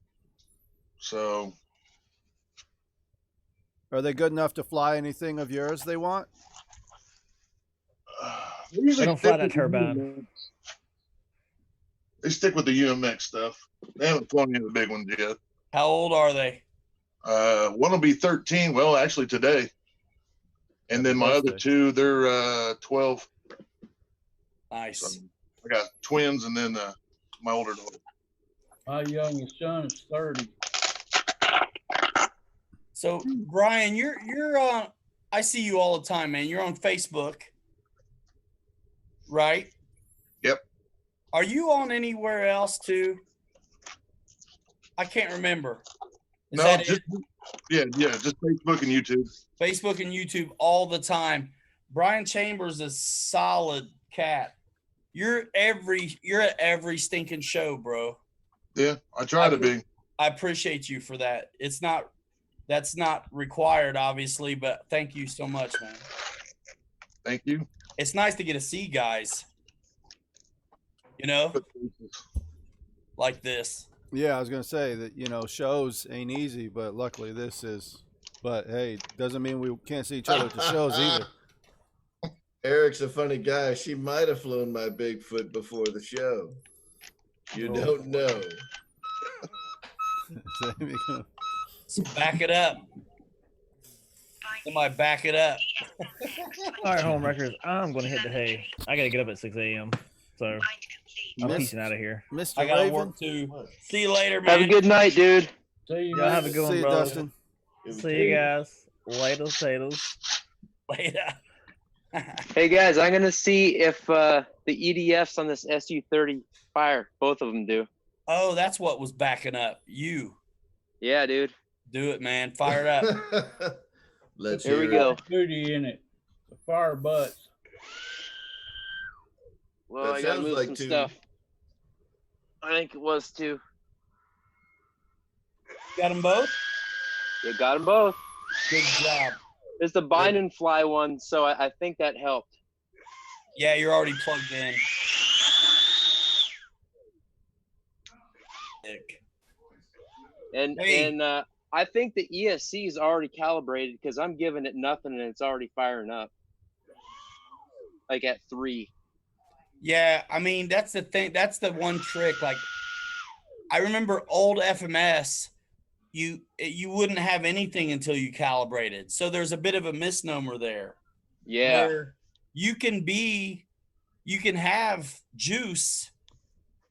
So, are they good enough to fly anything of yours they want? They don't fly that turbine. They stick with the UMX stuff. They haven't flown any of the big ones yet. How old are they? One will be 13. Well, actually today. And then my other 2, they're 12. Nice. So I got twins and then my older daughter. My youngest son is 30. So Brian, you're on. I see you all the time, man. You're on Facebook, right? Yep. Are you on anywhere else too? I can't remember. Is No, that just just Facebook and YouTube. Facebook and YouTube all the time. Brian Chambers is solid cat. You're at every stinking show, bro. Yeah, I try to be. I appreciate you for that. That's not required, obviously, but thank you so much, man. Thank you. It's nice to get to see guys, you know, like this. Yeah, I was gonna say that shows ain't easy, but luckily this is. But hey, doesn't mean we can't see each other at the shows either. Eric's a funny guy. She might have flown my Bigfoot before the show. You don't know. So back it up. Somebody back it up. All right, home records. I'm going to hit the hay. I got to get up at 6 a.m. So I'm peacing out of here. Mr. I got to Raven. work too. See you later, man. Have a good night, dude. See you, Y'all have a good one, See you, brother. Dustin. See you guys. Later, potatoes. Later. Hey guys, I'm gonna see if the EDFs on this SU-30 fire. Both of them do. Oh, that's what was backing up. You. Yeah, dude. Do it, man. Fire it up. Let's Here we hear go. it. Duty in it. The fire butts. Well, That I gotta sounds move like some two. stuff. I think it was two. Got them both? You got them both. Good job. It's the bind and fly one, so I think that helped. Yeah, you're already plugged in. And I think the ESC is already calibrated because I'm giving it nothing and it's already firing up. Like at 3. Yeah, I mean, that's the thing. That's the one trick. Like, I remember old FMS, you wouldn't have anything until you calibrated. So there's a bit of a misnomer there. Yeah. Where you can have juice,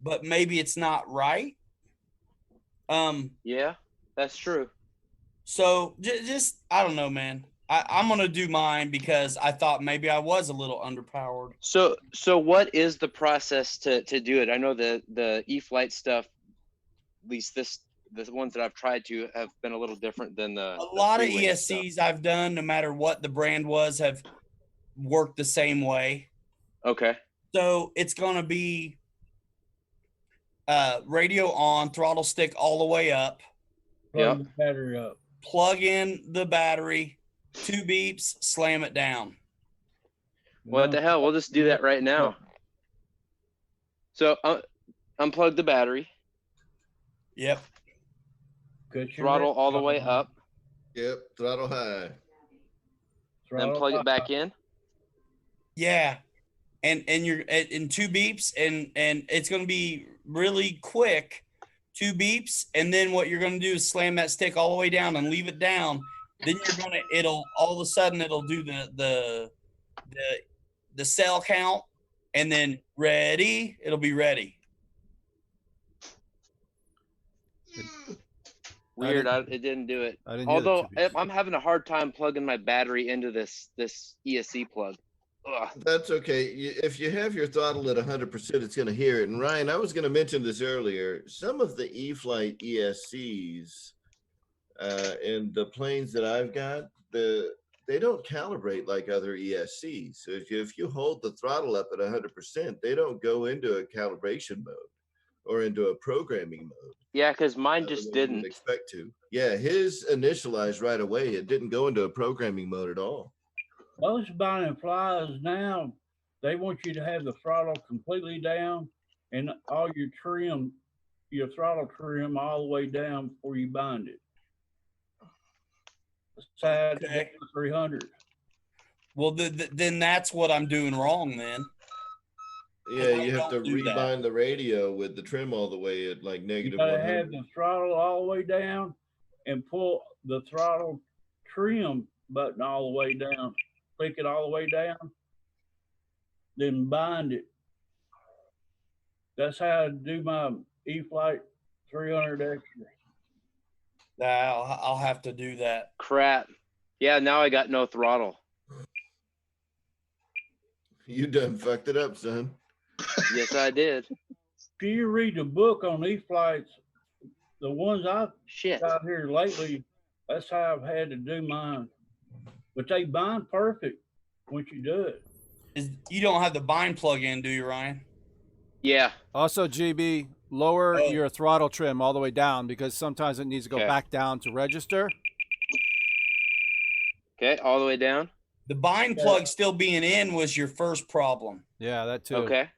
but maybe it's not right. Yeah, that's true. So just I don't know, man. I'm gonna do mine because I thought maybe I was a little underpowered. So what is the process to do it? I know the E-Flight stuff, at least the ones that I've tried to have been a little different than A lot of freeway ESCs stuff. I've done, no matter what the brand was, have worked the same way. Okay. So it's gonna be radio on, throttle stick all the way up. Plug the battery up. Plug in the battery, 2 beeps, slam it down. What the hell? We'll just do that right now. So unplug the battery. Yep. Throttle all the way up. Yep, throttle high. Then plug it back in. Yeah. And you're in 2 beeps and it's going to be really quick. 2 beeps. And then what you're going to do is slam that stick all the way down and leave it down. Then it'll all of a sudden it'll do the cell count and then ready. It'll be ready. Weird. It didn't do it. I didn't Although I'm having a hard time plugging my battery into this ESC plug. Ugh. That's okay. If you have your throttle at 100%, it's going to hear it. And Ryan, I was going to mention this earlier. Some of the E-Flight ESCs and the planes that I've got, they don't calibrate like other ESCs. So if you hold the throttle up at 100%, they don't go into a calibration mode or into a programming mode. Yeah, because mine just didn't. Expect to. Yeah, his initialized right away. It didn't go into a programming mode at all. Most bind and flies now, they want you to have the throttle completely down and all your throttle trim all the way down before you bind it. Side to 300. Well, then that's what I'm doing wrong then. Yeah, you have to rebind the radio with the trim all the way at like negative You gotta 100. have the throttle all the way down and pull the throttle trim button all the way down. Click it all the way down, then bind it. That's how I do my E-Flight 300 extra. I'll have to do that. Crap. Yeah, now I got no throttle. You done fucked it up, son. Yes, I did. If you read the book on E-Flights, the ones I've got here lately, that's how I've had to do mine. But they bind perfect once you do it. You don't have the bind plug in, do you, Ryan? Yeah. Also, GB, lower your throttle trim all the way down because sometimes it needs to go back down to register. Okay, all the way down. The bind plug still being in was your first problem. Yeah, that too. Okay.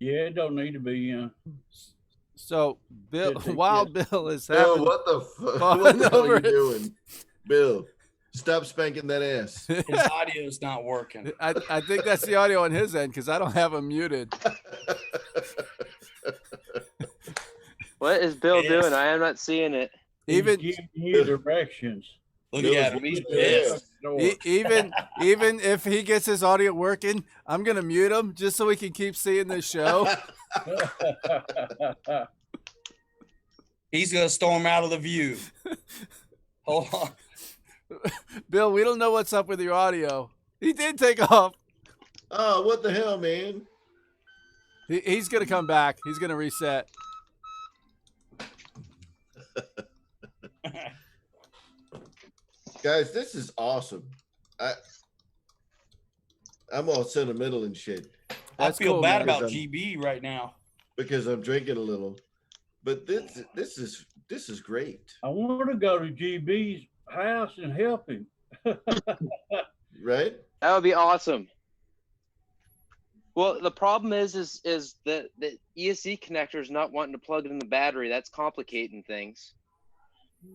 Yeah, it don't need to be in. So, Bill, while Bill is Bill, having what the fuck? falling What the hell over are you doing? Bill, stop spanking that ass. His audio's not working. I think that's the audio on his end because I don't have him muted. What is Bill doing? I am not seeing it. Even giving you directions. Look at him. He's pissed. Even if he gets his audio working, I'm gonna mute him just so we can keep seeing this show. He's gonna storm out of the view. Hold on. Bill, we don't know what's up with your audio. He did take off. Oh, what the hell, man? He's gonna come back. He's gonna reset. Guys, this is awesome. I'm all sentimental and shit. I feel bad about I'm- GB right now. because I'm drinking a little. But this is great. I want to go to GB's house and help him. Right? That would be awesome. Well, the problem is that the ESC connector is not wanting to plug it in the battery. That's complicating things.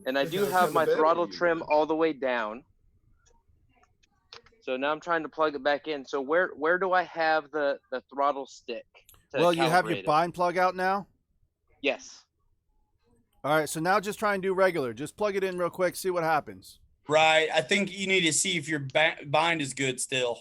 And I do have my throttle trim all the way down. So now I'm trying to plug it back in. So where do I have the throttle stick? Well, you have your calibrate it? bind plug out now? Yes. All right, so now just try and do regular. Just plug it in real quick, see what happens. Right. I think you need to see if your bind is good still.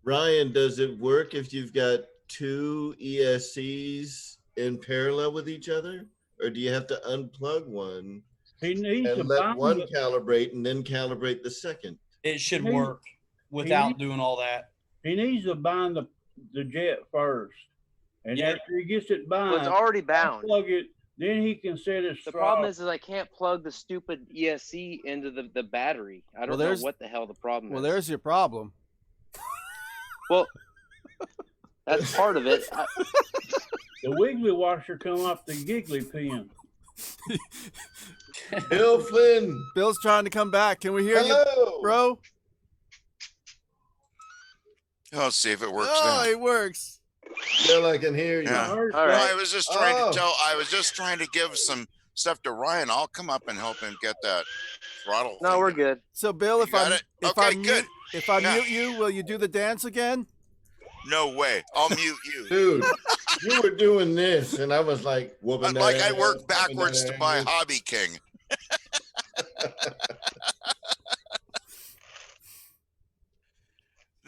Ryan, does it work if you've got two ESCs in parallel with each other? Or do you have to unplug one He needs to and let bind one it. calibrate and then calibrate the second? It should He- work without he- doing all that. He needs to bind the jet first. And after he gets it bound, Well, it's already bound. plug it, then he can set his The problem is I can't plug the stupid ESC into the battery. I don't know there's- what the hell the problem Well, is. there's your problem. Well, that's part of it. the wiggly washer come off the giggly pin. Bill Flynn. Bill's trying to come back. Can we hear you, Hello. bro? Let's see if it works Oh, now. it works. Bill, I can hear you. Yeah. All right. No, I was just trying Oh. to tell. I was just trying to give some stuff to Ryan. I'll come up and help him get that throttle. No, we're good. So, Bill, if got I it? if Okay, I good. Yeah. mute you, will you do the dance again? No way. I'll mute you. Dude, you were doing this, and I was like, whooping that Like I ass, work whooping backwards that to buy ass. Hobby King.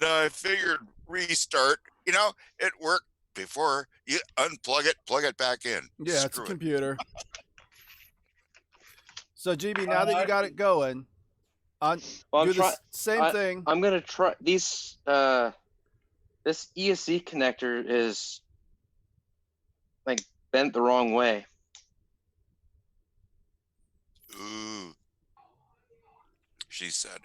No, I figured restart. You know, it worked before. You unplug it, plug it back in. Yeah, it's a Screw it. computer. So, GB, now that you got it going, Well, do the same thing. I'm gonna try these. This ESC connector is like bent the wrong way. Ooh. She said.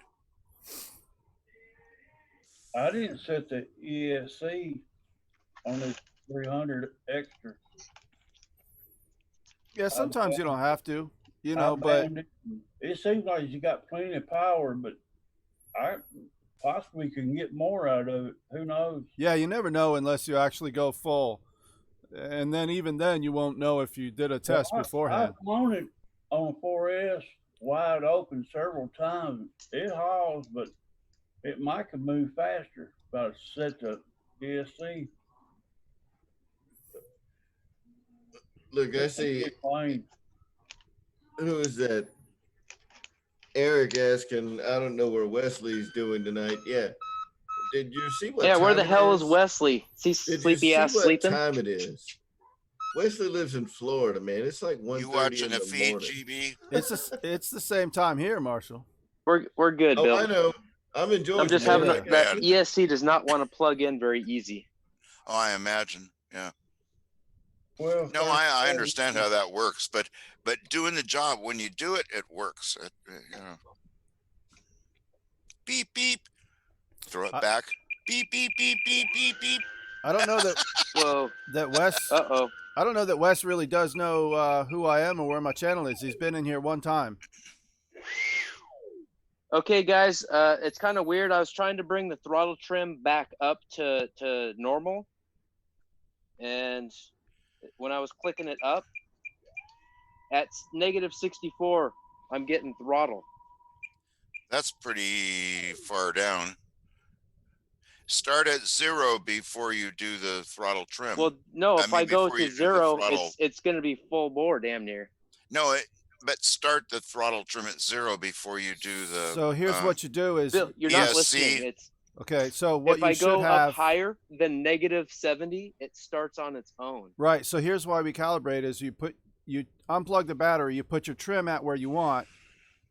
I didn't set the ESC on this 300 extra. Yeah, sometimes you don't have to, you know, but It seems like you got plenty of power, but I possibly can get more out of it. Who knows? yeah, you never know unless you actually go full. And then even then, you won't know if you did a test beforehand. I've flown it on 4S wide open several times. It hauls, but it might could move faster if I set the ESC. Look, I see. Plane. Who is that? Eric asking, I don't know where Wesley's doing tonight. Yeah. Did you see what Yeah, where time the it hell is is? Wesley? Is he Did you sleepy see ass what sleeping? time it is? Wesley lives in Florida, man. It's like 1:30 You watching in a the feed, morning. GB? It's the same time here, Marshall. We're good, Oh, Bill. I know. I'm in Georgia. I'm just man. having that ESC does not want to plug in very easy. Oh, I imagine. Yeah. Well, No, I understand how that works, but doing the job, when you do it, it works. You know. Beep beep. Throw it back. Beep beep beep beep beep beep. I don't know that. Whoa. That Wes. Uh-oh. I don't know that Wes really does know who I am or where my channel is. He's been in here one time. Okay, guys, it's kind of weird. I was trying to bring the throttle trim back up to normal, and when I was clicking it up, at -64, I'm getting throttle. That's pretty far down. Start at 0 before you do the throttle trim. Well, no, if I go before you to do the 0, throttle- it's going to be full bore, damn near. No, but start the throttle trim at 0 before you do the. So here's what you do is Bill, you're not listening. It's okay. So what if you I should go have up higher than -70, it starts on its own. right. So here's why we calibrate: is you unplug the battery, you put your trim at where you want,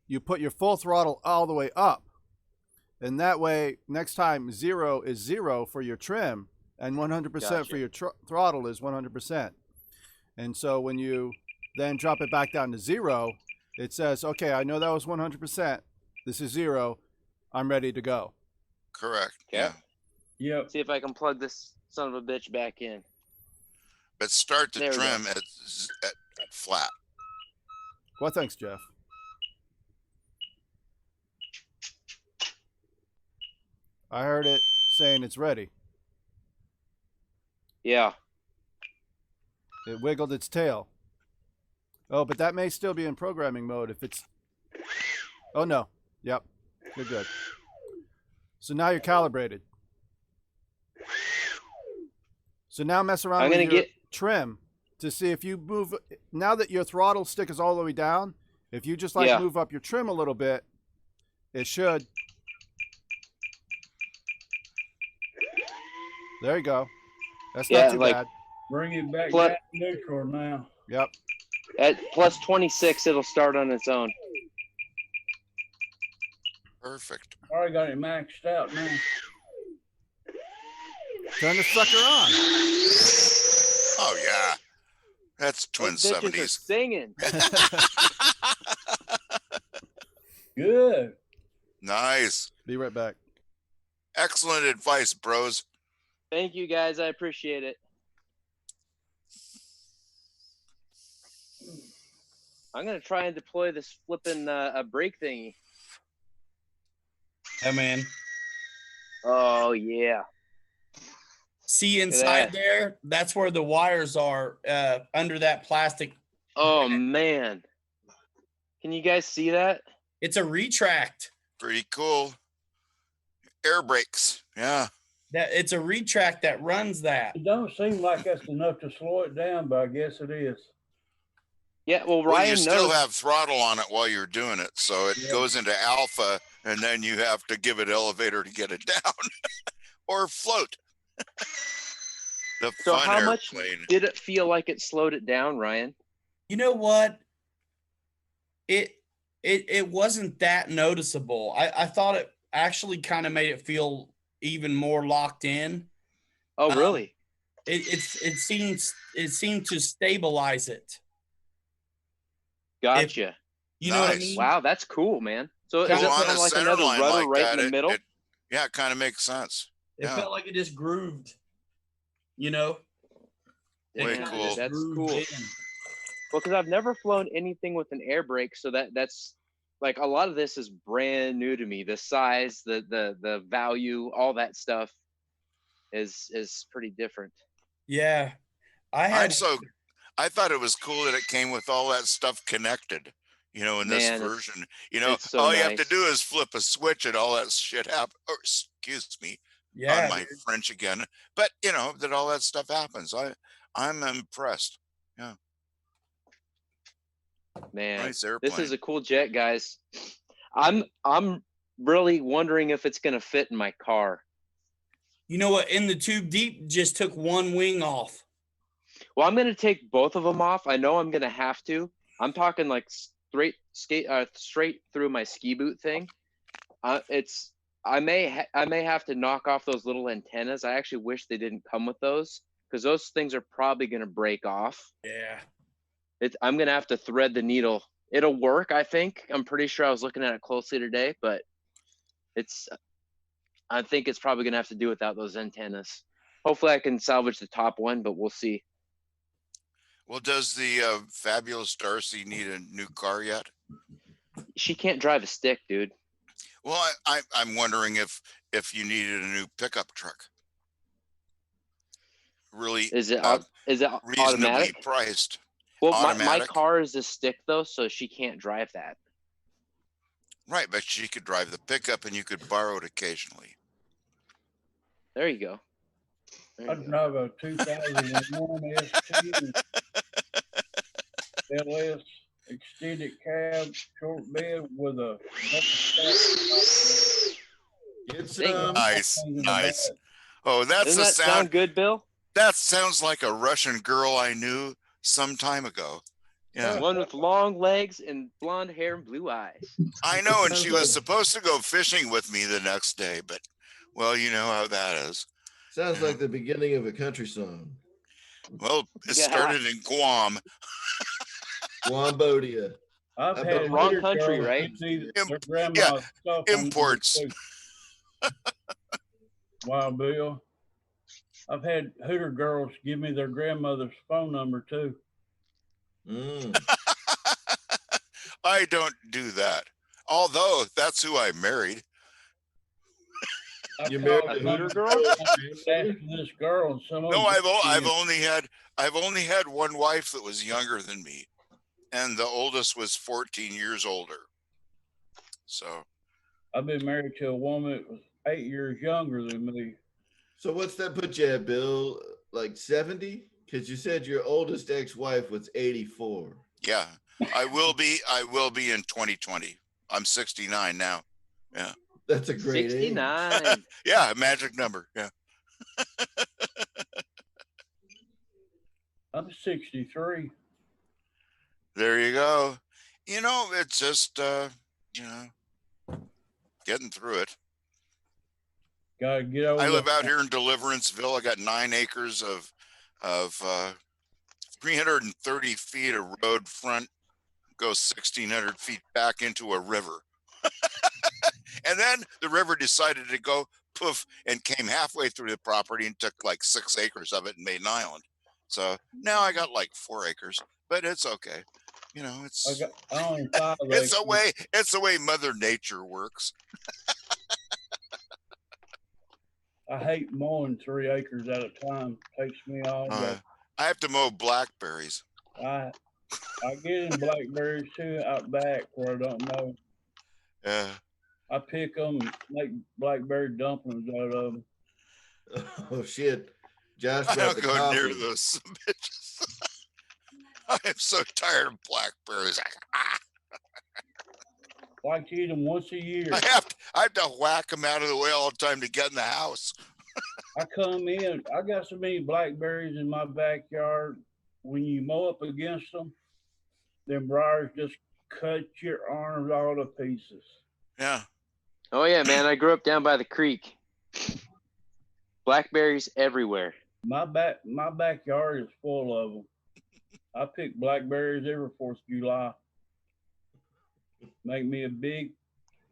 you put your full throttle all the way up, and that way next time 0 is 0 for your trim and 100% for your throttle is 100%. And so when you then drop it back down to 0, it says, okay, I know that was 100%. This is 0. I'm ready to go. Correct. Okay. Yeah. See if I can plug this son of a bitch back in. But start the There we trim go. at flat. Well, thanks, Jeff. I heard it saying it's ready. Yeah. It wiggled its tail. Oh, but that may still be in programming mode if it's... Oh, no. Yep. You're good. So now you're calibrated. So now mess around with your trim to see if you move... Now that your throttle stick is all the way down, if you just move up your trim a little bit, it should... There you go. That's not too bad. Bring it back down to neutral now. Yep. At +26, it'll start on its own. Perfect. Already got it maxed out now. Turn the sucker on. Oh yeah, that's twin Those bitches are 70s. singing. Good. Nice. Be right back. Excellent advice, bros. Thank you, guys. I appreciate it. I'm gonna try and deploy this flipping brake thingy. Yeah, man. Oh yeah. See inside there? That's where the wires are under that plastic. Oh man. Can you guys see that? It's a retract. Pretty cool. Air brakes. Yeah. That it's a retract that runs that. It don't seem like that's enough to slow it down, but I guess it is. Yeah, well, Well, Ryan you still knows. have throttle on it while you're doing it, so it goes into alpha, and then you have to give it elevator to get it down, or float. The So fun how much airplane. did it feel like it slowed it down, Ryan? You know what? It wasn't that noticeable. I thought it actually kind of made it feel even more locked in. Oh, really? It seemed to stabilize it. Gotcha. You know what I mean? Wow, that's cool, man. So is Well, it on kind a of like center another line rudder like right that, in the middle? Yeah, it kind of makes sense. It Yeah. felt like it just grooved. You know? Way It kinda cool. just That's grooved cool. in. Well, because I've never flown anything with an air brake, so that's like a lot of this is brand new to me. The size, the value, all that stuff is pretty different. Yeah. I thought it was cool that it came with all that stuff connected. You know, in this Man, version, you know, it's so all you have to nice. do is flip a switch and all that shit happens. Or excuse me, Yeah, on my French again. But you know that all that stuff happens. I'm impressed. Yeah. Man, Nice this airplane. is a cool jet, guys. I'm really wondering if it's gonna fit in my car. You know what? In the tube deep just took one wing off. Well, I'm gonna take both of them off. I know I'm gonna have to. I'm talking like straight through my ski boot thing. I may have to knock off those little antennas. I actually wish they didn't come with those because those things are probably gonna break off. Yeah. I'm gonna have to thread the needle. It'll work, I think. I'm pretty sure I was looking at it closely today, but I think it's probably gonna have to do without those antennas. Hopefully I can salvage the top one, but we'll see. Well, does the fabulous Darcy need a new car yet? She can't drive a stick, dude. Well, I'm wondering if you needed a new pickup truck. Really, is it reasonably automatic? Priced? Well, my car is a stick though, so she can't drive that. Right, but she could drive the pickup, and you could borrow it occasionally. There you go. I drive a 2001 ST LS extended cab short bed with a Nice. Oh, Doesn't that sound good, Bill? That sounds like a Russian girl I knew some time ago. Yeah. One with long legs and blonde hair and blue eyes. I know, and she was supposed to go fishing with me the next day, but well, you know how that is. Sounds like the beginning of a country song. Well, it started in Guam. Cambodia. I've had the wrong country, right? Imports. Wow, Bill. I've had Hooter girls give me their grandmother's phone number too. I don't do that. Although that's who I married. You married a Hooter girl? This girl. No, I've only had one wife that was younger than me, and the oldest was 14 years older. So I've been married to a woman that was 8 years younger than me. So what's that put you at, Bill? Like 70? Because you said your oldest ex-wife was 84. Yeah, I will be in 2020. I'm 69 now. Yeah. That's a great 69. age. Yeah, magic number. Yeah. I'm 63. There you go. You know, it's just getting through it. Gotta get over. I live out here in Deliverenceville. I got 9 acres of 330 feet of road front, goes 1,600 feet back into a river. And then the river decided to go poof and came halfway through the property and took like 6 acres of it and made an island. So now I got like 4 acres, but it's okay. You know, it's the way Mother Nature works. I hate mowing 3 acres at a time. Takes me all day. I have to mow blackberries. I get in blackberries too out back where I don't know. Yeah. I pick them, make blackberry dumplings out of them. Oh shit! Josh, I don't go near those bitches. I am so tired of blackberries. Like to eat them once a year. I have to whack them out of the way all the time to get in the house. I come in, I got so many blackberries in my backyard. When you mow up against them, them briars just cut your arms all to pieces. Yeah. Oh yeah, man. I grew up down by the creek. Blackberries everywhere. My backyard is full of them. I pick blackberries every 4th of July. Make me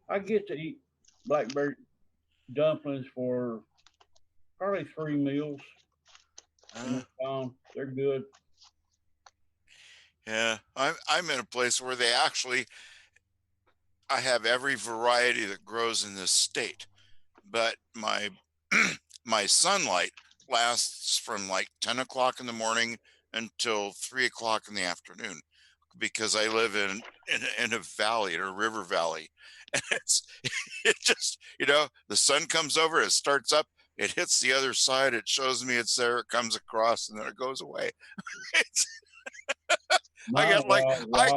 I get to eat blackberry dumplings for probably 3 meals. They're good. Yeah, I'm in a place where I have every variety that grows in this state, but my my sunlight lasts from like 10 o'clock in the morning until 3 o'clock in the afternoon, because I live in a valley, in a river valley, and it just, you know, the sun comes over, it starts up, it hits the other side, it shows me it's there, it comes across, and then it goes away. I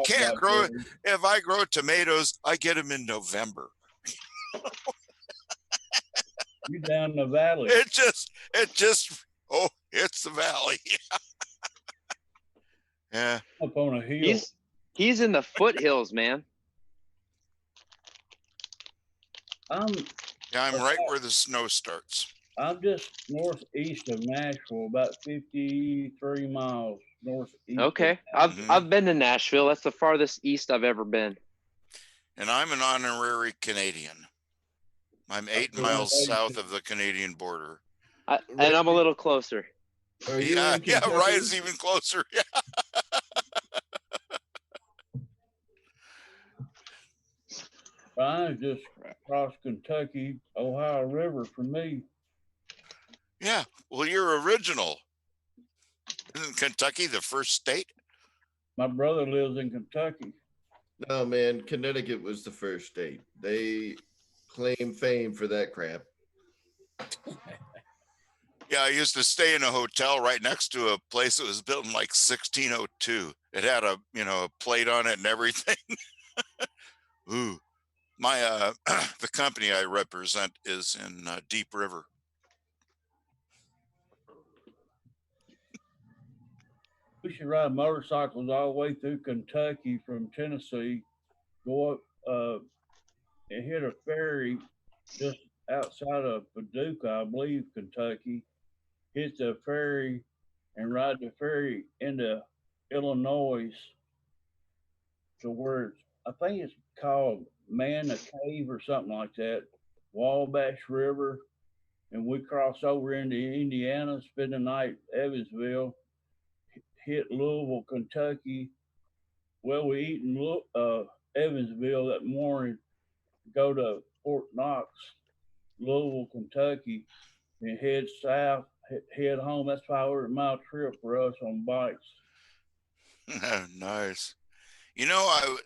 can't grow it. If I grow tomatoes, I get them in November. You down the valley. It just it's the valley. Yeah. Up on a hill. He's in the foothills, man. I'm right where the snow starts. I'm just northeast of Nashville, about 53 miles northeast. Okay. I've been to Nashville. That's the farthest east I've ever been. And I'm an honorary Canadian. I'm 8 miles south of the Canadian border. And I'm a little closer. Yeah, Ryan's even closer. Yeah. Ryan's just across Kentucky, Ohio River from me. Yeah. Well, you're original. Isn't Kentucky the first state? My brother lives in Kentucky. No, man, Connecticut was the first state. They claim fame for that crap. Yeah, I used to stay in a hotel right next to a place that was built in like 1602. It had a plate on it and everything. Ooh, my the company I represent is in Deep River. We should ride motorcycles all the way through Kentucky from Tennessee, go up and hit a ferry just outside of Paducah, I believe, Kentucky, hit the ferry and ride the ferry into Illinois to where I think it's called Man a Cave or something like that, Wabash River, and we cross over into Indiana, spend the night Evansville, hit Louisville, Kentucky. Well, we eat in Evansville that morning, go to Fort Knox, Louisville, Kentucky, and head south, head home. That's a 500-mile trip for us on bikes. Nice. I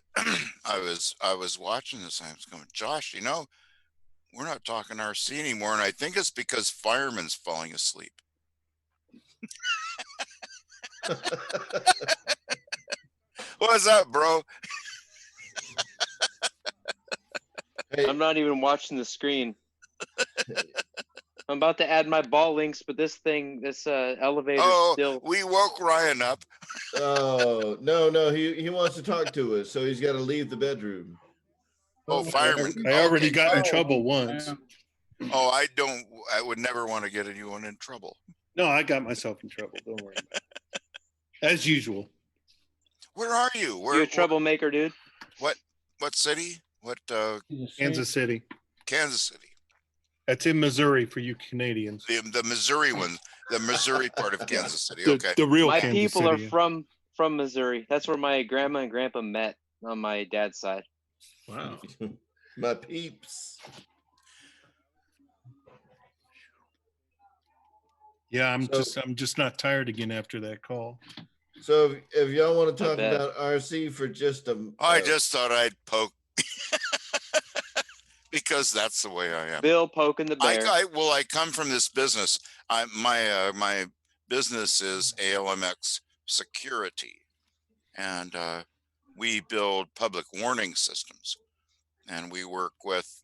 was watching this. I was going, Josh, we're not talking RC anymore, and I think it's because Fireman's falling asleep. What's up, bro? Hey. I'm not even watching the screen. I'm about to add my ball links, but this elevator still. We woke Ryan up. Oh, no, he wants to talk to us, so he's got to leave the bedroom. Oh, Fireman. I already got in trouble once. Oh, I would never want to get anyone in trouble. No, I got myself in trouble. Don't worry about it. As usual. Where are you? You're a troublemaker, dude. What city? What? Kansas City. Kansas City. That's in Missouri for you Canadians. The Missouri one, the Missouri part of Kansas City. Okay. The real my Kansas people City. are from Missouri. That's where my grandma and grandpa met on my dad's side. Wow. My peeps. Yeah, I'm just not tired again after that call. So if y'all want to talk about RC for just I just thought I'd poke because that's the way I am. Bill poking the bear. I come from this business. My business is ALMX security, and we build public warning systems, and we work with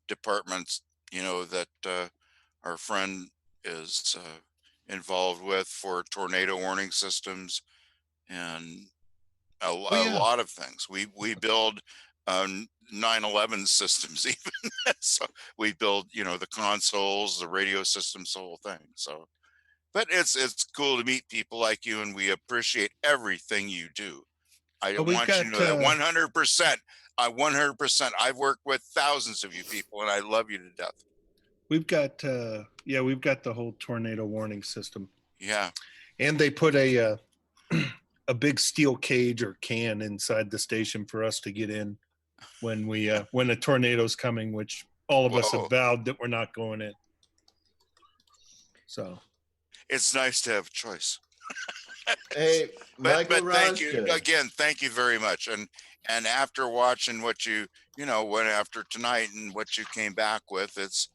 departments, that our friend is involved with for tornado warning systems and a lot of things. We build 9/11 systems even. So we build, the consoles, the radio systems, the whole thing. So, but it's cool to meet people like you, and we appreciate everything you do. I want you to know that 100%. 100%. I've worked with thousands of you people, and I love you to death. We've got the whole tornado warning system. Yeah. And they put a big steel cage or can inside the station for us to get in when a tornado's coming, which all of us have vowed that we're not going in. So it's nice to have a choice. Hey, but thank you again. Thank you very much. And after watching what you went after tonight and what you came back with, it's,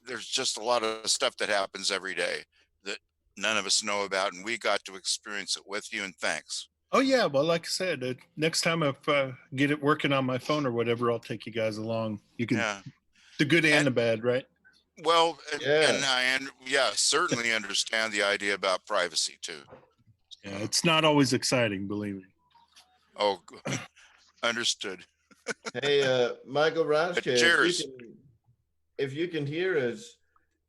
there's just a lot of stuff that happens every day that none of us know about, and we got to experience it with you, and thanks. Oh yeah, well, like I said, next time if get it working on my phone or whatever, I'll take you guys along. You can the good and the bad, right? Well, Yeah. and yeah, certainly understand the idea about privacy too. Yeah, it's not always exciting, believe me. Oh, understood. Hey, Michael Rauschka, Cheers. if you can hear us,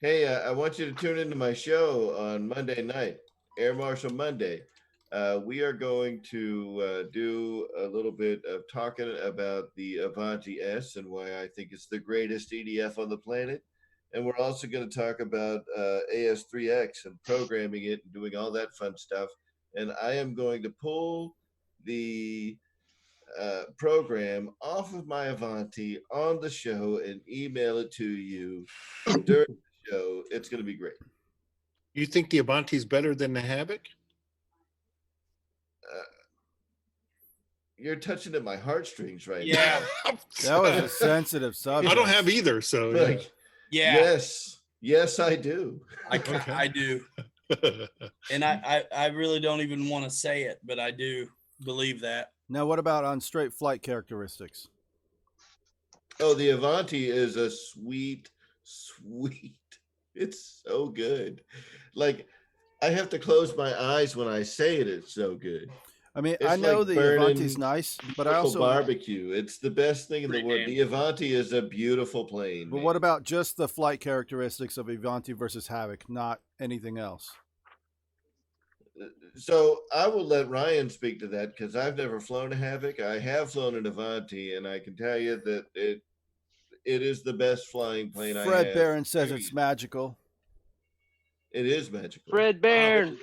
hey, I want you to tune into my show on Monday night, Air Marshal Monday. We are going to do a little bit of talking about the Avanti S and why I think it's the greatest EDF on the planet. And we're also going to talk about AS3X and programming it and doing all that fun stuff. And I am going to pull the program off of my Avanti on the show and email it to you during the show. It's going to be great. You think the Avanti is better than the Havoc? You're touching at my heartstrings right Yeah. now. That was a sensitive subject. I don't have either, so Like, Yeah. Yes, I do. I do. And I really don't even want to say it, but I do believe that. Now, what about on straight flight characteristics? Oh, the Avanti is a sweet. It's so good. Like, I have to close my eyes when I say it. It's so good. I mean, It's I know like the burning Avanti's nice, but I also barbecue. It's the best thing in the world. The Avanti is a beautiful plane. But what about just the flight characteristics of Avanti versus Havoc, not anything else? So I will let Ryan speak to that because I've never flown a Havoc. I have flown an Avanti, and I can tell you that it is the best flying plane I have. Fred Barron says it's magical. It is magical. Fred Barron.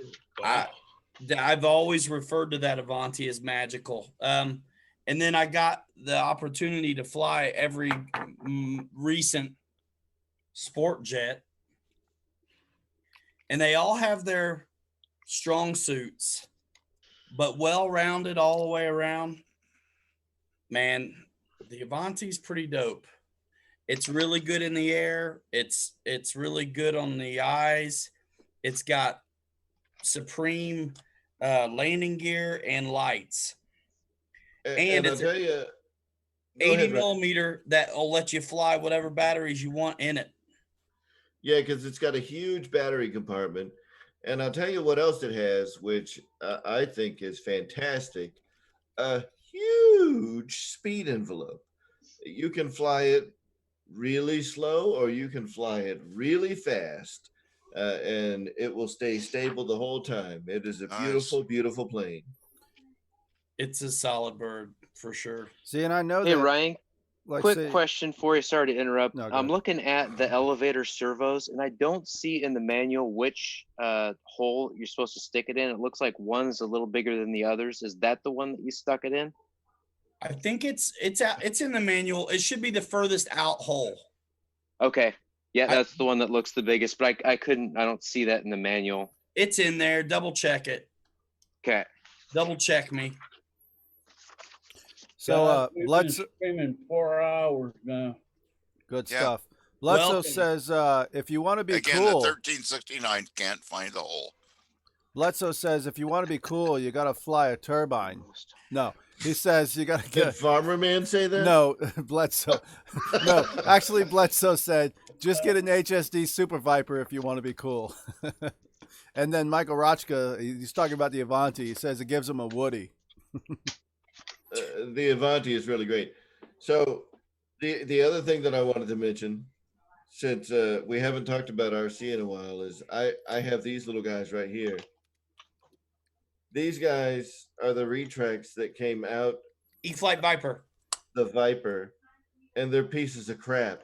I've always referred to that Avanti as magical. And then I got the opportunity to fly every recent sport jet. And they all have their strong suits, but well-rounded all the way around. Man, the Avanti's pretty dope. It's really good in the air. It's really good on the eyes. It's got supreme landing gear and lights. And I'll it's tell you, 80 millimeter that will let you fly whatever batteries you want in it. Yeah, because it's got a huge battery compartment. And I'll tell you what else it has, which I think is fantastic. A huge speed envelope. You can fly it really slow or you can fly it really fast. And it will stay stable the whole time. It is a beautiful, beautiful plane. It's a solid bird for sure. See, and I know Hey, that. Ryan, quick question for you. Sorry to interrupt. No, go I'm ahead. looking at the elevator servos, and I don't see in the manual which hole you're supposed to stick it in. It looks like one's a little bigger than the others. Is that the one that you stuck it in? I think it's in the manual. It should be the furthest out hole. Okay. Yeah, that's the one that looks the biggest, but I don't see that in the manual. It's in there. Double check it. Okay. Double check me. So We've let's been streaming 4 hours now. good Yeah. stuff. Bledsoe Welcome. says if you want to be Again, cool. the 1369 can't find the hole. Bledsoe says if you want to be cool, you got to fly a turbine. No, he says you got to Did get. Farmer Man say that? No, Bledsoe. No, actually, Bledsoe said just get an HSD Super Viper if you want to be cool. And then Michael Rochka, he's talking about the Avanti. He says it gives him a Woody. The Avanti is really great. So the other thing that I wanted to mention, since we haven't talked about RC in a while, is I have these little guys right here. These guys are the retracts that came out. E-Flight Viper. The Viper, and they're pieces of crap.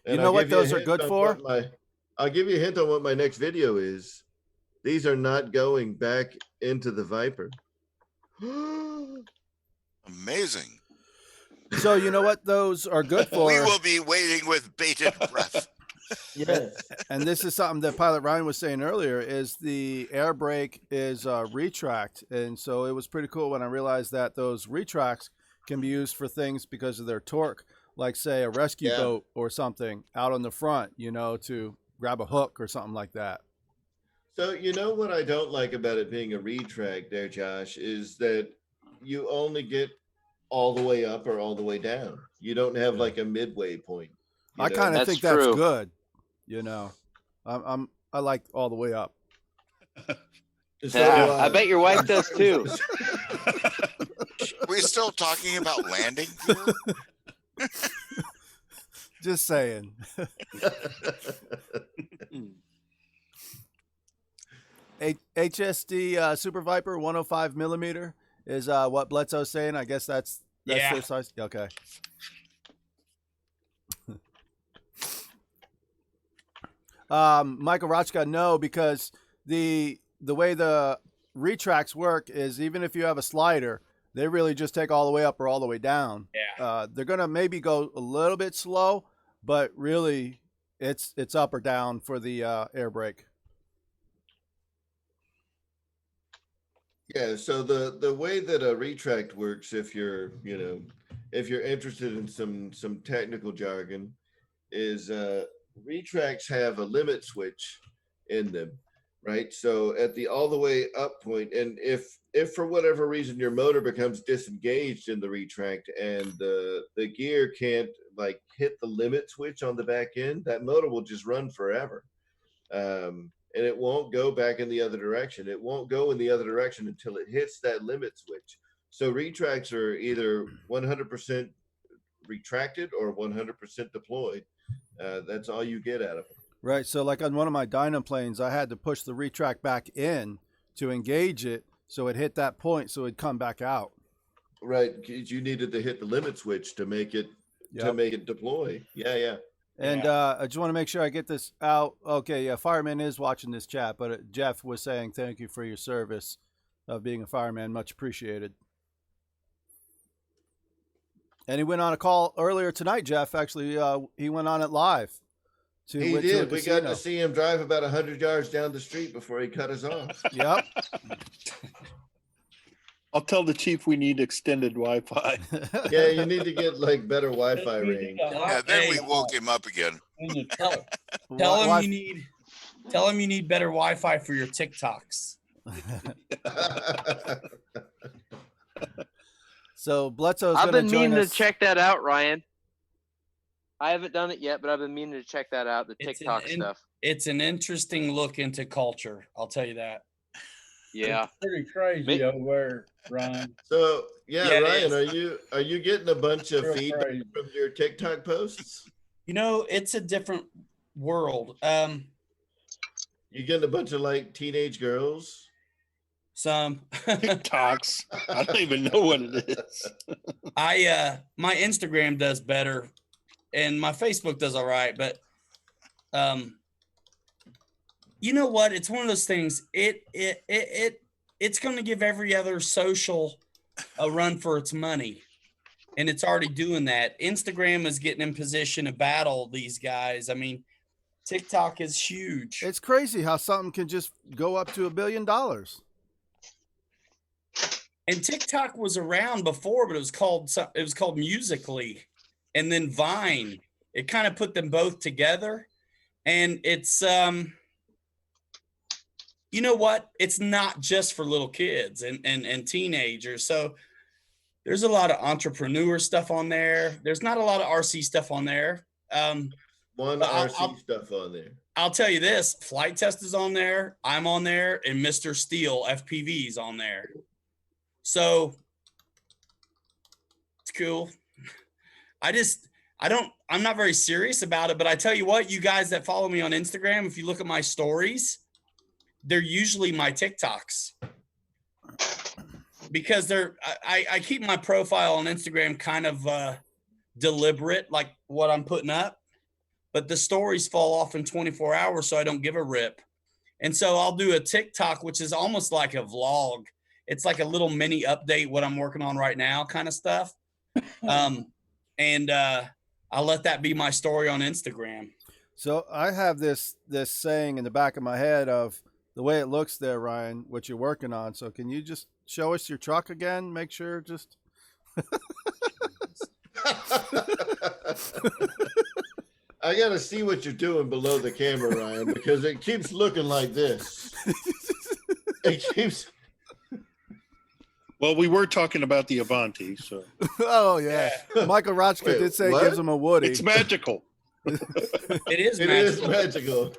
And You know what those are good for? I'll give you a hint on what my next video is. These are not going back into the Viper. Amazing. So you know what those are good for? We will be waiting with bated breath. Yes. And this is something that Pilot Ryan was saying earlier, is the air brake is retract. And so it was pretty cool when I realized that those retracts can be used for things because of their torque, like say a rescue boat or something out on the front, you know, to grab a hook or something like that. So you know what I don't like about it being a retract there, Josh, is that you only get all the way up or all the way down. You don't have like a midway point. I kind of That's think that's true. good. You know, I like all the way up. Yeah, I bet your wife does too. We still talking about landing gear? Just saying. HSD Super Viper 105 millimeter is what Bledsoe's saying. I guess that's their size. Okay. Michael Rochka, no, because the way the retracts work is even if you have a slider, they really just take all the way up or all the way down. Yeah. They're gonna maybe go a little bit slow, but really it's up or down for the air brake. Yeah, so the way that a retract works, if you're interested in some technical jargon, is retracts have a limit switch in them, right? So at the all the way up point, and if for whatever reason your motor becomes disengaged in the retract and the gear can't like hit the limit switch on the back end, that motor will just run forever. And it won't go back in the other direction. It won't go in the other direction until it hits that limit switch. So retracts are either 100% retracted or 100% deployed. That's all you get out of it. Right. So like on one of my dynoplanes, I had to push the retract back in to engage it so it hit that point so it'd come back out. Right. You needed to hit the limit switch to make it deploy. Yeah. And I just want to make sure I get this out. Okay, yeah, fireman is watching this chat, but Jeff was saying thank you for your service of being a fireman. Much appreciated. And he went on a call earlier tonight, Jeff. Actually, he went on it live. He did. We got to see him drive about 100 yards down the street before he cut us off. Yep. I'll tell the chief we need extended Wi-Fi. Yeah, you need to get like better Wi-Fi range. Yeah, then we woke him up again. Tell him you need better Wi-Fi for your TikToks. So Bledsoe's I've going been to join meaning us. to check that out, Ryan. I haven't done it yet, but I've been meaning to check that out, the TikTok stuff. It's an interesting look into culture. I'll tell you that. Yeah. It's pretty crazy over there, Ryan. So Yeah, Ryan, are you getting a bunch of feedback from your TikTok posts? You know, it's a different world. You getting a bunch of like teenage girls? Some TikToks. I don't even know what it is. My Instagram does better and my Facebook does all right, but you know what? It's one of those things. It's going to give every other social a run for its money, and it's already doing that. Instagram is getting in position to battle these guys. I mean, TikTok is huge. It's crazy how something can just go up to $1 billion. And TikTok was around before, but it was called Musical.ly, and then Vine. It kind of put them both together, and it's you know what? It's not just for little kids and teenagers. So there's a lot of entrepreneur stuff on there. There's not a lot of RC stuff on there. RC stuff on there. I'll tell you this: Flight Test is on there. I'm on there, and Mr. Steel FPV is on there. So it's cool. I'm not very serious about it, but I tell you what, you guys that follow me on Instagram, if you look at my stories, they're usually my TikToks because I keep my profile on Instagram kind of deliberate, like what I'm putting up, but the stories fall off in 24 hours. So I don't give a rip. And so I'll do a TikTok, which is almost like a vlog. It's like a little mini update, what I'm working on right now kind of stuff. And I'll let that be my story on Instagram. So I have this saying in the back of my head of the way it looks there, Ryan, what you're working on. So can you just show us your truck again? Make sure just. I got to see what you're doing below the camera, Ryan, because it keeps looking like this. It keeps. Well, we were talking about the Avanti, so. Oh, yeah. Michael Rochka did say it gives him a Woody. It's magical. It is It is magical.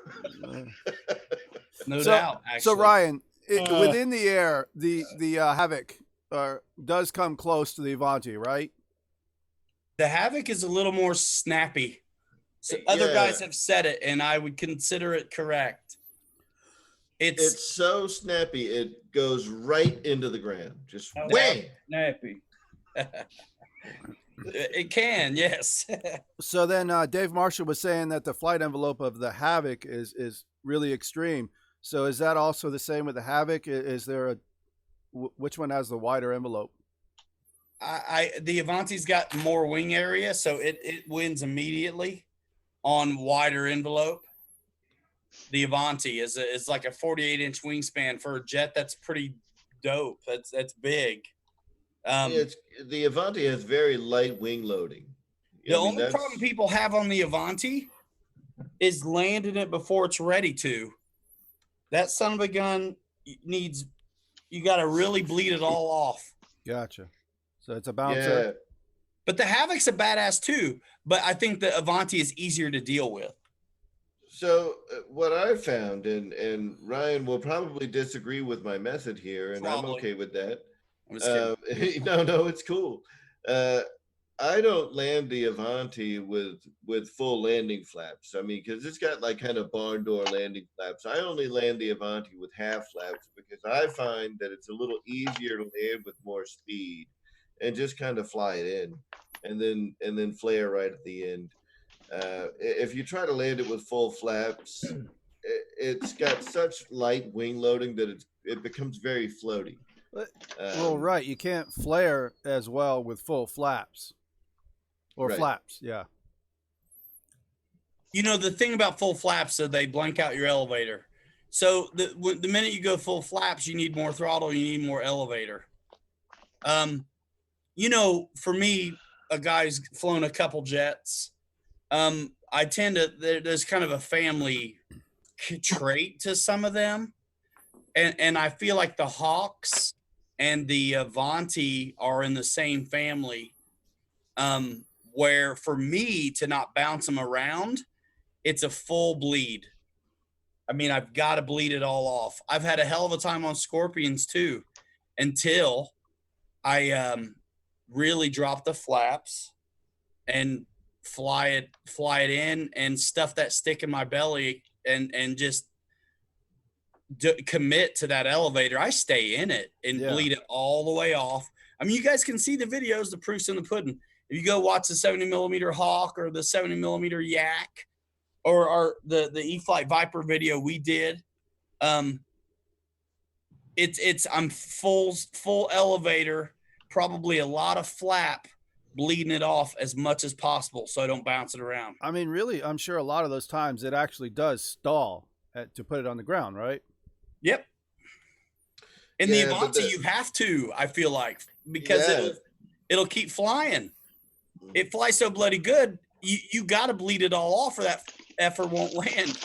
No doubt. Actually. So Ryan, within the air, the Havoc does come close to the Avanti, right? The Havoc is a little more snappy. So other guys have said it, and I would consider it correct. It's so snappy, it goes right into the ground. Just wham! Snappy. It can, yes. So then Dave Marshall was saying that the flight envelope of the Havoc is really extreme. So is that also the same with the Havoc? Is there which one has the wider envelope? The Avanti's got more wing area, so it wins immediately on wider envelope. The Avanti is like a 48-inch wingspan for a jet. That's pretty dope. That's big. The Avanti has very light wing loading. The only problem people have on the Avanti is landing it before it's ready to. That son of a gun you got to really bleed it all off. Gotcha. So it's a bouncer. Yeah. But the Havoc's a badass too. But I think the Avanti is easier to deal with. So what I found, and Ryan will probably disagree with my method here, and I'm okay with that. No, it's cool. I don't land the Avanti with full landing flaps. I mean, because it's got like kind of barn door landing flaps. I only land the Avanti with half flaps because I find that it's a little easier to land with more speed and just kind of fly it in and then flare right at the end. If you try to land it with full flaps, it's got such light wing loading that it becomes very floaty. Well, right. You can't flare as well with full flaps. Or flaps, yeah. You know, the thing about full flaps is they blank out your elevator. So the minute you go full flaps, you need more throttle, you need more elevator. You know, for me, a guy's flown a couple jets. I tend to, there's kind of a family trait to some of them. And I feel like the Hawks and the Avanti are in the same family. Where for me to not bounce them around, it's a full bleed. I mean, I've got to bleed it all off. I've had a hell of a time on Scorpions too, until I really drop the flaps and fly it in and stuff that stick in my belly and just commit to that elevator. I stay in it and bleed it all the way off. I mean, you guys can see the videos, the proof's in the pudding. If you go watch the 70mm Hawk or the 70mm Yak or the E-Flight Viper video we did, it's I'm full elevator, probably a lot of flap, bleeding it off as much as possible so I don't bounce it around. I mean, really, I'm sure a lot of those times it actually does stall to put it on the ground, right? Yep. In the Avanti, you have to, I feel like, because it'll keep flying. It flies so bloody good, you got to bleed it all off or that effort won't land.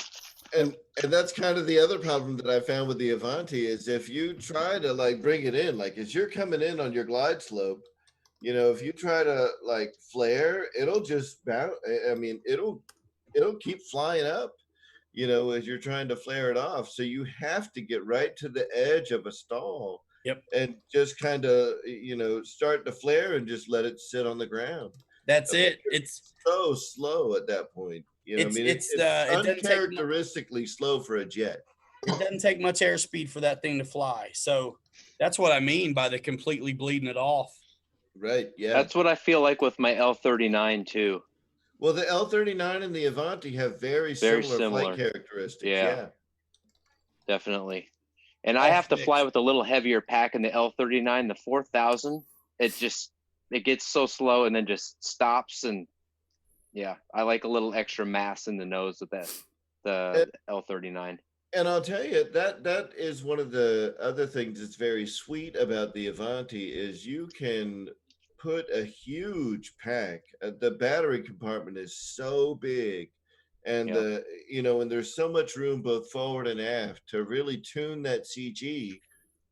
And that's kind of the other problem that I found with the Avanti is if you try to like bring it in, like as you're coming in on your glide slope, you know, if you try to like flare, it'll just bounce. I mean, it'll keep flying up, you know, as you're trying to flare it off. So you have to get right to the edge of a stall. Yep. And just kind of, you know, start to flare and just let it sit on the ground. That's it. It's so slow at that point. You know, it's uncharacteristically slow for a jet. It doesn't take much airspeed for that thing to fly. So that's what I mean by the completely bleeding it off. Right. Yeah. That's what I feel like with my L39 too. Well, the L39 and the Avanti have very similar flight characteristics. Yeah. Definitely. And I have to fly with a little heavier pack in the L39, the 4000. It gets so slow and then just stops. And yeah, I like a little extra mass in the nose with the L39. And I'll tell you that is one of the other things that's very sweet about the Avanti is you can put a huge pack. The battery compartment is so big. And and there's so much room both forward and aft to really tune that CG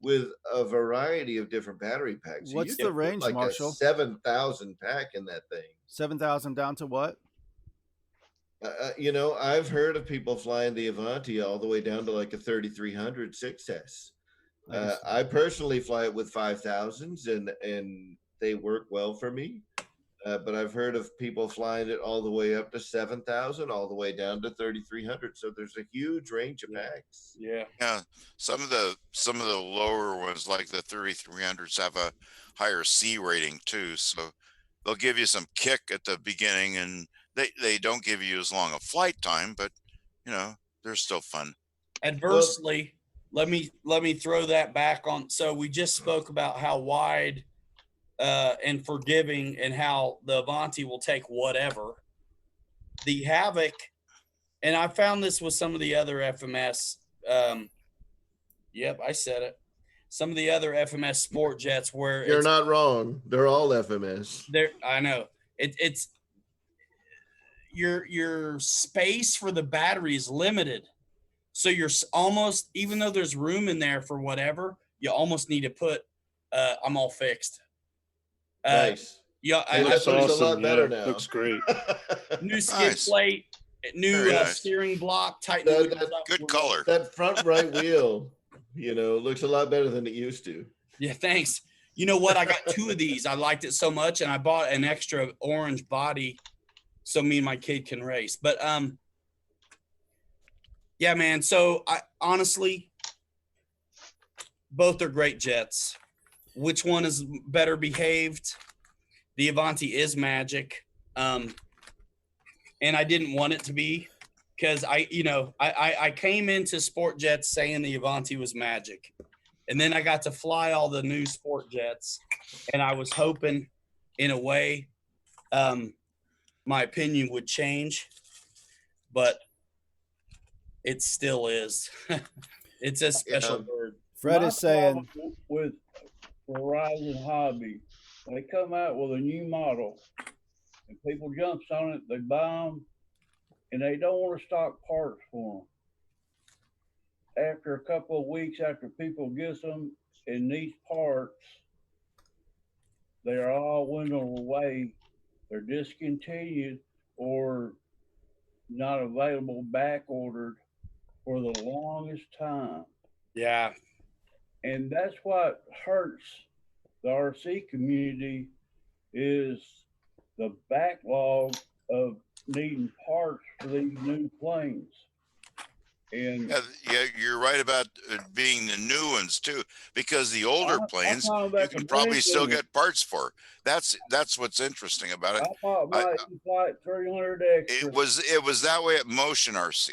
with a variety of different battery packs. What's the range, like Marshall? A 7,000 pack in that thing. 7,000 down to what? You know, I've heard of people flying the Avanti all the way down to like a 3300 6S. I personally fly it with 5000s, and they work well for me. But I've heard of people flying it all the way up to 7,000, all the way down to 3,300. So there's a huge range of packs. Yeah. Yeah. Some of the lower ones, like the 3300s, have a higher C rating too. So they'll give you some kick at the beginning, and they don't give you as long a flight time, but you know, they're still fun. Adversely, let me throw that back on. So we just spoke about how wide and forgiving, and how the Avanti will take whatever. The Havoc, and I found this with some of the other FMS. Yep, I said it. Some of the other FMS sport jets where You're not wrong. They're all FMS. I know it's your space for the battery is limited. So you're almost, even though there's room in there for whatever, you almost need to put, I'm all fixed. Nice. Yeah, it looks a lot better now. Looks great. New skid plate, new steering block, tightening good color. That front right wheel, you know, looks a lot better than it used to. Yeah, thanks. You know what? I got 2 of these. I liked it so much, and I bought an extra orange body so me and my kid can race. But yeah, man. So I honestly, both are great jets. Which one is better behaved? The Avanti is magic. And I didn't want it to be, because I came into sport jets saying the Avanti was magic. And then I got to fly all the new sport jets, and I was hoping in a way my opinion would change, but it still is. It's a special bird. Fred is saying with Verizon Hobby, they come out with a new model and people jumps on it, they buy them, and they don't want to stock parts for them. After a couple of weeks after people get them and these parts, they are all dwindled away. They're discontinued or not available, back ordered for the longest time. Yeah. And that's what hurts the RC community, is the backlog of needing parts for these new planes. And yeah, you're right about being the new ones too, because the older planes you can probably still get parts for. That's what's interesting about it. I bought my Flight 300 extra. It was that way at Motion RC.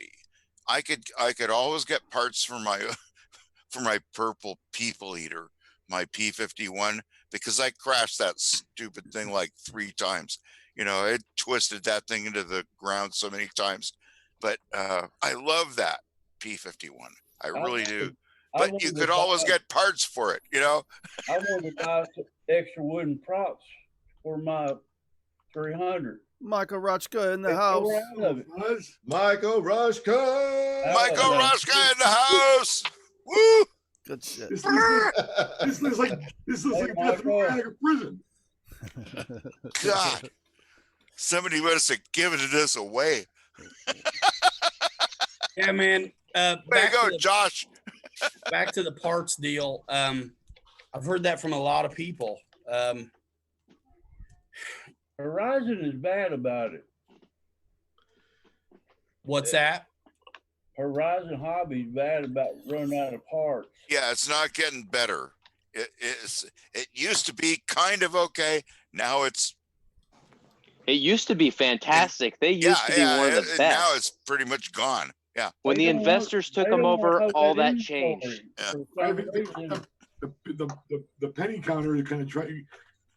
I could always get parts for my purple people eater, my P51, because I crashed that stupid thing like 3 times. You know, it twisted that thing into the ground so many times. But I love that P51. I really do. But you could always get parts for it, you know? I wanted to buy some extra wooden props for my 300. Michael Rochka in the house. Michael Rochka! Michael Rochka in the house! Woo! Good shit. This looks like death row out of prison. God. Somebody must have given this away. Yeah, man. There you go, Josh. Back to the parts deal. I've heard that from a lot of people. Horizon is bad about it. What's that? Horizon Hobby is bad about running out of parts. Yeah, it's not getting better. It used to be kind of okay. Now it used to be fantastic. They used to be one of the best. Now it's pretty much gone. Yeah. When the investors took them over, all that changed. I think the penny counter kind of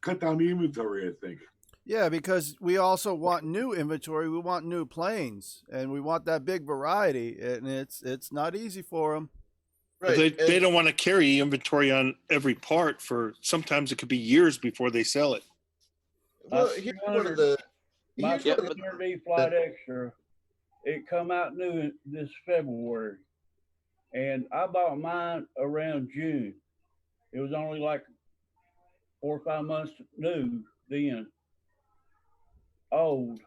cut down the inventory, I think. Yeah, because we also want new inventory. We want new planes, and we want that big variety, and it's not easy for them. Right. They don't want to carry inventory on every part for, sometimes it could be years before they sell it. Well, here's one of the my 300D Flight Extra, it come out new this February, and I bought mine around June. It was only like 4 or 5 months new then. Old.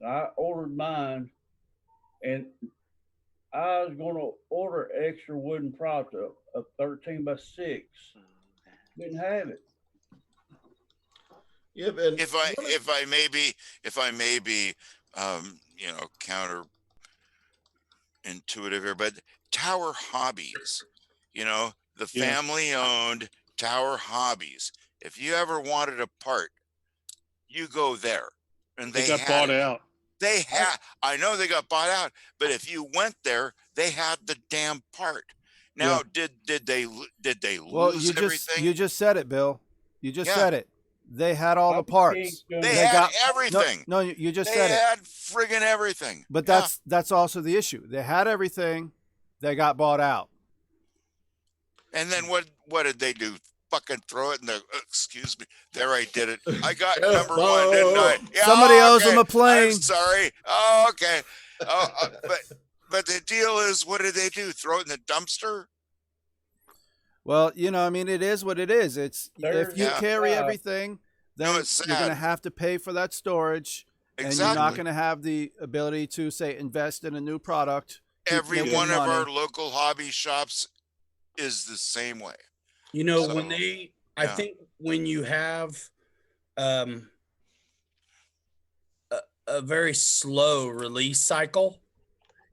I ordered mine and I was going to order extra wooden props, a 13 by 6. Didn't have it. Yeah, but if I may be, counter intuitive here, but Tower Hobbies, the family owned Tower Hobbies. If you ever wanted a part, you go there, and they got bought out. They had. I know they got bought out, but if you went there, they had the damn part. Now, did they lose everything? You just said it, Bill. You just said it. They had all the parts. They had everything. No, you just said it. They had friggin' everything. But that's also the issue. They had everything. They got bought out. And then what did they do? Fucking throw it in the. Excuse me. There, I did it. I got number one, didn't I? Yeah, somebody owes them a plane. I'm sorry. Oh, okay. But the deal is, what did they do? Throw it in the dumpster? Well, I mean, it is what it is. It's if you carry everything, then you're going to have to pay for that storage, and you're not going to have the ability to, say, invest in a new product. Every one of our local hobby shops is the same way. I think when you have a very slow release cycle,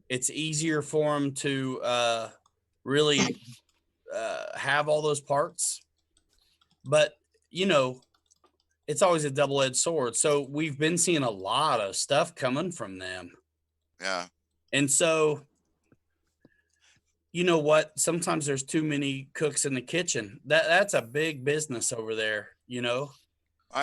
it's easier for them to really have all those parts. But, it's always a double-edged sword. So we've been seeing a lot of stuff coming from them. Yeah. And so, you know what? Sometimes there's too many cooks in the kitchen. That's a big business over there. I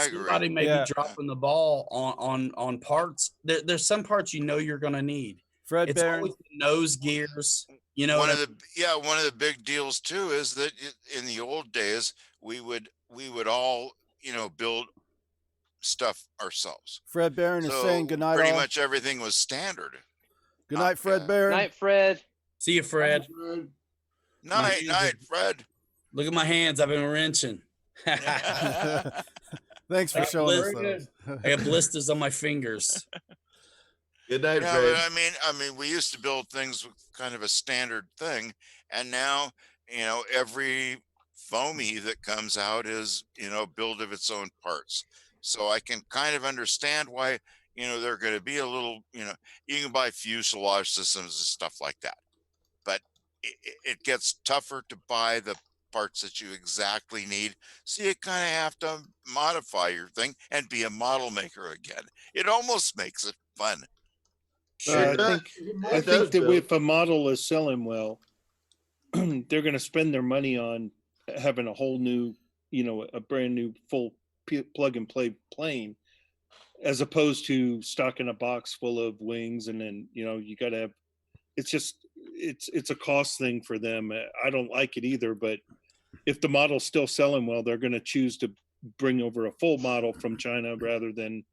agree. Somebody may be dropping the ball on parts. There's some parts you're going to need. It's always the nose gears. One of the big deals too is that in the old days we would all build stuff ourselves. Fred Barron is saying good night. Pretty much everything was standard. Good night, Fred Barron. Night, Fred. See you, Fred. Night, Fred. Look at my hands. I've been wrenching. Thanks for showing us those. I got blisters on my fingers. Good night, yeah, Fred. I mean, we used to build things with kind of a standard thing, and now, every foamy that comes out is, built of its own parts. So I can kind of understand why, they're going to be a little, you can buy fuselage systems and stuff like that, but it gets tougher to buy the parts that you exactly need. So you kind of have to modify your thing and be a model maker again. It almost makes it fun. I think that if a model is selling well, they're going to spend their money on having a whole new, a brand new full plug and play plane, as opposed to stocking a box full of wings. And then, you got to have, it's a cost thing for them. I don't like it either, but if the model's still selling well, they're going to choose to bring over a full model from China rather than,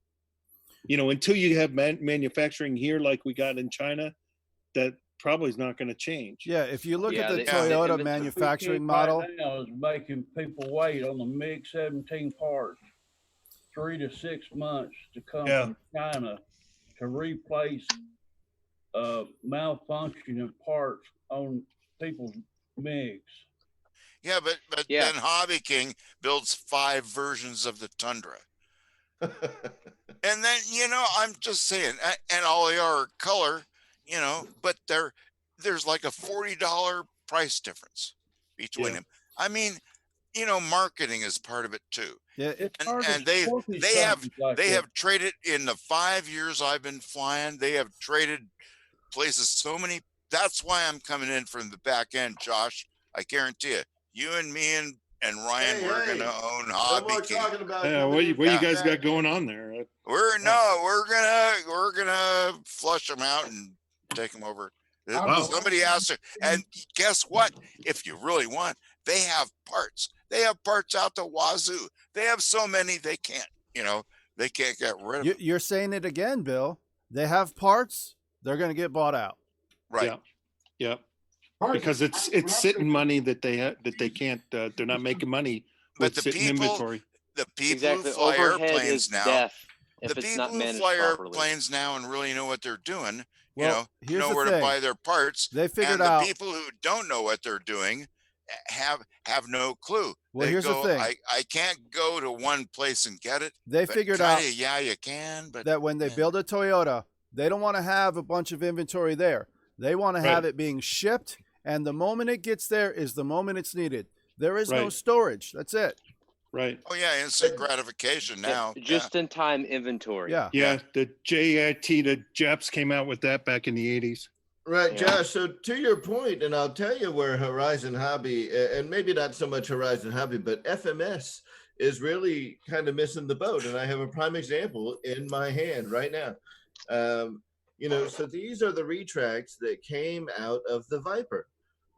until you have manufacturing here like we got in China, that probably is not going to change. Yeah, if you look at the Toyota manufacturing model, right now is making people wait on the MiG-17 parts 3 to 6 months to come from China to replace malfunctioning parts on people's MiGs. Yeah, but then Hobby King builds 5 versions of the Tundra. And then, I'm just saying, and all they are color, but there's like a $40 price difference between them. I mean, marketing is part of it too. Yeah, and they have traded in the 5 years I've been flying. They have traded places so many. That's why I'm coming in from the back end, Josh. I guarantee it. You and me and Ryan, we're gonna own Hobby King. Yeah, what you guys got going on there? We're gonna flush them out and take them over. Somebody asked her, and guess what? If you really want, they have parts. They have parts out the wazoo. They have so many they can't get rid of them. You're saying it again, Bill. They have parts. They're going to get bought out. Right. Yeah. Because it's sitting money that they can't. They're not making money with sitting inventory. The people who fly airplanes now. if the it's people not who managed fly properly. airplanes now and really know what they're doing, Well, you here's know the where to thing. buy their parts. They figured and the out. people who don't know what they're doing have no clue. Well, They here's the go, thing. I can't go to one place and get it. They but figured kinda, out yeah, you can, but that when they build a Toyota, they don't want to have a bunch of inventory there. They want to have it being shipped, and the moment it gets there is the moment it's needed. There is no storage. That's it. Right. Oh yeah, instant gratification now. Just in time inventory. Yeah. The JIT, the Japs came out with that back in the 80s. Right, Josh. So to your point, and I'll tell you where Horizon Hobby, and maybe not so much Horizon Hobby, but FMS is really kind of missing the boat. And I have a prime example in my hand right now. So these are the retracts that came out of the Viper,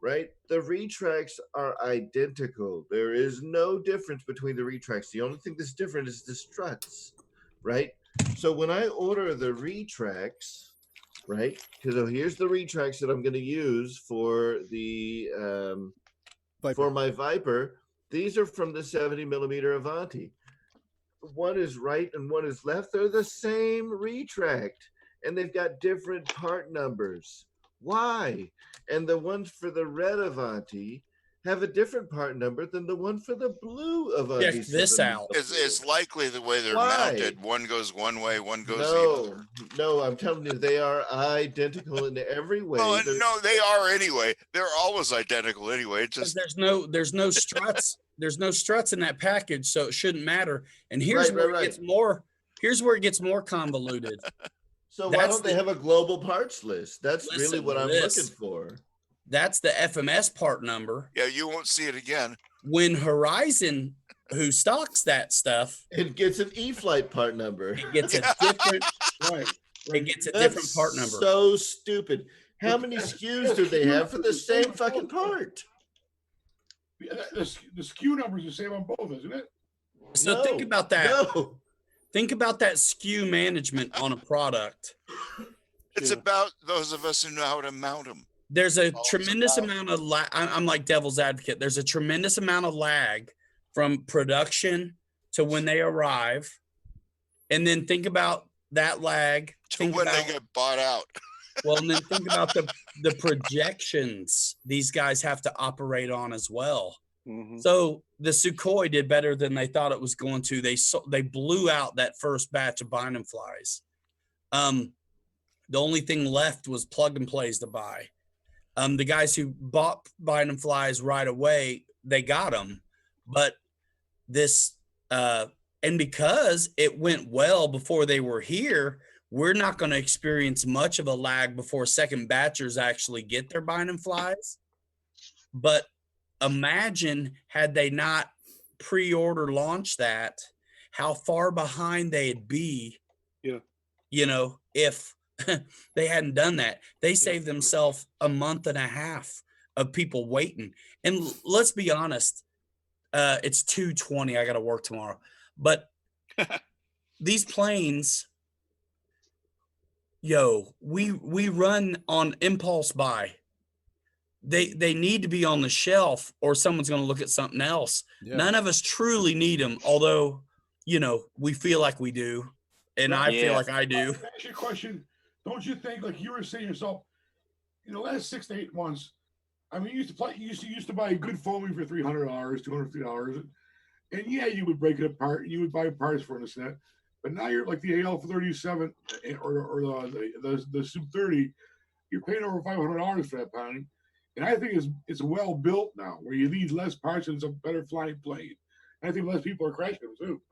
right? The retracts are identical. There is no difference between the retracts. The only thing that's different is the struts, right? So when I order the retracts, right? So here's the retracts that I'm going to use for the for my Viper. These are from the 70 millimeter Avanti. One is right and one is left. They're the same retract, and they've got different part numbers. Why? And the ones for the red Avanti have a different part number than the one for the blue Avanti. Check this out. It's likely the way they're Why? mounted. One goes one way, one goes the other. No, I'm telling you, they are identical in every way. Well, no, they are anyway. They're always identical anyway. It's just There's no struts. There's no struts in that package, so it shouldn't matter. And here's where it gets more. Here's where it gets more convoluted. So why don't they have a global parts list? That's really what I'm looking for. That's the FMS part number. Yeah, you won't see it again. When Horizon, who stocks that stuff, it gets an E-Flight part number. It gets a different It gets a different part number. So stupid. How many SKUs do they have for the same fucking part? The SKU number is the same on both, isn't it? So think about that. Think about that SKU management on a product. It's about those of us who know how to mount them. There's a tremendous amount of lag. I'm like devil's advocate. There's a tremendous amount of lag from production to when they arrive. And then think about that lag. To when they get bought out. Well, and then think about the projections these guys have to operate on as well. Mm-hmm. So the Sukhoi did better than they thought it was going to. They blew out that first batch of binding flies. The only thing left was plug and plays to buy. The guys who bought binding flies right away, they got them. But and because it went well before they were here, we're not going to experience much of a lag before second batchers actually get their binding flies. But imagine had they not pre-order launched that, how far behind they'd be. Yeah. If they hadn't done that. They saved themselves a month and a half of people waiting. And let's be honest, it's 2:20. I got to work tomorrow. But these planes, we run on impulse buy. They need to be on the shelf or someone's going to look at something else. Yeah. None of us truly need them, although, we feel like we do. And I feel like I do. Ask you a question. Don't you think, like you were saying yourself, in the last 6 to 8 months, I mean, you used to buy a good foaming for $300, $250, and yeah, you would break it apart and you would buy parts for the set. But now you're like the AL37 or the Sub 30, you're paying over $500 for that pounding, and I think it's well built now, where you need less parts and it's a better flying plane. And I think less people are crashing them too.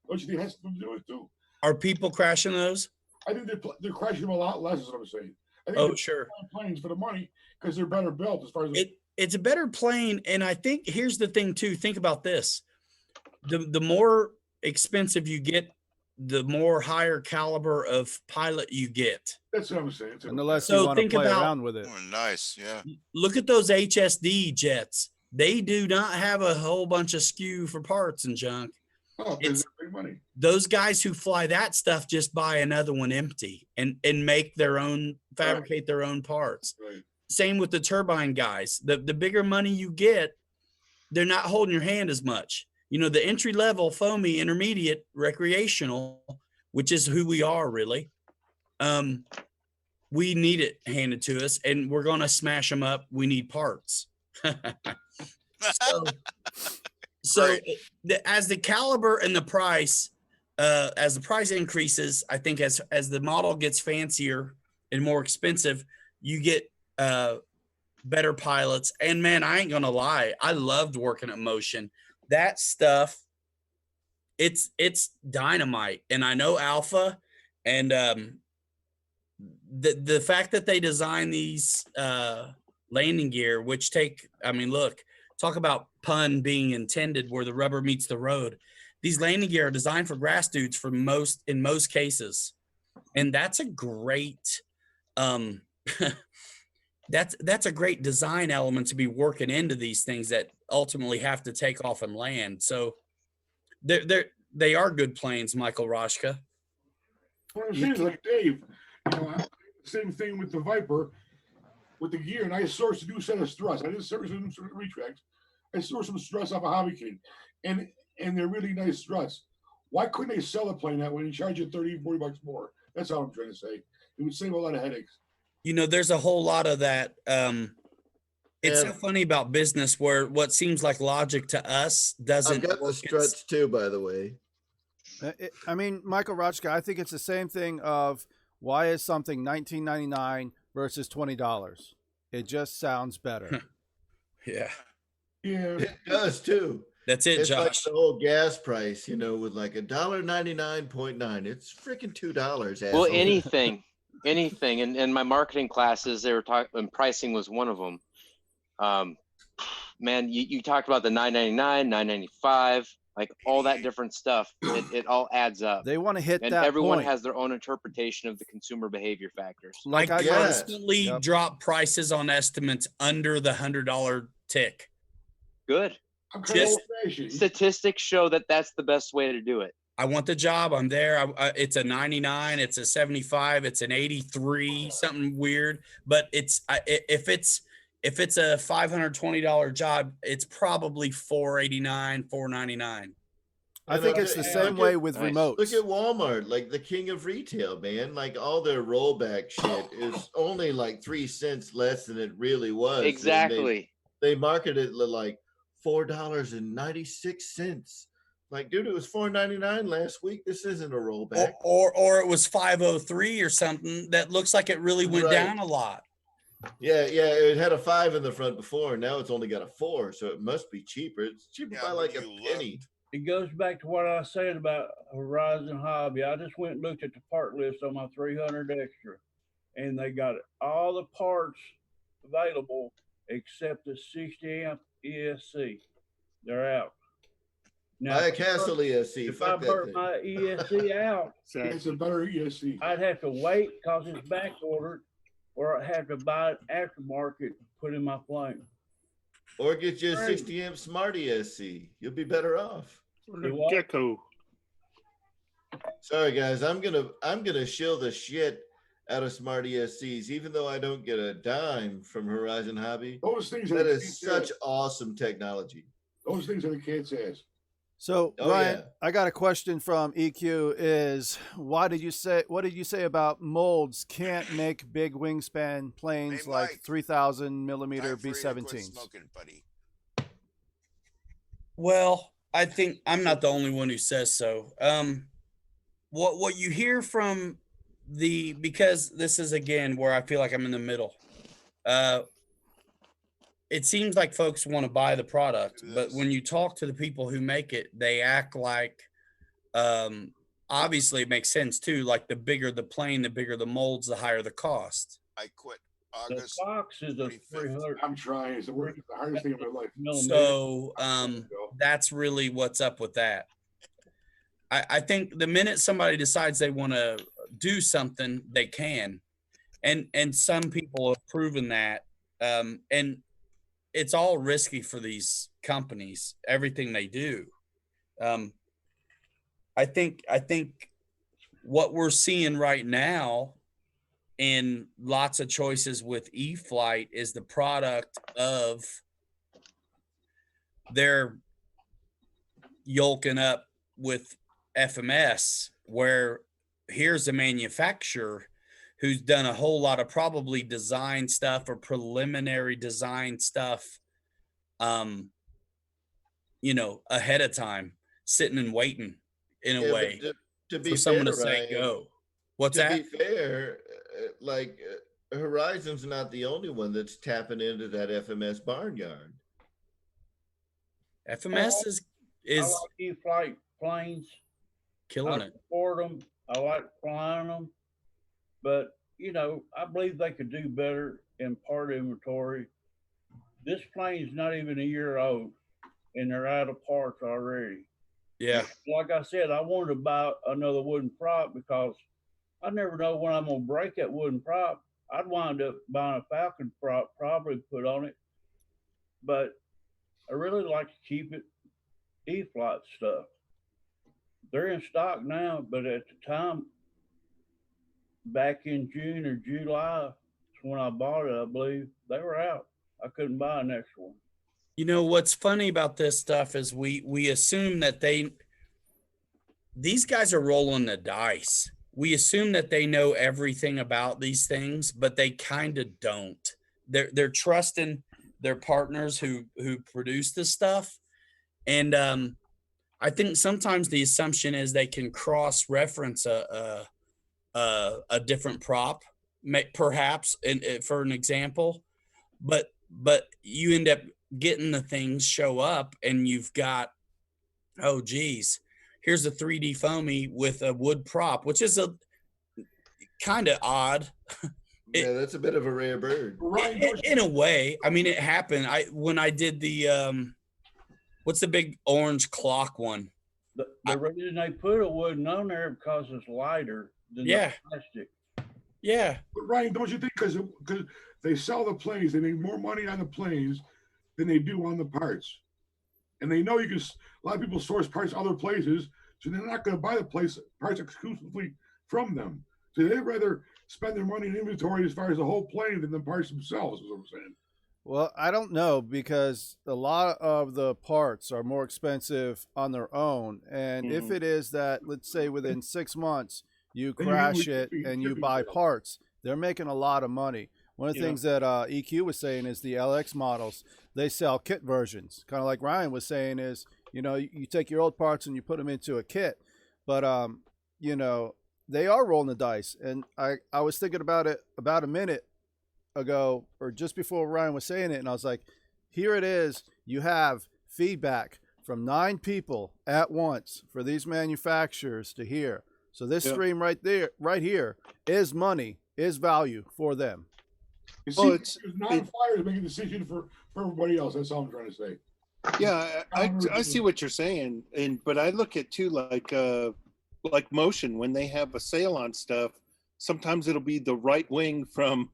Don't you think it has to do it too? Are people crashing those? I think they're crashing them a lot less, is what I'm saying. I think sure. Planes for the money because they're better built as far as it's a better plane. And I think here's the thing too. Think about this: the more expensive you get, the more higher caliber of pilot you get. That's what I'm saying. And the less you want to play around with it. Oh, nice, yeah. Look at those HSD jets. They do not have a whole bunch of SKU for parts and junk. Oh, it's big money. Those guys who fly that stuff just buy another one empty and make their own, fabricate their own parts. Right. Same with the turbine guys. The bigger money you get, they're not holding your hand as much. The entry level, foamy, intermediate, recreational, which is who we are really. We need it handed to us, and we're going to smash them up. We need parts. So as the caliber and the price, as the price increases, I think as the model gets fancier and more expensive, you get better pilots. And man, I ain't gonna lie, I loved working at Motion. That stuff, it's dynamite. And I know Alpha, and the fact that they design these landing gear, which look, talk about pun being intended where the rubber meets the road. These landing gear are designed for grass dudes in most cases. And that's a great that's a great design element to be working into these things that ultimately have to take off and land. So they are good planes, Michael Roshka. What I'm saying is, like Dave, same thing with the Viper, with the gear, and I sourced a new set of struts. I didn't source some retracts. I sourced some struts off a Hobby King, and they're really nice struts. Why couldn't they sell a plane that way and charge you $30-$40 more? That's all I'm trying to say. It would save a lot of headaches. There's a whole lot of that. It's so funny about business where what seems like logic to us doesn't. I've got the struts too, by the way. Michael Rochka, I think it's the same thing of why is something $19.99 versus $20? It just sounds better. Yeah. It does too. That's it, it's Josh. Like the whole gas price, with like $1.99.9. It's freaking $2. Well, anything. And in my marketing classes, they were talking, and pricing was one of them. Man, you talked about the $9.99, $9.95, like all that different stuff. It all adds up. They want to hit and that everyone point. has their own interpretation of the consumer behavior factors. I constantly drop prices on estimates under the $100 tick. Good. Statistics show that that's the best way to do it. I want the job. I'm there. It's a 99. It's a 75. It's an 83. Something weird. But if it's a $520 job, it's probably $489, $499. I think it's the same way with remotes. Look at Walmart, like the king of retail, man. Like all their rollback shit is only like 3 cents less than it really was. Exactly. They market it like $4.96. Like, dude, it was $4.99 last week. This isn't a rollback. Or it was $5.03 or something that looks like it really went down a lot. Yeah, it had a 5 in the front before, and now it's only got a 4, so it must be cheaper. It's cheaper by like a penny. It goes back to what I was saying about Horizon Hobby. I just went and looked at the part list on my 300 extra, and they got all the parts available except the 60 amp ESC. They're out. Now, buy a Castle ESC. If I burnt my ESC out, it's a better ESC. I'd have to wait because it's back ordered, or I'd have to buy it aftermarket, put in my plane. Or get you a 60 amp Smart ESC. You'll be better off. Gecko. Sorry guys, I'm gonna shill the shit out of Smart ESCs, even though I don't get a dime from Horizon Hobby. Those things that is such awesome technology. Those things are the cat's ass. So Ryan, I got a question from EQ. Is what did you say about molds can't make big wingspan planes like 3,000 millimeter B-17s? Well, I think I'm not the only one who says so. What you hear from because this is again where I feel like I'm in the middle. It seems like folks want to buy the product, but when you talk to the people who make it, they act like, obviously it makes sense too. Like the bigger the plane, the bigger the molds, the higher the cost. I quit August. The box is a 300. I'm trying. It's the hardest thing in my life. So that's really what's up with that. I think the minute somebody decides they want to do something, they can, and some people have proven that. And it's all risky for these companies, everything they do. I think what we're seeing right now in lots of choices with E-Flight is the product of their yolking up with FMS, where here's a manufacturer who's done a whole lot of probably design stuff or preliminary design stuff, ahead of time, sitting and waiting in a way to be for someone fair, to say, Ryan, go. What's to that? be fair, Horizon's not the only one that's tapping into that FMS barnyard. FMS is I like E-flite planes. Killing I it. support them. I like flying them, but I believe they could do better in part inventory. This plane's not even a year old, and they're out of parts already. Yeah. Like I said, I wanted to buy another wooden prop because I never know when I'm gonna break that wooden prop. I'd wind up buying a Falcon prop, probably put on it, but I really like to keep it E-flite stuff. They're in stock now, but at the time, back in June or July, when I bought it, I believe they were out. I couldn't buy an extra one. What's funny about this stuff is we assume that these guys are rolling the dice. We assume that they know everything about these things, but they kind of don't. They're trusting their partners who produce this stuff, and I think sometimes the assumption is they can cross-reference a different prop, perhaps, for an example, but you end up getting the things show up, and you've got, oh geez, here's a 3D foamy with a wood prop, which is a kind of odd. Yeah, that's a bit of a rare bird. In a way. I mean, it happened. When I did the what's the big orange clock one? The reason they put a wooden on there because it's lighter than the plastic. Yeah. But Ryan, don't you think because they sell the planes, they make more money on the planes than they do on the parts, and they know a lot of people source parts other places, so they're not going to buy the parts exclusively from them. So they'd rather spend their money in inventory as far as the whole plane than the parts themselves. Is what I'm saying. Well, I don't know, because a lot of the parts are more expensive on their own. And if it is that, let's say within 6 months, you crash it and you buy parts, they're making a lot of money. One of the things that EQ was saying is the LX models, they sell kit versions. Kind of like Ryan was saying is, you take your old parts and you put them into a kit. But, they are rolling the dice. And I was thinking about it about a minute ago, or just before Ryan was saying it, and I was like, here it is. You have feedback from 9 people at once for these manufacturers to hear. So this stream right here is money, is value for them. You see, it's non-flyers making a decision for everybody else. That's all I'm trying to say. Yeah, I see what you're saying, but I look at too like Motion, when they have a sale on stuff. Sometimes it'll be the right wing from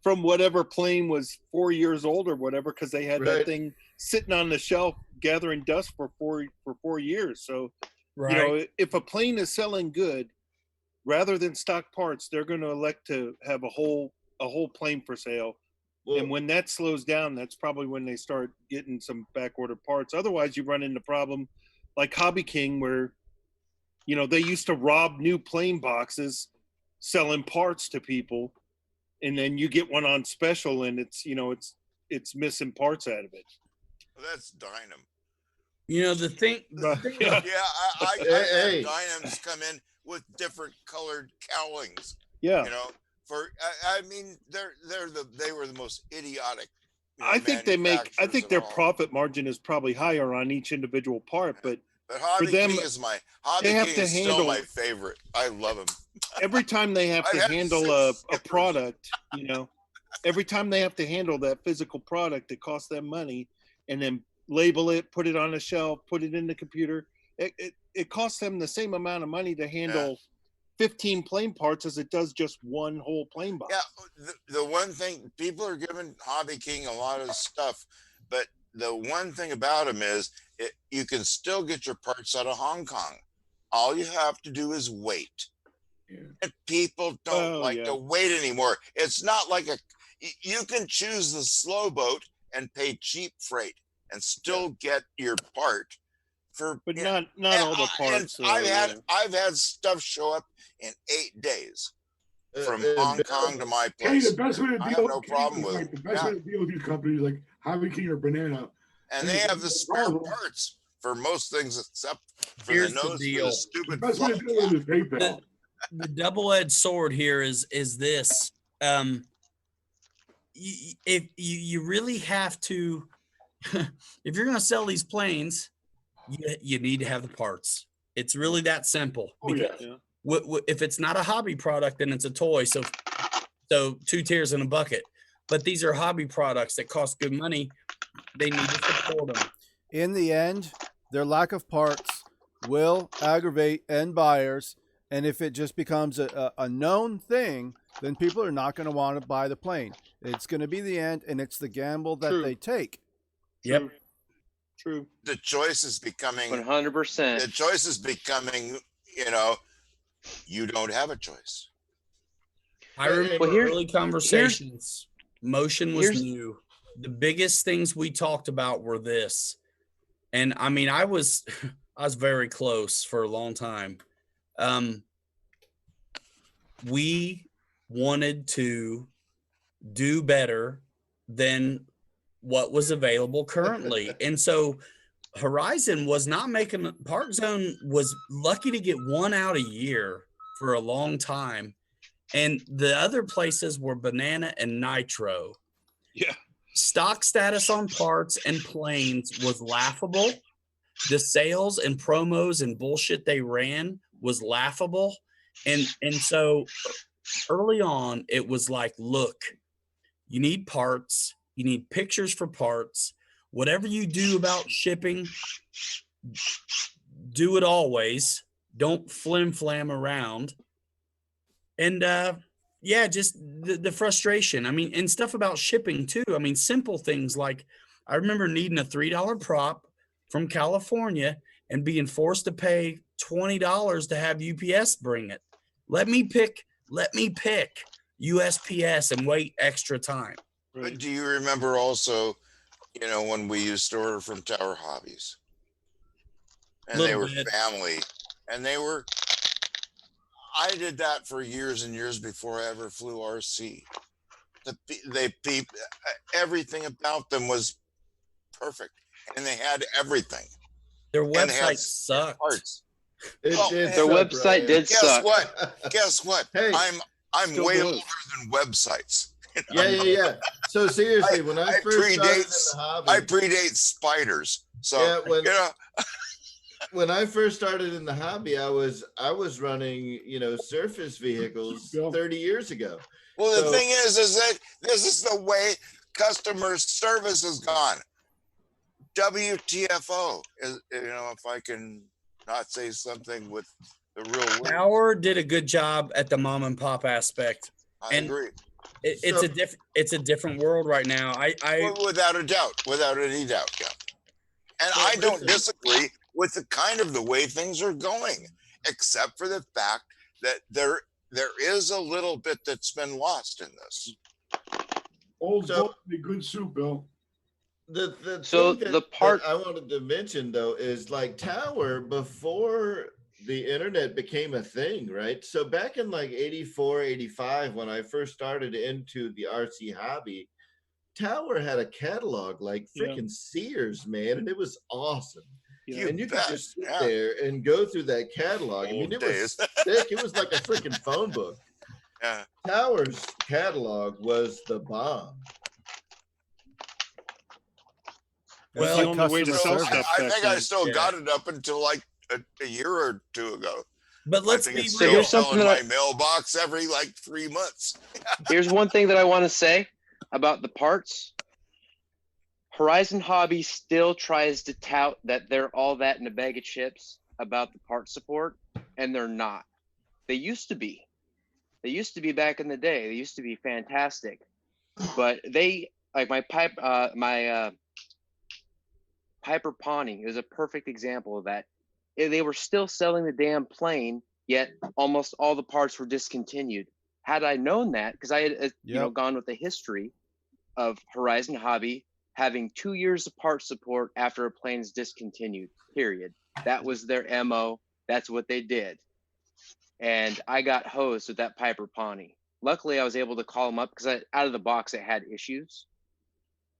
from whatever plane was 4 years old or whatever, because they had that thing sitting on the shelf gathering dust for 4 years. So if a plane is selling good, rather than stock parts, they're going to elect to have a whole plane for sale. Well, and when that slows down, that's probably when they start getting some back order parts. Otherwise, you run into problem like Hobby King, where they used to rob new plane boxes selling parts to people, and then you get one on special and it's missing parts out of it. Well, that's Dynam. The thing yeah, I had Dynams come in with different colored cowlings. Yeah. I mean, they were the most idiotic. I think their profit margin is probably higher on each individual part, but Hobby for them, King is still my favorite. I love him. Every time they have to handle a product, every time they have to handle that physical product, it costs them money, and then label it, put it on a shelf, put it in the computer. It costs them the same amount of money to handle 15 plane parts as it does just one whole plane box. Yeah, the one thing, people are giving Hobby King a lot of stuff, but the one thing about him is you can still get your parts out of Hong Kong. All you have to do is wait. Yeah. And people don't like to wait anymore. It's not like you can choose the slow boat and pay cheap freight and still get your part. But not all the parts. I've had stuff show up in 8 days from Hong Kong to my Kenny, place. the best way to deal, I have no problem with like, it. the best way to deal with these companies like Hobby King or Banana. And they have the spare parts for most things except for Here's the the nose for deal. the stupid The best way to flop deal with cap. it is PayPal. The double-edged sword here is this. If you really have to, if you're going to sell these planes, you need to have the parts. It's really that simple. Because if it's not a hobby product, then it's a toy. So 2 tiers in a bucket. But these are hobby products that cost good money. They need to support them. In the end, their lack of parts will aggravate end buyers. And if it just becomes a known thing, then people are not going to want to buy the plane. It's going to be the end, and it's the gamble that they take. Yep. True. The choice is becoming 100%. The choice is becoming, you don't have a choice. I remember early conversations. Motion was new. The biggest things we talked about were this. And I mean, I was very close for a long time. We wanted to do better than what was available currently. And so Horizon was not making Park Zone was lucky to get one out a year for a long time. And the other places were Banana and Nitro. Yeah. Stock status on parts and planes was laughable. The sales and promos and bullshit they ran was laughable. And so early on, it was like, look, you need parts. You need pictures for parts. Whatever you do about shipping, do it always. Don't flim-flam around. And, just the frustration. I mean, and stuff about shipping too. I mean, simple things like I remember needing a $3 prop from California and being forced to pay $20 to have UPS bring it. Let me pick USPS and wait extra time. But do you remember also, when we used to order from Tower Hobbies? And they were family. And I did that for years and years before I ever flew RC. Everything about them was perfect. And they had everything. Their website sucked. Parts. Their website did suck. Guess what? Hey, I'm way older than websites. Yeah. So seriously, when I first started in the hobby, I predate spiders. So when I first started in the hobby, I was running, surface vehicles 30 years ago. Well, the thing is that this is the way customer service has gone. WTFO is, if I can not say something with the real word. Tower did a good job at the mom and pop aspect. I agree. It's a different world right now. Without a doubt, without any doubt, yeah. And I don't disagree with the way things are going, except for the fact that there is a little bit that's been lost in this. Old good soup, Bill. The part I wanted to mention though is like Tower before the internet became a thing, right? So back in like 84, 85, when I first started into the RC hobby, Tower had a catalog like freaking Sears, man, and it was awesome. And you could just sit there and go through that catalog. I mean, it was thick. It was like a freaking phone book. Yeah. Tower's catalog was the bomb. Well, the only way to sell stuff. I think I still got it up until like a year or two ago. But let's be real. Here's something in my mailbox every like 3 months. Here's one thing that I want to say about the parts. Horizon Hobby still tries to tout that they're all that in a bag of chips about the part support, and they're not. They used to be. They used to be back in the day. They used to be fantastic. But they, like my Piper Pawning is a perfect example of that. They were still selling the damn plane, yet almost all the parts were discontinued. Had I known that, because I had gone with the history of Horizon Hobby having 2 years of part support after a plane is discontinued, period. That was their MO. That's what they did. And I got hosed with that Piper Pawnee. Luckily, I was able to call them up because out of the box it had issues,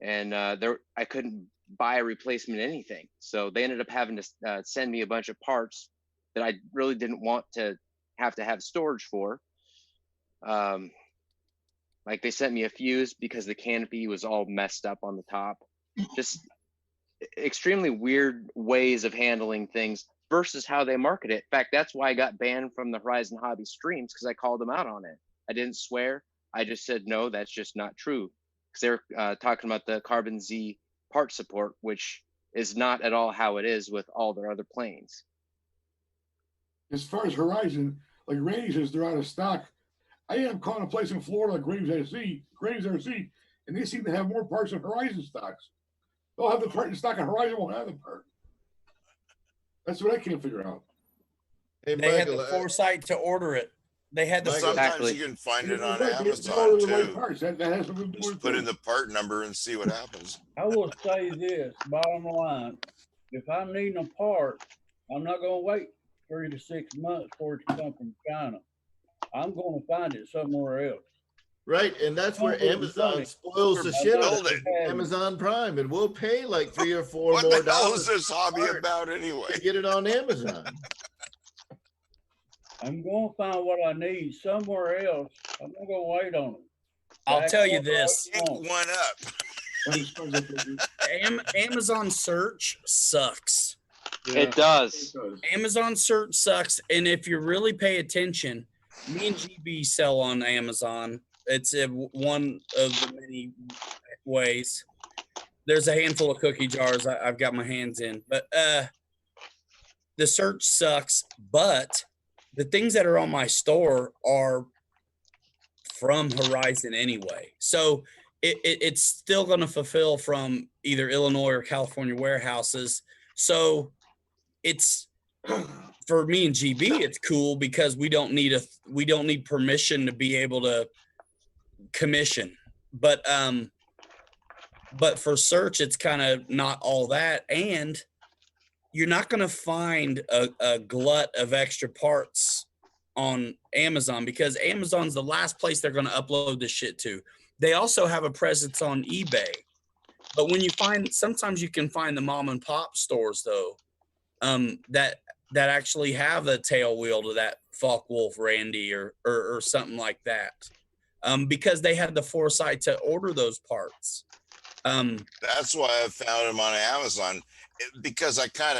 and I couldn't buy a replacement anything. So they ended up having to send me a bunch of parts that I really didn't want to have storage for. Like they sent me a fuse because the canopy was all messed up on the top. Just extremely weird ways of handling things versus how they market it. In fact, that's why I got banned from the Horizon Hobby streams, because I called them out on it. I didn't swear. I just said, no, that's just not true. Because they're talking about the Carbon Z part support, which is not at all how it is with all their other planes. As far as Horizon, like Randy says, they're out of stock. I am calling a place in Florida, like Graves RC, and they seem to have more parts than Horizon stocks. They'll have the part in stock, and Horizon won't have the part. That's what I can't figure out. Hey, They Michael, had the foresight to order it. They had the Sometimes you can find it on Amazon too. Just put in the part number and see what happens. I will say this, bottom line, if I need a part, I'm not going to wait 3 to 6 months for it to come from China. I'm going to find it somewhere else. Right, and that's where Amazon spoils the shit out of Amazon Prime, and we'll pay like $3 or $4 what more the hell dollars is this hobby about anyway? to get it on Amazon. I'm going to find what I need somewhere else. I'm not going to wait on it. I'll tell you this. Pick one up. Amazon search sucks. Yeah. It does. Amazon search sucks. And if you really pay attention, me and GB sell on Amazon. It's one of the many ways. There's a handful of cookie jars I've got my hands in. But the search sucks. But the things that are on my store are from Horizon anyway. So it's still going to fulfill from either Illinois or California warehouses. So it's, for me and GB, it's cool because we don't need permission to be able to commission. But for search, it's kind of not all that. And you're not going to find a glut of extra parts on Amazon because Amazon's the last place they're going to upload this shit to. They also have a presence on eBay. But when you sometimes you can find the mom and pop stores though, that actually have a tail wheel to that Falk Wolf Randy or something like that. Because they had the foresight to order those parts. That's why I found them on Amazon, because I kind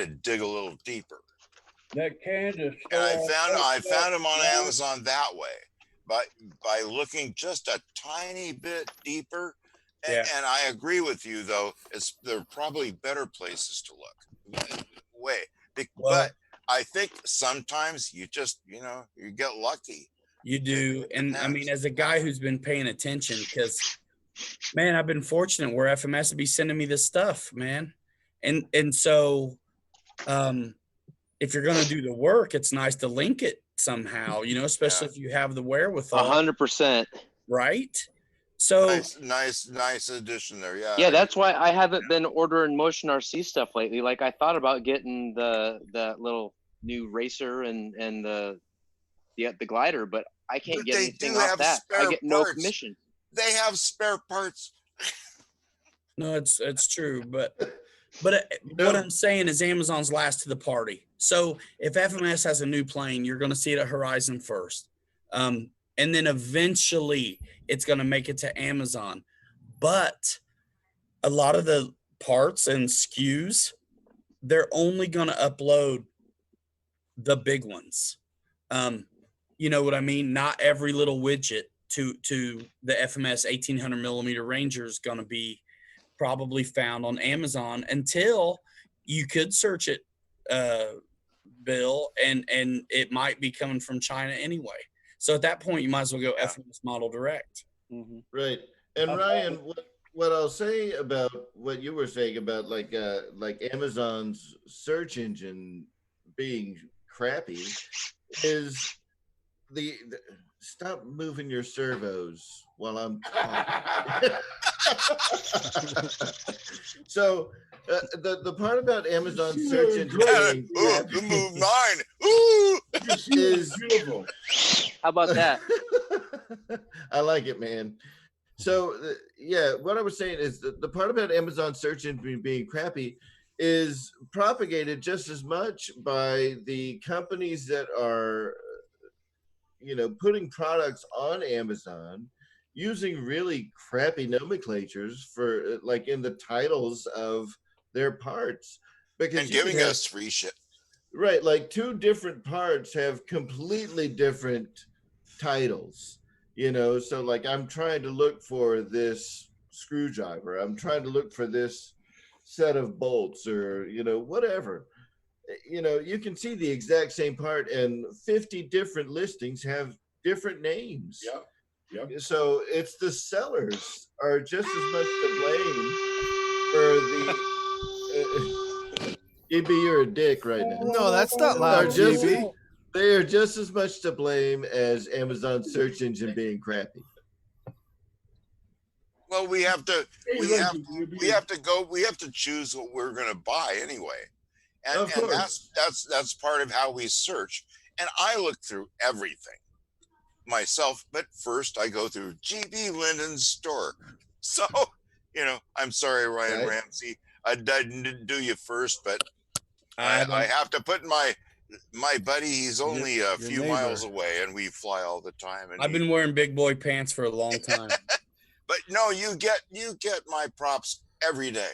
of dig a little deeper. That Kansas and I found them on Amazon that way, by looking just a tiny bit deeper. And I agree with you though. There are probably better places to look. But I think sometimes you just you get lucky. You do, and I mean, as a guy who's been paying attention, because man, I've been fortunate where FMS would be sending me this stuff, man, and so if you're going to do the work, it's nice to link it somehow, especially if you have the wherewithal. 100%. Right. So nice addition there. Yeah. Yeah, that's why I haven't been ordering Motion RC stuff lately. Like I thought about getting the little new racer and the glider, but I can't get anything off that. I get no commission. They have spare parts. No, it's true, but what I'm saying is Amazon's last to the party. So if FMS has a new plane, you're going to see it at Horizon first. And then eventually it's going to make it to Amazon. But a lot of the parts and SKUs, they're only going to upload the big ones. You know what I mean? Not every little widget to the FMS 1800 millimeter Ranger is going to be probably found on Amazon until you could search it, Bill, and it might be coming from China anyway. So at that point, you might as well go FMS model direct. Mm-hmm. Right. And Ryan, what I'll say about what you were saying about like Amazon's search engine being crappy is the stop moving your servos while I'm talking. So the part about Amazon search engine being move 9. Ooh, is beautiful. How about that? I like it, man. So yeah, what I was saying is the part about Amazon search engine being crappy is propagated just as much by the companies that are, putting products on Amazon using really crappy nomenclatures for like in the titles of their parts, because and giving us free shit. Right, like 2 different parts have completely different titles, so like I'm trying to look for this screwdriver, I'm trying to look for this set of bolts, or whatever. You can see the exact same part and 50 different listings have different names. Yep. So it's the sellers are just as much to blame for the EB, you're a dick right now. No, that's not loud, GB. They are just as much to blame as Amazon search engine being crappy. Well, we have to choose what we're going to buy anyway. And that's part of how we search. And I look through everything myself, but first I go through GB Linden's store. So, I'm sorry, Ryan Ramsey. I didn't do you first, but I have to put my buddy, he's only a few miles away and we fly all the time. And I've been wearing big boy pants for a long time. But no, you get my props every day.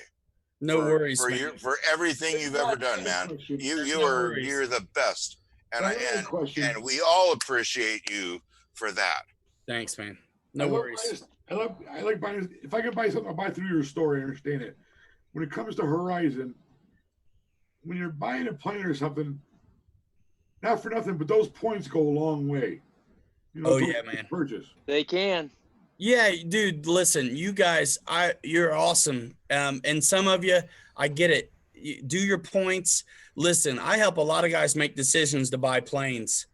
No worries for everything you've ever done, man. You're the best, and we all appreciate you for that. Thanks, man. No worries. I like buying. If I can buy something, I'll buy through your store. I understand it. When it comes to Horizon, when you're buying a plane or something, not for nothing, but those points go a long way. Oh yeah, man. Purchase. They can. Yeah, dude, listen, you guys, you're awesome. And some of you, I get it. Do your points. Listen, I help a lot of guys make decisions to buy planes.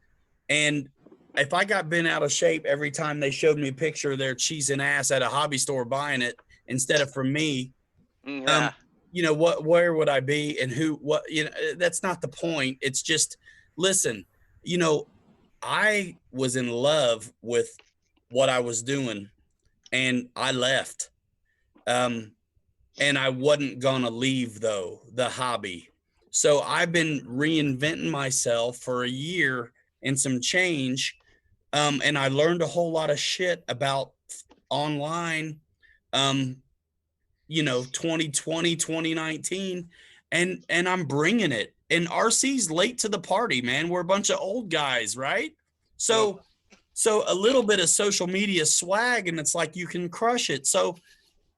And if I got bent out of shape every time they showed me a picture of their cheese and ass at a hobby store buying it instead of from me, where would I be and that's not the point. It's just, listen, I was in love with what I was doing and I left. And I wasn't gonna leave though, the hobby. So I've been reinventing myself for a year and some change. And I learned a whole lot of shit about online, 2020, 2019, and I'm bringing it. And RC's late to the party, man. We're a bunch of old guys, right? So a little bit of social media swag, and it's like you can crush it. So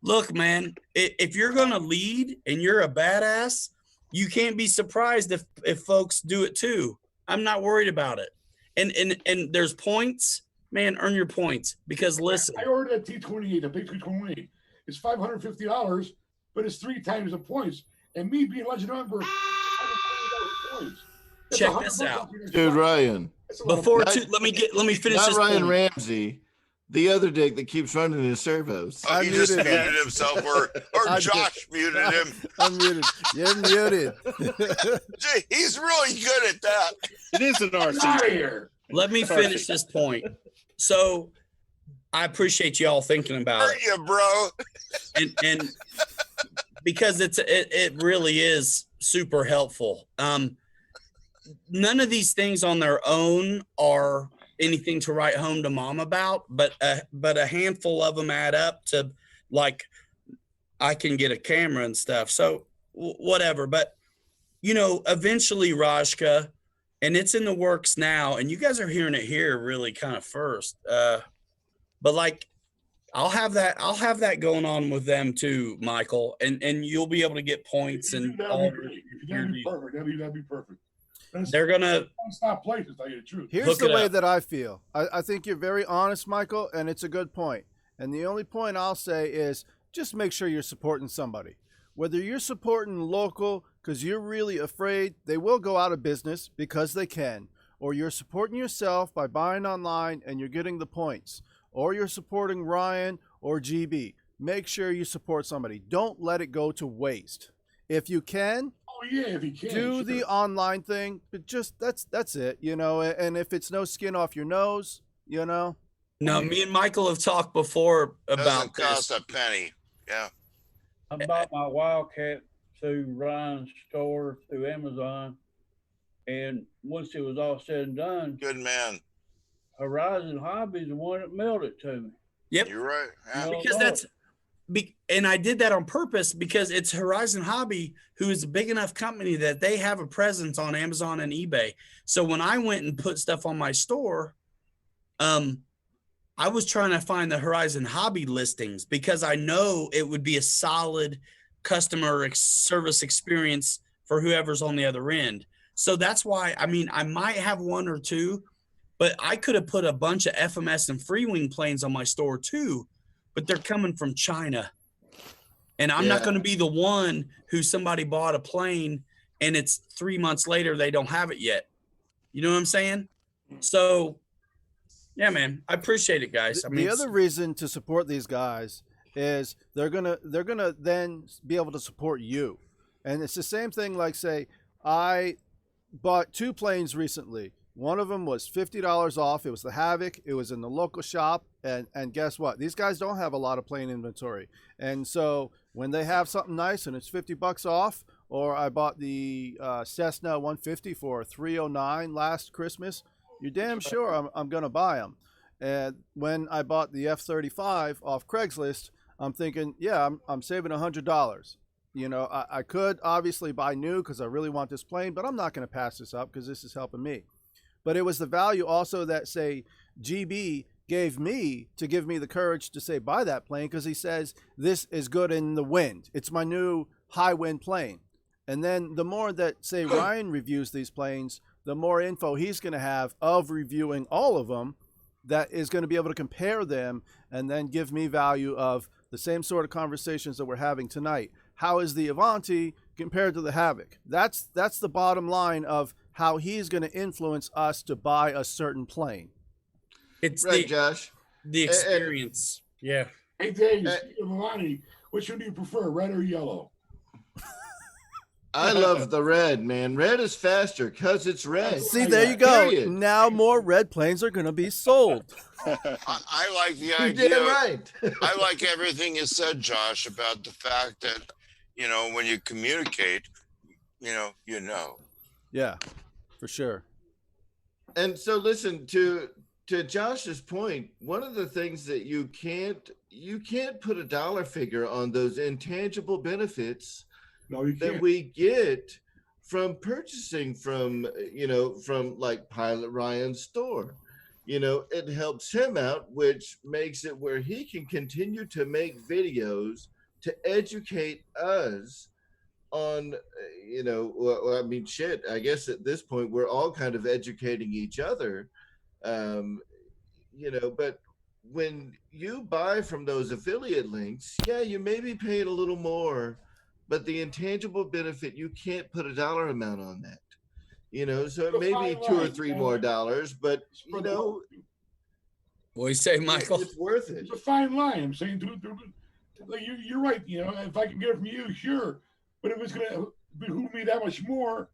look, man, if you're going to lead and you're a badass, you can't be surprised if folks do it too. I'm not worried about it. And there's points, man, earn your points, because listen. I ordered a T28, a big T28. It's $550, but it's 3 times the points. And me being a legend member, check this out. Dude, Ryan. Let me finish not this Ryan point. Ramsey, the other dick that keps running his servos. Oh, he just muted himself, or Josh muted him. I'm muted. You're muted. Gee, he's really good at that. It is an RC. Let me finish this point. So I appreciate y'all thinking about it. You, bro. And because it really is super helpful. None of these things on their own are anything to write home to mom about, but a handful of them add up to, like, I can get a camera and stuff. So whatever. But, eventually, Rajka, and it's in the works now, and you guys are hearing it here really kind of first. But like, I'll have that going on with them too, Michael, and you'll be able to get points and all. That'd be perfect. That'd be perfect. They're gonna stop places. Tell you the truth. Here's the way that I feel. I think you're very honest, Michael, and it's a good point. And the only point I'll say is just make sure you're supporting somebody. Whether you're supporting local because you're really afraid they will go out of business because they can, or you're supporting yourself by buying online and you're getting the points, or you're supporting Ryan or GB. make sure you support somebody. Don't let it go to waste. If you can, oh yeah, if you can, do sure. the online thing, but just that's it, you know. And if it's no skin off your nose, you know. No, me and Michael have talked before about Doesn't cost a penny. Yeah. I bought my Wildcat through Ryan's store through Amazon, and once it was all said and done, good man. Horizon Hobbies the one that mailed it to me. Yep, you're right. Yeah. Because and I did that on purpose because it's Horizon Hobby, who is a big enough company that they have a presence on Amazon and eBay. So when I went and put stuff on my store, I was trying to find the Horizon Hobby listings because I know it would be a solid customer service experience for whoever's on the other end. So that's why, I mean, I might have one or two, but I could have put a bunch of FMS and Freewing planes on my store too, but they're coming from China. And I'm not going to be the one who somebody bought a plane and it's 3 months later, they don't have it yet. You know what I'm saying? So yeah, man, I appreciate it, guys. I mean, the other reason to support these guys is they're gonna then be able to support you, and it's the same thing. Like, say, I bought 2 planes recently. One of them was $50 off. It was the Havoc. It was in the local shop, and guess what? These guys don't have a lot of plane inventory, and so when they have something nice and it's $50 off, or I bought the Cessna 150 for $309 last Christmas. You're damn sure I'm going to buy them. And when I bought the F-35 off Craigslist, I'm thinking, yeah, I'm saving $100. You know, I could obviously buy new because I really want this plane, but I'm not going to pass this up because this is helping me. But it was the value also that, say, GB gave me to give me the courage to say buy that plane because he says this is good in the wind. It's my new high wind plane. And then the more that, say, Ryan reviews these planes, the more info he's going to have of reviewing all of them that is going to be able to compare them and then give me value of the same sort of conversations that we're having tonight. How is the Avanti compared to the Havoc? That's the bottom line of how he's going to influence us to buy a certain plane. It's right, Josh. The experience. Yeah. Hey, Dave, Milani, which one do you prefer, red or yellow? I love the red, man. Red is faster because it's red. See, there you go. Period. Now more red planes are going to be sold. I like the You idea. did right. I like everything you said, Josh, about the fact that, you know, when you communicate, you know. Yeah, for sure. And so listen, to Josh's point, one of the things that you can't put a dollar figure on those intangible benefits that we get from purchasing from like Pilot Ryan's store. You know, it helps him out, which makes it where he can continue to make videos to educate us on, I mean, shit, I guess at this point we're all kind of educating each other, but when you buy from those affiliate links, yeah, you may be paying a little more, but the intangible benefit, you can't put a dollar amount on that, so it may be $2 or $3 more, but what do you say, Michael? It's worth it. It's a fine line. I'm saying, like you're right. If I can get it from you, sure. But if it's gonna behoove me that much more,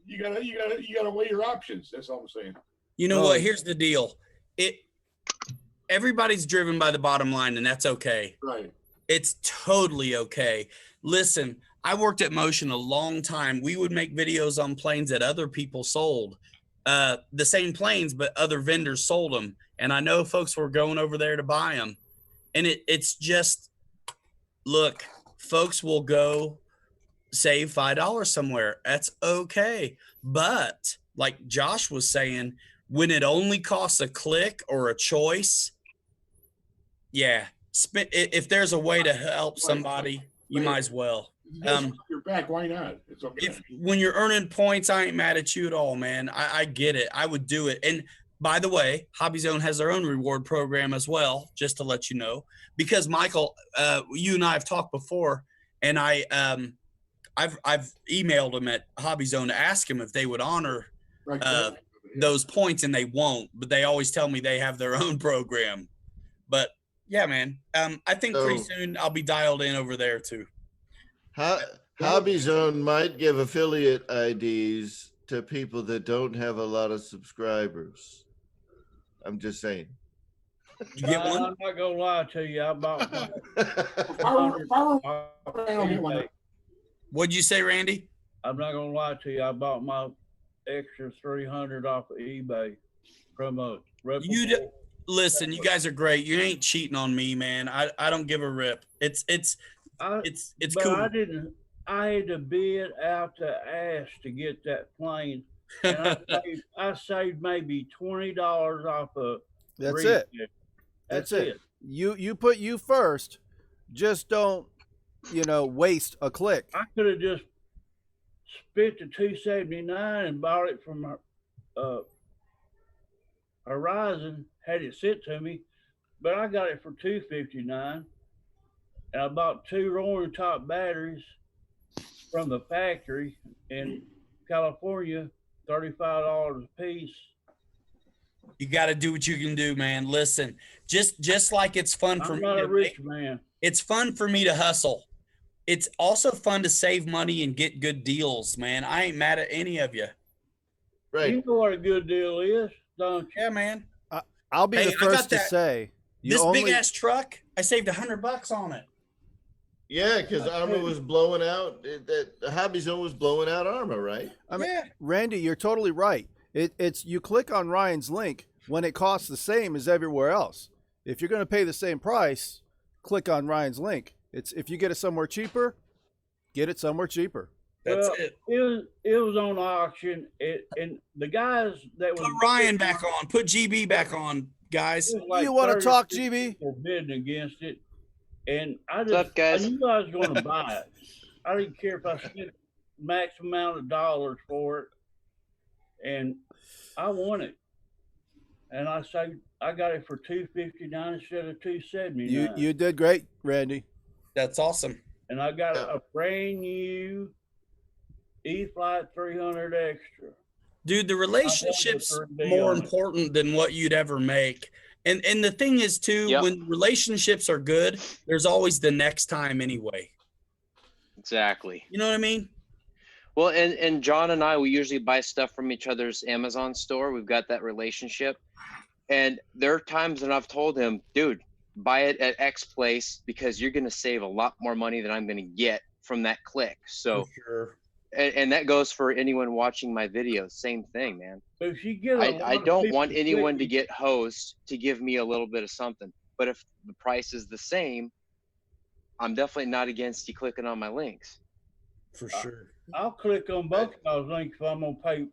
you gotta weigh your options. That's all I'm saying. You know what? Here's the deal. Everybody's driven by the bottom line, and that's okay. Right. It's totally okay. Listen, I worked at Motion a long time. We would make videos on planes that other people sold. The same planes, but other vendors sold them. And I know folks were going over there to buy them. And it's just, look, folks will go save $5 somewhere. That's okay. But like Josh was saying, when it only costs a click or a choice, yeah, if there's a way to help somebody, you might as well. You're back. Why not? It's okay. When you're earning points, I ain't mad at you at all, man. I get it. I would do it. And by the way, Hobby Zone has their own reward program as well, just to let you know. Because Michael, you and I have talked before, and I've emailed them at Hobby Zone to ask them if they would honor those points, and they won't. But they always tell me they have their own program. But Yeah, man. I think pretty soon I'll be dialed in over there too. Hobby Zone might give affiliate IDs to people that don't have a lot of subscribers. I'm just saying. You get one? I'm not gonna lie to you. I bought my What'd you say, Randy? I'm not gonna lie to you. I bought my extra 300 off of eBay from a reputable. Listen, you guys are great. You ain't cheating on me, man. I don't give a rip. It's cool. I had to bid out the ass to get that plane. And I saved maybe $20 off of. That's it. That's it. You put you first. Just don't, waste a click. I could have just spent the $279 and bought it from Horizon, had it sent to me, but I got it for $259, and I bought 2 roaring top batteries from the factory in California, $35 a piece. You got to do what you can do, man. Listen, just like it's fun for me. I'm not a rich man. It's fun for me to hustle. It's also fun to save money and get good deals, man. I ain't mad at any of you. Right. You know what a good deal is, don't you? Yeah, man. I'll be the first to say. This big ass truck, I saved $100 on it. Yeah, because armor was blowing out. The Hobby Zone was blowing out armor, right? I mean, Randy, you're totally right. It's you click on Ryan's link when it costs the same as everywhere else. If you're going to pay the same price, click on Ryan's link. It's if you get it somewhere cheaper, get it somewhere cheaper. That's it. It was on auction, and the guys that put Ryan back on, put GB back on, guys. Like you want to talk, GB? Bidding against it, and I knew I was going to buy it. I didn't care if I spent max amount of dollars for it, and I won it. And I got it for $259 instead of $279. You did great, Randy. That's awesome. And I got a brand new E-Flight 300 extra. Dude, the relationship's more important than what you'd ever make. And the thing is too, when relationships are good, there's always the next time anyway. Exactly. You know what I mean? Well, and John and I, we usually buy stuff from each other's Amazon store. We've got that relationship. And there are times when I've told him, dude, buy it at X place because you're going to save a lot more money than I'm going to get from that click. So, sure. And that goes for anyone watching my videos. Same thing, man. So if you get I don't want anyone to get hosed to give me a little bit of something. But if the price is the same, I'm definitely not against you clicking on my links. For sure. I'll click on both of those links if I'm going to pay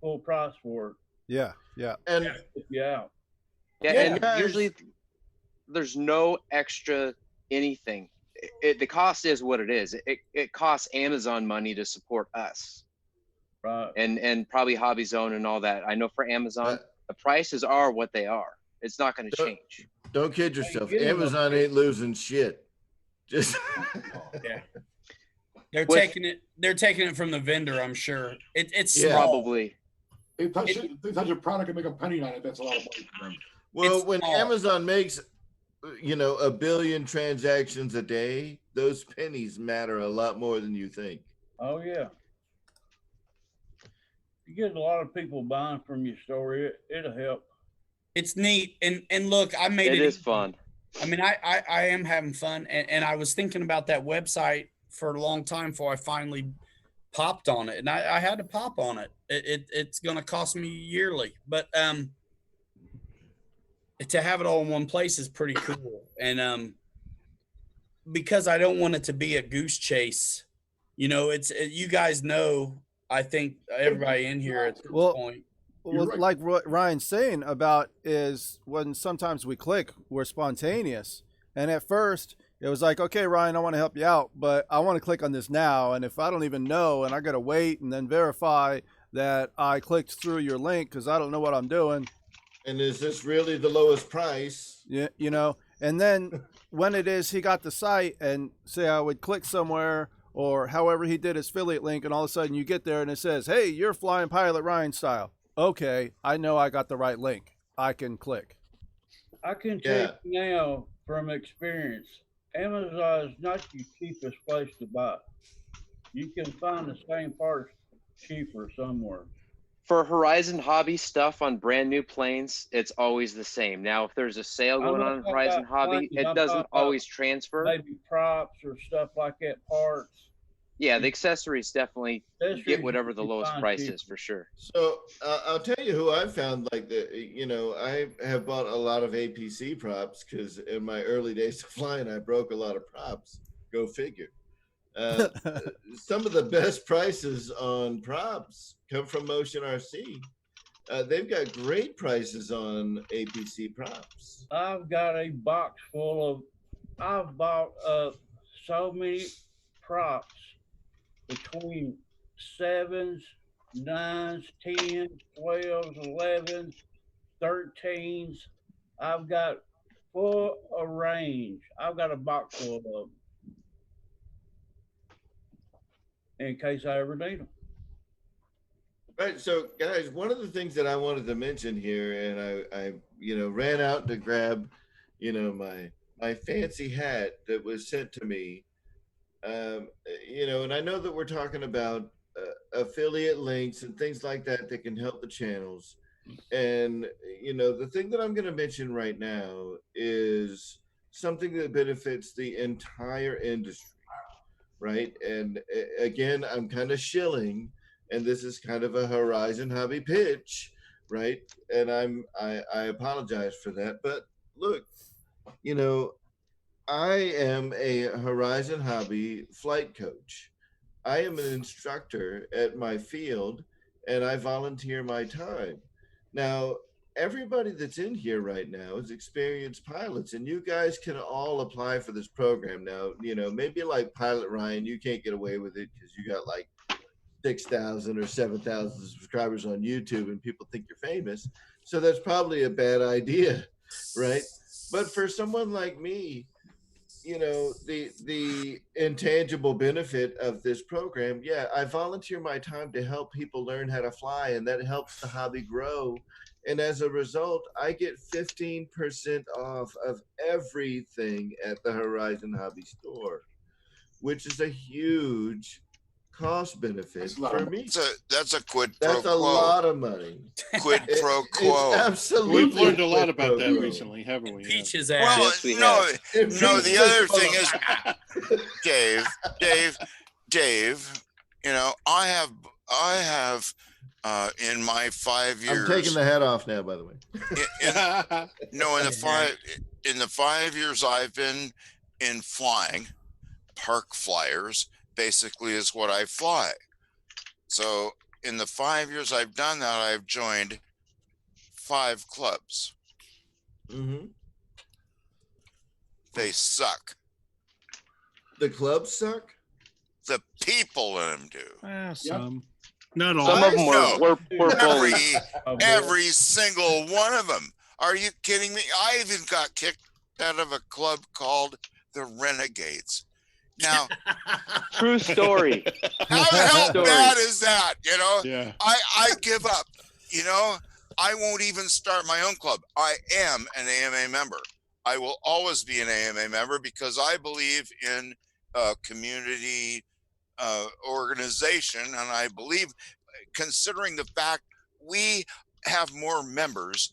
full price for it. Yeah. And and usually there's no extra anything. The cost is what it is. It costs Amazon money to support us, right? And probably Hobby Zone and all that. I know for Amazon, the prices are what they are. It's not going to change. Don't kid yourself. Amazon ain't losing shit. Just yeah. They're taking it from the vendor. I'm sure it's probably. They touch a product and make a penny on it. That's a lot of money for them. Well, when Amazon makes, 1 billion transactions a day, those pennies matter a lot more than you think. Oh yeah. You get a lot of people buying from your store. It'll help. It's neat, and look, I made it. It is fun. I mean, I am having fun, and I was thinking about that website for a long time before I finally popped on it, and I had to pop on it. It's going to cost me yearly, but to have it all in one place is pretty cool. And because I don't want it to be a goose chase, it's you guys know. I think everybody in here at this point. Well, right. Like what Ryan's saying about is when sometimes we click, we're spontaneous, and at first it was like, okay, Ryan, I want to help you out, but I want to click on this now. And if I don't even know, and I got to wait and then verify that I clicked through your link because I don't know what I'm doing. And is this really the lowest price? Yeah, and then when it is, he got the site and say I would click somewhere or however he did his affiliate link. And all of a sudden you get there and it says, hey, you're flying pilot Ryan style. Okay. I know I got the right link. I can click. I can tell you now, from experience, Amazon is not the cheapest place to buy. You can find the same parts cheaper somewhere. For Horizon Hobby stuff on brand new planes, it's always the same. Now, if there's a sale I'm going not on in talking Horizon about Hobby, planes. it I'm doesn't talking about always transfer. maybe props or stuff like that, parts. Yeah, the accessories definitely Accessories get whatever the you lowest find price cheaper. is for sure. So I'll tell you who I found like I have bought a lot of APC props because in my early days of flying, I broke a lot of props. Go figure. Some of the best prices on props come from Motion RC. They've got great prices on APC props. I've got a box full of. I've bought so many props between 7s, 9s, 10s, 12s, 11s, 13s. I've got full of range. I've got a box full of them in case I ever need them. Right. So, guys, one of the things that I wanted to mention here, and I ran out to grab, my fancy hat that was sent to me, and I know that we're talking about affiliate links and things like that that can help the channels. And the thing that I'm going to mention right now is something that benefits the entire industry, right? And again, I'm kind of shilling, and this is kind of a Horizon Hobby pitch, right? And I apologize for that, but look, I am a Horizon Hobby flight coach. I am an instructor at my field, and I volunteer my time. Now, everybody that's in here right now is experienced pilots, and you guys can all apply for this program. Now, maybe like Pilot Ryan, you can't get away with it because you got like 6,000 or 7,000 subscribers on YouTube, and people think you're famous. So that's probably a bad idea, right? But for someone like me, the intangible benefit of this program, yeah, I volunteer my time to help people learn how to fly, and that helps the hobby grow. And as a result, I get 15% off of everything at the Horizon Hobby store, which is a huge cost benefit for me. That's a quid pro That's a quo. lot of money. Quid pro quo. It's absolutely. We've learned a lot quid about pro that quo. recently, haven't we? Peach his Well, ass. Yes, we no, have. no. The other thing is, Dave. I have in my 5 years. I'm taking the hat off now, by the way. In the 5 years I've been in flying, park flyers basically is what I fly. So in the 5 years I've done that, I've joined 5 clubs. Mm-hmm. They suck. The clubs suck? The people in them do. Some. Not all. Some of them were bullies. Every single one of them. Are you kidding me? I even got kicked out of a club called the Renegades. Now, true story. How the hell bad is that? Yeah. I give up. I won't even start my own club. I am an AMA member. I will always be an AMA member because I believe in community organization, and I believe, considering the fact we have more members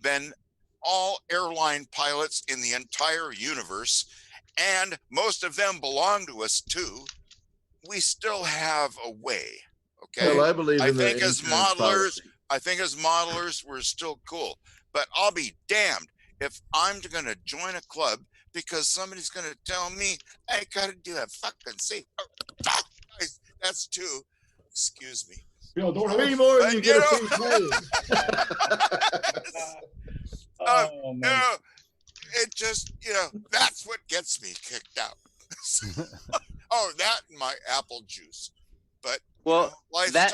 than all airline pilots in the entire universe, and most of them belong to us too, we still have a way. Okay. Well, I believe in the think as insurance modelers, policy. I think as modelers, we're still cool. But I'll be damned if I'm going to join a club because somebody's going to tell me I got to do a fucking safe. That's too. Excuse me. Bill, don't Three more and you get a free plane. It just, that's what gets me kicked out. Oh, that and my apple juice. But that's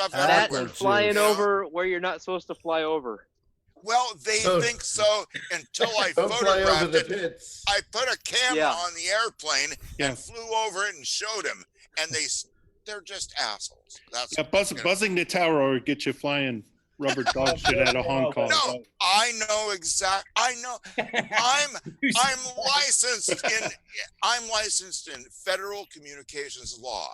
flying over where you're not supposed to fly over. Well, they think so until I photographed it. I put a camera on the airplane and flew over it and showed them, and they're just assholes. That's buzzing the tower or get you flying rubber dog shit out of Hong Kong. No, I know exact. I know. I'm licensed in federal communications law.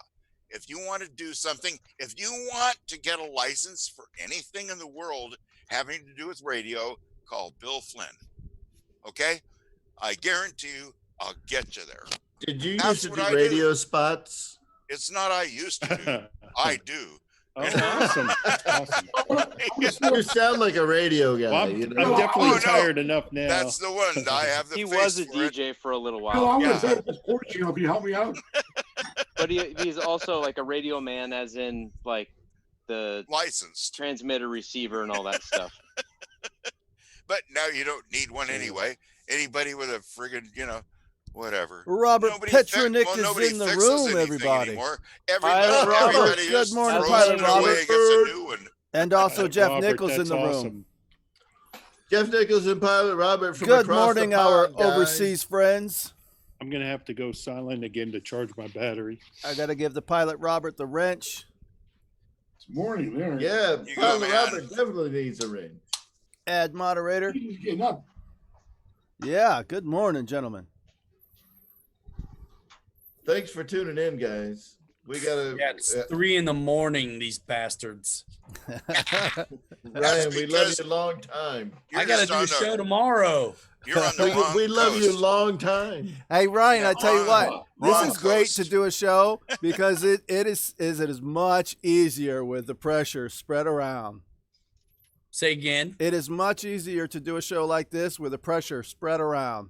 If you want to do something, if you want to get a license for anything in the world having to do with radio, call Bill Flynn. Okay? I guarantee you, I'll get you there. Did you used to do radio spots? It's not I used to do. I do. Oh, awesome. Awesome. You sound like a radio guy. Well, I'm definitely tired enough now. That's the one. I have the He face was a for DJ for a little No, while. I'm gonna set up this porch channel if you help me out. But he's also like a radio man, as in like the licensed transmitter, receiver, and all that stuff. But now you don't need one anyway. Anybody with a friggin', whatever. Robert Petronik is in the room, everybody. Everybody Good morning, Pilot Robert. And also Jeff Robert, Nichols in that's the room. awesome. Jeff Nichols and Pilot Robert from Good across morning, the our pond, guys. overseas friends. I'm gonna have to go silent again to charge my battery. I got to give the Pilot Robert the wrench. It's morning there. Yeah, Pilot Robert definitely needs a ring. Add moderator. He's getting up. Yeah, good morning, gentlemen. Thanks for tuning in, guys. We gotta. Yeah, it's 3 a.m. These bastards. Ryan, we love you a long time. I gotta do a show tomorrow. You're on the wrong We love you a coast. long time. Hey Ryan, I tell you what, this wrong is great coast. to do a show because it is much easier with the pressure spread around. Say again. It is much easier to do a show like this with the pressure spread around.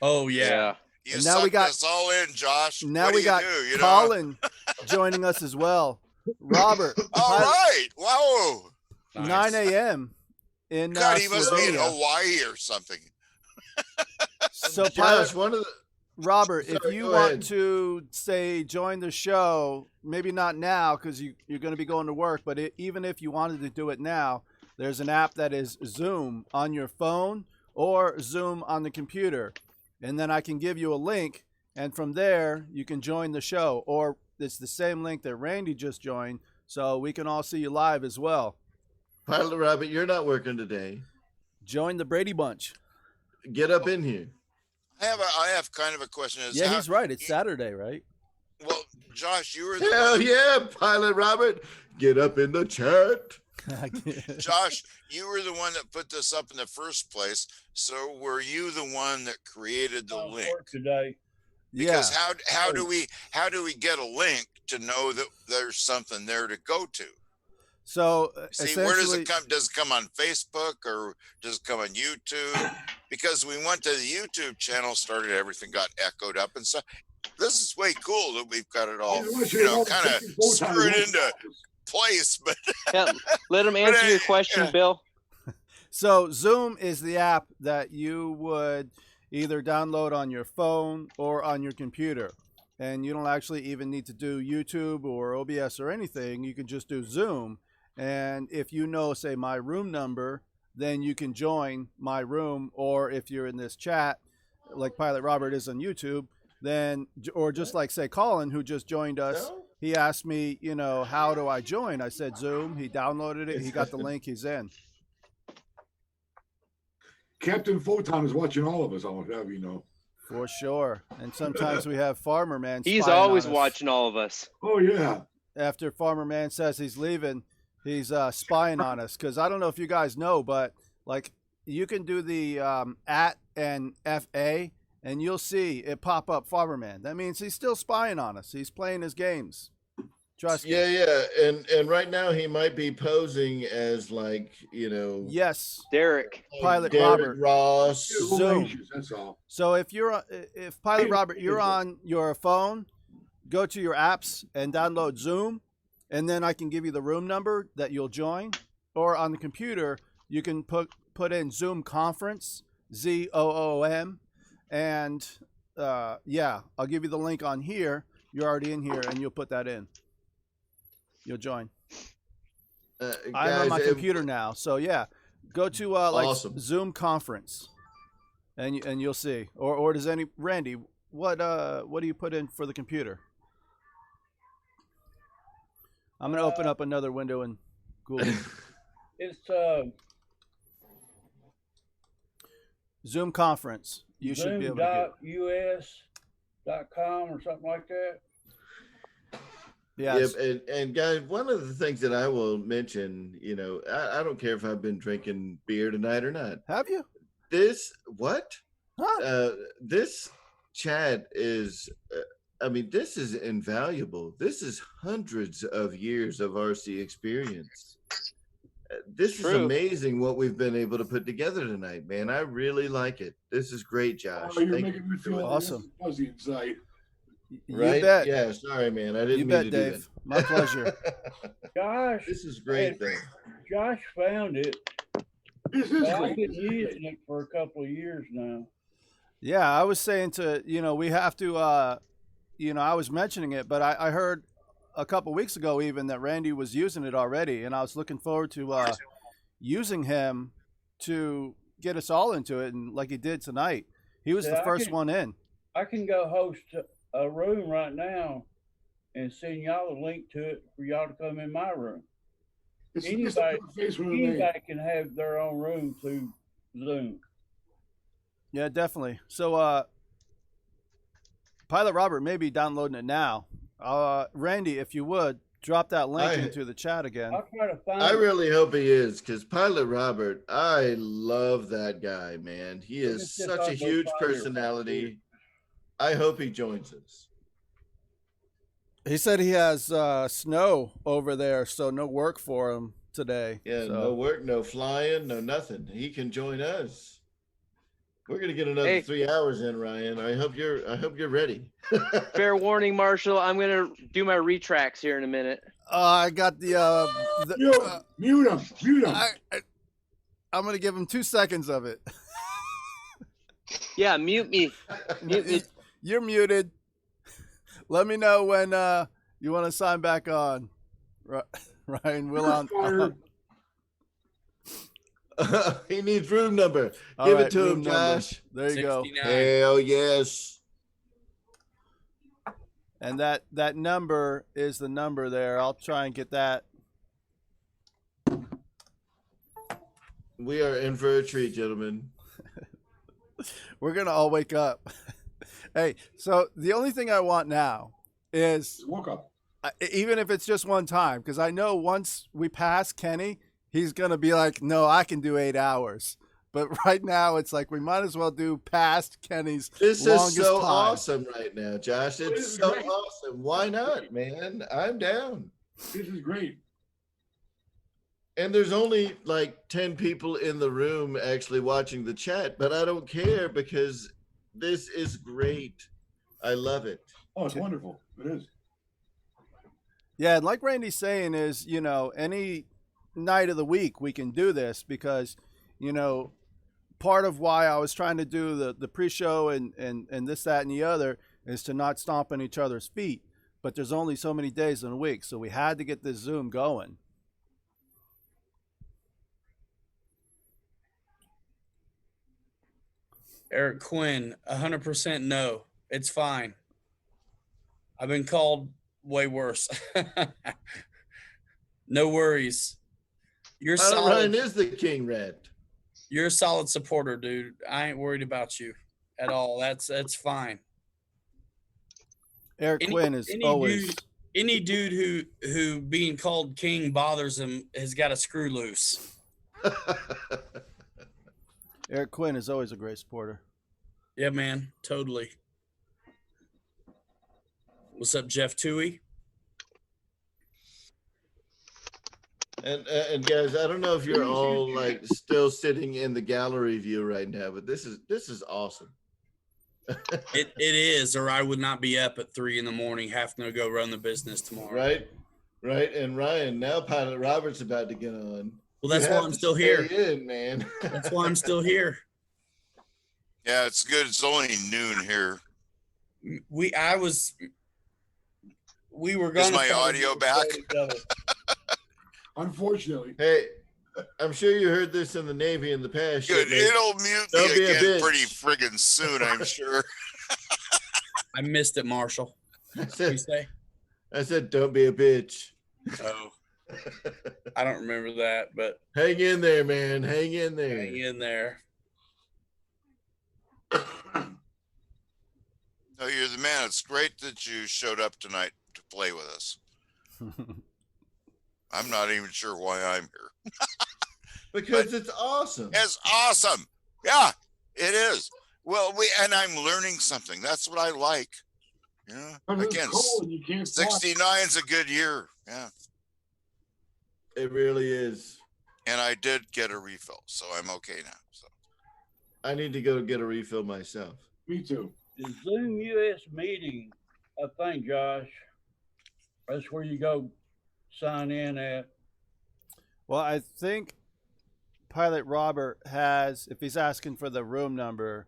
Oh yeah. You And now we sucked got- us all in, Josh. Now What we do you got do, you know? Colin joining us as well. Robert, All right. Wow. 9 a.m. in God, he must be in Slovenia. Hawaii or something. So Josh, Pilot, one of the Robert, Sorry, if you go want ahead. to say join the show, maybe not now because you're going to be going to work, but even if you wanted to do it now, there's an app that is Zoom on your phone or Zoom on the computer, and then I can give you a link, and from there you can join the show, or it's the same link that Randy just joined, so we can all see you live as well. Pilot Robert, you're not working today. Join the Brady Bunch. Get up in here. I have kind of a question. Yeah, he's right. It's Saturday, right? Well, Josh, you were the Hell one, yeah, Pilot Robert. Get up in the chat. Josh, you were the one that put this up in the first place. So were you the one that created the link? Today. Because how do we get a link to know that there's something there to go to? So See, where does it come? Does it come on Facebook or does it come on YouTube? Because we went to the YouTube channel, started, everything got echoed up and stuff. This is way cool that we've got it all, kind of screwed into place. But Yeah, let him answer your question, Bill. So Zoom is the app that you would either download on your phone or on your computer. And you don't actually even need to do YouTube or OBS or anything. You can just do Zoom. And if you know, say, my room number, then you can join my room. Or if you're in this chat, like Pilot Robert is on YouTube, then, or just like, say, Colin, who just joined us, he asked me, how do I join? I said Zoom. He downloaded it. He got the link. He's in. Captain Photon is watching all of us. I'll have you know. For sure. And sometimes we have Farmer Man. He's spying always on us. watching all of us. Oh yeah. After Farmer Man says he's leaving, he's spying on us. Because I don't know if you guys know, but like you can do the @ and FA, and you'll see it pop up Farmer Man. That means he's still spying on us. He's playing his games. Trust me. Yeah. And right now he might be posing as Yes. Derek. Pilot Derek Robert. Ross. Zoom. That's all. So if Pilot Robert, you're on your phone, go to your apps and download Zoom, and then I can give you the room number that you'll join. Or on the computer, you can put in Zoom conference, ZOOM, and I'll give you the link on here. You're already in here, and you'll put that in. You'll join. I'm on my computer now, so yeah, go to Awesome. Zoom conference, and you'll see. Or does Randy? What do you put in for the computer? I'm gonna open up another window in Google. It's Zoom conference. You should be able to get. Zoom.us.com or something like that. Yes. Yep, and guys, one of the things that I will mention, you know, I don't care if I've been drinking beer tonight or not. Have you? This what? Huh? This chat is, I mean, this is invaluable. This is hundreds of years of RC experience. This is amazing what we've been able to put together tonight, man. I really like it. This is great, Josh. Oh, you're making me feel awesome. Fuzzy inside. Right? You bet. Yeah, sorry, man. I didn't You mean bet, to Dave. do that. My pleasure. Josh, this is great, though. Josh found it. This is I've great. been using it for a couple of years now. Yeah, I was saying we have to, I was mentioning it, but I heard a couple weeks ago even that Randy was using it already, and I was looking forward to using him to get us all into it, and like he did tonight. He was the first one in. I can go host a room right now and send y'all a link to it for y'all to come in my room. Anybody can have their own room through Zoom. Yeah, definitely. So Pilot Robert may be downloading it now. Randy, if you would, drop that link into the chat again. I'll try to find I really hope he is, because Pilot Robert, I love that guy, man. He is such a huge personality. I hope he joins us. He said he has snow over there, so no work for him today. Yeah, no work, no flying, no nothing. He can join us. We're gonna get another 3 hours in, Ryan. I hope you're ready. Fair warning, Marshall. I'm gonna do my retracts here in a minute. I got the mute him. I'm gonna give him 2 seconds of it. Yeah, mute me. Mute me. You're muted. Let me know when you want to sign back on. Ryan, will on. He needs room number. All Give right, it to him, room number. Josh. There you go. Hell yes. And that number is the number there. I'll try and get that. We are in for a treat, gentlemen. We're gonna all wake up. Hey, so the only thing I want now is woke up. Even if it's just one time, because I know once we pass Kenny, he's gonna be like, "No, I can do 8 hours." But right now, it's like we might as well do past Kenny's longest This is so time. awesome right now, Josh. It's so awesome. Why not, man? I'm down. This is great. And there's only like 10 people in the room actually watching the chat, but I don't care because this is great. I love it. Oh, it's wonderful. It is. Yeah, and like Randy's saying is, any night of the week we can do this because, part of why I was trying to do the pre-show and this, that, and the other is to not stomp on each other's feet. But there's only so many days in a week, so we had to get this Zoom going. Eric Quinn, 100% no. It's fine. I've been called way worse. No worries. You're solid. Ryan is the king rat. You're a solid supporter, dude. I ain't worried about you at all. That's fine. Eric Quinn is always any dude who being called king bothers him has got a screw loose. Eric Quinn is always a great supporter. Yeah, man, totally. What's up, Jeff Toohey? And guys, I don't know if you're all like still sitting in the gallery view right now, but this is awesome. It is, or I would not be up at 3 a.m, having to go run the business tomorrow. Right. And Ryan, now Pilot Robert's about to get on. Well, that's why I'm still here. In, man. That's why I'm still here. Yeah, it's good. It's only noon here. We were going. Is my audio back? Unfortunately. Hey, I'm sure you heard this in the Navy in the past. Good. It'll mute Don't me be a again bitch. pretty friggin' soon, I'm sure. I missed it, Marshall. I said, don't be a bitch. Oh. I don't remember that, but hang in there, man. Hang in there. Hang in there. No, you're the man. It's great that you showed up tonight to play with us. I'm not even sure why I'm here. Because it's awesome. It's awesome. Yeah, it is. Well, and I'm learning something. That's what I like. Yeah. Again, 69 is a good year. Yeah. It really is. And I did get a refill, so I'm okay now. So I need to go get a refill myself. Me too. The Zoom US meeting, I think, Josh, that's where you go sign in at. Well, I think Pilot Robert has, if he's asking for the room number,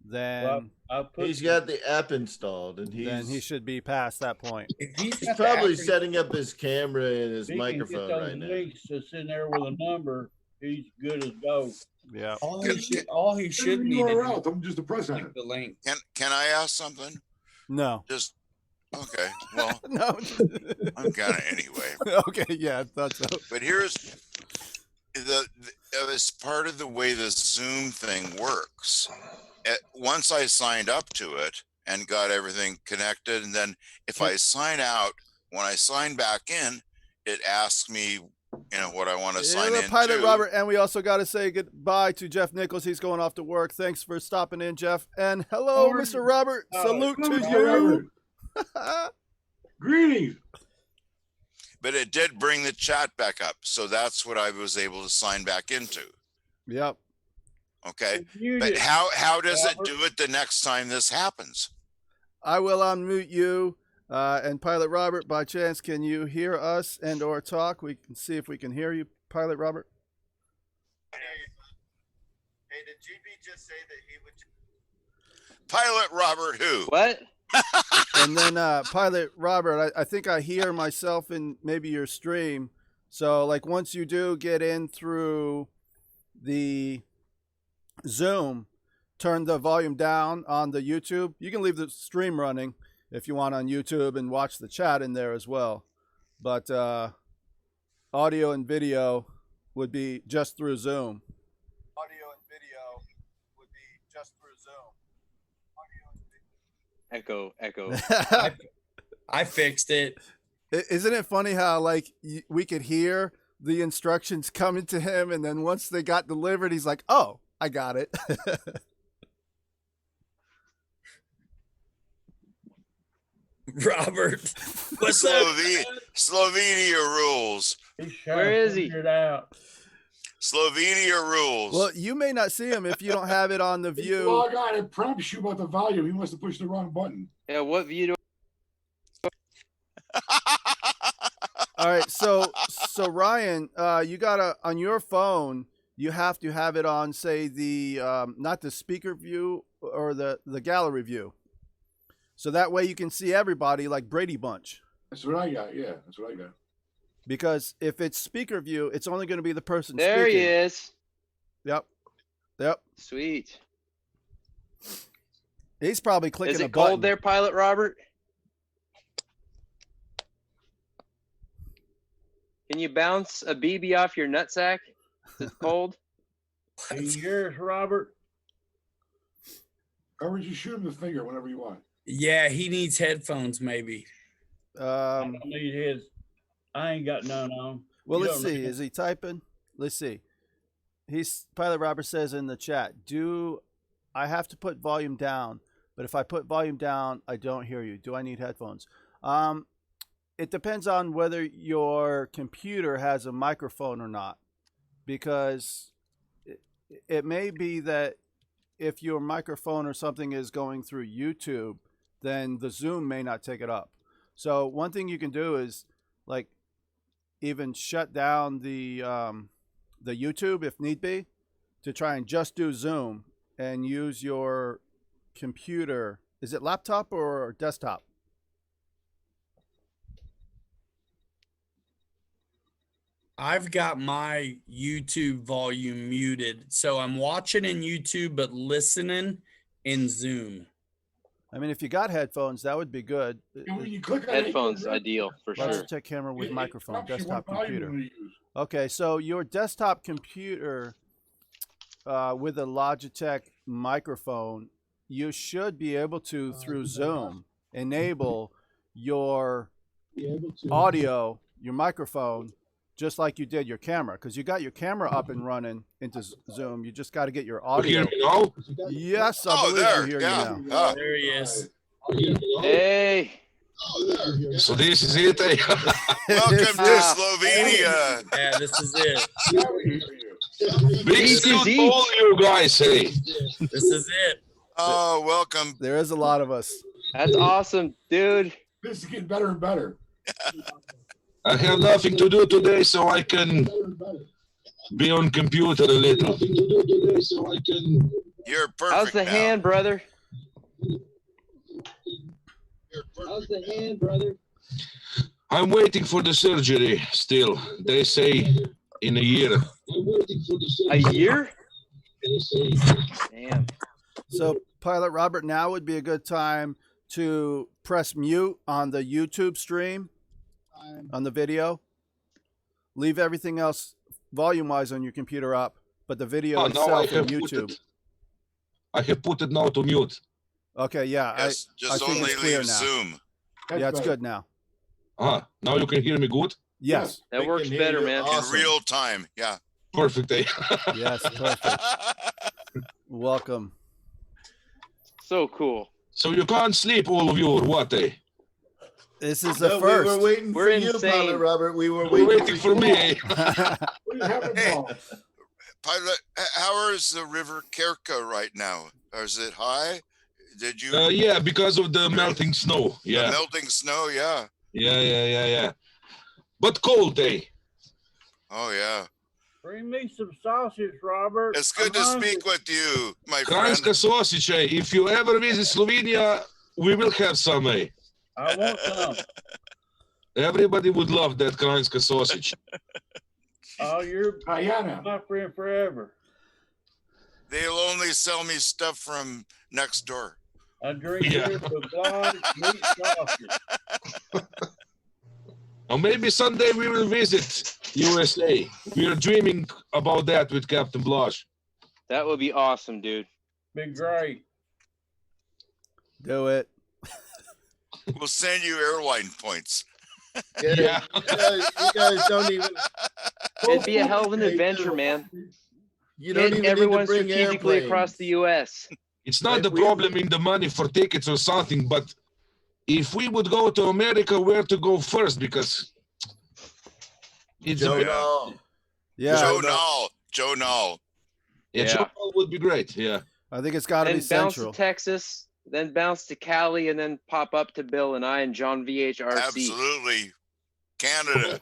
then he's got the app installed, and then he should be past that point. He's probably setting up his camera and his microphone right now. That's in there with a number. He's good as go. Yeah. All he should need URL. I'm just a president. The link. Can I ask something? No. Just okay. Well, no. I'm kind of anyway. Okay. Yeah, I thought so. But here's as part of the way the Zoom thing works. Once I signed up to it and got everything connected, and then if I sign out, when I sign back in, it asks me, what I want to sign in Pilot to. Robert, and we also got to say goodbye to Jeff Nichols. He's going off to work. Thanks for stopping in, Jeff. And hello, Mr. Robert. Salute to you. Greetings. But it did bring the chat back up, so that's what I was able to sign back into. Yep. Okay. But how does it do it the next time this happens? I will unmute you. And Pilot Robert, by chance, can you hear us and or talk? We can see if we can hear you, Pilot Robert. Hey, did GB just say that he would? Pilot Robert who? What? And then Pilot Robert, I think I hear myself in maybe your stream. So like once you do get in through the Zoom, turn the volume down on the YouTube. You can leave the stream running if you want on YouTube and watch the chat in there as well. But audio and video would be just through Zoom. Audio and video would be just through Zoom. Echo. I fixed it. Isn't it funny how like we could hear the instructions coming to him, and then once they got delivered, he's like, "Oh, I got it." Robert, what's Slovenia rules. Where is he? Slovenia rules. Well, you may not see him if you don't have it on the view. Log on and prompts you about the volume. He must have pushed the wrong button. Yeah, what view do All right, so Ryan, you gotta on your phone. You have to have it on, say the not the speaker view or the gallery view, so that way you can see everybody like Brady Bunch. That's what I got. Yeah, that's what I got. Because if it's speaker view, it's only going to be the person There speaking. he is. Yep. Sweet. He's probably clicking Is a it button. cold there, Pilot Robert? Can you bounce a BB off your nutsack? Is it cold? Yours, Robert. Or would you shoot him the finger whenever you want? Yeah, he needs headphones, maybe. I don't need his. I ain't got none on. Well, let's see. Is he typing? Let's see. Pilot Robert says in the chat, do I have to put volume down? But if I put volume down, I don't hear you. Do I need headphones? It depends on whether your computer has a microphone or not. Because it may be that if your microphone or something is going through YouTube, then the Zoom may not take it up. So one thing you can do is like even shut down the YouTube if need be to try and just do Zoom and use your computer. Is it laptop or desktop? I've got my YouTube volume muted, so I'm watching in YouTube but listening in Zoom. I mean, if you got headphones, that would be good. And when you click on Headphones, ideal for Let's sure. check camera with it microphone, prompts you desktop what volume computer. to use. Okay, so your desktop computer with a Logitech microphone, you should be able to, through Zoom, enable your audio, your microphone, just like you did your camera, because you got your camera up and running into Zoom. You just got to get your audio. You hear me now? Yes, I believe there, we hear yeah. you now. There he is. Hey. So this is it. Welcome to Slovenia. Yeah, this is it. Big salute to all you guys. Hey, This is it. Oh, welcome. There is a lot of us. That's awesome, dude. This is getting better and better. I have nothing to do today, so I can be on computer a little. You're perfect. How's the now. hand, brother? I'm waiting for the surgery still. They say in a year. A year? Damn. So, Pilot Robert, now would be a good time to press mute on the YouTube stream, on the video. Leave everything else volume-wise on your computer up, but the video itself on YouTube. I have put it now to mute. Okay, yeah. Yes, I just think only it's clear leave now. Zoom. Yeah, it's good now. Now you can hear me good? Yes. That works hear better, you man. awesome. In real time. Yeah. Perfect. Eh? Yes, perfect. Welcome. So cool. So you can't sleep, all of you, or what? Eh? This is No, the we first. were waiting for We're you, insane. Pilot Robert. We were You're waiting, waiting for me. Eh? What is happening, Hey. Paul? Pilot, how is the River Kerka right now? Is it high? Did you Yeah, because of the melting snow. the Yeah, melting snow? Yeah. yeah. But cold, eh? Oh yeah. Bring me some sausage, Robert. It's good to speak with you, my Kranjska friend. sausage, eh? If you ever visit Slovenia, we will have some, eh? I want some. Everybody would love that Kranjska sausage. Oh, you're Diana. my friend forever. They'll only sell me stuff from next door. I drink Yeah. beer with blind meat sausage. Or maybe someday we will visit USA. We are dreaming about that with Captain Blush. That would be awesome, dude. Be great. Do it. We'll send you airline points. Yeah. You guys don't even. It'd be a hell of an adventure, man. You don't Hitting even everyone need to bring strategically across the U.S. It's not the problem in the money for tickets or something, but if we would go to America, where to go first? Because it's Joe a bit, Nall. Yeah. Joe Nall. yeah, Joe Nall would be great. Yeah. I think it's got to Then be bounce central. to Texas, then bounce to Cali, and then pop up to Bill and I and John VHRC. Absolutely. Canada.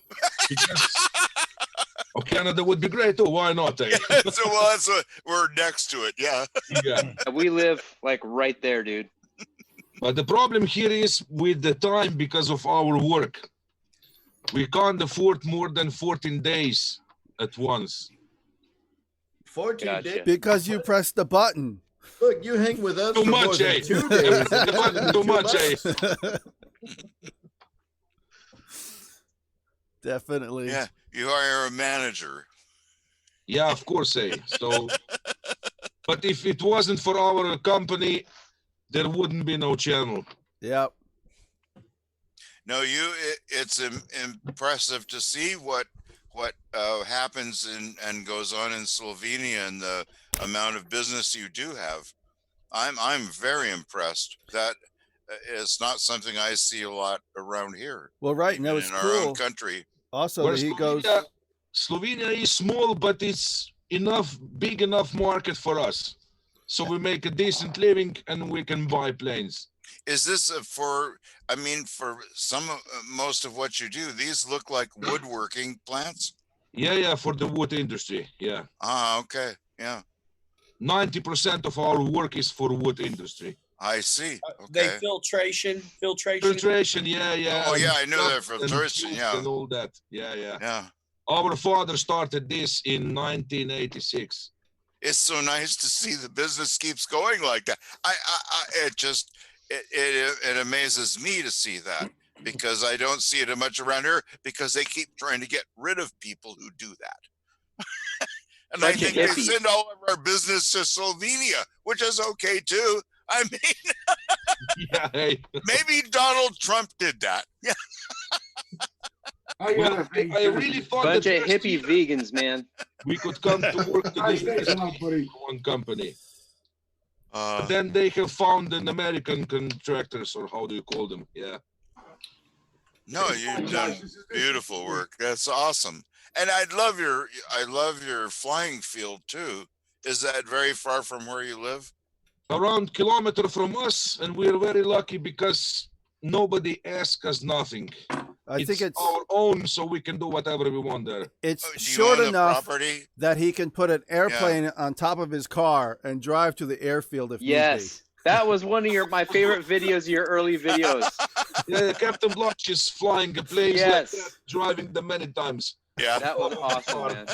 Oh, Canada would be great. Oh, why not? Eh? So well, that's what we're next to it. Yeah. Yeah. We live like right there, dude. But the problem here is with the time because of our work. We can't afford more than 14 days at once. 14 Gotcha. days. Because you pressed the button. Look, you hang with us Too for more much, than eh? 2 days. Too much, eh? Definitely. Yeah. You are a manager. Yeah, of course, eh? So, but if it wasn't for our company, there wouldn't be no channel. Yep. No, it's impressive to see what happens and goes on in Slovenia and the amount of business you do have. I'm very impressed. That is not something I see a lot around here. Well, right. And that was in our cool. own country. Also, Where that he goes. Slovenia is small, but it's big enough market for us. So we make a decent living and we can buy planes. Is this for most of what you do? These look like woodworking plants. Yeah, for the wood industry. Yeah. Ah, okay. Yeah. 90% of our work is for wood industry. I see. They Okay. filtration. Filtration, yeah. Oh, and yeah, I know that duct filtration, and yeah. and all that. Yeah. Yeah. Our father started this in 1986. It's so nice to see the business keeps going like that. it amazes me to see that, because I don't see it much around here, because they keep trying to get rid of people who do that. And Bunch I think of they hippies. send all of our business to Slovenia, which is okay too. I mean, Yeah, hey. maybe Donald Trump did that. Yeah. Well, I really thought Bunch that of hippie vegans, man. we could come to work together Thanks a lot, buddy. for one company. But Uh, then they have found an American contractors, or how do you call them? Yeah. no, you've done beautiful work. That's awesome. And I love your flying field too. Is that very far from where you live? Around kilometer from us, and we're very lucky because nobody asks us nothing. I think it's our own, so we can do whatever we want there. It's do you short own the enough property? that he can put an airplane on top of his car and drive to the airfield if need Yes, that was one of my favorite videos. Your early videos. Yeah, Captain Bloch is flying a plane Yes. like that, driving them many times. Yeah, that was awesome, man.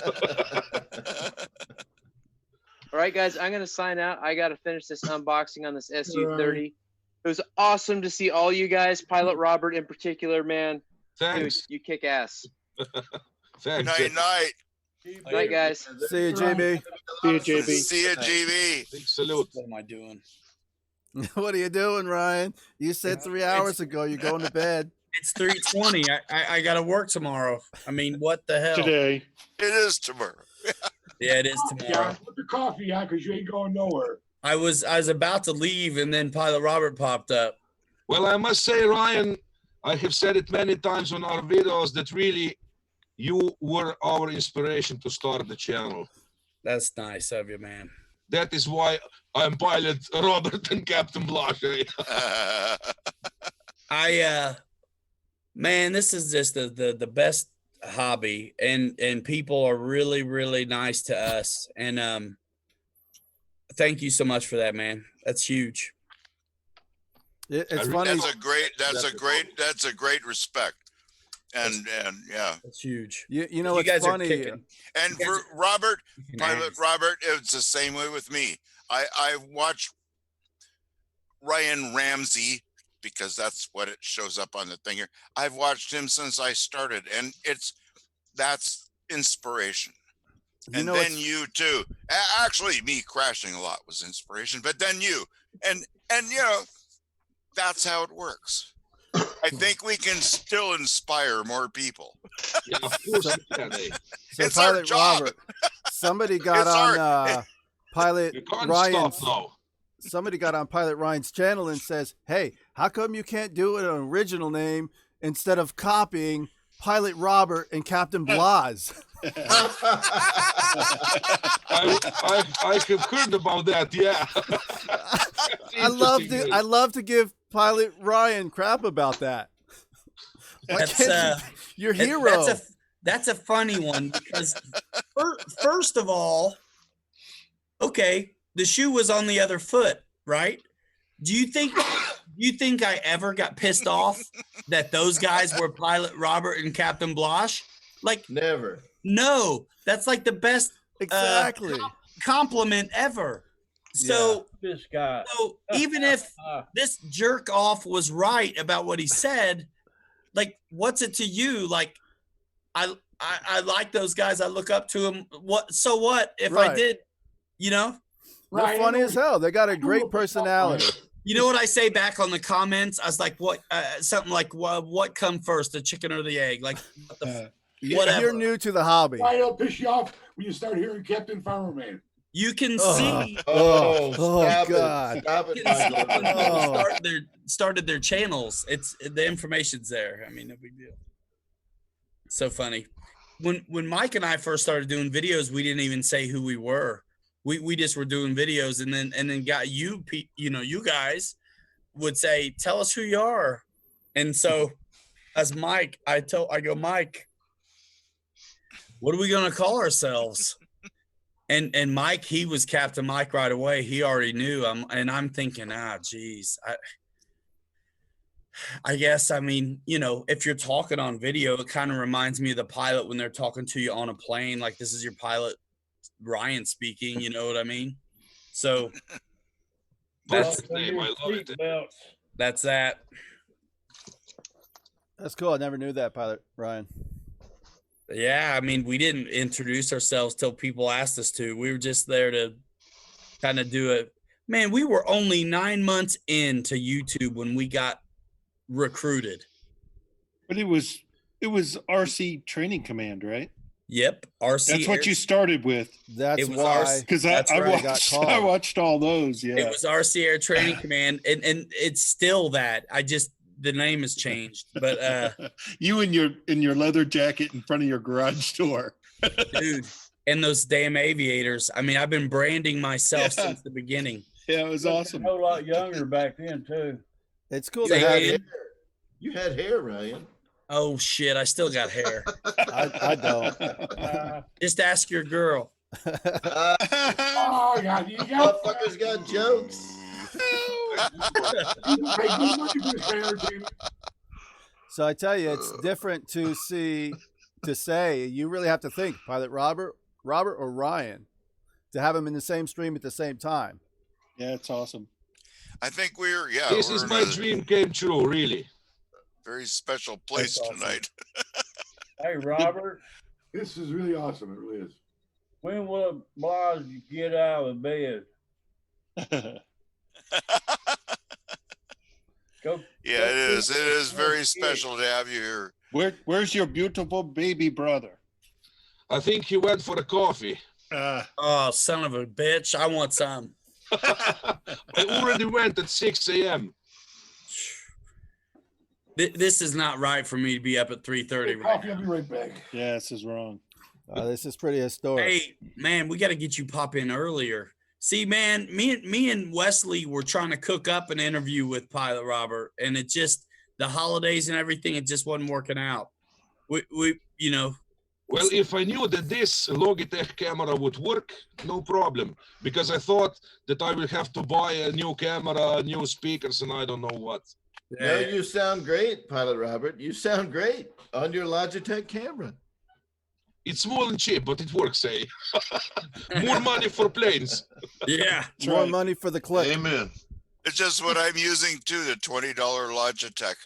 All right, guys, I'm gonna sign out. I gotta finish this unboxing on this SU-30. It was awesome to see all you guys, Pilot Robert in particular, man. Thanks. Dude, you kick ass. Thanks. Night, night. Night, guys. See you, JB. See you, JB. See you, GB. Big salute. What am I doing? What are you doing, Ryan? You said 3 hours ago you're going to bed. It's 3:20. I got to work tomorrow. I mean, what the hell? Today. It is tomorrow. Yeah, it is tomorrow. Yeah, put the coffee out because you ain't going nowhere. I was about to leave, and then Pilot Robert popped up. Well, I must say, Ryan, I have said it many times on our videos that really you were our inspiration to start the channel. That's nice of you, man. That is why I'm Pilot Robert and Captain Bloch. Man, this is just the best hobby, and people are really, really nice to us. And thank you so much for that, man. That's huge. It's funny. That's a great respect. And yeah, that's huge. You know what's funny? And for Robert, Pilot Robert, it's the same way with me. I watch Ryan Ramsey, because that's what it shows up on the thing here. I've watched him since I started, and that's inspiration. And then you too. Actually, me crashing a lot was inspiration, but then you, and you know, that's how it works. I think we can still inspire more people. Yeah, of course. So it's Pilot our job. Robert, somebody got on Pilot Ryan's. Somebody got on Pilot Ryan's channel and says, "Hey, how come you can't do an original name instead of copying Pilot Robert and Captain Blaz?" I have heard about that. Yeah, I love to give Pilot Ryan crap about that. That's your hero. That's a funny one, because first of all, okay, the shoe was on the other foot, right? Do you think I ever got pissed off that those guys were Pilot Robert and Captain Bloch? Like, never. No, that's like the best compliment ever. So this guy. So even if this jerk off was right about what he said, like, what's it to you? Like, I like those guys. I look up to them. What? So what if I did? You know, they're funny as hell. They got a great personality. You know what I say back on the comments? I was like, what? Something like, what come first, the chicken or the egg? Like, what the whatever. You're new to the hobby. Why it'll piss you off when you start hearing Captain Fireman. You can see. God! Stop it! When people started their channels. It's the information's there. I mean, no big deal. So funny. When Mike and I first started doing videos, we didn't even say who we were. We just were doing videos, and then got you guys would say, "Tell us who you are." And so, as Mike, I go, Mike, what are we gonna call ourselves? And Mike, he was Captain Mike right away. He already knew. I'm thinking, geez. I guess, I mean, you know, if you're talking on video, it kind of reminds me of the pilot when they're talking to you on a plane. Like, this is your pilot, Ryan, speaking. You know what I mean? So that's the name. I love it. That's that. That's cool. I never knew that, Pilot Ryan. Yeah, I mean, we didn't introduce ourselves till people asked us to. We were just there to kind of do it. Man, we were only 9 months into YouTube when we got recruited. But it was RC Training Command, right? Yep, RC. That's what you started with. That's why. Because I watched all those. Yeah, it was RC Air Training Command, and it's still that. The name has changed, but you in your leather jacket in front of your garage door, dude, and those damn aviators. I mean, I've been branding myself since the beginning. Yeah, it was awesome. A whole lot younger back then too. It's cool to have you. You had hair, Ryan. Oh shit! I still got hair. I don't. Just ask your girl. Oh God, you motherfuckers got jokes. So I tell you, it's different to say. You really have to think, Pilot Robert or Ryan, to have them in the same stream at the same time. Yeah, it's awesome. I think This is my dream came true, really. Very special place tonight. Hey, Robert. This is really awesome. It really is. When will it oblige you get out of bed? Yeah, it is. It is very special to have you here. Where's your beautiful baby brother? I think he went for a coffee. Oh, son of a bitch. I want some. I already went at 6 a.m. This is not right for me to be up at 3:30 right now. I'll be right back. Yeah, this is wrong. This is pretty historic. Hey, man, we got to get you pop in earlier. See, man, me and Wesley were trying to cook up an interview with Pilot Robert, and it just, the holidays and everything, it just wasn't working out. We Well, if I knew that this Logitech camera would work, no problem. Because I thought that I would have to buy a new camera, new speakers, and I don't know what. No, you sound great, Pilot Robert. You sound great on your Logitech camera. It's small and cheap, but it works, eh? More money for planes. Yeah. More money for the clip. Amen. It's just what I'm using too, the $20 Logitech.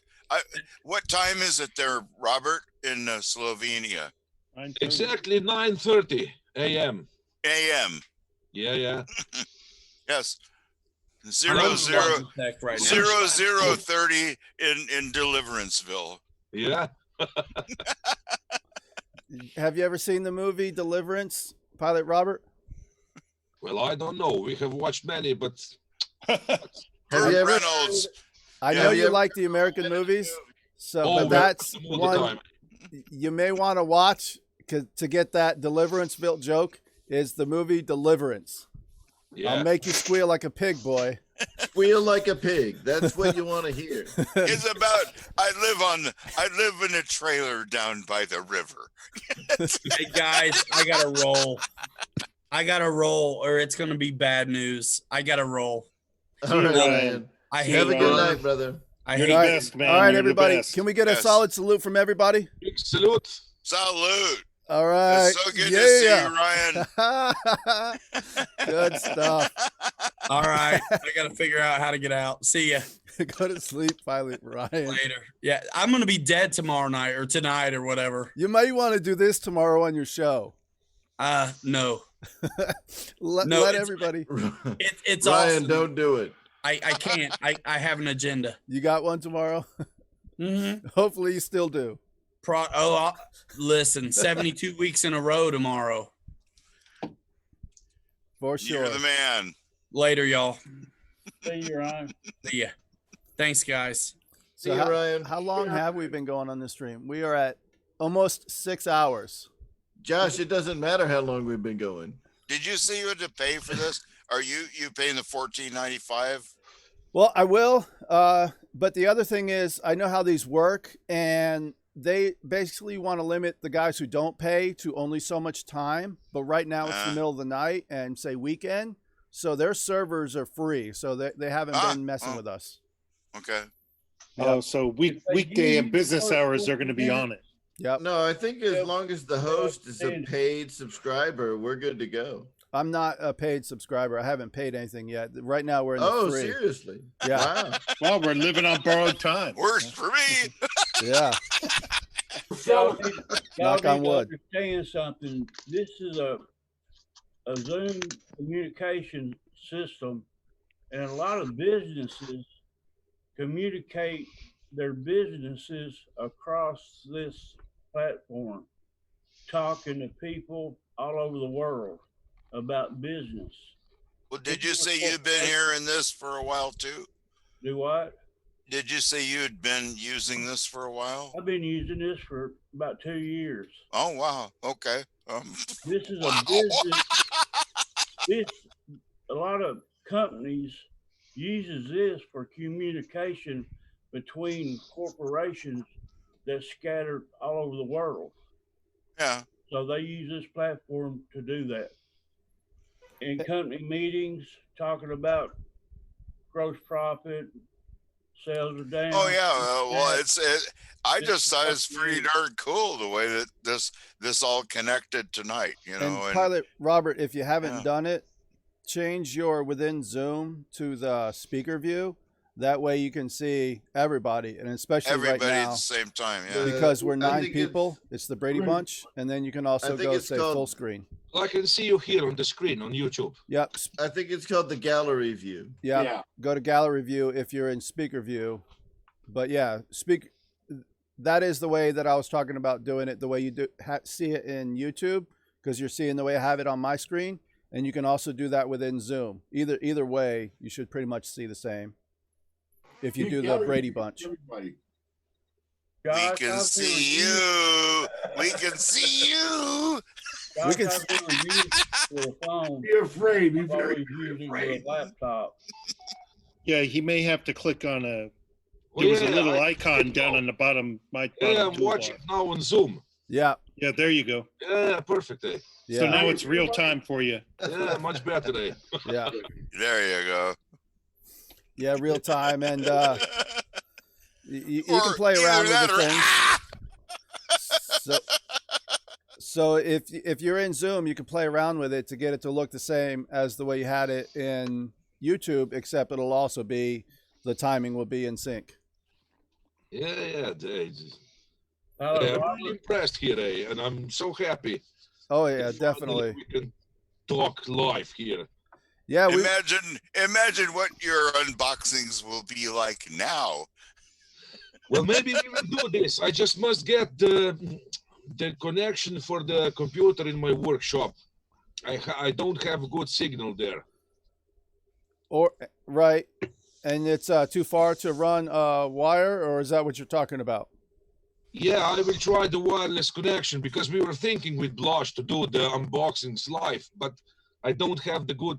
What time is it there, Robert, in Slovenia? Exactly 9:30 a.m. AM. Yeah. Yes. 00:30 in Deliverenceville. Yeah. Have you ever seen the movie Deliverance, Pilot Robert? Well, I don't know. We have watched many, but Reynolds. I know you like the American movies, but that's one you may want to watch to get that Deliverance-built joke. Is the movie Deliverance? Yeah. I'll make you squeal like a pig, boy. Squeal like a pig. That's what you want to hear. It's about I live in a trailer down by the river. Hey guys, I gotta roll, or it's gonna be bad news. I gotta roll. All right, Ryan. I hate Have a good night, brother. You're the best, man. All right, You're everybody. the best. Can we get a solid salute from everybody? Big salute. Salute. All right. It's so good to see you, Ryan. Good stuff. All right. I got to figure out how to get out. See ya. Go to sleep, Pilot Ryan. Later. Yeah, I'm going to be dead tomorrow night or tonight or whatever. You may want to do this tomorrow on your show. No. Let everybody. It's Ryan, awesome. don't do it. I can't. I have an agenda. You got one tomorrow? Mm-hmm. Hopefully you still do. Listen, 72 weeks in a row tomorrow. For sure. You're the man. Later, y'all. See you, Ryan. See ya. Thanks, guys. So Ryan. How long have we been going on this stream? We are at almost 6 hours. Josh, it doesn't matter how long we've been going. Did you see you had to pay for this? Are you paying the $14.95? Well, I will. But the other thing is, I know how these work, and they basically want to limit the guys who don't pay to only so much time. But right now it's the middle of the night and say weekend, so their servers are free. So they haven't been messing with us. Okay. Oh, so weekday and business hours are going to be on it. Yep. No, I think as long as the host is a paid subscriber, we're good to go. I'm not a paid subscriber. I haven't paid anything yet. Right now we're in the free. Seriously? Yeah. Wow. Well, we're living on borrowed time. Works for me. Yeah. Y'all Knock need on to wood. understand something. This is a Zoom communication system, and a lot of businesses communicate their businesses across this platform, talking to people all over the world about business. Well, did you say you've been hearing this for a while too? Do what? Did you say you had been using this for a while? I've been using this for about 2 years. Oh, wow. Okay. This is a business. A lot of companies uses this for communication between corporations that's scattered all over the world. Yeah. So they use this platform to do that. In company meetings, talking about gross profit, sales are down. Oh yeah, well, I just thought it's pretty darn cool the way that this all connected tonight. You know, And Pilot Robert, if you haven't done it, change your within Zoom to the speaker view. That way you can see everybody, and especially everybody right at now, the same time. Yeah, because we're 9 people. It's the Brady Bunch, and then you can also go say full screen. I can see you here on the screen on YouTube. Yep. I think it's called the gallery view. Yeah. Go to gallery view if you're in speaker view. But yeah, that is the way that I was talking about doing it, the way you see it in YouTube, because you're seeing the way I have it on my screen, and you can also do that within Zoom. Either way, you should pretty much see the same. If you do the Brady Bunch. We can see you. We can see you. We can Be afraid. Be very afraid. Laptop. Yeah, he may have to click on a. There was a little icon down on the bottom. I'm watching now on Zoom. Yeah. Yeah, there you go. Yeah, perfect. Yeah. So now it's real time for you. Yeah, much better. Yeah. There you go. Yeah, real time, and you can play around with the things. So if you're in Zoom, you can play around with it to get it to look the same as the way you had it in YouTube, except it'll also be the timing will be in sync. Yeah. I'm really impressed here, and I'm so happy. Oh yeah, definitely. We can talk live here. Yeah, imagine what your unboxings will be like now. Well, maybe we will do this. I just must get the connection for the computer in my workshop. I don't have a good signal there. Right, and it's too far to run wire, or is that what you're talking about? Yeah, I will try the wireless connection because we were thinking with Blush to do the unboxings live, but I don't have the good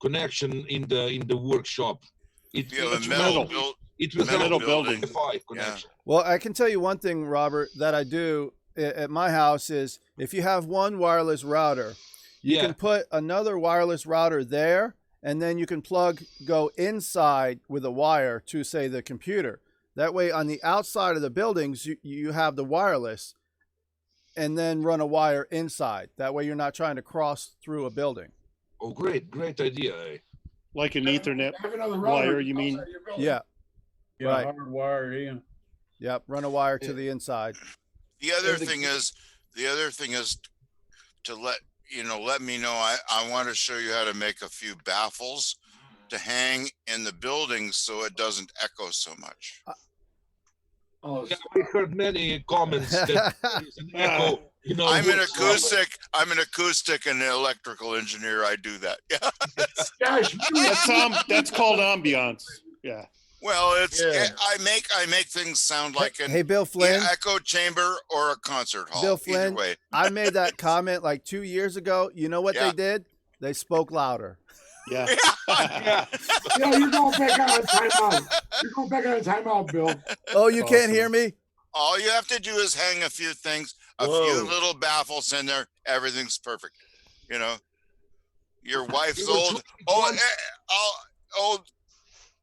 connection in the workshop. It will have a building. Connection. Well, I can tell you one thing, Robert, that I do at my house is if you have one wireless router, you can put another wireless router there, and then you can go inside with a wire to, say, the computer. That way, on the outside of the buildings, you have the wireless, and then run a wire inside. That way, you're not trying to cross through a building. Oh, great idea. Like an Ethernet wire, you mean? Yeah. Right. Hardwired in. Yep. Run a wire to the inside. The other thing is to let me know. I want to show you how to make a few baffles to hang in the building so it doesn't echo so much. Yeah, I heard many comments that there's an echo. I'm an acoustic and an electrical engineer. I do that. Yeah. That's called ambiance. Yeah. Well, I make things sound like an Bill Flynn, echo chamber or a concert hall. Bill Flynn, either way. I made that comment like 2 years ago. You know what they did? They spoke louder. Yeah. You're going back on a timeout. You're going back on a timeout, Bill. Oh, you can't hear me? All you have to do is hang a few things, few little baffles in there. Everything's perfect. You know, your wife's old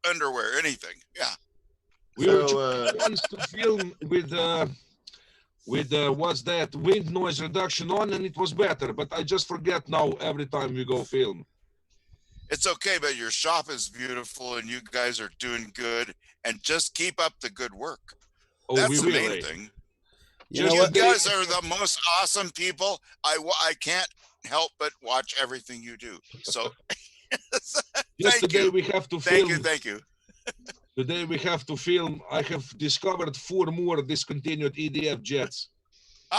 underwear, anything. Yeah. We were once to film with with what's that, wind noise reduction on, and it was better. But I just forget now every time we go film. It's okay, but your shop is beautiful and you guys are doing good, and just keep up the good work. Oh, That's we the will, main thing. You know You what? guys are the most awesome people. I can't help but watch everything you do. So Just thank today you. we have to film. Thank you. Today we have to film. I have discovered 4 more discontinued EDF jets.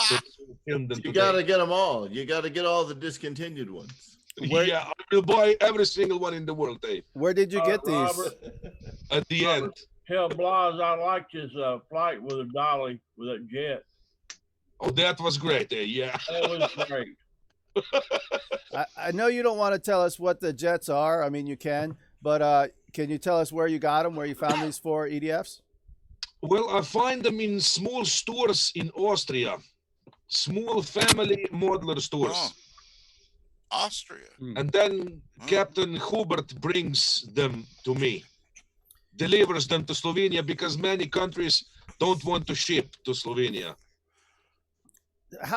So we'll film them You today. got to get them all. You got to get all the discontinued ones. Yeah, I will buy every single one in the world, Dave. Where did you get these? Robert, At the end. tell Blas I liked his flight with a dolly with that jet. Oh, that was great, eh? Yeah. That was great. I know you don't want to tell us what the jets are. I mean, you can, but can you tell us where you got them, where you found these 4 EDFs? Well, I find them in small stores in Austria, small family modeler stores. Oh, Austria. And then Captain Hubert brings them to me, delivers them to Slovenia because many countries don't want to ship to Slovenia.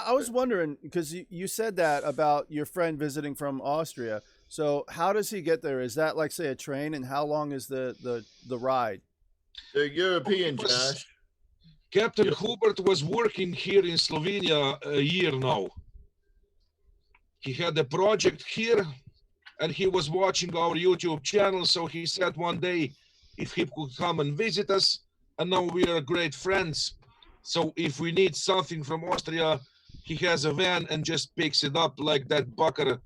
I was wondering, because you said that about your friend visiting from Austria. So how does he get there? Is that like, say, a train? And how long is the ride? They're European, Josh. Captain Hubert was working here in Slovenia a year now. He had a project here and he was watching our YouTube channel. So he said one day if he could come and visit us, and now we are great friends. So if we need something from Austria, he has a van and just picks it up, like that Bucker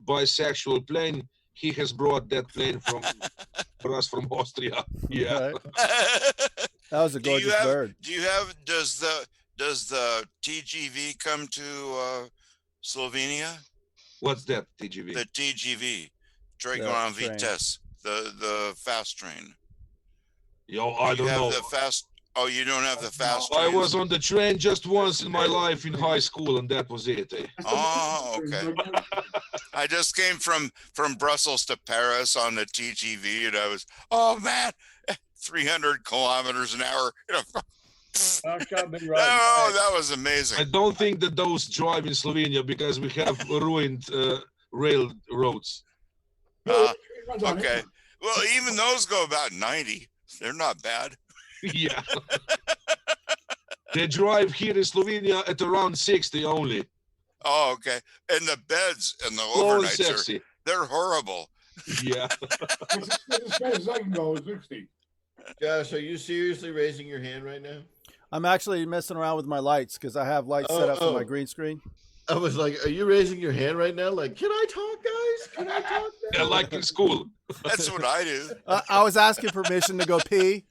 bisexual plane. He has brought that plane for us from Austria. Yeah. Right. That was a gorgeous bird. Does the TGV come to Slovenia? What's that, TGV? The TGV, train. Vitesse, the fast train. Yo, I don't know. The fast. Oh, you don't have the fast I trains? was on the train just once in my life in high school, and that was it. Eh? Oh, okay. I just came from Brussels to Paris on the TGV, and I was, oh man, 300 kilometers an hour. You know, that was amazing. I don't think that those drive in Slovenia because we have ruined railroads. Okay. Well, even those go about 90. They're not bad. Yeah. They drive here in Slovenia at around 60 only. Oh, okay. And the beds and the Slow and overnights sexy. they're horrible. Yeah. As fast as I can go is 60. Josh, are you seriously raising your hand right now? I'm actually messing around with my lights because I have lights set up for my green screen. I was like, are you raising your hand right now? Like, can I talk, guys? Can I talk now? Yeah, like in school. That's what I do. I was asking permission to go pee.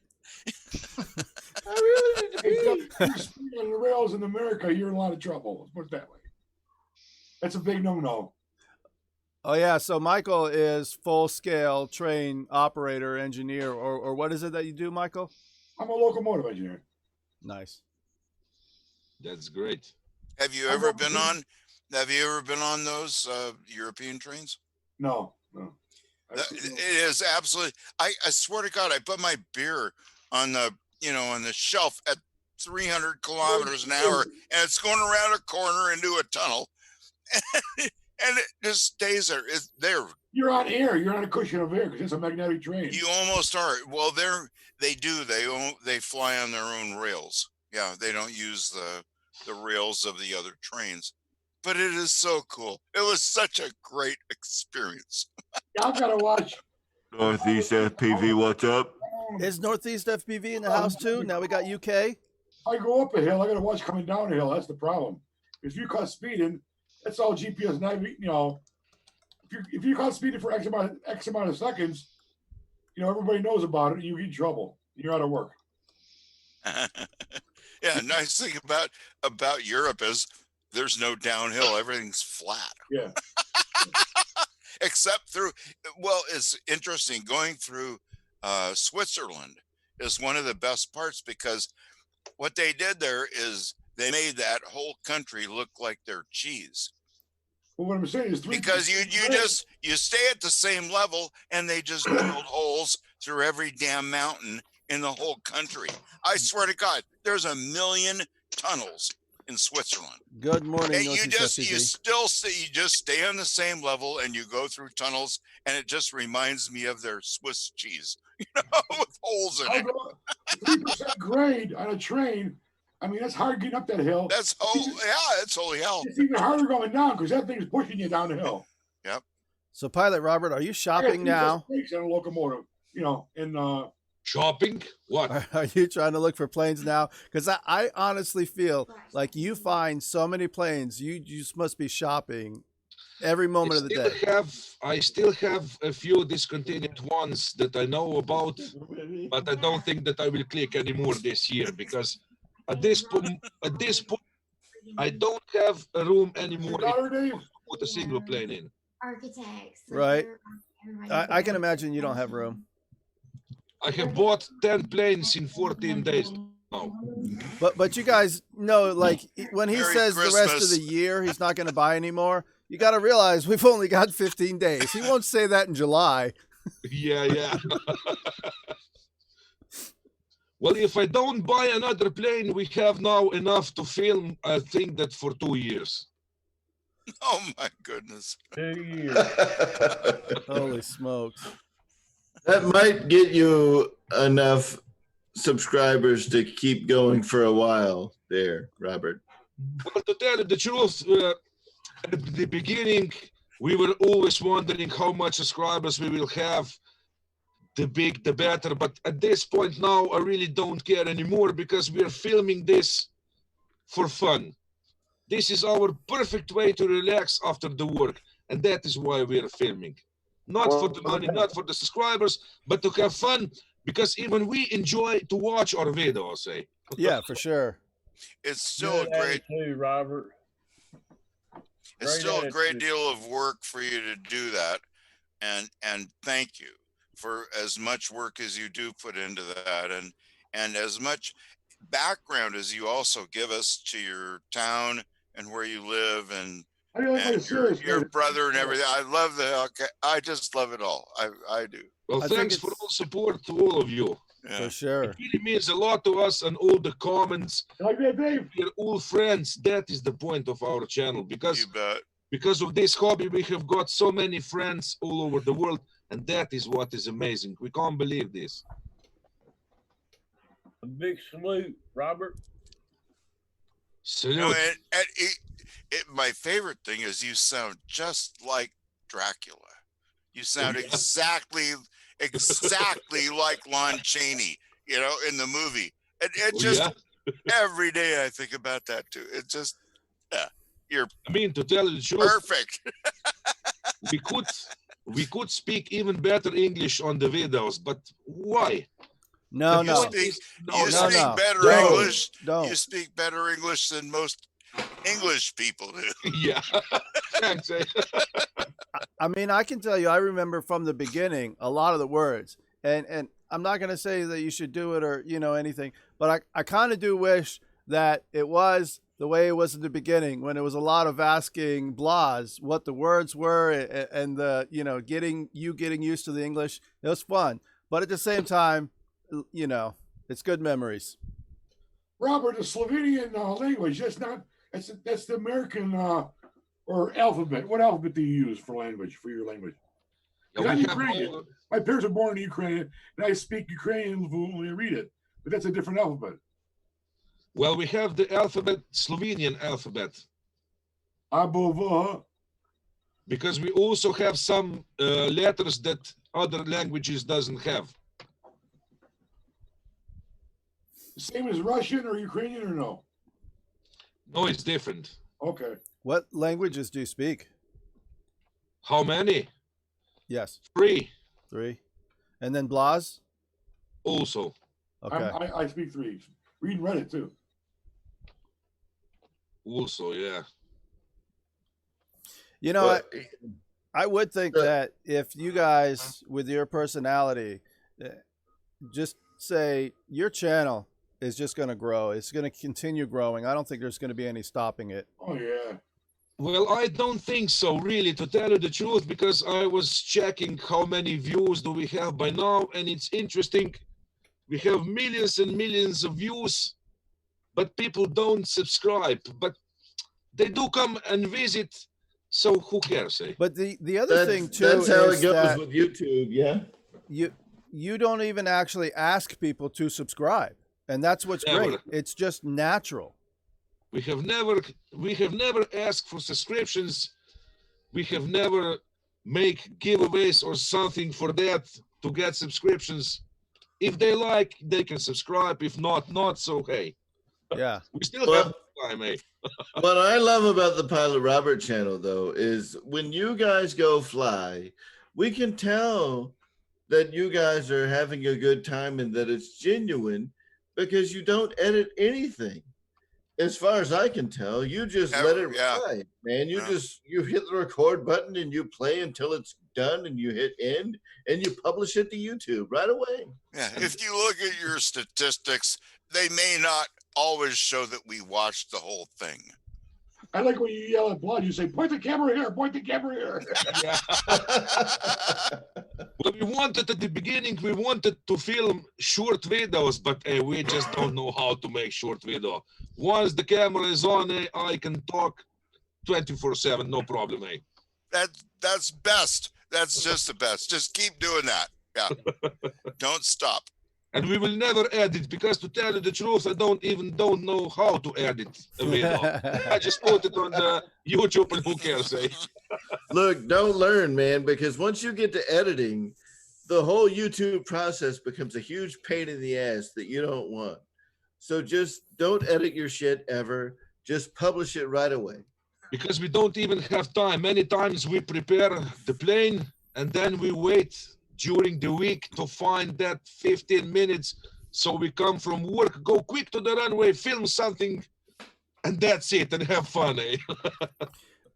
I really need to If you're speeding on the rails in America, you're in a lot of trouble. Let's put it that way. That's a big no-no. Oh yeah, so Michael is full-scale train operator, engineer, or what is it that you do, Michael? I'm a locomotive engineer. Nice. That's great. Have you ever been on those European trains? No. It is absolutely. I swear to God, I put my beer on the shelf at 300 kilometers an hour, and it's going around a corner into a tunnel, and it just stays there. It's there. You're on air. You're on a cushion of air because it's a magnetic train. You almost are. Well, they fly on their own rails. Yeah, they don't use the rails of the other trains. But it is so cool. It was such a great experience. Y'all gotta watch. Northeast FPV, what's up? Is Northeast FPV in the house too? Now we got UK. I go up a hill. I gotta watch coming down a hill. That's the problem. If you caught speeding, that's all GPS. If you caught speeding for X amount of seconds, everybody knows about it. You get in trouble. You're out of work. Yeah, nice thing about Europe is there's no downhill. Everything's flat. Yeah. Except it's interesting. Going through Switzerland is one of the best parts because what they did there is they made that whole country look like their cheese. Well, what I'm saying is because you stay at the same level and they just drilled holes through every damn mountain in the whole country. I swear to God, there's 1 million tunnels in Switzerland. Good morning, And you just Nosy you just stay on the same level and you go through tunnels, and it just reminds me of their Swiss cheese, with holes in it. 3% grade on a train. I mean, that's hard getting up that hill. That's it's holy hell. It's even harder going down because that thing's pushing you down the hill. Yep. So, Pilot Robert, are you shopping now? On a locomotive, in shopping. What? Are you trying to look for planes now? Because I honestly feel like you find so many planes, you just must be shopping every moment of the day. I still have a few discontinued ones that I know about, but I don't think that I will click anymore this year because at this point, I don't have a room anymore to put a single plane in. Architects. Right. I can imagine you don't have room. I have bought 10 planes in 14 days now. But you guys know, like, when he Merry says Christmas. the rest of the year he's not going to buy anymore, you got to realize we've only got 15 days. He won't say that in July. Yeah. Well, if I don't buy another plane, we have now enough to film, I think, that for 2 years. Oh my goodness. 2 years. Holy smokes. That might get you enough subscribers to keep going for a while there, Robert. Well, to tell you the truth, at the beginning, we were always wondering how much subscribers we will have. The big, the better. But at this point now, I really don't care anymore because we are filming this for fun. This is our perfect way to relax after the work. And that is why we are filming. Not for the money, not for the subscribers, but to have fun because even we enjoy to watch our videos. Yeah, for sure. It's still a great attitude, Robert. It's still a great deal of work for you to do that. And thank you for as much work as you do put into that and as much background as you also give us to your town and where you live and your brother and everything. I love I just love it all. I do. Well, thanks for all support to all of you. Yeah. For sure. It really means a lot to us and all the comments. Like that, Dave. We're all friends. That is the point of our channel because of this hobby, we have got so many friends all over the world, and that is what is amazing. We can't believe this. A big salute, Robert. Salute. You know, my favorite thing is you sound just like Dracula. You sound exactly like Lon Chaney, in the movie. It just every day I think about that too. It just to tell you the truth, perfect. we could speak even better English on the videos, but why? No. You speak better English. You speak better English than most English people do. Yeah. I mean, I can tell you, I remember from the beginning a lot of the words, and I'm not going to say that you should do it or anything, but I kind of do wish that it was the way it was in the beginning when it was a lot of asking blahs what the words were and the getting used to the English. It was fun, but at the same time, it's good memories. Robert, the Slovenian language, that's the American or alphabet. What alphabet do you use for your language? I'm Ukrainian. My parents were born in Ukraine, and I speak Ukrainian fluently and read it, but that's a different alphabet. Well, we have the Slovenian alphabet. Because we also have some letters that other languages doesn't have. Same as Russian or Ukrainian or no? No, it's different. Okay. What languages do you speak? How many? Yes. 3. And then blahs? Also. Okay. I speak 3. Read and Reddit too. Also, yeah. I would think that if you guys, with your personality, just say your channel is just going to grow. It's going to continue growing. I don't think there's going to be any stopping it. Oh, yeah. Well, I don't think so, really, to tell you the truth, because I was checking how many views do we have by now, and it's interesting. We have millions and millions of views, but people don't subscribe. But they do come and visit, so who cares? Eh? But the other thing too that's how is it goes that with YouTube. Yeah. You don't even actually ask people to subscribe, and that's what's great. It's just natural. We have never asked for subscriptions. We have never make giveaways or something for that to get subscriptions. If they like, they can subscribe. If not, so hey. Yeah. We still have time, eh? What I love about the Pilot Robert channel, though, is when you guys go fly, we can tell that you guys are having a good time and that it's genuine because you don't edit anything. As far as I can tell, you just let it ride, man. You hit the record button and you play until it's done and you hit end and you publish it to YouTube right away. Yeah, if you look at your statistics, they may not always show that we watched the whole thing. I like when you yell at blood. You say, "Point the camera here! Point the camera here!" Yeah. Well, we wanted at the beginning. We wanted to film short videos, but we just don't know how to make short video. Once the camera is on, I can talk 24/7, no problem. That's best. That's just the best. Just keep doing that. Yeah. Don't stop. And we will never edit because, to tell you the truth, I don't know how to edit a video. I just put it on the YouTube and who cares? Look, don't learn, man, because once you get to editing, the whole YouTube process becomes a huge pain in the ass that you don't want. So just don't edit your shit ever. Just publish it right away. Because we don't even have time. Many times we prepare the plane and then we wait during the week to find that 15 minutes. So we come from work, go quick to the runway, film something, and that's it, and have fun.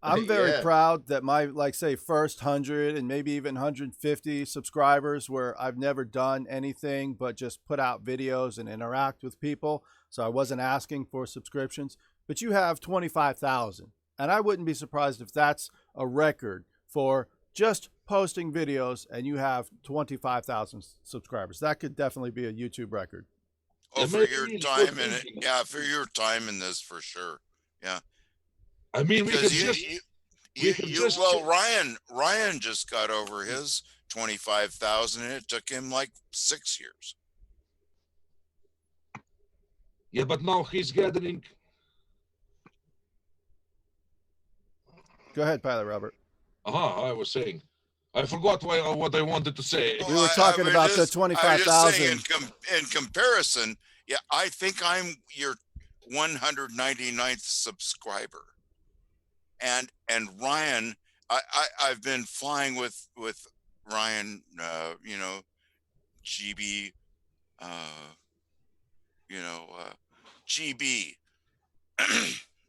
I'm very proud that my, like, say, first 100 and maybe even 150 subscribers, where I've never done anything but just put out videos and interact with people. So I wasn't asking for subscriptions. But you have 25,000. And I wouldn't be surprised if that's a record for just posting videos and you have 25,000 subscribers. That could definitely be a YouTube record. Oh, for your time in it. Yeah, for your time in this, for sure. Yeah. I mean, Ryan just got over his 25,000 and it took him like 6 years. Yeah, but now he's gathering. Go ahead, Pilot Robert. I was saying, I forgot what I wanted to say. We were talking about the 25,000. In comparison, yeah, I think I'm your 199th subscriber. And Ryan, I've been flying with Ryan, GB, GB,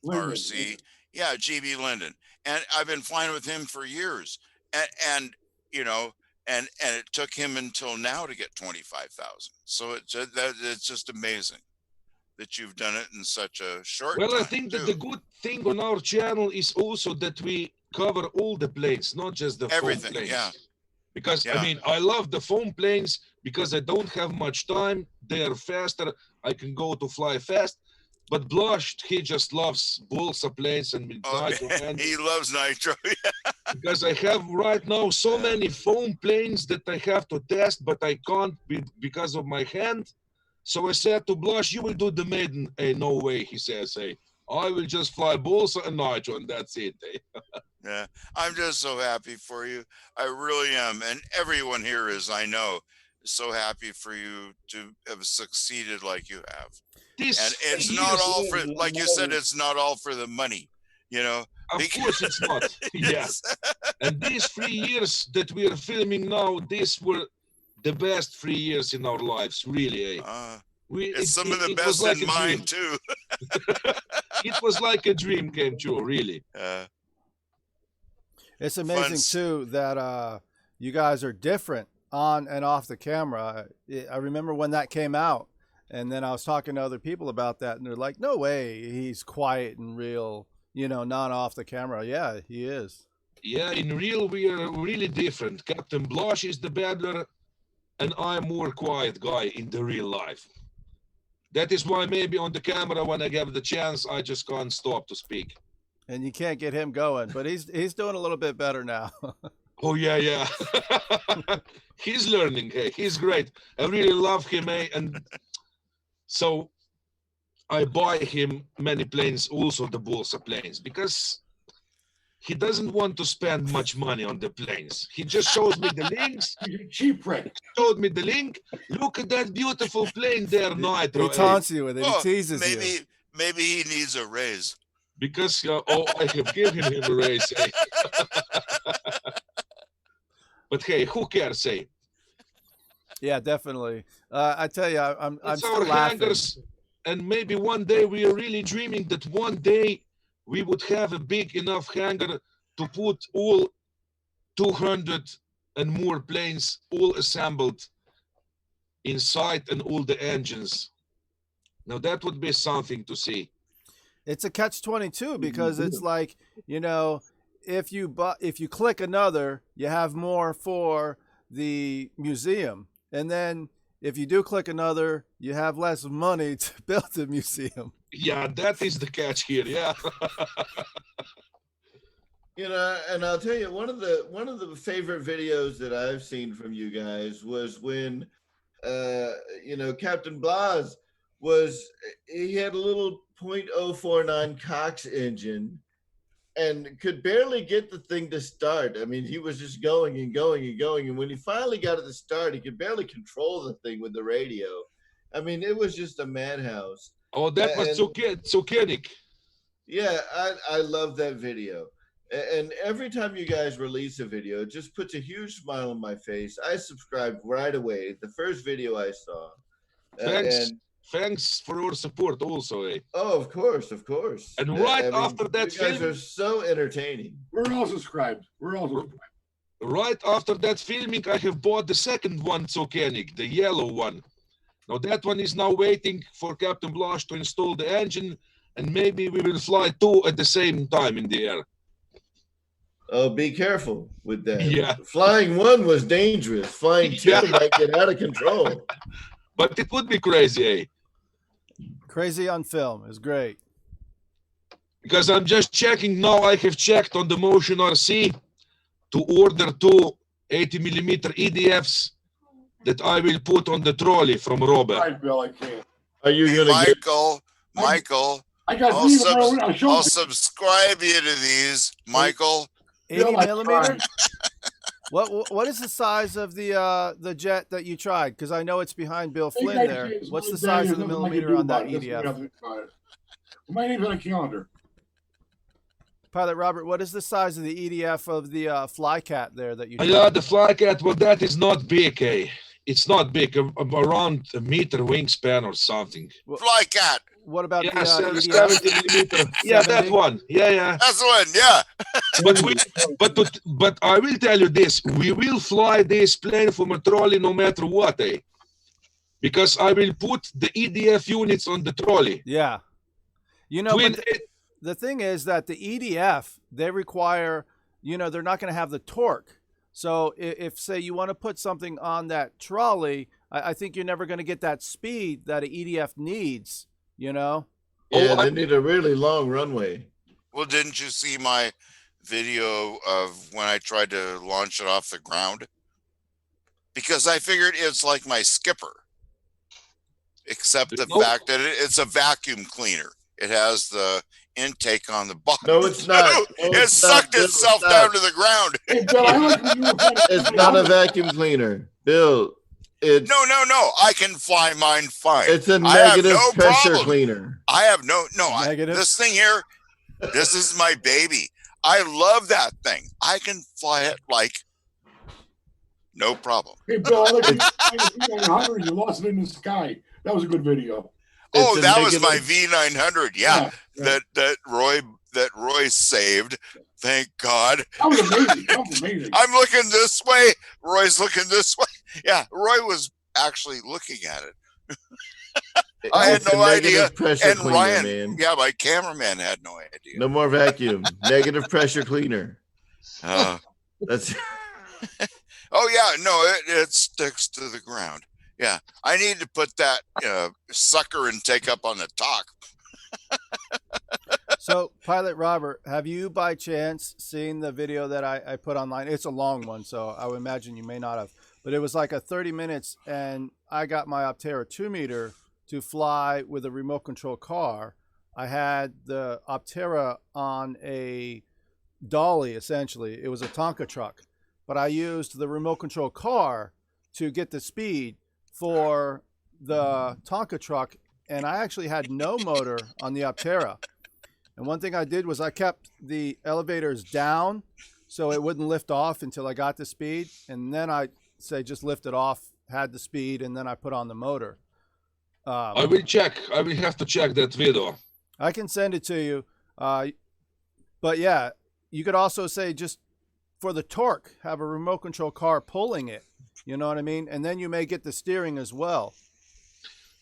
RC, yeah, GB Linden, and I've been flying with him for years, and it took him until now to get 25,000. So it's just amazing that you've done it in such a short time. Well, I think that the good thing on our channel is also that we cover all the planes, not just the foam planes. Yeah. Because I mean, I love the foam planes because I don't have much time. They are faster. I can go to fly fast. But Blushed, he just loves balsa planes and nitro. And he loves nitro. Because I have right now so many foam planes that I have to test, but I can't because of my hand. So I said to Blush, you will do the maiden. Hey, no way, he says. Hey, I will just fly balsa and nitro, and that's it. Yeah, I'm just so happy for you. I really am. And everyone here is, I know, so happy for you to have succeeded like you have. And it's not all for, like you said, it's not all for the money, Of course it's not. Yes. And these 3 years that we are filming now, these were the best 3 years in our lives, really. It's some of the best in mine too. It was like a dream came true, really. It's amazing too that you guys are different on and off the camera. I remember when that came out, and then I was talking to other people about that, and they're like, "No way, he's quiet and real, not off the camera." Yeah, he is. Yeah, in real we are really different. Captain Blush is the battler, and I'm more quiet guy in the real life. That is why maybe on the camera, when I have the chance, I just can't stop to speak. And you can't get him going, but he's doing a little bit better now. Oh yeah. He's learning. Hey, he's great. I really love him. Hey, and so I buy him many planes, also the Bolsa planes, because he doesn't want to spend much money on the planes. He just shows me the links. Cheap prick. Showed me the link. Look at that beautiful plane there, Nitro. He taunts you with it. He teases you. Maybe he needs a raise. Because I have given him a raise. Hey. But hey, who cares? Hey. Yeah, definitely. I tell you, I'm It's still our laughing. hangars, and maybe one day we are really dreaming that one day we would have a big enough hangar to put all 200 and more planes all assembled inside and all the engines. Now that would be something to see. It's a catch-22 because it's like, you know, if you click another, you have more for the museum, and then if you do click another, you have less money to build the museum. Yeah, that is the catch here. Yeah. You know, and I'll tell you, one of the favorite videos that I've seen from you guys was when, you know, Captain Blas he had a little .049 Cox engine and could barely get the thing to start. I mean, he was just going and going and going. And when he finally got it to start, he could barely control the thing with the radio. I mean, it was just a madhouse. Oh, that was Zucchini. Yeah, I love that video. And every time you guys release a video, it just puts a huge smile on my face. I subscribed right away. The first video I saw. Thanks for your support also. Eh? Oh, of course. And right after that you guys are so entertaining. We're all subscribed. Right after that filming, I have bought the second one, Zucchini, the yellow one. Now that one is now waiting for Captain Blush to install the engine, and maybe we will fly two at the same time in the air. Oh, be careful with that. Yeah. Flying one was dangerous. Flying two might get out of control. But it would be crazy, eh? Crazy on film is great. Because I'm just checking now. I have checked on the Motion RC to order two 80mm EDFs that I will put on the trolley from Robert. Right, Bill, I can't. Are you gonna Michael? I'll subscribe you to these, Michael. 80mm. What is the size of the jet that you tried? Because I know it's behind Bill Flynn there. What's the size of the millimeter on that EDF? My name's on a calendar. Pilot Robert, what is the size of the EDF of the Flycat there that you tried? Yeah, the Flycat, well, that is not big, eh? It's not big, around a meter wingspan or something. Flycat. What about the 70mm? Yeah, that one. Yeah. That's the one. Yeah. but I will tell you this: we will fly this plane from a trolley no matter what, eh? Because I will put the EDF units on the trolley. Yeah. You know, but the thing is that the EDF, they require, you know, they're not going to have the torque. So if say you want to put something on that trolley, I think you're never going to get that speed that an EDF needs. You know? Yeah, they need a really long runway. Well, didn't you see my video of when I tried to launch it off the ground? Because I figured it's like my skipper, except the fact that it's a vacuum cleaner. It has the intake on the bottom. No, it's not. It sucked itself down to the ground. Hey, Bill, it's not a vacuum cleaner, Bill. No. I can fly mine fine. It's a negative pressure cleaner. I have no. This thing here, this is my baby. I love that thing. I can fly it like no problem. Hey, Bill, I like V900. You lost it in the sky. That was a good video. Oh, that was my V900. Yeah, that Roy saved. Thank God. That was amazing. I'm looking this way. Roy's looking this way. Yeah, Roy was actually looking at it. I had no idea. And Ryan, man. My cameraman had no idea. No more vacuum. Negative pressure cleaner. That's. Oh yeah, no, it sticks to the ground. Yeah, I need to put that sucker and take up on the talk. So, Pilot Robert, have you by chance seen the video that I put online? It's a long one, so I would imagine you may not have. But it was like a 30 minutes, and I got my Optera 2-meter to fly with a remote control car. I had the Optera on a dolly, essentially. It was a Tonka truck. But I used the remote control car to get the speed for the Tonka truck, and I actually had no motor on the Optera. And one thing I did was I kept the elevators down so it wouldn't lift off until I got the speed. And then I say just lift it off, had the speed, and then I put on the motor. I will check. I will have to check that video. I can send it to you. But yeah, you could also say just for the torque, have a remote control car pulling it. You know what I mean? And then you may get the steering as well.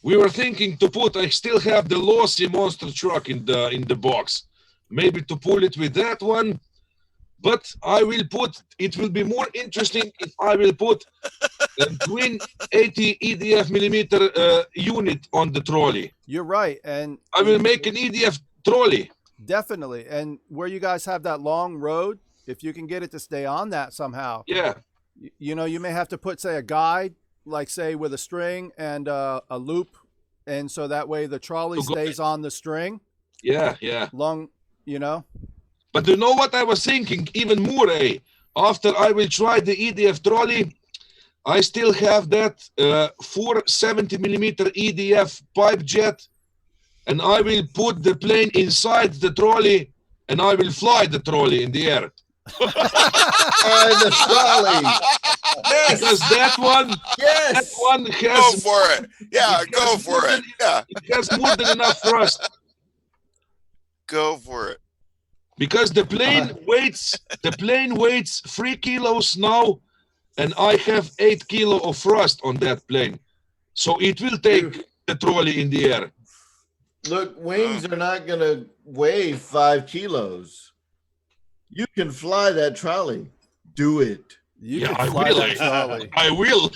We were thinking to put, I still have the lossy monster truck in the box. Maybe to pull it with that one. But I will put, it will be more interesting if I will put a twin 80 EDF millimeter unit on the trolley. You're right. And I will make an EDF trolley. Definitely. And where you guys have that long road, if you can get it to stay on that somehow. Yeah. You know, you may have to put, say, a guide, like, say, with a string and a loop. And so that way the trolley stays on the string. Yeah, yeah. Long, you know. But you know what I was thinking? Even more, after I will try the EDF trolley, I still have that 470 millimeter EDF pipe jet. And I will put the plane inside the trolley and I will fly the trolley in the air. The trolley. Yes. Because that one, that one has. Go for it. Yeah, go for it. Yeah. It has more than enough thrust. Go for it. Because the plane weighs 3 kilos now, and I have 8 kilo of thrust on that plane. So it will take the trolley in the air. Look, wings are not going to weigh 5 kilos. You can fly that trolley. Do it. You can fly that trolley. I will.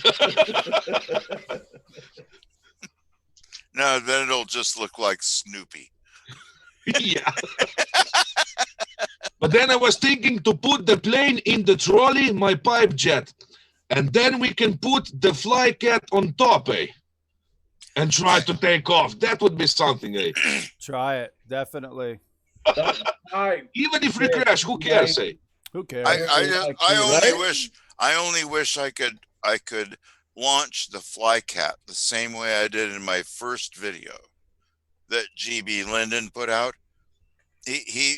No, then it'll just look like Snoopy. Yeah. But then I was thinking to put the plane in the trolley, my pipe jet, and then we can put the fly cat on top, and try to take off. That would be something, Try it, definitely. Even if we crash, who cares, Who cares? I only wish I could launch the fly cat the same way I did in my first video that GB Linden put out. He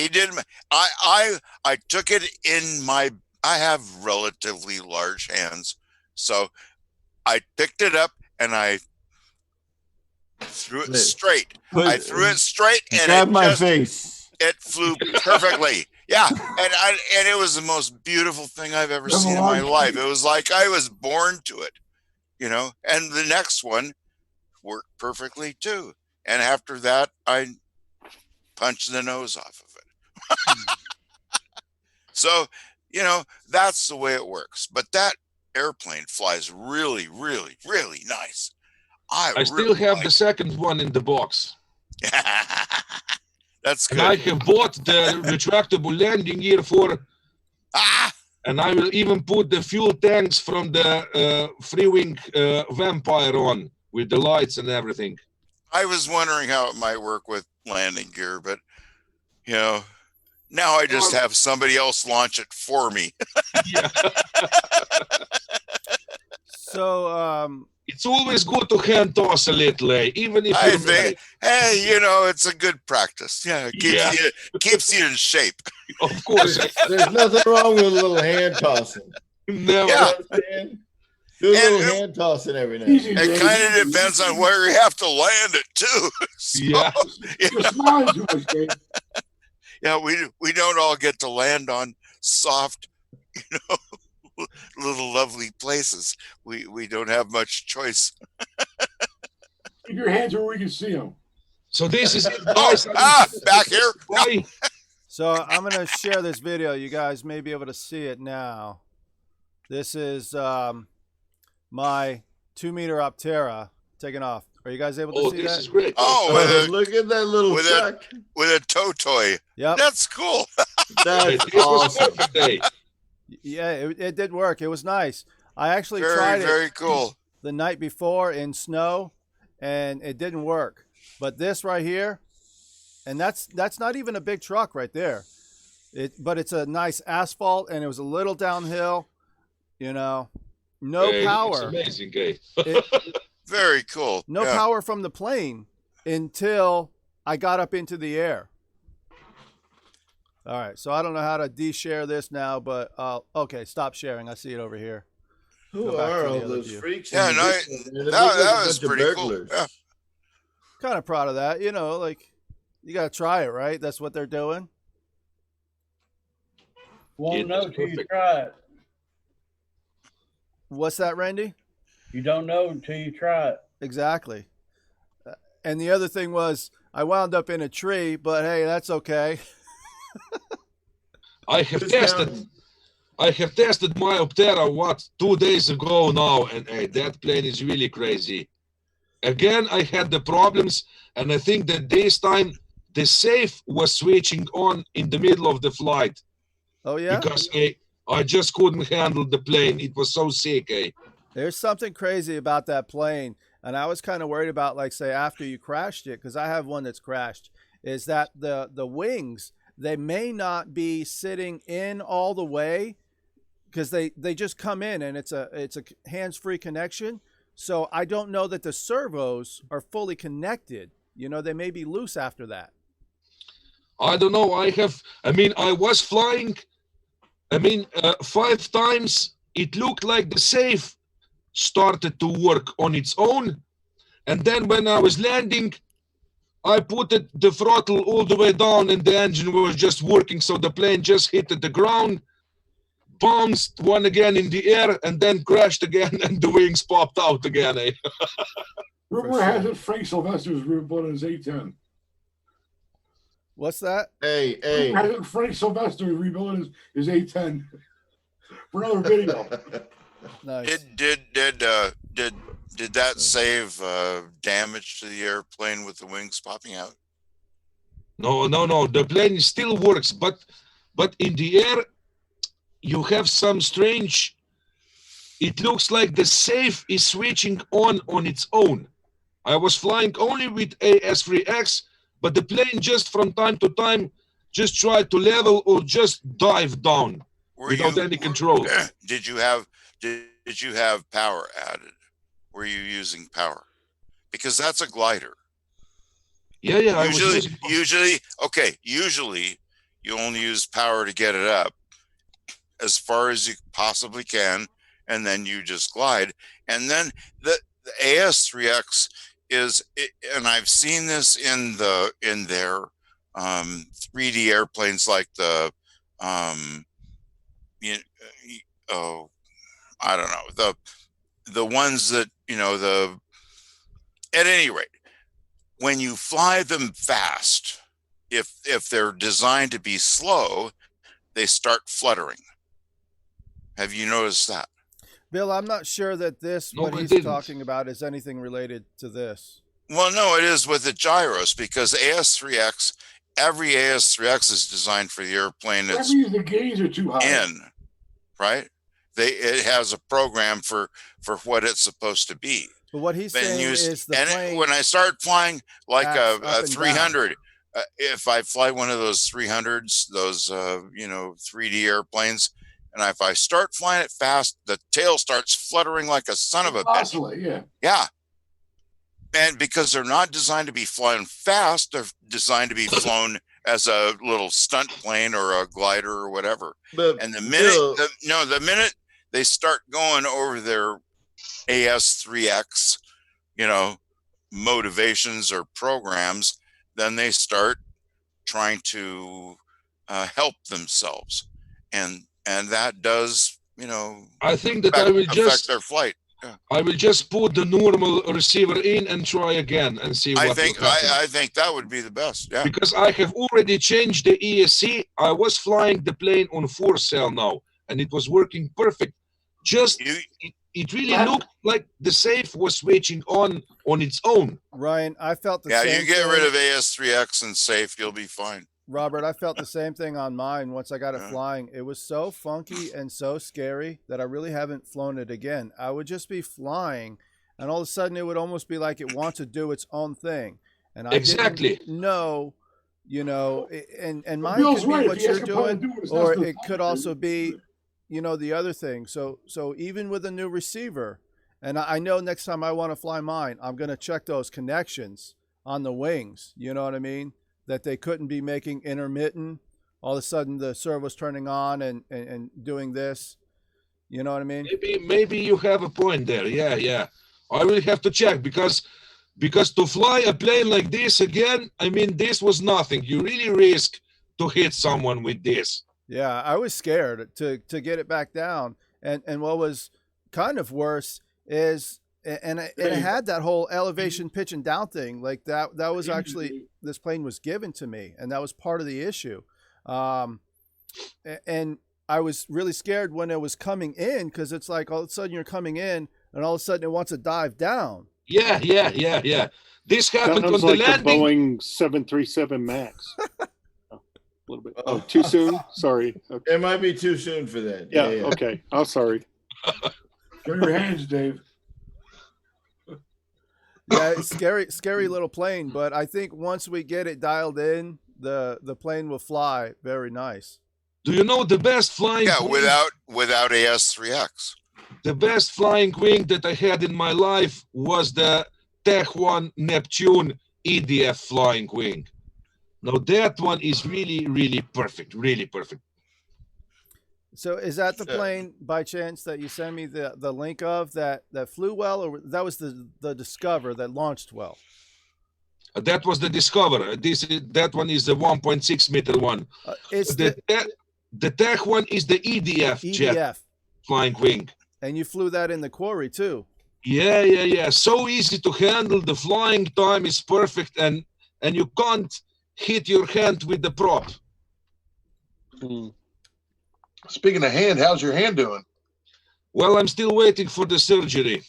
did. I took it in my. I have relatively large hands, so I picked it up and I threw it straight. I threw it straight and grab my face. It flew perfectly. Yeah, and it was the most beautiful thing I've ever seen in my life. It was like I was born to it, you know. And the next one worked perfectly too. And after that, I punched the nose off of it. So, you know, that's the way it works. But that airplane flies really, really, really nice. I still have the second one in the box. That's good. And I have bought the retractable landing gear for, and I will even put the fuel tanks from the Freewing Vampire on with the lights and everything. I was wondering how it might work with landing gear, but you know, now I just have somebody else launch it for me. So, it's always good to hand toss a little, even if I think, hey, you know, it's a good practice. Yeah, it keeps you in shape. Of course. There's nothing wrong with a little hand tossing. Never. Yeah. Do a little hand tossing every now and then. It kind of depends on where you have to land it too. So, yeah. Yeah, we don't all get to land on soft, you know, little lovely places. We don't have much choice. Keep your hands where we can see them. So this is back here. So I'm gonna share this video. You guys may be able to see it now. This is my 2-meter Optera taking off. Are you guys able to see this that? is great. Oh, look at that little with truck. with a tow toy. Yep. That's cool. That's It was awesome. perfect day. Yeah, it did work. It was nice. I actually Very, tried it very cool. the night before in snow, and it didn't work. But this right here, and that's not even a big truck right there. But it's a nice asphalt, and it was a little downhill. You know, no It's power. amazing, Gay. Very cool. No power from the plane until I got up into the air. All right, so I don't know how to de-share this now, but okay, stop sharing. I see it over here. Who Go back are to the all other those view. freaks? Yeah, in no, the Dixon, man? It that looked like a was bunch of pretty cool. burglars. Yeah. Kind of proud of that. You know, like you got to try it, right? That's what they're doing. Won't know till you try it. What's that, Randy? You don't know until you try it. Exactly. And the other thing was I wound up in a tree, but hey, that's okay. I have tested my Optera 2 days ago now, and hey, that plane is really crazy. Again, I had the problems, and I think that this time the safe was switching on in the middle of the flight. Oh yeah? Because I just couldn't handle the plane. It was so sick, eh? There's something crazy about that plane, and I was kind of worried about, like, say, after you crashed it, because I have one that's crashed, is that the wings, they may not be sitting in all the way, because they just come in, and it's a hands-free connection. So I don't know that the servos are fully connected. You know, they may be loose after that. I don't know. I was flying. 5 times. It looked like the safe started to work on its own. And then when I was landing, I put the throttle all the way down and the engine was just working. So the plane just hit the ground, bounced one again in the air, and then crashed again, and the wings popped out again. Eh? Rumor has it Frank Sylvester's rebuilding his A10. What's that? Hey. Rumor has it Frank Sylvester is rebuilding his A10 for another video. Nice. Did that save damage to the airplane with the wings popping out? No. The plane still works, but in the air, you have some strange. It looks like the safe is switching on its own. I was flying only with AS3X, but the plane just from time to time just tried to level or just dive down without any control. Did you have power added? Were you using power? Because that's a glider. Yeah. Usually you only use power to get it up as far as you possibly can, and then you just glide. And then the AS3X is, and I've seen this in their 3D airplanes, like the I don't know, the ones that, at any rate, when you fly them fast, if they're designed to be slow, they start fluttering. Have you noticed that? Bill, I'm not sure that what he's talking about is anything related to this. Well, no, it is with the gyros, because every AS3X is designed for the airplane that's the gains are too high. Right? It has a program for what it's supposed to be. But what he's saying is the plane. When I start flying like a 300, if I fly one of those 300s, those 3D airplanes, and if I start flying it fast, the tail starts fluttering like a son of a bitch. Yeah. And because they're not designed to be flown fast, they're designed to be flown as a little stunt plane or a glider or whatever. And the minute they start going over their AS3X, motivations or programs, then they start trying to help themselves, and that does, I think that I will affect their flight. Yeah. I will just put the normal receiver in and try again and see what I think that would be the best. Yeah. Because I have already changed the ESC. I was flying the plane on 4-cell now, and it was working perfect. Just it really looked like the safe was switching on its own. Ryan, I felt the Yeah, same you get thing. rid of AS3X and safe, you'll be fine. Robert, I felt the same thing on mine once I got it flying. It was so funky and so scary that I really haven't flown it again. I would just be flying, and all of a sudden it would almost be like it wants to do its own thing. And I didn't know, you know, and mine Bill's could be right. what If he you're has a pilot doing, do it, it's or not it could also be, you know, the other thing. So even with a new receiver, and I know next time I want to fly mine, I'm going to check those connections on the wings. You know what I mean? That they couldn't be making intermittent. All of a sudden the servo's turning on and doing this. You know what I mean? Maybe you have a point there. Yeah. I will have to check because to fly a plane like this again, I mean, this was nothing. You really risk to hit someone with this. Yeah, I was scared to get it back down. And what was kind of worse is, and it had that whole elevation pitch and down thing. Like that was actually, this plane was given to me, and that was part of the issue. And I was really scared when it was coming in, because it's like all of a sudden you're coming in and all of a sudden it wants to dive down. Yeah. This happened Sounds on like the landing. the Boeing 737 Max. A little bit. Oh, too soon? Sorry. Okay. It might be too soon for that. Yeah. Okay. I'm sorry. Show your hands, Dave. Yeah, it's scary little plane, but I think once we get it dialed in, the plane will fly very nice. Do you know the best flying? Yeah, wing? without AS3X. The best flying wing that I had in my life was the Tech 1 Neptune EDF flying wing. Now that one is really perfect, really perfect. So is that the plane by chance that you sent me the link of that flew well, or that was the Discover that launched well? That was the Discover. That one is the 1.6 meter one. The Tech one is the EDF jet flying wing. And you flew that in the quarry too. Yeah. So easy to handle. The flying time is perfect, and you can't hit your hand with the prop. Speaking of hand, how's your hand doing? Well, I'm still waiting for the surgery.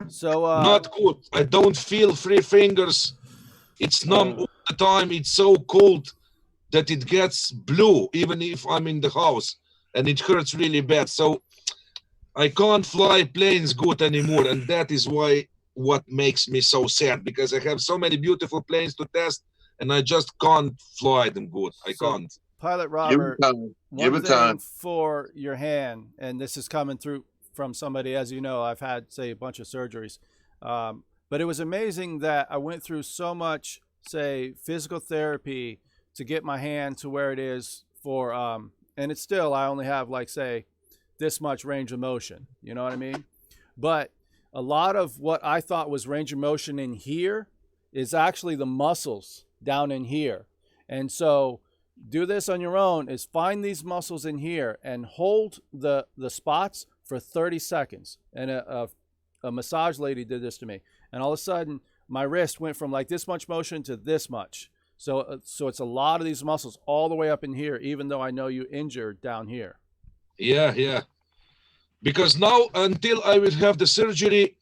So not good. I don't feel free fingers. It's numb all the time. It's so cold that it gets blue, even if I'm in the house, and it hurts really bad. So I can't fly planes good anymore, and that is what makes me so sad, because I have so many beautiful planes to test, and I just can't fly them good. I can't. Pilot Robert, Give it time. For your hand, and this is coming through from somebody, as you know, I've had, say, a bunch of surgeries. But it was amazing that I went through so much, say, physical therapy to get my hand to where it is for, and it's still, I only have like, say, this much range of motion. You know what I mean? But a lot of what I thought was range of motion in here is actually the muscles down in here. And so do this on your own, is find these muscles in here and hold the spots for 30 seconds. And a massage lady did this to me. And all of a sudden, my wrist went from like this much motion to this much. So it's a lot of these muscles all the way up in here, even though I know you injured down here. Yeah. Because now, until I will have the surgery,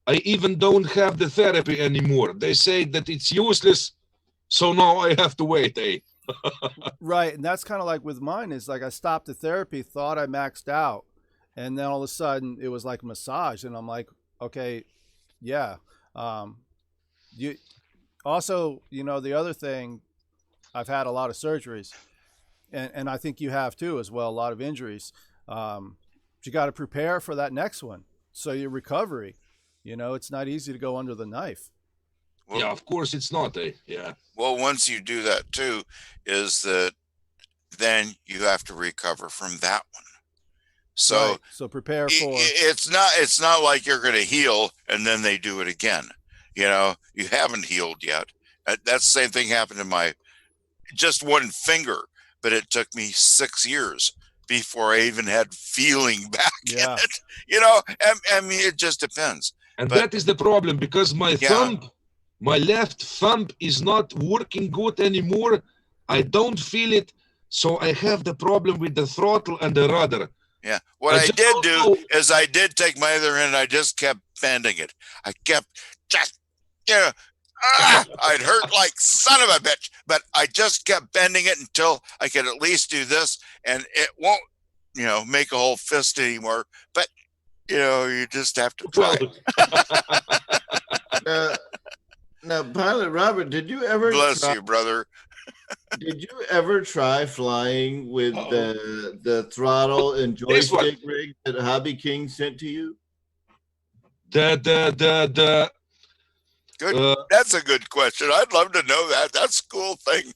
I even don't have the therapy anymore. They say that it's useless, so now I have to wait, Right, and that's kind of like with mine, is like I stopped the therapy, thought I maxed out, and then all of a sudden it was like massage, and I'm like, okay, yeah. You also, you know, the other thing, I've had a lot of surgeries, and I think you have too as well, a lot of injuries. You got to prepare for that next one. So your recovery, you know, it's not easy to go under the knife. Well, yeah, of course it's not. Yeah. Well, once you do that too, is that then you have to recover from that one. So, right. So prepare for. It's not like you're going to heal and then they do it again. You know, you haven't healed yet. That's the same thing happened to my just one finger, but it took me 6 years before I even had feeling back in it. You know, I mean, it just depends. And that is the problem, because my left thumb is not working good anymore. I don't feel it. So I have the problem with the throttle and the rudder. Yeah. What I did do is I did take my other hand and I just kept bending it. I kept just, I'd hurt like son of a bitch, but I just kept bending it until I could at least do this, and it won't, make a whole fist anymore. But, you just have to try. Now, Pilot Robert, did you ever bless you, brother? Did you ever try flying with the throttle and joystick rig that Hobby King sent to you? Good. That's a good question. I'd love to know that. That's a cool thing.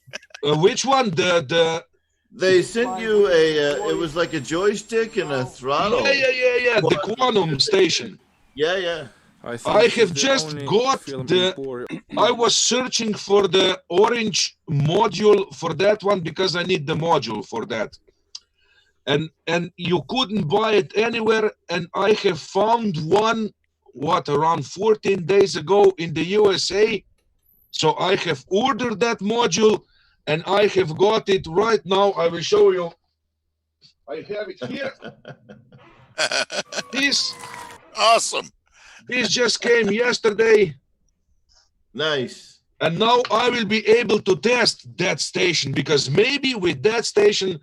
Which one? They sent you it was like a joystick and a throttle. Yeah. The Quantum Station. Yeah. I have just got I was searching for the orange module for that one because I need the module for that. And you couldn't buy it anywhere. And I have found one, around 14 days ago in the USA. So I have ordered that module and I have got it right now. I will show you. I have it here. This. Awesome. This just came yesterday. Nice. And now I will be able to test that station because maybe with that station,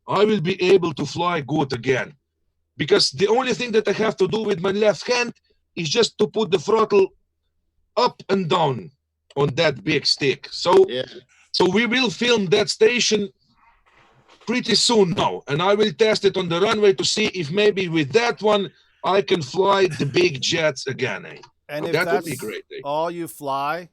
I will be able to fly good again. Because the only thing that I have to do with my left hand is just to put the throttle up and down on that big stick. So we will film that station pretty soon now. And I will test it on the runway to see if maybe with that one, I can fly the big jets again. And if that that's would be great. all you fly,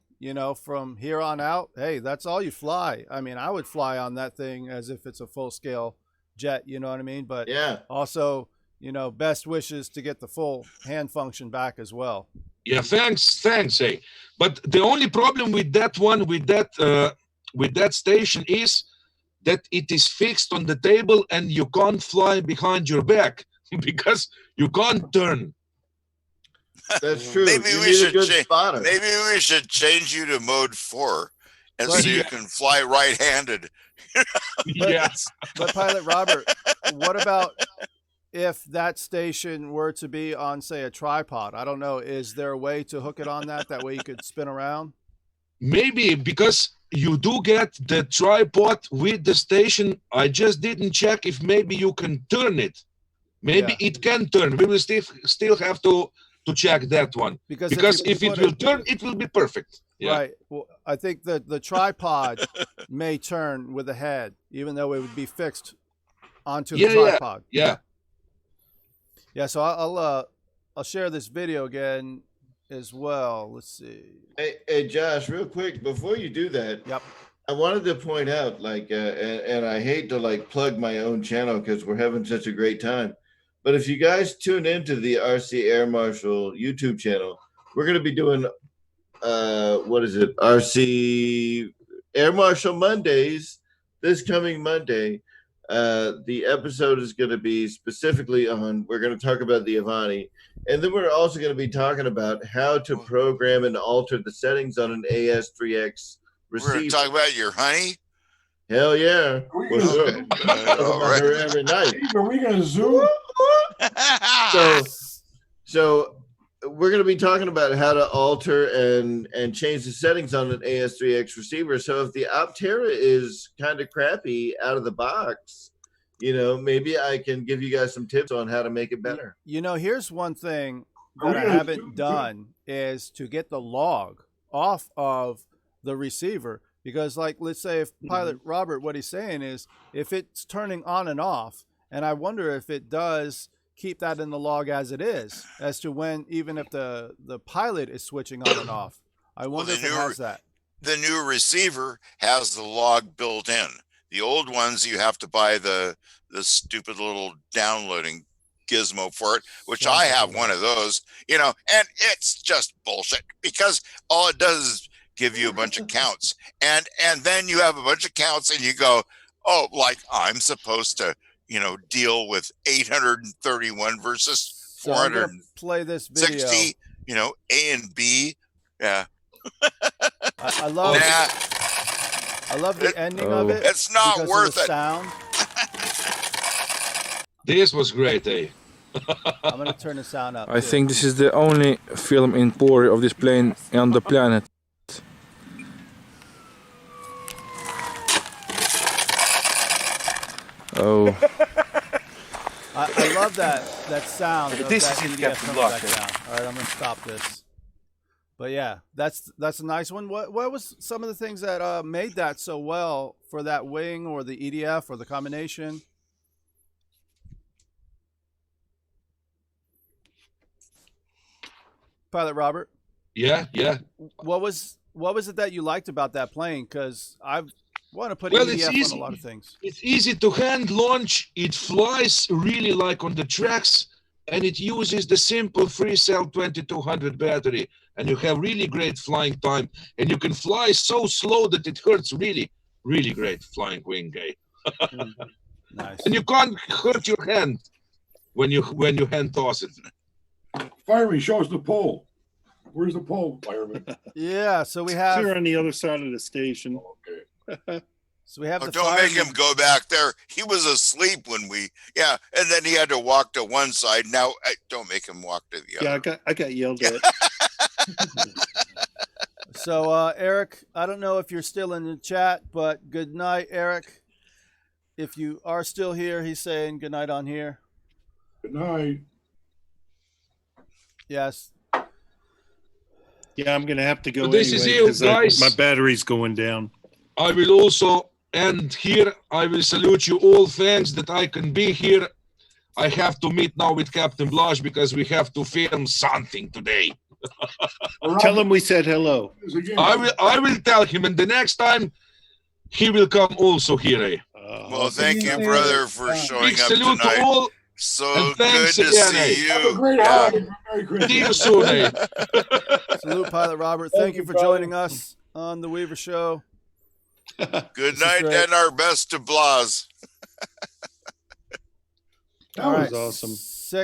from here on out, hey, that's all you fly. I mean, I would fly on that thing as if it's a full-scale jet, you know what I mean? But also, best wishes to get the full hand function back as well. Yeah, thanks. But the only problem with that one, with that station is that it is fixed on the table and you can't fly behind your back because you can't turn. That's true. Maybe we should change you to mode 4, and so you can fly right-handed. Yes. But Pilot Robert, what about if that station were to be on, say, a tripod? I don't know. Is there a way to hook it on that? That way you could spin around? Maybe, because you do get the tripod with the station. I just didn't check if maybe you can turn it. Maybe it can turn. We will still have to check that one. Because if it will turn, it will be perfect. Yeah. Right. Well, I think that the tripod may turn with the head, even though it would be fixed onto the tripod. Yeah. So I'll share this video again as well. Let's see. Hey Josh, real quick before you do that. Yep. I wanted to point out, and I hate to plug my own channel because we're having such a great time. But if you guys tune into the RC Air Marshal YouTube channel, we're going to be doing, RC Air Marshal Mondays this coming Monday. The episode is going to be specifically we're going to talk about the Avani. And then we're also going to be talking about how to program and alter the settings on an AS3X receiver. We're going to talk about your honey? Hell yeah. What's up? All right. Her every night. Are we going to zoom? So we're going to be talking about how to alter and change the settings on an AS3X receiver. So if the Optera is kind of crappy out of the box, maybe I can give you guys some tips on how to make it better. Here's one thing that I haven't done is to get the log off of the receiver. Because, let's say if Pilot Robert, what he's saying is if it's turning on and off, and I wonder if it does keep that in the log as it is, as to when, even if the pilot is switching on and off. I wonder if it has that. The new receiver has the log built in. The old ones, you have to buy the stupid little downloading gizmo for it, which I have one of those, and it's just bullshit because all it does is give you a bunch of counts, and then you have a bunch of counts, and you go, I'm supposed to, deal with 831 versus 460. Play this video. A and B. Yeah. I love the ending of it. It's not worth it. Sound. This was great, eh? I'm gonna turn the sound up. I think this is the only film in Pori of this plane on the planet. Oh. I love that sound. This that is EDF Captain coming Block. back down. All right, I'm gonna stop this. But yeah, that's a nice one. What was some of the things that made that so well for that wing or the EDF or the combination? Pilot Robert. Yeah. What was it that you liked about that plane? Because I want to put Well, EDF on a lot of things. It's easy to hand launch. It flies really like on the tracks, and it uses the simple free cell 2200 battery, and you have really great flying time, and you can fly so slow that it hurts really, really great flying wing, eh? Nice. And you can't hurt your hand when you hand toss it. Fireman, show us the pole. Where's the pole, fireman? Yeah, so we have. Here on the other side of the station. Okay. So we have. Oh, don't make him go back there. He was asleep when we. Yeah, and then he had to walk to one side. Now don't make him walk to the other. Yeah, I got yelled at. So Eric, I don't know if you're still in the chat, but good night, Eric. If you are still here, he's saying good night on here. Good night. Yes. Yeah, I'm gonna have to go. So this anyway, is it, guys. My battery's going down. I will also end here. I will salute you all. Thanks that I can be here. I have to meet now with Captain Blush because we have to film something today. Tell him we said hello. I will tell him, and the next time he will come also here. Eh? Well, thank you, brother, for showing Big up salute tonight. to all. So and good thanks to again, see eh? you. Have a great Yeah. holiday. Merry Christmas. See you soon, eh? Salute, Pilot Robert. Thank you for joining us on the Weaver Show. Good night and our best to Blas. That was awesome.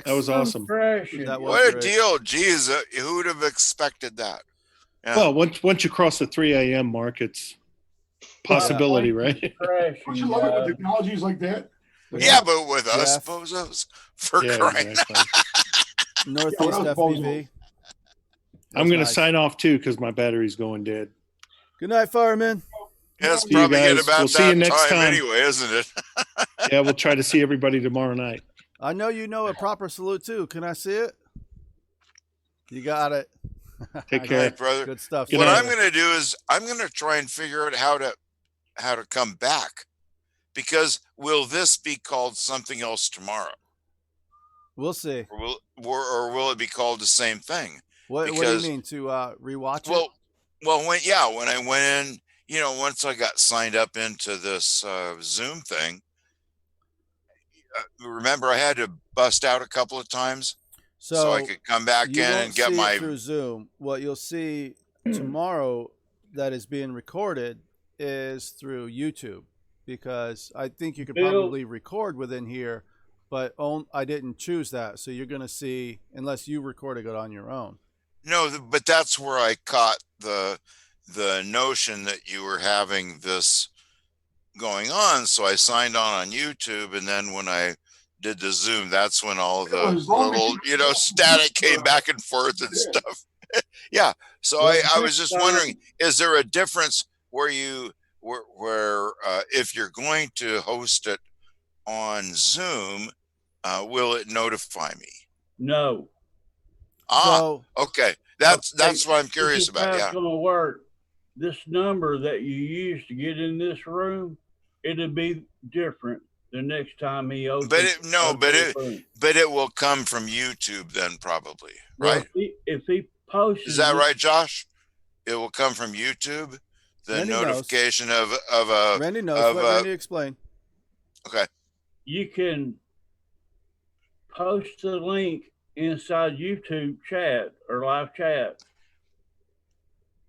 That was awesome. What a deal. Geez, who would have expected that? Yeah. Well, once you cross the 3 a.m. mark, it's possibility, right? Don't you love it when technologies like that? Yeah, but with us bozos, for crying. Exactly. Northeast Yeah, FPV. I'm going to nice. sign off too because my battery's going dead. Good night, fireman. Yeah, it's See you probably guys. at about We'll see you that next time time. anyway, isn't it? Yeah, we'll try to see everybody tomorrow night. I know you know a proper salute too. Can I see it? You got it. Take Good care. night, brother. Good stuff. What I'm going to do is I'm going to try and figure out how to come back, because will this be called something else tomorrow? We'll see. Or will it be called the same thing? What do you mean to rewatch it? Well, when I went in, once I got signed up into this Zoom thing, remember I had to bust out a couple of times so I could come back you in won't and get see it my. through Zoom. What you'll see tomorrow that is being recorded is through YouTube, because I think you could Bill- probably record within here, but I didn't choose that. So you're going to see, unless you recorded it on your own. No, but that's where I caught the notion that you were having this going on. So I signed on YouTube, and then when I did the Zoom, that's when all the little, static came back and forth and stuff. Yeah. So I was just wondering, is there a difference where if you're going to host it on Zoom, will it notify me? No. Okay. That's what I'm curious about. How Yeah. it's gonna work. This number that you use to get in this room, it'll be different the next time he opens. But it will come from YouTube then, probably, right? If he posts, Is that right, Josh? It will come from YouTube. The Randy notification of a. Randy knows. Let Randy explain. Okay. You can post the link inside YouTube chat or live chat.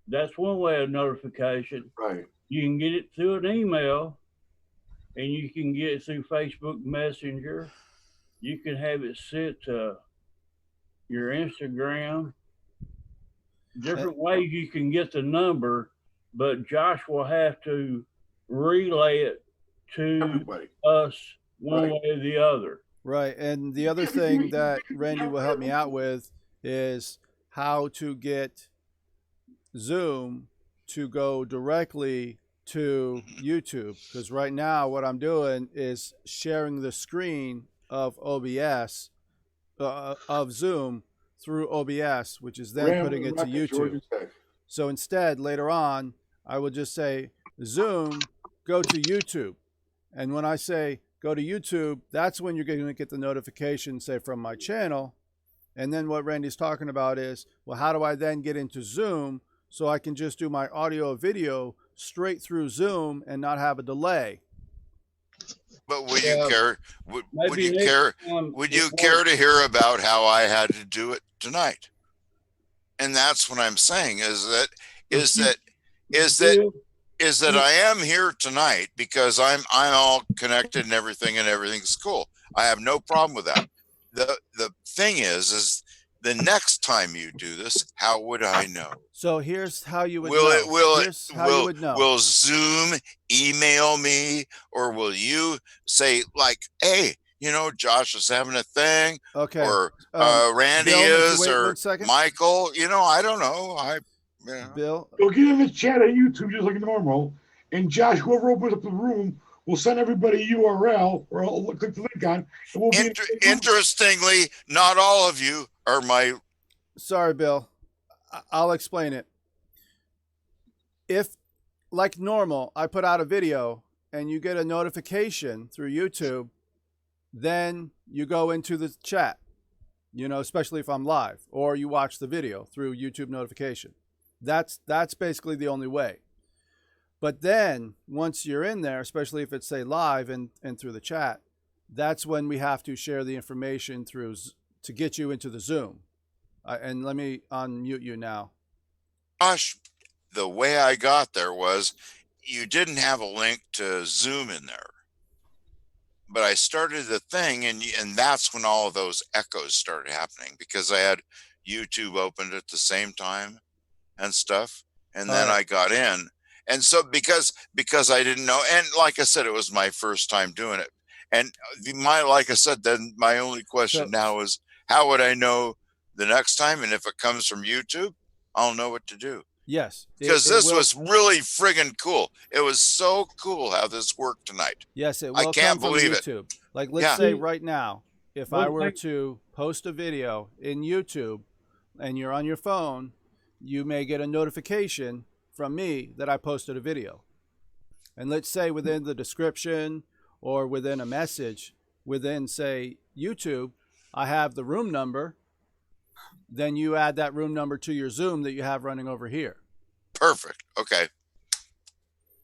That's one way of notification. Right. You can get it through an email, and you can get it through Facebook Messenger. You can have it sent to your Instagram. Different ways you can get the number, but Josh will have to relay it to us one way or the other. Right. And the other thing that Randy will help me out with is how to get Zoom to go directly to YouTube. Because right now, what I'm doing is sharing the screen of OBS, of Zoom through OBS, which is then putting it to YouTube. So instead, later on, I will just say, Zoom, go to YouTube. And when I say go to YouTube, that's when you're going to get the notification, say, from my channel. And then what Randy's talking about is, well, how do I then get into Zoom so I can just do my audio video straight through Zoom and not have a delay? But would you care? Would you care? Would you care to hear about how I had to do it tonight? And that's what I'm saying is that I am here tonight because I'm all connected and everything's cool. I have no problem with that. The thing is the next time you do this, how would I know? So here's how you would know. Will Zoom email me, or will you say like, hey, Josh is having a thing, okay, or Randy Bill, or Michael, I don't know. Bill, go get in the chat on YouTube just like normal, and Josh, whoever opens up the room, will send everybody a URL, or I'll click the link on. And we'll Interestingly, not all of you are my. Sorry, Bill. I'll explain it. If, like normal, I put out a video and you get a notification through YouTube, then you go into the chat, especially if I'm live, or you watch the video through YouTube notification. That's basically the only way. But then once you're in there, especially if it's, say, live and through the chat, that's when we have to share the information to get you into the Zoom. And let me unmute you now. Gosh, the way I got there was you didn't have a link to Zoom in there. But I started the thing, and that's when all of those echoes started happening, because I had YouTube opened at the same time and stuff. And then I got in. And so because I didn't know, and like I said, it was my first time doing it. And like I said, then my only question now is, how would I know the next time? And if it comes from YouTube, I'll know what to do. Yes. Because this was really friggin' cool. It was so cool how this worked tonight. Yes, it will. I can't come believe from YouTube. it. Like, let's say right now, if I were to post a video in YouTube and you're on your phone, you may get a notification from me that I posted a video. And let's say within the description or within a message, within, say, YouTube, I have the room number. Then you add that room number to your Zoom that you have running over here. Perfect. Okay.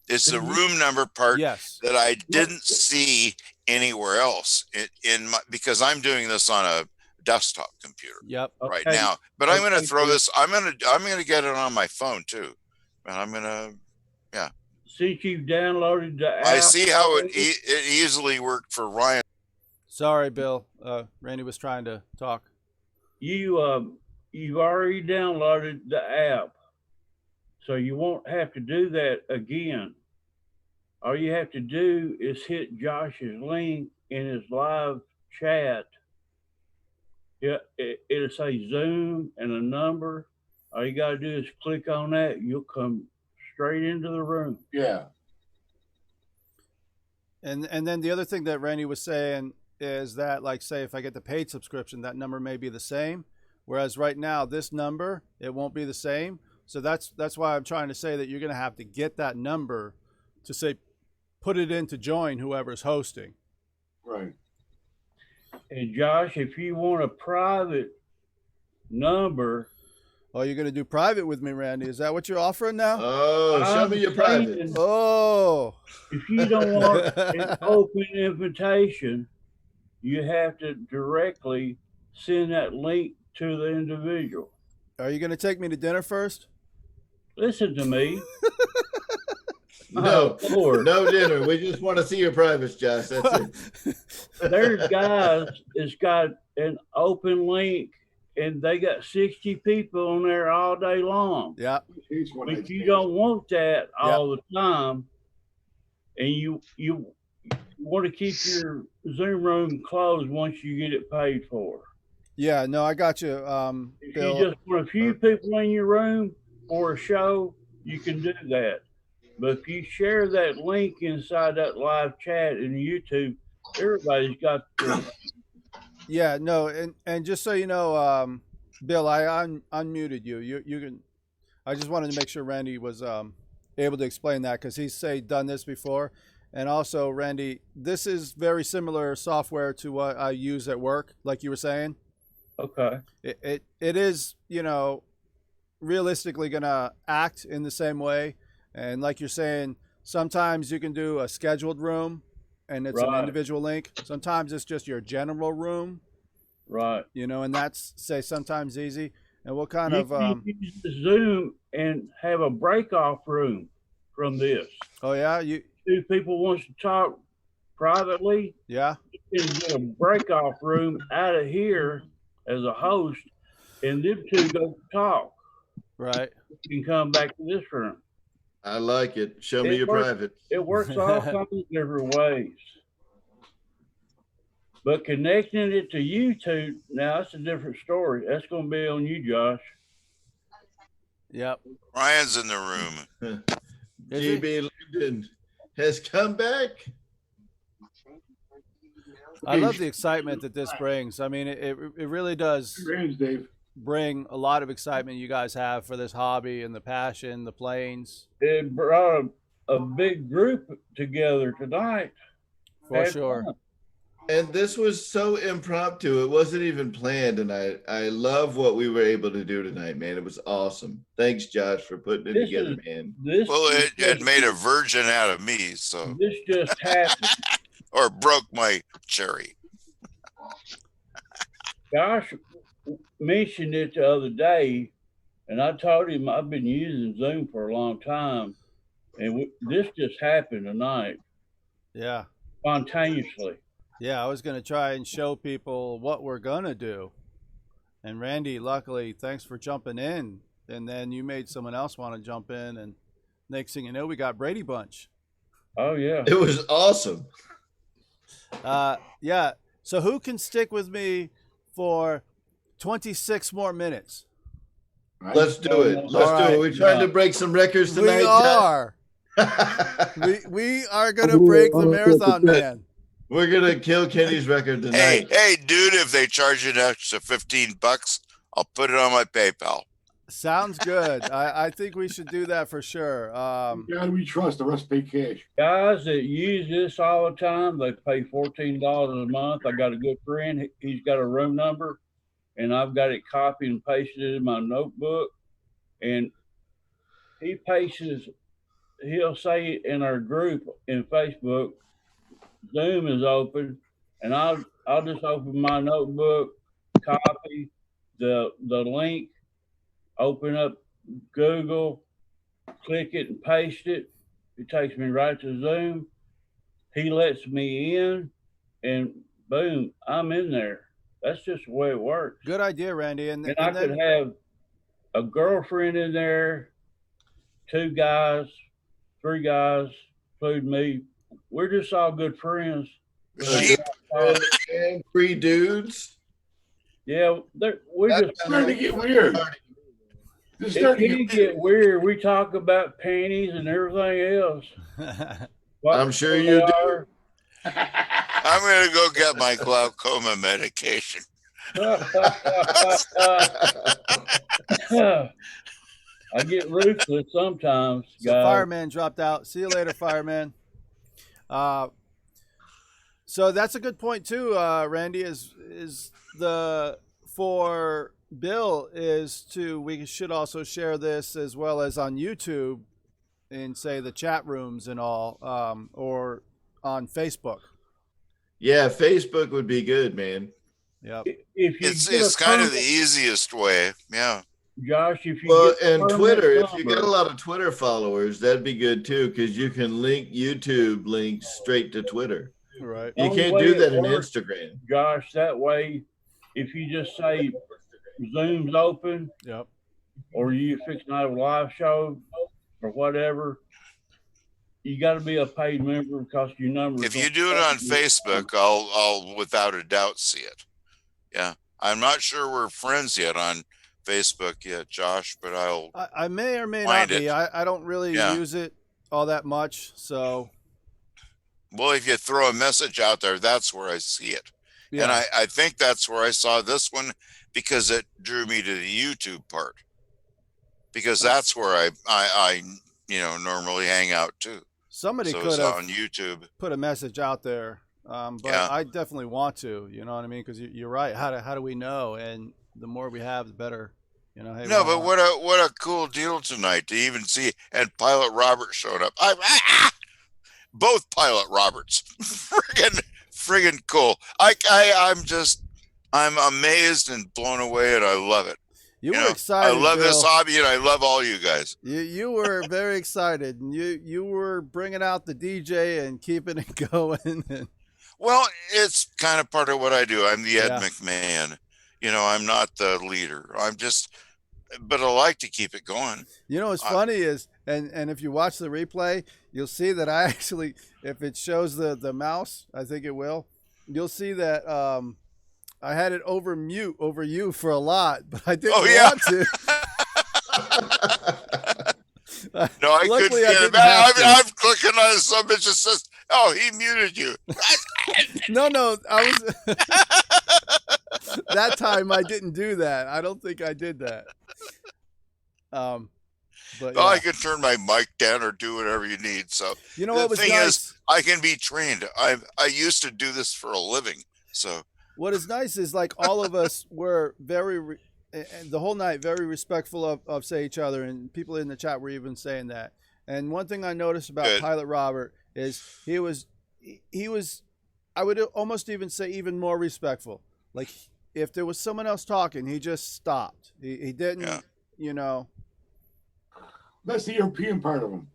It's the room number part that I didn't see anywhere else because I'm doing this on a desktop computer right now. But I'm going to throw this. I'm going to get it on my phone too. And I'm going to, Since you've downloaded the app, I see how it easily worked for Ryan. Sorry, Bill. Randy was trying to talk. You've already downloaded the app, so you won't have to do that again. All you have to do is hit Josh's link in his live chat. It'll say Zoom and a number. All you got to do is click on that. You'll come straight into the room. Yeah. And then the other thing that Randy was saying is that, like, say, if I get the paid subscription, that number may be the same. Whereas right now, this number, it won't be the same. So that's why I'm trying to say that you're going to have to get that number to, say, put it in to join whoever's hosting. Right. And Josh, if you want a private number. Oh, you're going to do private with me, Randy. Is that what you're offering now? Oh, show me your private. Oh. If you don't want an open invitation, you have to directly send that link to the individual. Are you going to take me to dinner first? Listen to me. No, no dinner. We just want to see your privates, Josh. That's it. There's guys that's got an open link, and they got 60 people on there all day long. Yeah. If you don't want that all the time, and you want to keep your Zoom room closed once you get it paid for. Yeah, no, I got you, If Bill. you just want a few people in your room for a show, you can do that. But if you share that link inside that live chat in YouTube, everybody's got the. Yeah, no, and just so you know, Bill, I unmuted you. You can. I just wanted to make sure Randy was able to explain that because he's done this before, and also Randy, this is very similar software to what I use at work, like you were saying. Okay. It is, you know, realistically gonna act in the same way, and like you're saying, sometimes you can do a scheduled room, and it's an individual link. Sometimes it's just your general room. Right. You know, and that's sometimes easy. And what kind You of can use the Zoom and have a break-off room from this. Oh yeah, you. Two people wants to talk privately. Yeah. You can get a break-off room out of here as a host, and them two go talk. Right. You can come back to this room. I like it. Show me your private. It works all kinds of different ways. But connecting it to YouTube, now that's a different story. That's going to be on you, Josh. Yep. Ryan's in the room. GB London has come back. I love the excitement that this brings. I mean, it really does bring a lot of excitement you guys have for this hobby and the passion, the planes. It brought a big group together tonight. For sure. Fun. And this was so impromptu. It wasn't even planned. And I love what we were able to do tonight, man. It was awesome. Thanks, Josh, for putting it together, man. Well, it made a virgin out of me, so. This just happened. Or broke my cherry. Josh mentioned it the other day, and I told him I've been using Zoom for a long time, and this just happened tonight. Yeah. Spontaneously. Yeah, I was going to try and show people what we're going to do. And Randy, luckily, thanks for jumping in. And then you made someone else want to jump in. And next thing you know, we got Brady Bunch. Oh, yeah. It was awesome. Yeah. So who can stick with me for 26 more minutes? Let's do it. Let's do it. We're trying to break some records tonight. We are. we are going to break the marathon man. We're gonna kill Kenny's record tonight. Hey, dude! If they charge you an extra $15, I'll put it on my PayPal. Sounds good. I think we should do that for sure. Yeah, we trust the rest pay cash. Guys that use this all the time, they pay $14 a month. I got a good friend. He's got a room number, and I've got it copied and pasted in my notebook. And he pastes. He'll say in our group in Facebook, Zoom is open, and I'll just open my notebook, copy the link, open up Google, click it and paste it. It takes me right to Zoom. He lets me in, and boom, I'm in there. That's just the way it works. Good idea, Randy. And I could have a girlfriend in there, 2 guys, 3 guys, including me. We're just all good friends. And 3 dudes. Yeah, we're just starting to get weird. It's starting to get weird. We talk about panties and everything else. I'm sure you do. I'm gonna go get my glaucoma medication. I get ruthless sometimes, guys. So fireman dropped out. See you later, fireman. So that's a good point too, Randy. Is the for Bill is we should also share this as well as on YouTube, in say the chat rooms and all, or on Facebook. Yeah, Facebook would be good, man. Yep. It's kind of the easiest way. Yeah. Josh, if you and Twitter, if you get a lot of Twitter followers, that'd be good too, because you can link YouTube links straight to Twitter. Right. You can't do that in Instagram. Josh, that way, if you just say Zoom's open, yep, or you fix to have a live show or whatever, you got to be a paid member because your numbers. If you do it on Facebook, I'll without a doubt see it. Yeah, I'm not sure we're friends yet on Facebook yet, Josh, but I may or may find not be. it. I don't really use it all that much, so. Well, if you throw a message out there, that's where I see it. Yeah. And I think that's where I saw this one because it drew me to the YouTube part. Because that's where I normally hang out too. Somebody so could have on YouTube put a message out there, but I definitely want to. You know what I mean? Because you're right. How do we know? And the more we have, the better. You know. Hey, no, but what a cool deal tonight to even see. And Pilot Robert showed up. Both Pilot Roberts, friggin' cool. I'm amazed and blown away, and I love it. You were excited. I love Bill. this hobby, and I love all you guys. You were very excited, and you were bringing out the DJ and keeping it going. Well, it's kind of part of what I do. I'm the Ed McMahon. I'm not the leader. But I like to keep it going. What's funny is, and if you watch the replay, you'll see that I actually, if it shows the mouse, I think it will, you'll see that I had it over you for a lot, but I didn't want to. No, I couldn't get it. I'm clicking on some bitch that says, "Oh, he muted you." No, I was. That time I didn't do that. I don't think I did that. But I can turn my mic down or do whatever you need. So what was thing nice is, I can be trained. I used to do this for a living. So what is nice is like all of us were very, the whole night, very respectful of say each other, and people in the chat were even saying that. And one thing I noticed about Pilot Robert is he was, I would almost even say even more respectful. Like if there was someone else talking, he just stopped. He didn't, That's the European part of him.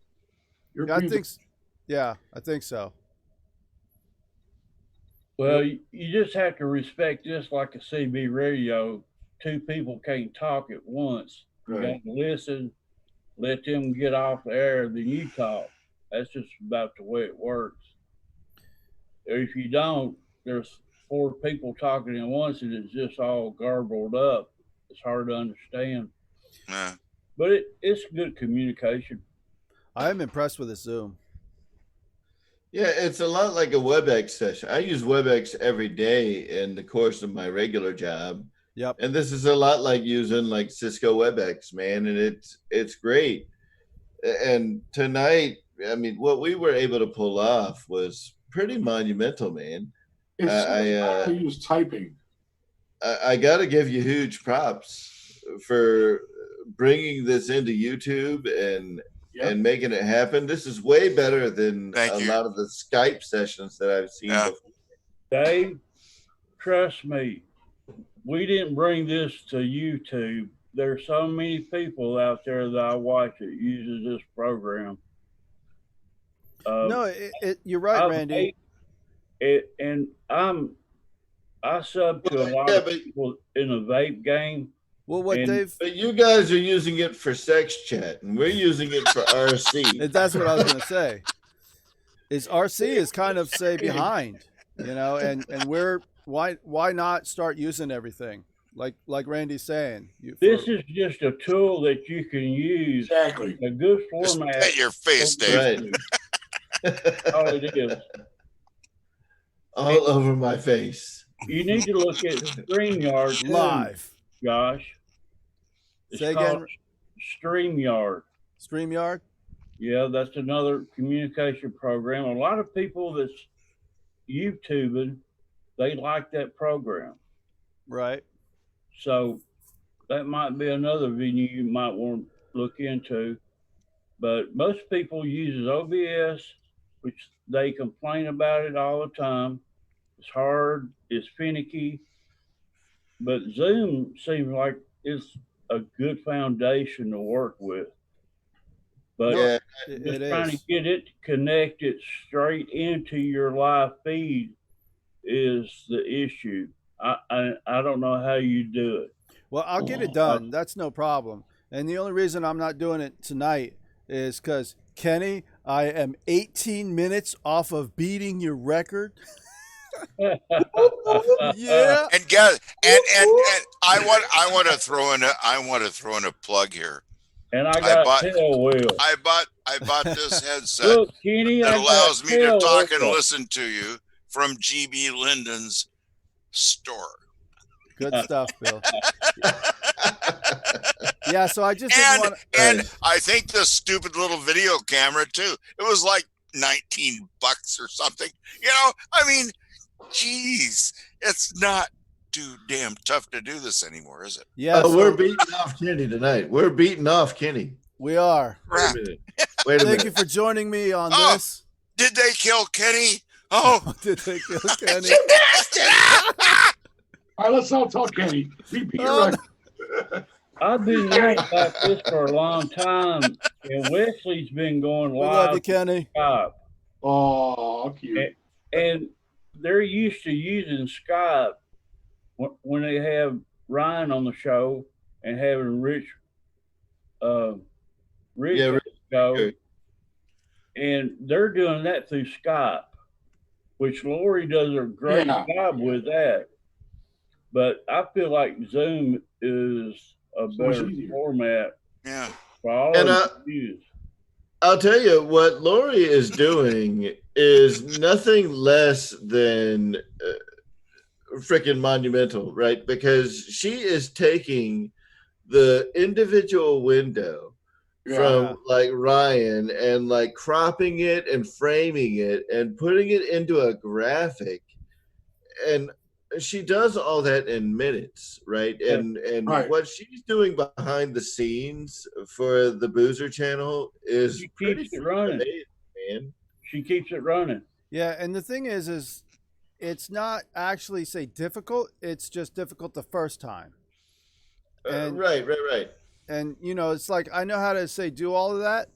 I think so. Well, you just have to respect this like a CB radio. Two people can't talk at once. You got to listen, let them get off the air, then you talk. That's just about the way it works. If you don't, there's 4 people talking at once and it's just all garbled up. It's hard to understand. Yeah. But it's good communication. I am impressed with the Zoom. Yeah, it's a lot like a WebEx session. I use WebEx every day in the course of my regular job. Yep. And this is a lot like using like Cisco WebEx, man, and it's great. And tonight, I mean, what we were able to pull off was pretty monumental, man. He was typing. I got to give you huge props for bringing this into YouTube and making it happen. This is way better than lot of the Skype sessions that I've seen before. Dave, trust me, we didn't bring this to YouTube. There's so many people out there that I watch that uses this program. No, you're right, Randy. And I sub to a lot of people in the vape game. Well, Dave? But you guys are using it for sex chat, and we're using it for RC. That's what I was going to say. Is RC is kind of behind, and we're why not start using everything like Randy's saying. This is just a tool that you can use. Exactly. A good format. Just at your face, Dave. Right. All it is. All over my face. You need to look at StreamYard live, Josh. It's called StreamYard. StreamYard? Yeah, that's another communication program. A lot of people that's YouTubing, they like that program. Right. So that might be another venue you might want to look into. But most people use OBS, which they complain about it all the time. It's hard, it's finicky. But Zoom seems like it's a good foundation to work with. But just trying to get it connected straight into your live feed is the issue. I don't know how you do it. Well, I'll get it done. That's no problem. And the only reason I'm not doing it tonight is because Kenny, I am 18 minutes off of beating your record. Yeah. And guess, and I want to throw in a plug here. And I bought tail wheel. I bought this headset Look, Kenny, that I got allows me to tail talk and wheel. listen to you from GB Linden's store. Good stuff, Bill. Yeah, so I just and I think the stupid little video camera too. It was like $19 or something. You know, I mean, geez, it's not too damn tough to do this anymore, is it? Yeah, we're beating off Kenny tonight. We're beating off Kenny. We are. Wait a minute. Wait a Thank minute. you for joining me on this. Did they kill Kenny? Oh, did they kill Kenny? All right, let's all talk Kenny. We beat your record. I've been knowing about this for a long time, and Wesley's been going live. We love you, Kenny. Skype. Oh, cute. And they're used to using Skype when they have Ryan on the show and having Rich go. And they're doing that through Skype, which Lori does a great job with that. But I feel like Zoom is a better format. Yeah. For all And, of us to use. I'll tell you what Lori is doing is nothing less than freaking monumental, right? Because she is taking the individual window from like Ryan and like cropping it and framing it and putting it into a graphic, and she does all that in minutes, right? And what she's doing behind the scenes for the Boozer channel is She keeps it running. amazing, man. She keeps it running. Yeah, and the thing is it's not actually say difficult. It's just difficult the first time. And, right. And you know, it's like I know how to say do all of that,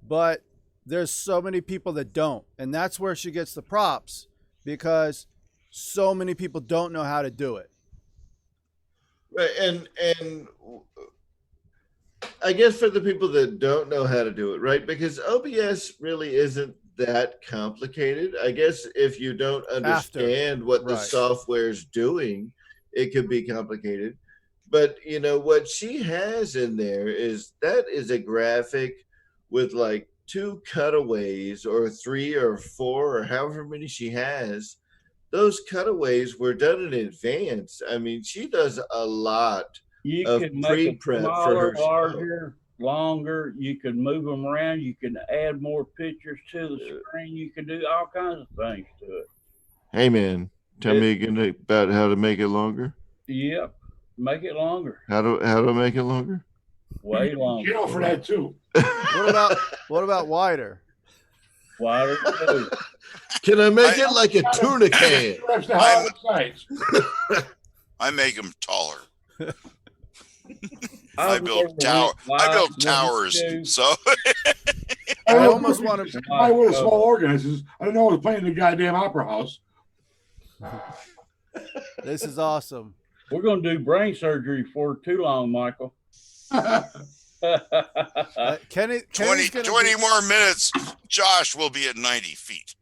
but there's so many people that don't, and that's where she gets the props because so many people don't know how to do it. Right, and I guess for the people that don't know how to do it, right? Because OBS really isn't that complicated. I guess if you don't understand what the software's doing, it could be complicated. But you know what she has in there is a graphic with like 2 cutaways or 3 or 4 or however many she has. Those cutaways were done in advance. I mean, she does a lot of pre-prep for her show. Larger, longer. You can move them around. You can add more pictures to the screen. You can do all kinds of things to it. Hey, man, tell me again about how to make it longer. Yep, make it longer. How do I make it longer? Way longer. You know, for that too. What about wider? Wider too. Can I make it like a tuna can? I make them taller. I build towers. So I almost want to. I would have small organizers. I didn't know I was playing the goddamn opera house. This is awesome. We're going to do brain surgery for too long, Michael. Kenny's 20 more minutes. Josh will be at 90 feet.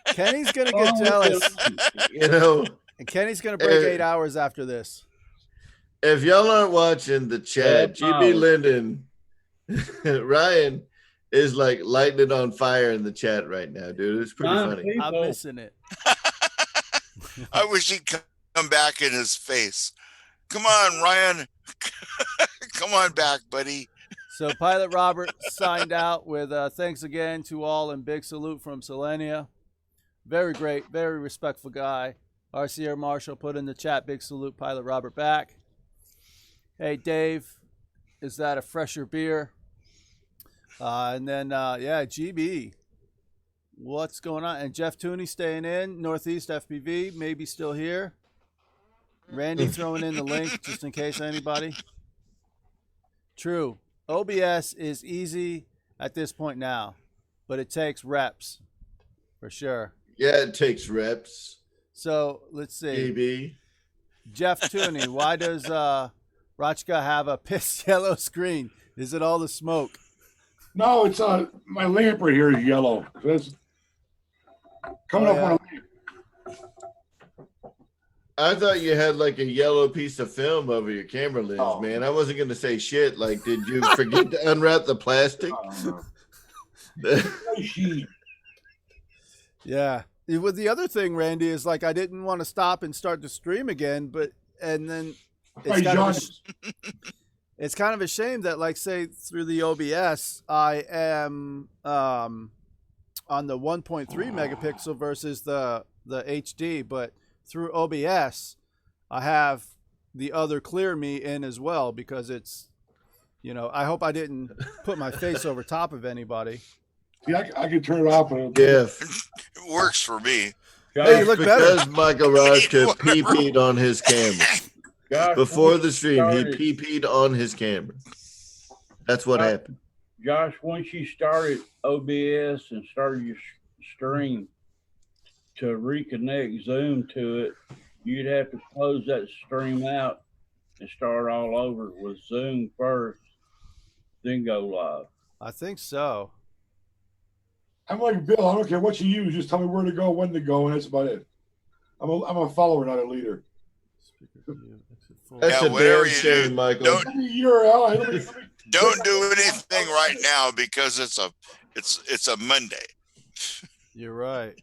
Kenny's gonna get jealous, you know. And Kenny's gonna break 8 hours after this. If y'all aren't watching the chat, GB Linden, Ryan is like lighting it on fire in the chat right now, dude. It's pretty funny. I'm missing it. I wish he'd come back in his face. Come on, Ryan. Come on back, buddy. So Pilot Robert signed out with thanks again to all and big salute from Selenia. Very great, very respectful guy. RC Air Marshal put in the chat, big salute, Pilot Robert back. Hey, Dave, is that a fresher beer? And then, GB. What's going on? And Jeff Tooney staying in, Northeast FPV, maybe still here. Randy throwing in the link just in case anybody. True. OBS is easy at this point now, but it takes reps for sure. Yeah, it takes reps. So let's see. GB. Jeff Tooney, why does Rachka have a piss yellow screen? Is it all the smoke? No, it's my lamp right here is yellow. So that's coming up on a lamp. I thought you had like a yellow piece of film over your camera lens, man. I wasn't gonna say shit. Like, did you forget to unwrap the plastic? Yeah. With the other thing, Randy, is like I didn't want to stop and start the stream again, and then it's kind of a shame that, like, say through the OBS, I am on the 1.3 megapixel versus the HD, but through OBS, I have the other clear me in as well because it's, I hope I didn't put my face over top of anybody. Yeah, I can turn it off. It works for me. Hey, you look because better. Michael Rajka pee-peed on his camera. Before the stream, he pee-peed on his camera. That's what happened. Josh, once you started OBS and started your stream, to reconnect Zoom to it, you'd have to close that stream out and start all over with Zoom first, then go live. I think so. I'm like Bill. I don't care what you use. Just tell me where to go, when to go, and that's about it. I'm a follower, not a leader. That's a damn shame, Michael. Don't do anything right now because it's a Monday. You're right.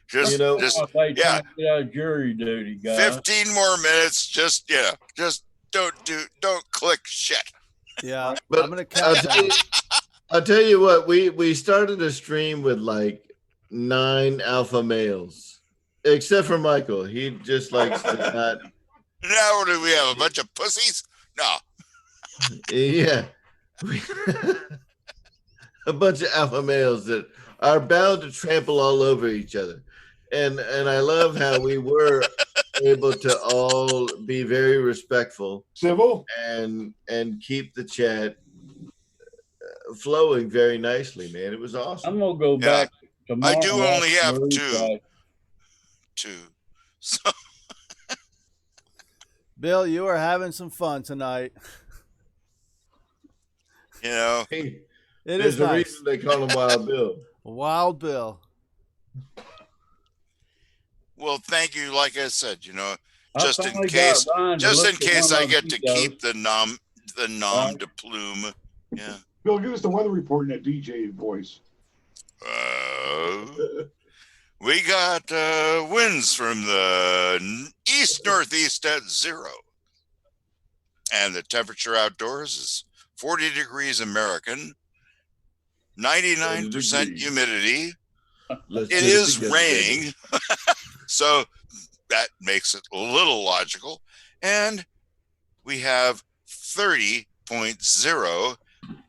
Just yeah. Jury duty, guys. 15 more minutes. Just don't click shit. Yeah, but I'm gonna count. I'll tell you what. We started a stream with like 9 alpha males, except for Michael. He just likes to not. Now do we have a bunch of pussies? No. Yeah, a bunch of alpha males that are bound to trample all over each other. And I love how we were able to all be very respectful, civil, and keep the chat flowing very nicely, man. It was awesome. I'm gonna go back tomorrow. I do only have two. So Bill, you are having some fun tonight. There's a reason they call him Wild Bill. Wild Bill. Well, thank you. Like I said, just in case I get to keep the nom de plume. Yeah. Bill, give us the weather report in that DJ voice. We got winds from the east-northeast at 0. And the temperature outdoors is 40 degrees American, 99% humidity. It is raining, so that makes it a little logical. And we have 30.0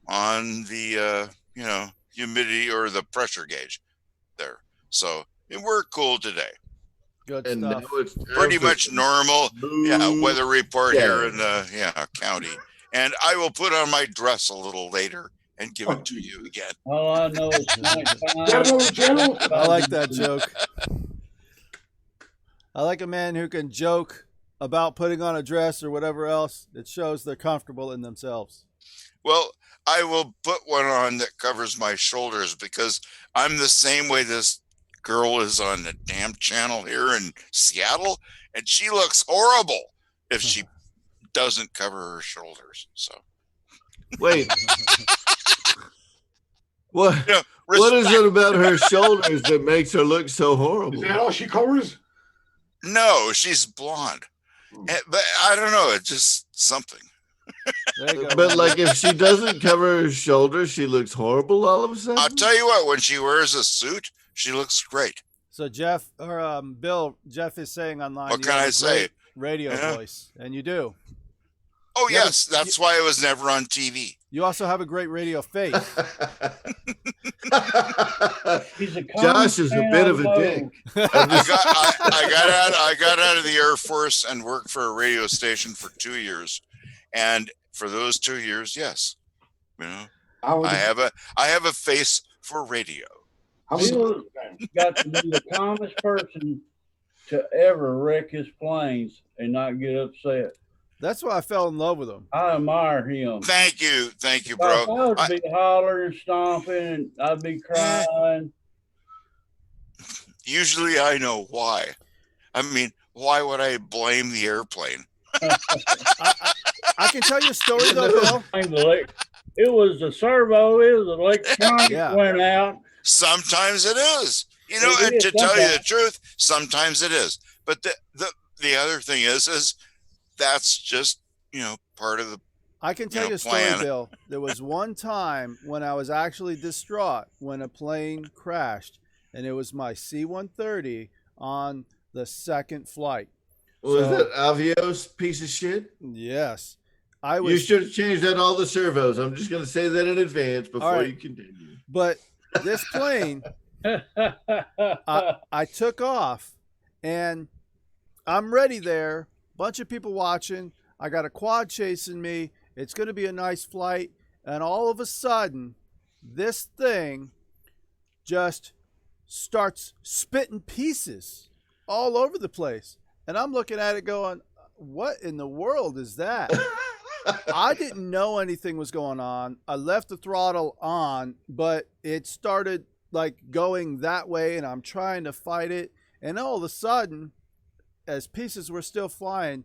on the, humidity or the pressure gauge there. So we're cool today. Good and stuff. Now it's pretty much normal weather report here in the county. And I will put on my dress a little later and give it to you again. All I know is I like that joke. I like a man who can joke about putting on a dress or whatever else. It shows they're comfortable in themselves. Well, I will put one on that covers my shoulders because I'm the same way this girl is on the damn channel here in Seattle, and she looks horrible if she doesn't cover her shoulders. So wait. What is it about her shoulders that makes her look so horrible? Is that all she covers? No, she's blonde. But I don't know. It's just something. But like if she doesn't cover her shoulders, she looks horrible all of a sudden? I'll tell you what, when she wears a suit, she looks great. So Jeff, or Bill, Jeff is saying online. What can I say? Radio voice, and you do. Oh, yes. That's why I was never on TV. You also have a great radio face. Josh is a bit of a dick. I got out of the Air Force and worked for a radio station for 2 years. And for those 2 years, yes, I have a face for radio. Bill got to be the calmest person to ever wreck his planes and not get upset. That's why I fell in love with him. I admire him. Thank you, I bro. would be hollering, stomping, and I'd be crying. Usually, I know why. I mean, why would I blame the airplane? I can tell you a story though, Bill. It was the servo. It was electronic went out. Sometimes it is. You know, It and is to tell you sometimes. the truth, sometimes it is. But the other thing is that's just, you know, part of the I can tell you a story, Bill. There was one time when I was actually distraught when a plane crashed, and it was my C-130 on the second flight. Was that Avios piece of shit? Yes. You should have changed out all the servos. I'm just going to say that in advance before you continue. But this plane, I took off, and I'm ready there. Bunch of people watching. I got a quad chasing me. It's going to be a nice flight. And all of a sudden, this thing just starts spitting pieces all over the place. And I'm looking at it going, what in the world is that? I didn't know anything was going on. I left the throttle on, but it started like going that way, and I'm trying to fight it. And all of a sudden, as pieces were still flying,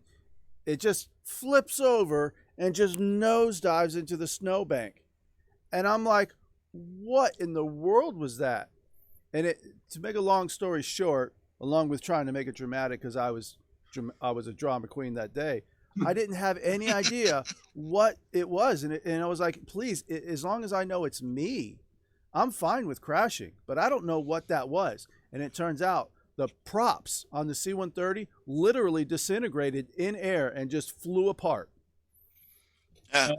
it just flips over and just nosedives into the snowbank. And I'm like, what in the world was that? And to make a long story short, along with trying to make it dramatic because I was a drama queen that day, I didn't have any idea what it was. And I was like, please, as long as I know it's me, I'm fine with crashing. But I don't know what that was. And it turns out the props on the C-130 literally disintegrated in air and just flew apart.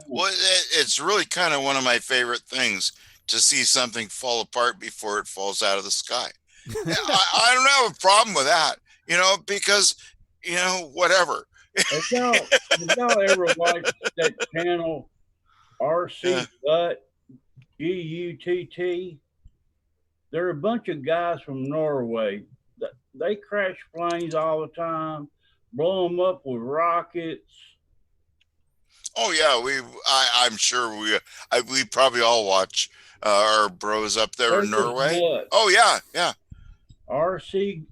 Well, it's really kind of one of my favorite things to see something fall apart before it falls out of the sky. I don't have a problem with that, you know, because, you know, whatever. If y'all ever watch that channel RC Gutt, Gutt? They're a bunch of guys from Norway. They crash planes all the time, blow them up with rockets. Oh yeah, I'm sure we probably all watch our bros up there in Norway. Oh yeah. RC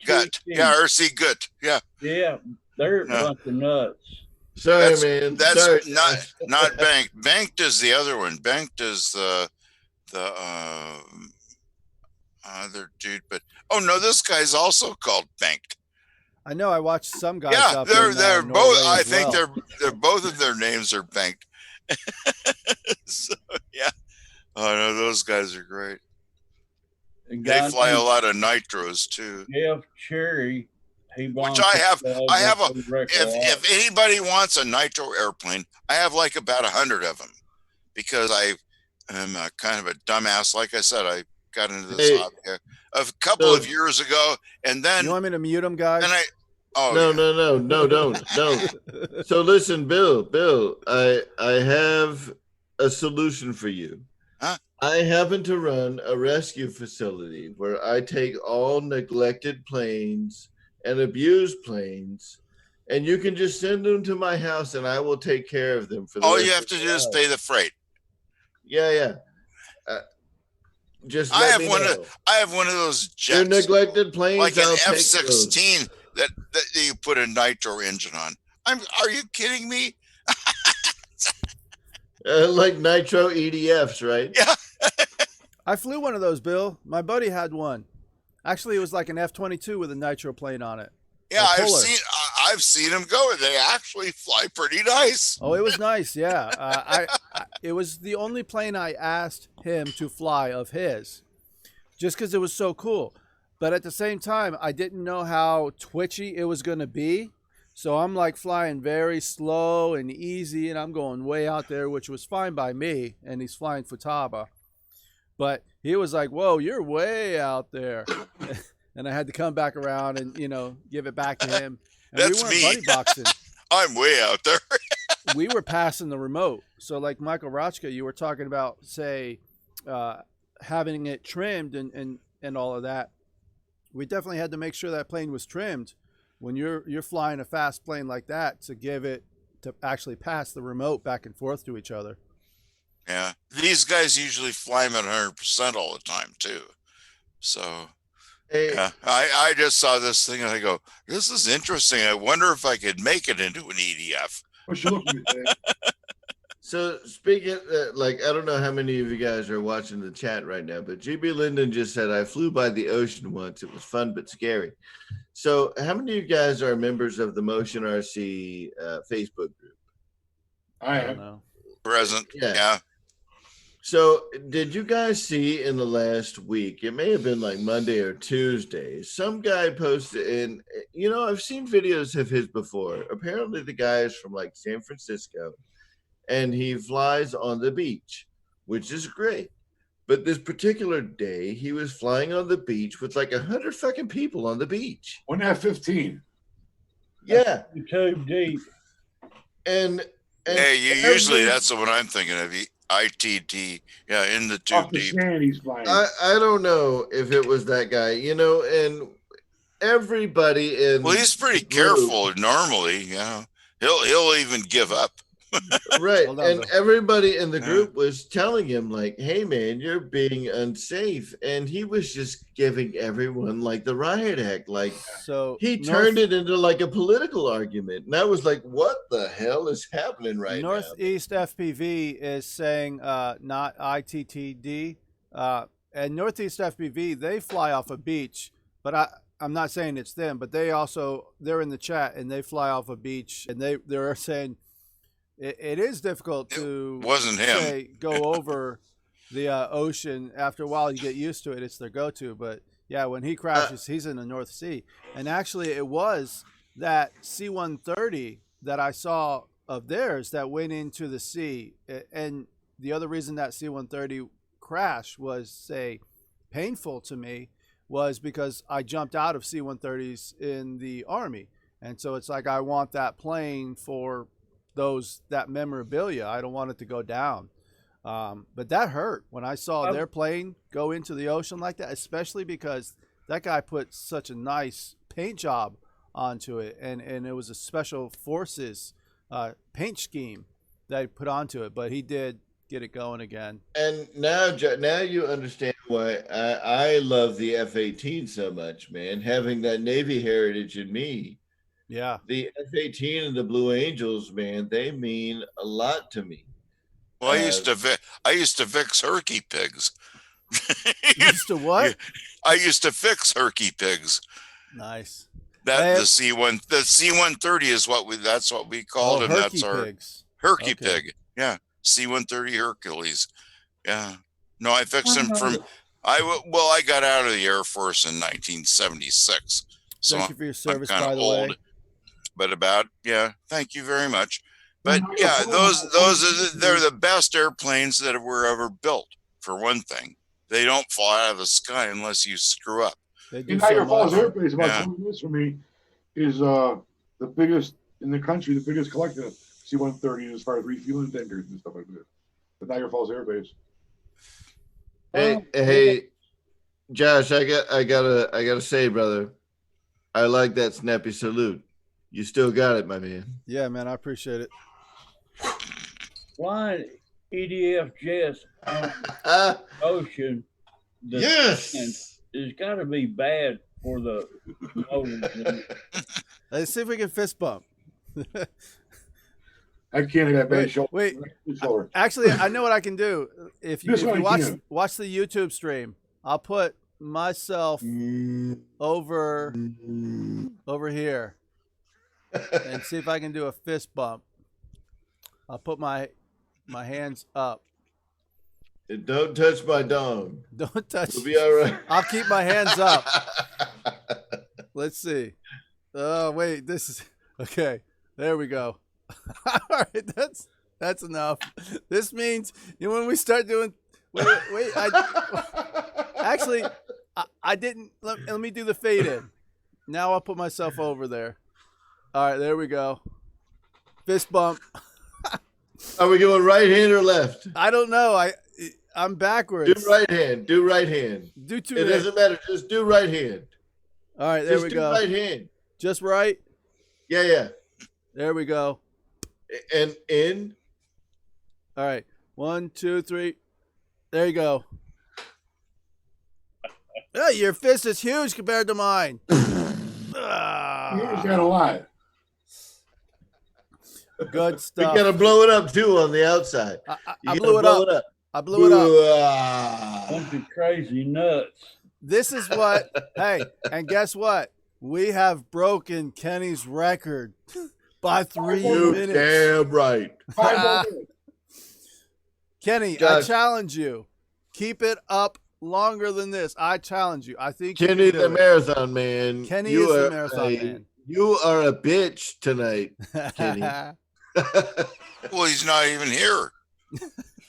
Gutt. Yeah, RC Gutt. Yeah. Yeah, they're a bunch of nuts. Sorry, man. That's Sorry. not Banked. Banked is the other one. Banked is the other dude, but oh no, this guy's also called Banked. I know. I watched some guys. Yeah, up they're in both. Norway I as think well. they're both of their names are Banked. So yeah, oh no, those guys are great. They fly a lot of nitros too. Jeff Cherry, which I have if anybody wants a nitro airplane, I have like about 100 of them because I am kind of a dumbass. Like I said, I got into this hobby a couple of years ago, and then you want me to mute them, guys? No, don't. So listen, Bill, I have a solution for you. Huh? I happen to run a rescue facility where I take all neglected planes and abused planes, and you can just send them to my house, and I will take care of them for the all rest you have of to their do is lives. pay the freight. Yeah. Just I let have me one. know. I have one of those jets. They're neglected planes. like an I'll take F-16 that you put a nitro engine on. Are you kidding me? Like nitro EDFs, right? Yeah. I flew one of those, Bill. My buddy had one. Actually, it was like an F-22 with a nitro plane on it. Yeah, I've seen them go. They actually fly pretty nice. Oh, it was nice. Yeah, it was the only plane I asked him to fly of his, just because it was so cool. But at the same time, I didn't know how twitchy it was going to be. So I'm like flying very slow and easy, and I'm going way out there, which was fine by me. And he's flying Futaba. But he was like, whoa, you're way out there. And I had to come back around and, give it back to him. And That's we weren't me. buddy boxing. I'm way out there. We were passing the remote. So like Michael Rochka, you were talking about, say, having it trimmed and all of that. We definitely had to make sure that plane was trimmed when you're flying a fast plane like that, to give it to actually pass the remote back and forth to each other. Yeah, these guys usually fly them at 100% all the time too. So, yeah, I just saw this thing and I go, this is interesting. I wonder if I could make it into an EDF. What you looking at? So speaking, like, I don't know how many of you guys are watching the chat right now, but GB Linden just said, I flew by the ocean once. It was fun, but scary. So how many of you guys are members of the Motion RC Facebook group? I don't know. Present. Yeah. So did you guys see in the last week, it may have been like Monday or Tuesday, some guy posted, and you know, I've seen videos of his before. Apparently the guy is from like San Francisco and he flies on the beach, which is great. But this particular day, he was flying on the beach with like 100 fucking people on the beach. On F-15. Yeah. Tube deep. And hey, usually that's the one I'm thinking of. ITT, yeah, in the tube deep. I don't know if it was that guy, you know, and everybody in well, he's pretty careful normally, yeah. He'll even give up. Right. And everybody in the group was telling him, like, hey man, you're being unsafe. And he was just giving everyone like the riot act. Like, so he turned it into like a political argument. And I was like, what the hell is happening right now? Northeast FPV is saying not ITTD. And Northeast FPV, they fly off a beach, but I'm not saying it's them, but they're in the chat and they fly off a beach, and they're saying it is difficult to go over the ocean. After a while, you get used to it. It's their go-to. But yeah, when he crashes, he's in the North Sea. And actually, it was that C-130 that I saw of theirs that went into the sea. And the other reason that C-130 crash was, say, painful to me was because I jumped out of C-130s in the Army. And so it's like, I want that plane for that memorabilia. I don't want it to go down. But that hurt when I saw their plane go into the ocean like that, especially because that guy put such a nice paint job onto it. And it was a special forces paint scheme that he put onto it, but he did get it going again. And now you understand why I love the F-18 so much, man. Having that Navy heritage in me. Yeah. The F-18 and the Blue Angels, man, they mean a lot to me. Well, I used to fix herky pigs. You used to what? I used to fix herky pigs. Nice. The C-130 is that's what we called them. That's our herky pig. Yeah. C-130 Hercules. Yeah. No, I fixed them I got out of the Air Force in 1976. So thank you for your service, I'm by the old. way. But thank you very much. But yeah, they're the best airplanes that were ever built. For one thing, they don't fall out of the sky unless you screw up. Niagara Falls Air Base, about 20 minutes from me, is the biggest in the country, the biggest collection of C-130 as far as refueling tankers and stuff like that. The Niagara Falls Air Base. Hey, Josh, I gotta say, brother, I like that snappy salute. You still got it, my man. Yeah, man, I appreciate it. Flying EDF jets on the ocean, yes, it's got to be bad for the motors. Let's see if we can fist bump. I can't get bad shoulder. Wait. Actually, I know what I can do. If you watch the YouTube stream, I'll put myself over here and see if I can do a fist bump. I'll put my hands up. Don't touch my dome. Don't touch. We'll be all right. I'll keep my hands up. Let's see. Oh wait, this is okay. There we go. All right, that's enough. This means when we start doing. Wait. Actually, I didn't. Let me do the fade in. Now I'll put myself over there. All right, there we go. Fist bump. Are we going right hand or left? I don't know. I'm backwards. Do right hand. Do two. It doesn't matter. Just do right hand. All right, there we go. Right hand. Just right? Yeah. There we go. And in. All right. 1, 2, 3. There you go. Yeah, your fist is huge compared to mine. Here's got a lot. Good You stuff. gotta blow it up too on the outside. I blew it up. I blew it up. Bunch of crazy nuts. This is what, hey, and guess what? We have broken Kenny's record by 3 minutes. Damn right. Kenny, Josh. I challenge you. Keep it up longer than this. I challenge you. I think you Kenny can do the it. marathon man. Kenny You is the are marathon man. You are a bitch tonight, Kenny. Well, he's not even here.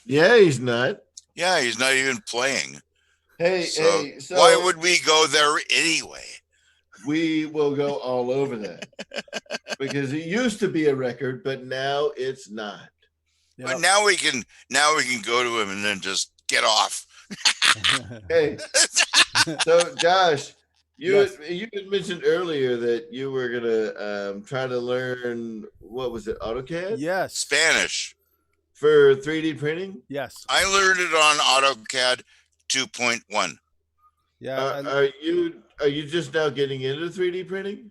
Yeah, he's not. Yeah, he's not even playing. Hey, So so why would we go there anyway? we will go all over that because it used to be a record, but now it's not. But now we can go to him and then just get off. Hey, so Josh, you Yes. you had mentioned earlier that you were gonna try to learn, what was it, AutoCAD? Yes. Spanish. For 3D printing? Yes. I learned it on AutoCAD 2.1. Yeah. Are you just now getting into 3D printing?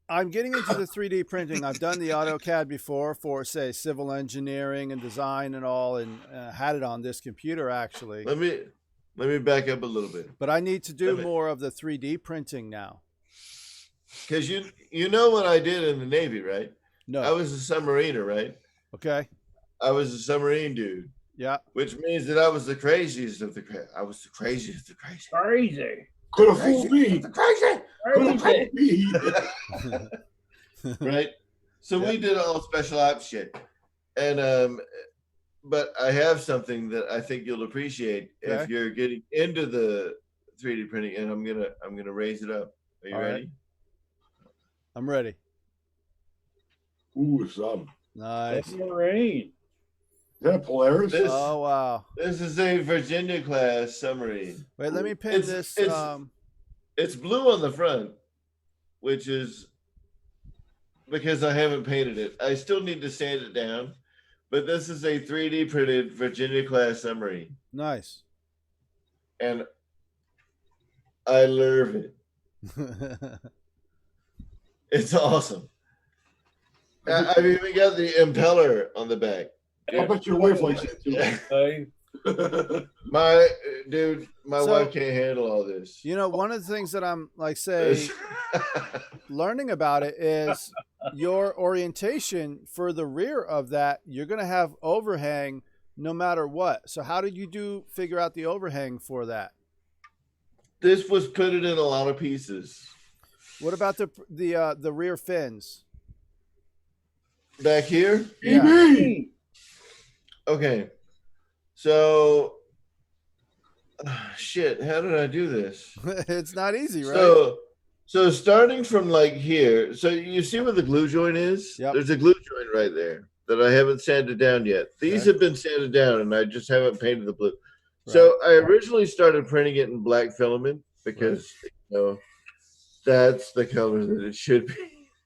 I'm getting into the 3D printing. I've done the AutoCAD before for, say, civil engineering and design and all, and had it on this computer actually. Let me back up a little bit. But I need to do more of the 3D printing now. Because you know what I did in the Navy, right? No. I was a submariner, right? Okay. I was a submarine dude. Yeah. Which means that I was the craziest of the crazy. I was the craziest of the crazy. Crazy. Could have fooled me. Crazy. Could have fooled me. Right? So we did all special ops shit. And but I have something that I think you'll appreciate if you're getting into the 3D printing, and I'm gonna raise it up. Are you All right. ready? I'm ready. Ooh, some. Nice. Submarine. Is that Polaris? Oh, wow. This is a Virginia class submarine. Wait, let me pin this. It's blue on the front, which is because I haven't painted it. I still need to sand it down, but this is a 3D printed Virginia class submarine. Nice. And I love it. It's awesome. I mean, we got the impeller on the back. I bet your wife likes it too. My So- wife can't handle all this. You know, one of the things that I'm learning about it is your orientation for the rear of that. You're going to have overhang no matter what. So how did you figure out the overhang for that? This was put in a lot of pieces. What about the rear fins? Back here? Yeah. Okay. So, shit, how did I do this? It's not easy, right? So starting from like here, so you see where the glue joint is? Yep. There's a glue joint right there that I haven't sanded down yet. These have been sanded down and I just haven't painted the blue. So I originally started printing it in black filament because, that's the color that it should be.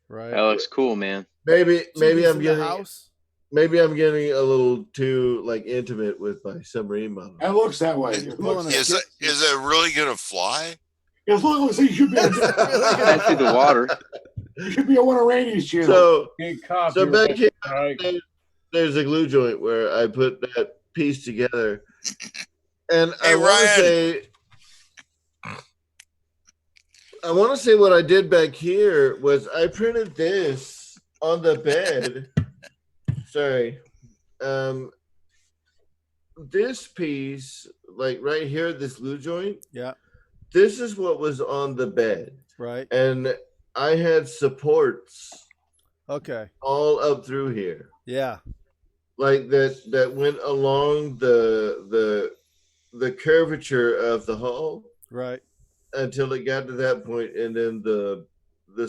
Right. That looks cool, man. Maybe I'm getting house. Maybe I'm getting a little too like intimate with my submarine model. It looks that way. Is it really gonna fly? It looks like you should be Fly through the water. You should be on one of Randy's channels. So back here, there's a glue joint where I put that piece together, and I want to say what I did back here was I printed this on the bed. Sorry. This piece, like right here, this glue joint. Yeah. This is what was on the bed. Right. And I had supports. Okay. All up through here. Yeah. Like that went along the curvature of the hull. Right. Until it got to that point, and then the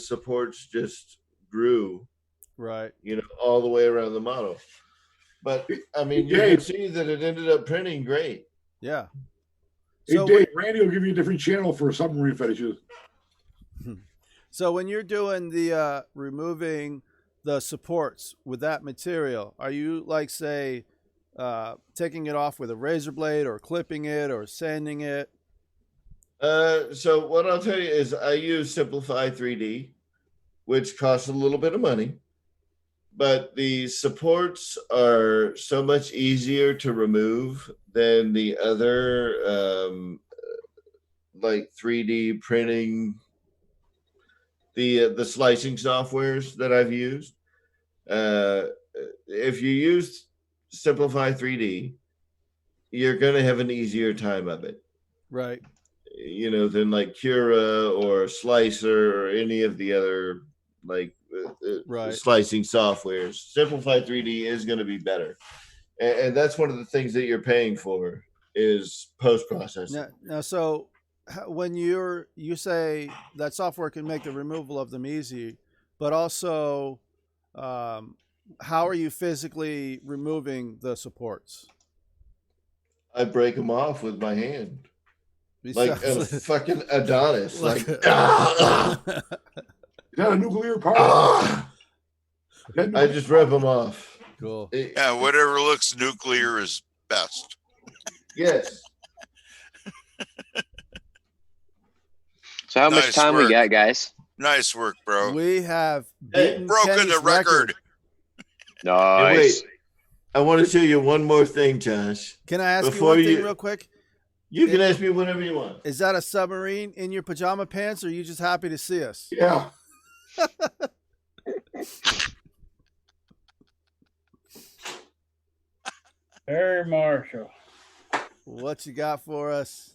supports just grew. Right. All the way around the model. But I mean, you can see that it ended up printing great. Yeah. Hey, Dave, Randy will give you a different channel for submarine fetishes. So when you're doing the removing the supports with that material, are you like say taking it off with a razor blade or clipping it or sanding it? So what I'll tell you is I use Simplify 3D, which costs a little bit of money, but the supports are so much easier to remove than the other like 3D printing, the slicing softwares that I've used. If you use Simplify 3D, you're going to have an easier time of it. Right. You know, than like Cura or Slicer or any of the other like slicing softwares. Simplify 3D is going to be better. And that's one of the things that you're paying for is post-processing. Now, so when you say that software can make the removal of them easy, but also how are you physically removing the supports? I break them off with my hand. Like a fucking Adonis. Like, Is that a nuclear power? I just rip them off. Cool. Yeah, whatever looks nuclear is best. Yes. So how much time we got, guys? Nice work, bro. We have broken the record. Nice. Hey, wait, I want to show you one more thing, Josh. Can I ask you one thing real quick? You can ask me whatever you want. Is that a submarine in your pajama pants, or are you just happy to see us? Yeah. Harry Marshall. What you got for us?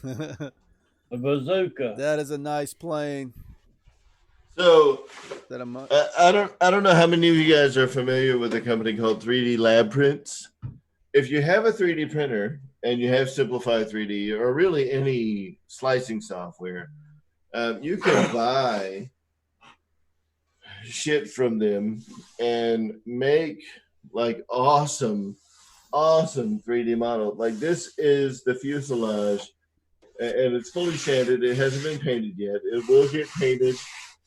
A bazooka. That is a nice plane. So that I don't know how many of you guys are familiar with a company called 3D Lab Prints. If you have a 3D printer and you have Simplify 3D or really any slicing software, you can buy shit from them and make like awesome 3D model. Like this is the fuselage and it's fully sanded. It hasn't been painted yet. It will get painted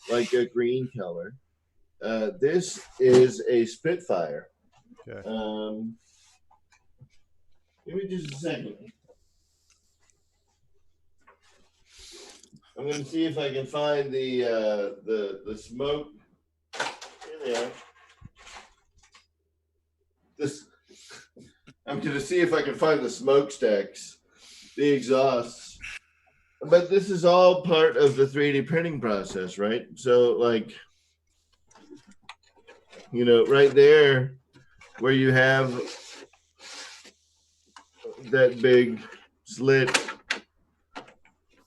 like a green color. This is a Spitfire. Okay. Give me just a second. I'm going to see if I can find the smoke. Here they are. I'm going to see if I can find the smokestacks, the exhausts. But this is all part of the 3D printing process, right? So, like, you know, right there where you have that big slit,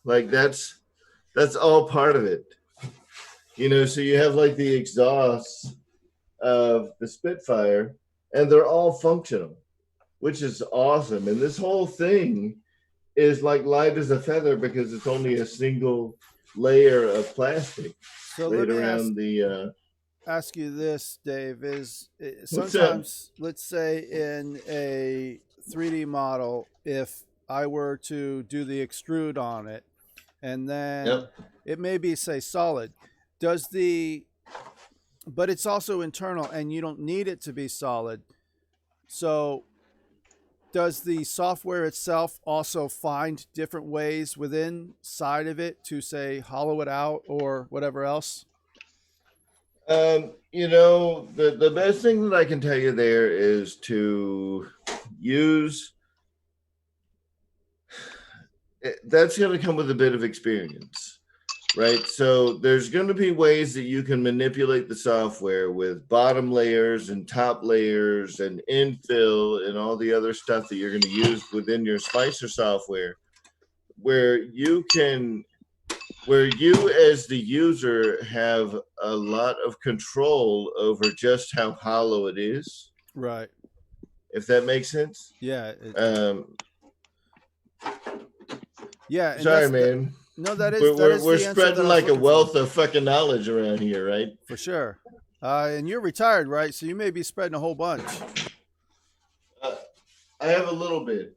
like that's all part of it. You know, so you have like the exhausts of the Spitfire, and they're all functional, which is awesome. And this whole thing is like light as a feather because it's only a single layer of plastic laid around the. Ask you this, Dave, is sometimes, let's say in a 3D model, if I were to do the extrude on it, and then it may be, say, solid, but it's also internal and you don't need it to be solid. So does the software itself also find different ways within side of it to, say, hollow it out or whatever else? You know, the best thing that I can tell you there is to use. That's going to come with a bit of experience, right? So there's going to be ways that you can manipulate the software with bottom layers and top layers and infill and all the other stuff that you're going to use within your slicer software, where you as the user have a lot of control over just how hollow it is. Right. If that makes sense. Yeah. Yeah. Sorry, man. No, that is. We're spreading like a wealth of fucking knowledge around here, right? For sure. And you're retired, right? So you may be spreading a whole bunch. I have a little bit.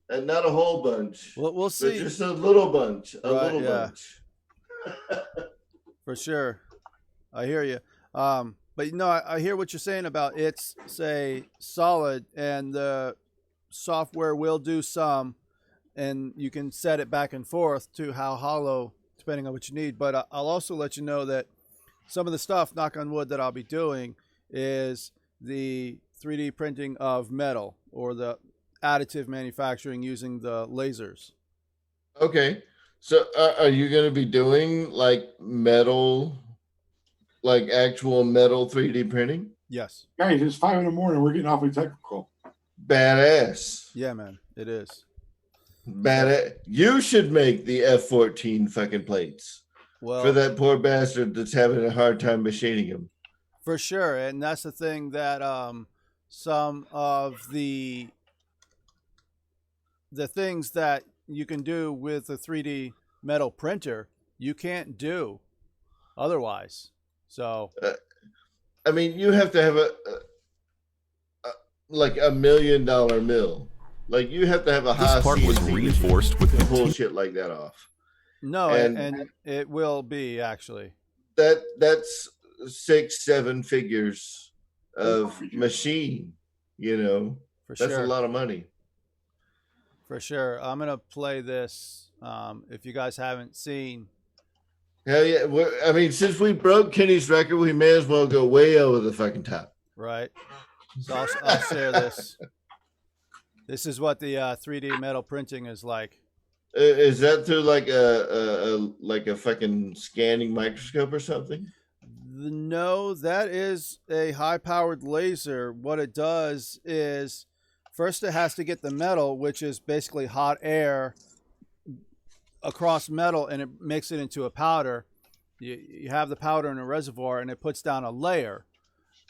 And not a whole bunch. We'll see. Just a little bunch. A little bunch. For sure. I hear you. But no, I hear what you're saying about it's say solid and the software will do some, and you can set it back and forth to how hollow depending on what you need. But I'll also let you know that some of the stuff, knock on wood, that I'll be doing is the 3D printing of metal or the additive manufacturing using the lasers. Okay. So are you going to be doing like metal, like actual metal 3D printing? Yes. Guys, it's 5 a.m. We're getting awfully technical. Badass. Yeah, man, it is. Badass. You should make the F-14 fucking plates for that poor bastard that's having a hard time machining them. For sure, and that's the thing that some of the things that you can do with a 3D metal printer, you can't do otherwise. So, I mean, you have to have like $1 million mill. Like you have to have a high. This part was reinforced with to pull shit like that off. No, and it will be actually. That's 6-7 figures of machine. You know, that's sure. a lot of money. For sure. I'm gonna play this. If you guys haven't seen. Hell yeah! I mean, since we broke Kenny's record, we may as well go way over the fucking top. Right. So I'll share this. This is what the 3D metal printing is like. Is that through like a fucking scanning microscope or something? No, that is a high-powered laser. What it does is first it has to get the metal, which is basically hot air, across metal, and it makes it into a powder. You have the powder in a reservoir, and it puts down a layer.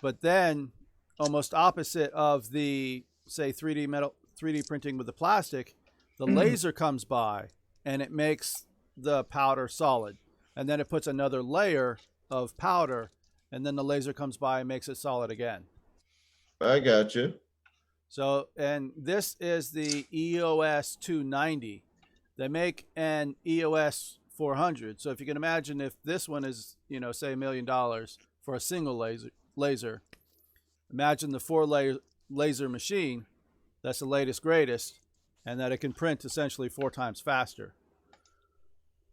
But then, almost opposite of the, say, 3D printing with the plastic, the laser comes by, and it makes the powder solid. And then it puts another layer of powder, and then the laser comes by and makes it solid again. I got you. So, and this is the EOS 290. They make an EOS 400. So if you can imagine, if this one is, you know, say $1 million for a single laser, imagine the 4-laser machine. That's the latest, greatest, and that it can print essentially 4 times faster.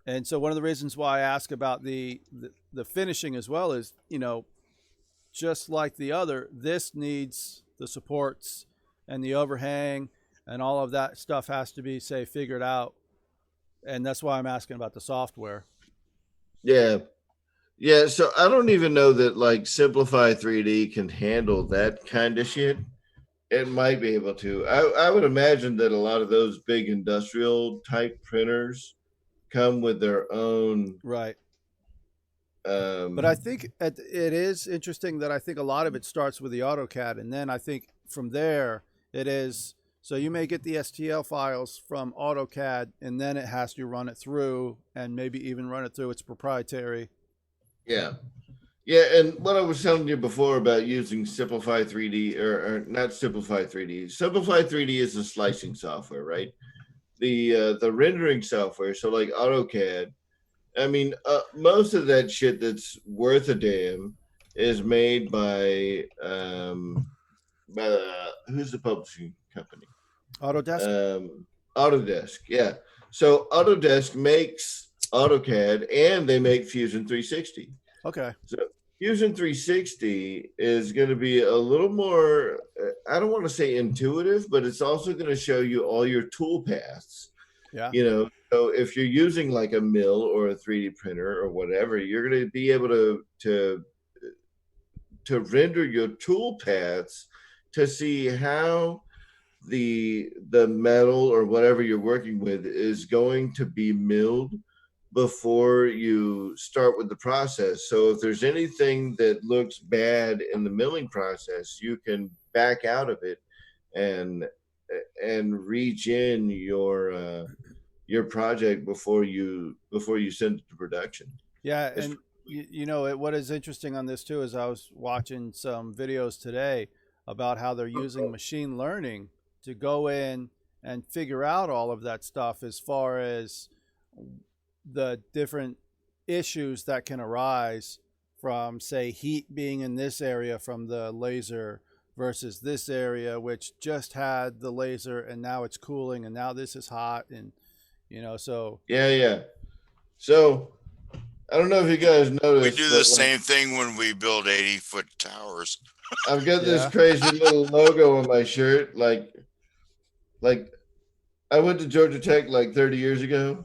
And so one of the reasons why I ask about the finishing as well is, you know, just like the other, this needs the supports and the overhang, and all of that stuff has to be, say, figured out. And that's why I'm asking about the software. Yeah. Yeah. So I don't even know that like Simplify 3D can handle that kind of shit. It might be able to. I would imagine that a lot of those big industrial type printers come with their own. Right. But I think it is interesting that I think a lot of it starts with the AutoCAD. And then I think from there it is. So you may get the STL files from AutoCAD, and then it has to run it through and maybe even run it through its proprietary. Yeah. Yeah. And what I was telling you before about using Simplify 3D or not Simplify 3D. Simplify 3D is the slicing software, right? The rendering software. So like AutoCAD, I mean, most of that shit that's worth a damn is made by who's the publishing company? Autodesk. Autodesk, yeah. So Autodesk makes AutoCAD and they make Fusion 360. Okay. So Fusion 360 is going to be a little more, I don't want to say intuitive, but it's also going to show you all your tool paths. Yeah. You know, so if you're using like a mill or a 3D printer or whatever, you're going to be able to render your tool paths to see how the metal or whatever you're working with is going to be milled before you start with the process. So if there's anything that looks bad in the milling process, you can back out of it and regen your project before you send it to production. Yeah, and you know what is interesting on this too is I was watching some videos today about how they're using machine learning to go in and figure out all of that stuff as far as the different issues that can arise from, say, heat being in this area from the laser versus this area, which just had the laser and now it's cooling and now this is hot. And, so. Yeah. So I don't know if you guys noticed. We do the same thing when we build 80-foot towers. I've got this crazy little logo on my shirt. Like I went to Georgia Tech like 30 years ago.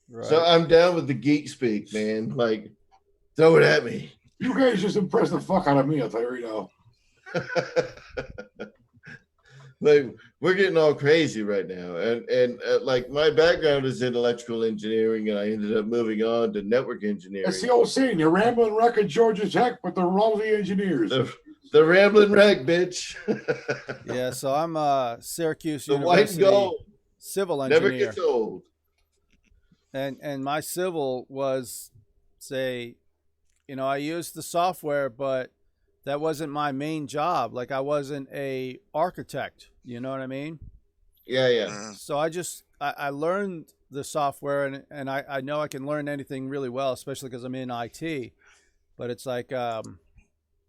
Right. So I'm down with the geek speak, man. Like, throw it at me. You guys just impressed the fuck out of me, I'll tell you right now. Like, we're getting all crazy right now. And like, my background is in electrical engineering, and I ended up moving on to network engineering. That's the old saying, you're rambling wreck at Georgia Tech, but they're Rumsey engineers. The rambling wreck, bitch. Yeah, so I'm Syracuse the University white and gold. Civil engineer. Never gets old. And my civil was, say, I used the software, but that wasn't my main job. Like, I wasn't a architect. You know what I mean? Yeah. So I learned the software, and I know I can learn anything really well, especially because I'm in IT. But it's like, oh,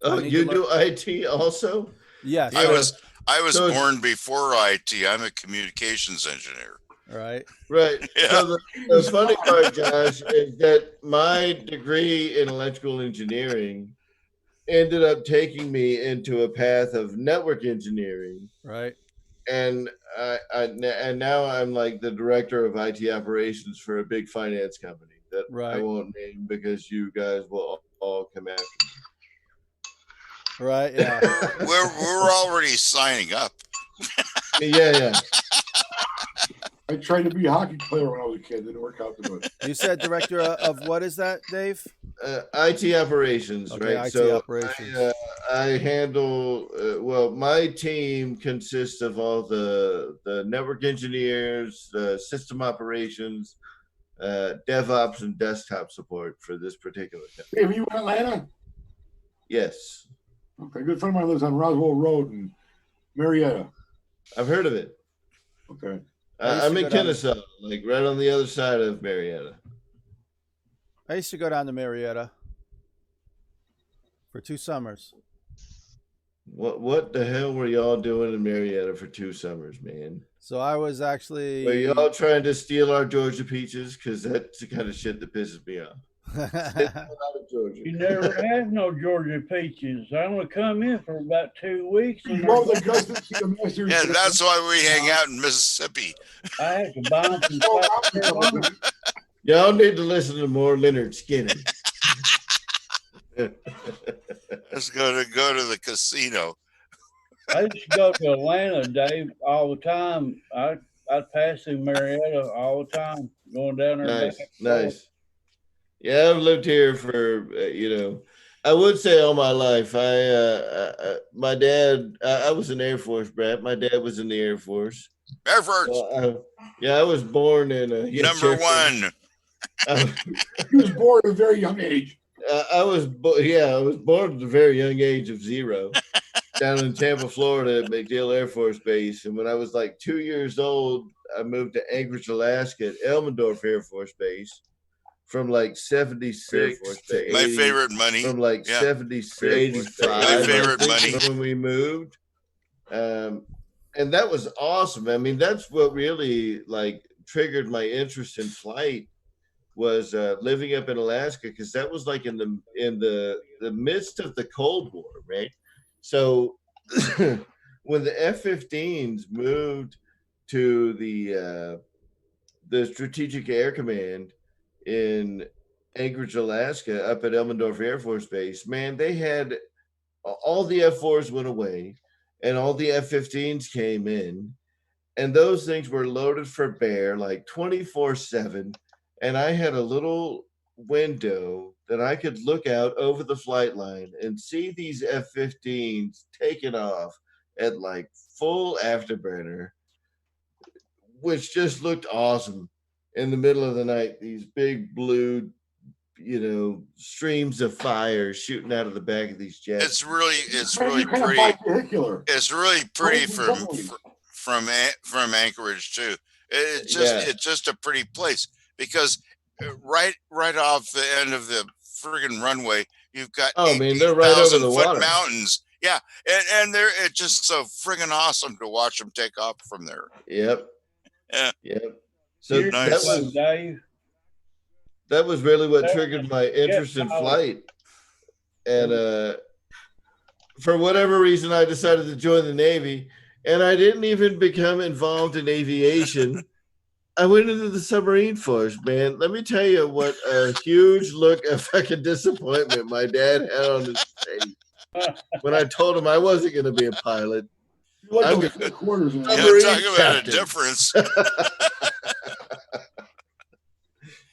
you do IT also? Yes. I was born before IT. I'm a communications engineer. Right. Yeah. So the funny part, Josh, is that my degree in electrical engineering ended up taking me into a path of network engineering. Right. And and now I'm like the director of IT operations for a big finance company that I won't name because you guys will all come after me. Right. Yeah. We're already signing up. Yeah. I tried to be a hockey player when I was a kid. It didn't work out too much. You said director of what is that, Dave? IT operations, okay, right? IT operations. I handle, my team consists of all the network engineers, the system operations, DevOps, and desktop support for this particular company. Hey, are you in Atlanta? Yes. Okay, a good friend of mine lives on Roswell Road in Marietta. I've heard of it. Okay. I'm in Kennesaw, like right on the other side of Marietta. I used to go down to Marietta for 2 summers. What the hell were y'all doing in Marietta for 2 summers, man? So I was actually... Were y'all trying to steal our Georgia peaches? Because that's the kind of shit that pisses me off. You never had no Georgia peaches. I only come in for about 2 weeks. And yeah, that's why we hang out in Mississippi. I have to buy them from South Carolina. Y'all need to listen to more Leonard Skinner. Let's go to the casino. I used to go to Atlanta, Dave, all the time. I'd pass through Marietta all the time, going down there. Nice. Yeah, I've lived here for, I would say all my life. My dad, I was an Air Force brat. My dad was in the Air Force. Air Force. I was born in number one. He was born at a very young age. I was born at a very young age of 0 down in Tampa, Florida at MacDill Air Force Base. And when I was like 2 years old, I moved to Anchorage, Alaska at Elmendorf Air Force Base. From like 76 to 80, my favorite money. From like 76 to 85. My favorite money. When we moved. And that was awesome. I mean, that's what really like triggered my interest in flight was living up in Alaska, because that was like in the midst of the Cold War, right? So when the F-15s moved to the Strategic Air Command in Anchorage, Alaska, up at Elmendorf Air Force Base, man, they had all the F-4s went away and all the F-15s came in, and those things were loaded for bear like 24/7. And I had a little window that I could look out over the flight line and see these F-15s taking off at like full afterburner, which just looked awesome. In the middle of the night, these big blue, streams of fire shooting out of the back of these jets. It's really pretty. It's really pretty from Anchorage too. It's just a pretty place, because right off the end of the friggin' runway, you've got they're right over the 8,000-foot water. mountains. Yeah, and it's just so friggin' awesome to watch them take off from there. Yep. Yeah. Yep. So nice. that was really what triggered my interest in flight. And for whatever reason, I decided to join the Navy, and I didn't even become involved in aviation. I went into the submarine force, man. Let me tell you what a huge look of fucking disappointment my dad had on his face when I told him I wasn't going to be a pilot. I'm going to quarters. Talk about a difference.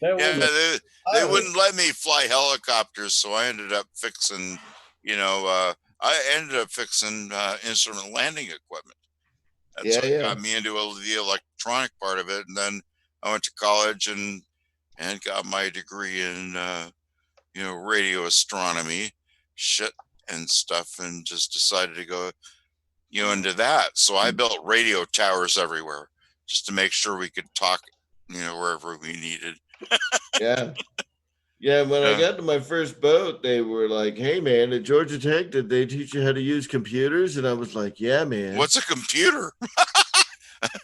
They wouldn't let me fly helicopters, so I ended up fixing, instrument landing equipment. That's what got me into the electronic part of it, and then I went to college and got my degree in radio astronomy shit and stuff, and just decided to go into that. So I built radio towers everywhere just to make sure we could talk wherever we needed. Yeah, when I got to my first boat, they were like, "Hey, man, at Georgia Tech, did they teach you how to use computers?" And I was like, "Yeah, man." What's a computer?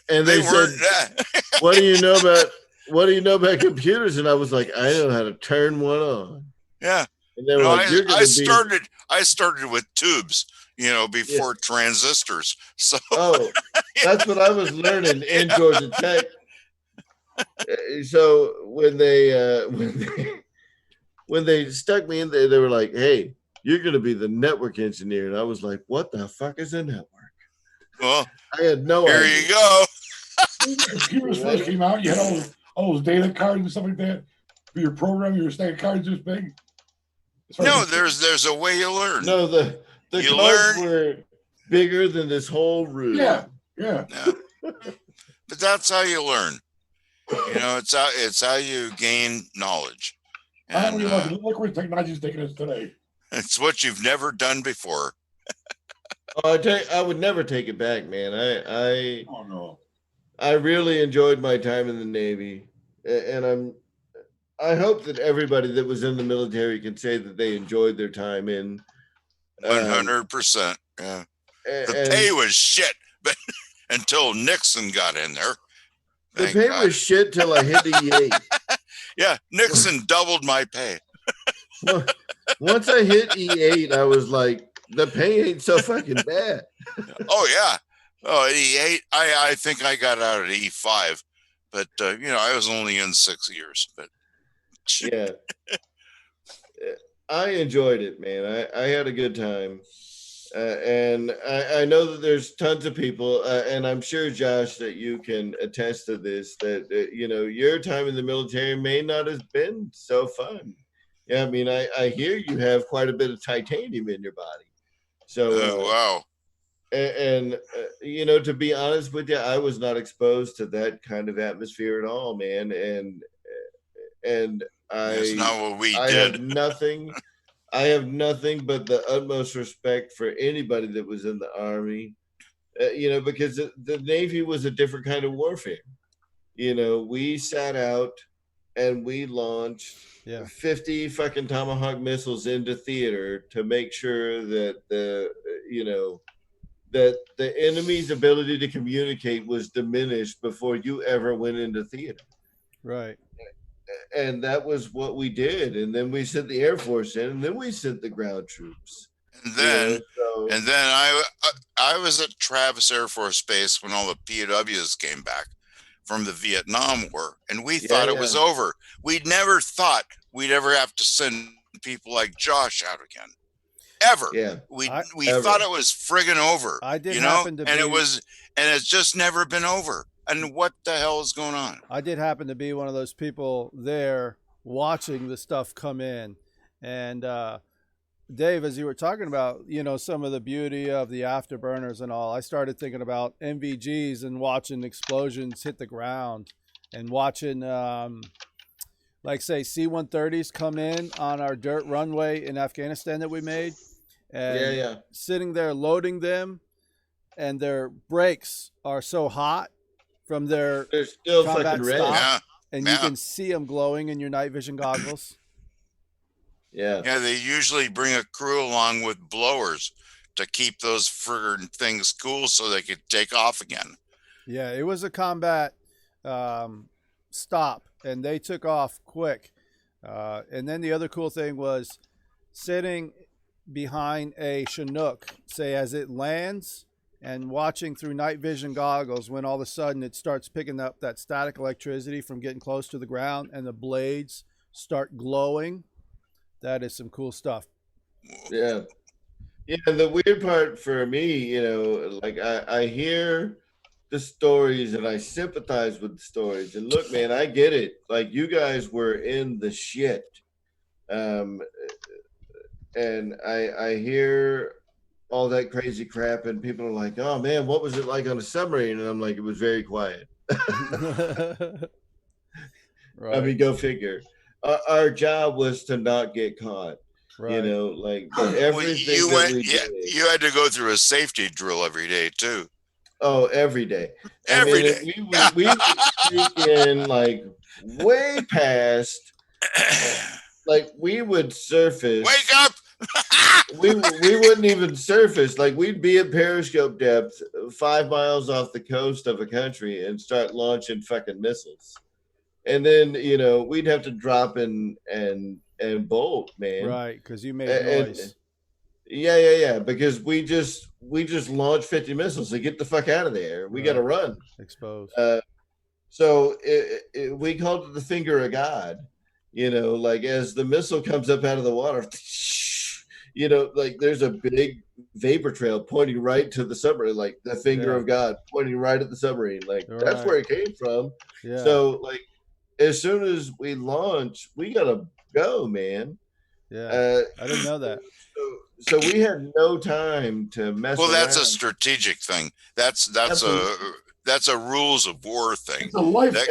And they said, "What do you know about computers?" And I was like, "I know how to turn one on." Yeah. And they were like, "You're going to be." I started with tubes, before transistors. So that's what I was learning in Georgia Tech. So when they stuck me in there, they were like, "Hey, you're going to be the network engineer." And I was like, "What the fuck is a network?" Well, I had no idea. Here you go. Computers first came out, you had all those data cards and stuff like that. For your program, your stack of cards this big. No, there's a way you learn. No, the cards were bigger than this whole room. Yeah. But that's how you learn. It's how you gain knowledge. And look where technology is taking us today. It's what you've never done before. I would never take it back, man. Oh no. I really enjoyed my time in the Navy, and I hope that everybody that was in the military can say that they enjoyed their time in. 100%. Yeah. The pay was shit, but until Nixon got in there. The pay was shit till I hit E8. Yeah, Nixon doubled my pay. Once I hit E8, I was like, the pay ain't so fucking bad. Oh yeah. Oh, at E8, I think I got out at E5, but I was only in 6 years. But yeah, I enjoyed it, man. I had a good time. And I know that there's tons of people, and I'm sure, Josh, that you can attest to this, that, your time in the military may not have been so fun. Yeah, I mean, I hear you have quite a bit of titanium in your body. So, wow. And to be honest with you, I was not exposed to that kind of atmosphere at all, man. And that's not what we did. I have nothing but the utmost respect for anybody that was in the Army, because the Navy was a different kind of warfare. We sat out and we launched 50 fucking Tomahawk missiles into theater to make sure that that the enemy's ability to communicate was diminished before you ever went into theater. Right. And that was what we did. And then we sent the Air Force in, and then we sent the ground troops. And then, I was at Travis Air Force Base when all the POWs came back from the Vietnam War, and we thought it was over. We never thought we'd ever have to send people like Josh out again. Ever. Yeah. We thought it was friggin' over. I did happen to be, and it's just never been over. And what the hell is going on? I did happen to be one of those people there watching the stuff come in. And Dave, as you were talking about, some of the beauty of the afterburners and all, I started thinking about MVGs and watching explosions hit the ground and watching, like, say, C-130s come in on our dirt runway in Afghanistan that we made. And sitting there loading them, and their brakes are so hot from their they're still combat fucking red. stop. Yeah. and you can see them glowing in your night vision goggles. Yeah. Yeah, they usually bring a crew along with blowers to keep those friggin' things cool so they could take off again. Yeah, it was a combat stop, and they took off quick. And then the other cool thing was sitting behind a Chinook, say as it lands, and watching through night vision goggles when all of a sudden it starts picking up that static electricity from getting close to the ground and the blades start glowing. That is some cool stuff. Yeah. Yeah, and the weird part for me, you know, like I hear the stories and I sympathize with the stories. And look, man, I get it. Like, you guys were in the shit. And I hear all that crazy crap, and people are like, oh man, what was it like on a submarine? And I'm like, it was very quiet. Right. I mean, go figure. Our job was to not get caught. Right. You know, like everything you had to go through a safety drill every day too. Oh, every day. Every day. We would sneak in like way past. Like, we would surface. Wake up! we wouldn't even surface. Like, we'd be at periscope depth 5 miles off the coast of a country and start launching fucking missiles. And then, you know, we'd have to drop in and bolt, man. Right, because you made noise. Yeah. Because we just launched 50 missiles to get the fuck out of there. We got to run. Exposed. So we called it the finger of God. You know, like, as the missile comes up out of the water, you know, like, there's a big vapor trail pointing right to the submarine, like the finger of God pointing right at the submarine. Like, that's where it came from. Yeah. So, like, as soon as we launch, we gotta go, man. Yeah. I didn't know that. So we had no time to mess around. Well, that's a strategic thing. That's a rules of war thing. It's a life. No,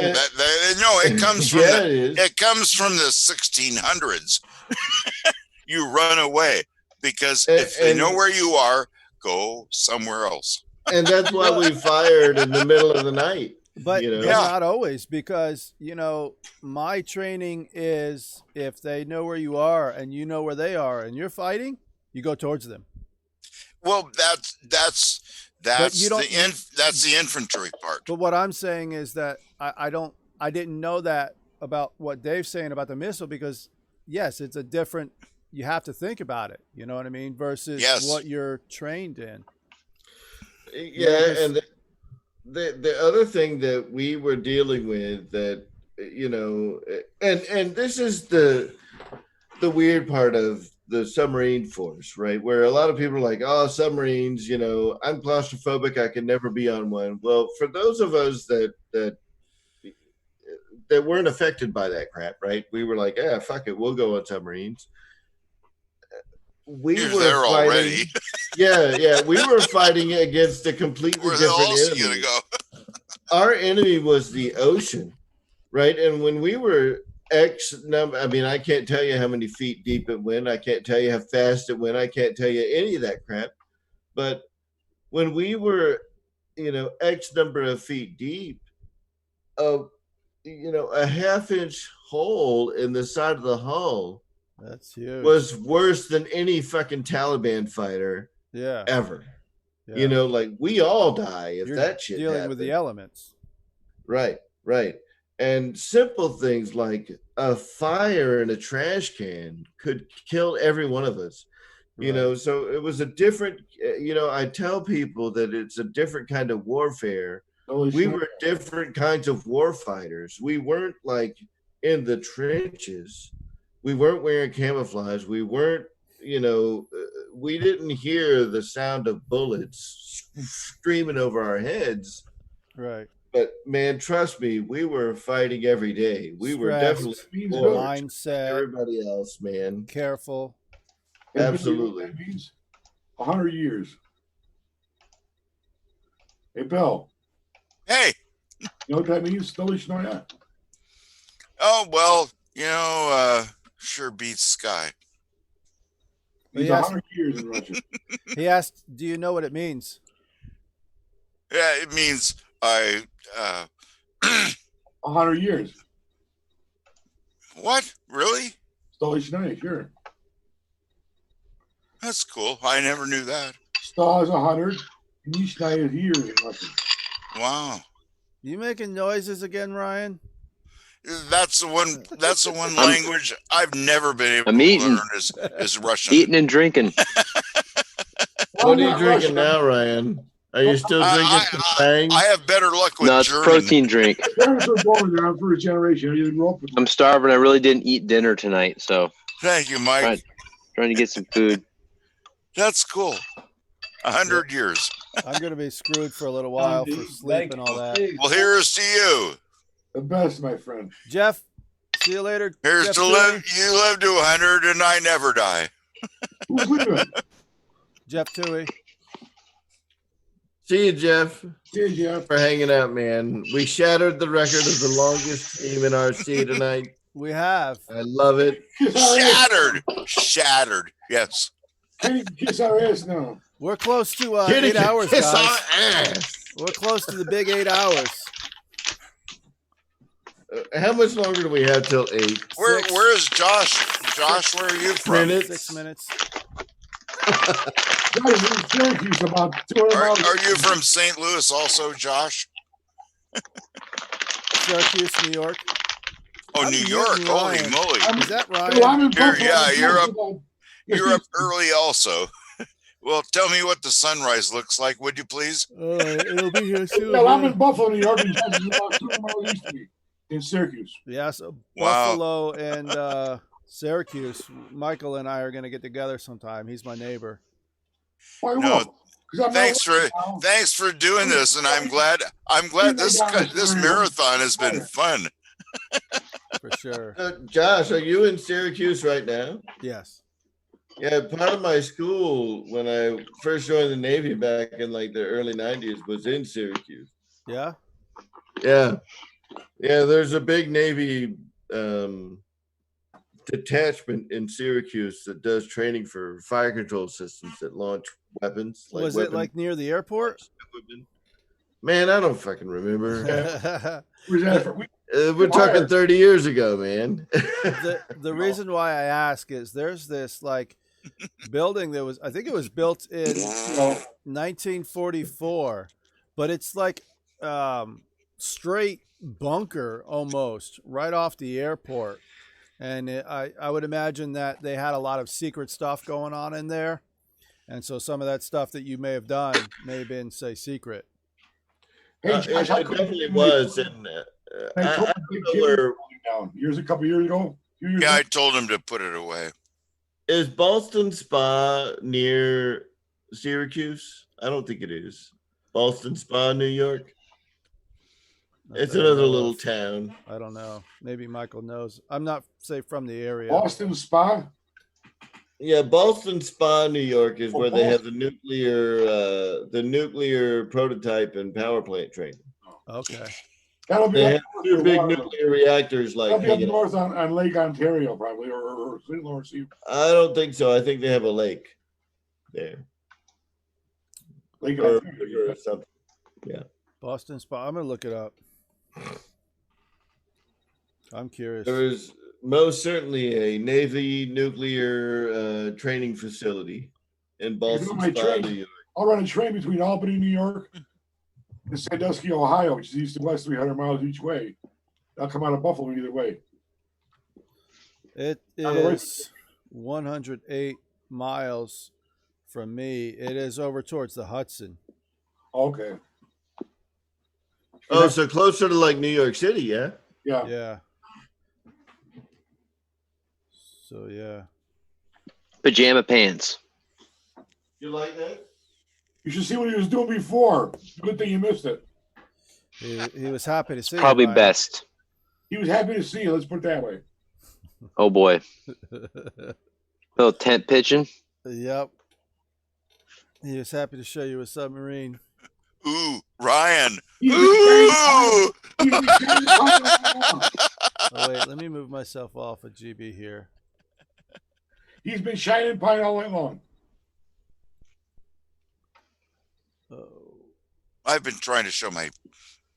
it comes from it comes from the 1600s. You run away because if they know where you are, go somewhere else. And that's why we fired in the middle of the night. But, you know? not always, because, you know, my training is if they know where you are and you know where they are and you're fighting, you go towards them. Well, that's the infantry part. But what I'm saying is that I didn't know that about what Dave's saying about the missile, because yes, it's a different, you have to think about it, you know what I mean, versus what you're trained in. Yeah, and the other thing that we were dealing with that, you know, and this is the weird part of the submarine force, right? Where a lot of people are like, oh, submarines, you know, I'm claustrophobic, I can never be on one. Well, for those of us that weren't affected by that crap, right? We were like, yeah, fuck it, we'll go on submarines. We You're were there fighting, already. yeah, we were fighting against a completely Where different else enemy. you gonna go? Our enemy was the ocean, right? And when we were X number, I mean, I can't tell you how many feet deep it went. I can't tell you how fast it went. I can't tell you any of that crap. But when we were, you know, X number of feet deep, you know, a half-inch hole in the side of the hull, that's huge, was worse than any fucking Taliban fighter ever. Yeah. You know, like, we all die if that shit dealing happened. with the elements. Right. And simple things like a fire in a trash can could kill every one of us. You know, so it was a different, you know, I tell people that it's a different kind of warfare. We were different kinds of war fighters. We weren't like in the trenches. We weren't wearing camouflage. We weren't, you know, we didn't hear the sound of bullets streaming over our heads. Right. But man, trust me, we were fighting every day. We were definitely mindset, everybody else, man. Careful. Absolutely. That means 100 years. Hey, Bill. Hey. You know what that means? Still not. Oh, well, you know, sure beats Sky. He's 100 years in Russia. He asked, do you know what it means? Yeah, it means 100 years. What? Really? Stolly Schneider, sure. That's cool. I never knew that. Star is 100, and each Schneider here is in Russian. Wow. You making noises again, Ryan? That's the one language I've never been able I'm to eating. learn is Russian. Eating and drinking. What are you drinking now, Ryan? Are you still drinking some Tang? I have better luck with No, it's German. protein drink. Parents were born there. I'm first generation. I didn't grow up with I'm starving. I really didn't eat dinner tonight, so Thank you, Mike. trying to get some food. That's cool. 100 years. I'm going to be screwed for a little while for sleep and all that. Well, here's to you. the best, my friend. Jeff, see you later. Here's Jeff to Toohey. live. You live to 100 and I never die. Who's leaving? Jeff Toohey. See you, Jeff. See you, Jeff. For hanging out, man. We shattered the record of the longest team in RC tonight. We have. I love it. Shattered. Yes. Can you kiss our ass now? We're close to Kitty 8 hours, kiss guys. our ass. We're close to the big 8 hours. How much longer do we have till 8? Where is Josh? Josh, where are you from? Minutes. 6 minutes. Guys in Syracuse about 200 Are miles. you from St. Louis also, Josh? Syracuse, New York. Oh, I'm New muting York. Holy Ryan. moly. Is that Well, Ryan? I'm in Buffalo. You're up early also. Well, tell me what the sunrise looks like, would you please? It'll be here soon. Well, I'm in Buffalo, New York, and Josh is about 200 miles east of me in Syracuse. Yeah, so Wow. Buffalo and Syracuse. Michael and I are going to get together sometime. He's my neighbor. Why No, won't? 'Cause I'm not thanks for doing this, and I'm glad this marathon has been fun. For sure. Josh, are you in Syracuse right now? Yes. Yeah, part of my school when I first joined the Navy back in like the early 90s was in Syracuse. Yeah? Yeah. Yeah, there's a big Navy detachment in Syracuse that does training for fire control systems that launch weapons. Was it like near the airport? Man, I don't fucking remember. Where's that from? We're talking 30 years ago, man. The reason why I ask is there's this like building that was, I think it was built in 1944, but it's like straight bunker almost right off the airport. And I would imagine that they had a lot of secret stuff going on in there. And so some of that stuff that you may have done may have been, say, secret. Hey, Josh, it definitely was. And I don't know where. A couple years ago. Yeah, I told him to put it away. Is Boston Spa near Syracuse? I don't think it is. Boston Spa, New York. It's another little town. I don't know. Maybe Michael knows. I'm not, say, from the area. Boston Spa? Yeah, Boston Spa, New York is where they have the nuclear prototype and power plant training. Okay. That'll be They up have 2 big nuclear reactors That'll like be up hanging north on Lake Ontario, probably, or St. Lawrence. I don't think so. I think they have a lake there. Lake Or Ontario. something. Yeah. Boston Spa. I'm going to look it up. I'm curious. There is most certainly a Navy nuclear training facility in Boston my Spa, train. New York. I'll run a train between Albany, New York, and Sandusky, Ohio, which is east and west, 300 miles each way. I'll come out of Buffalo either way. It is 108 miles from me. It is over towards the Hudson. Okay. Oh, so closer to like New York City, yeah? Yeah. Yeah. So, yeah. Pajama pants. You like that? You should see what he was doing before. Good thing you missed it. He was happy to see you, Probably Ryan. best. He was happy to see you. Let's put it that way. Oh boy. Little tent pitching. Yep. He was happy to show you a submarine. Ooh, Ryan. Ooh. Oh, wait, let me move myself off of GB here. He's been shining pine all night long. Oh. I've been trying to show my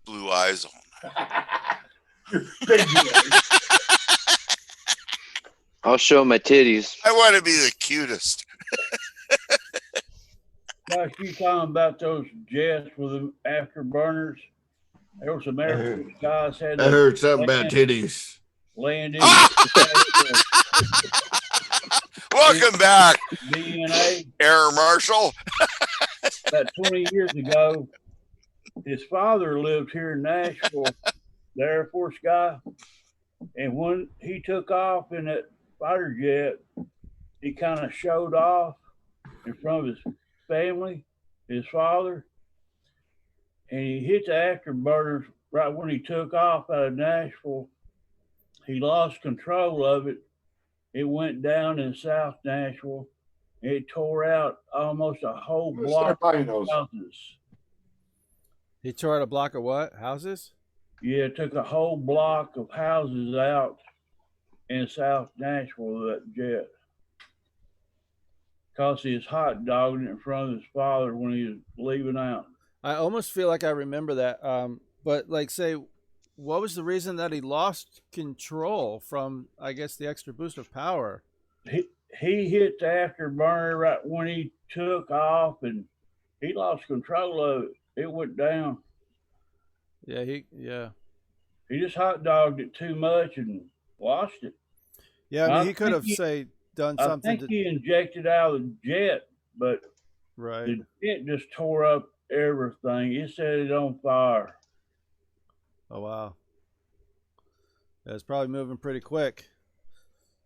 blue eyes all night. I'll show my titties. I want to be the cutest. Gosh, you talking about those jets with the afterburners? There was some Air Force guys had. I heard something about titties. Landing. Welcome back, DNA. Air Marshal. About 20 years ago, his father lived here in Nashville, the Air Force guy. And when he took off in that fighter jet, he kind of showed off in front of his family, his father. And he hit the afterburners right when he took off out of Nashville. He lost control of it. It went down in South Nashville. It tore out almost a whole block of houses. He tore out a block of what? Houses? Yeah, it took a whole block of houses out in South Nashville, that jet. Because he was hot dogging in front of his father when he was leaving out. I almost feel like I remember that. But like, say, what was the reason that he lost control from, I guess, the extra boost of power? He hit the afterburner right when he took off, and he lost control of it. It went down. Yeah, He just hot dogged it too much and lost it. Yeah, I mean, he could have done something. I think he injected out of the jet, but the jet just tore up everything. It set it on fire. Oh wow! Yeah, it's probably moving pretty quick,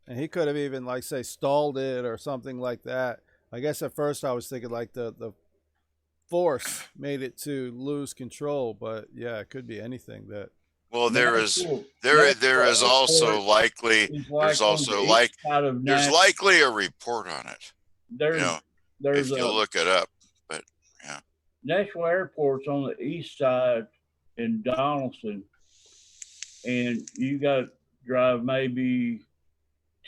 and he could have even, like, say, stalled it or something like that. I guess at first I was thinking like the force made it to lose control, but yeah, it could be anything that. Well, there is also likely there's likely a report on it. If you look it up, but yeah. Nashville Airport's on the east side in Donaldson, and you got to drive maybe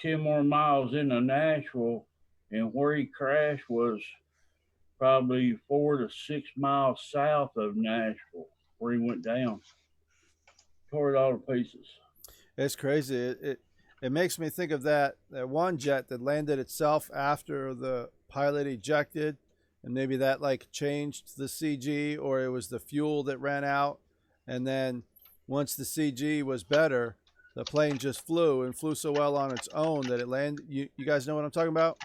10 more miles into Nashville, and where he crashed was probably 4 to 6 miles south of Nashville, where he went down. Tore it all to pieces. It's crazy. It makes me think of that one jet that landed itself after the pilot ejected, and maybe that like changed the CG, or it was the fuel that ran out, and then once the CG was better, the plane just flew so well on its own that it landed. You guys know what I'm talking about?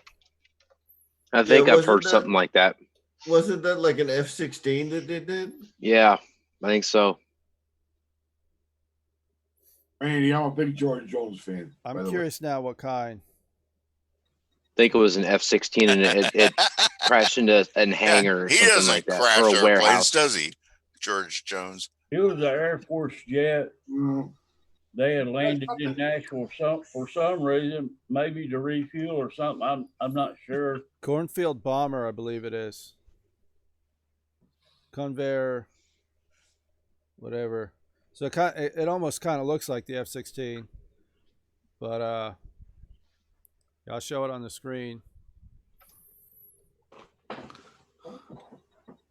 I think I've heard something like that. Wasn't that like an F-16 that they did? Yeah, I think so. Randy, I'm a big George Jones fan. I'm curious now what kind. I think it was an F-16 and it crashed into a hangar or something like that. Crash or a warehouse, airplanes, does he? George Jones. It was an Air Force jet. They had landed in Nashville for some reason, maybe to refuel or something. I'm not sure. Cornfield Bomber, I believe it is. Convair, whatever. So it almost kind of looks like the F-16, but I'll show it on the screen.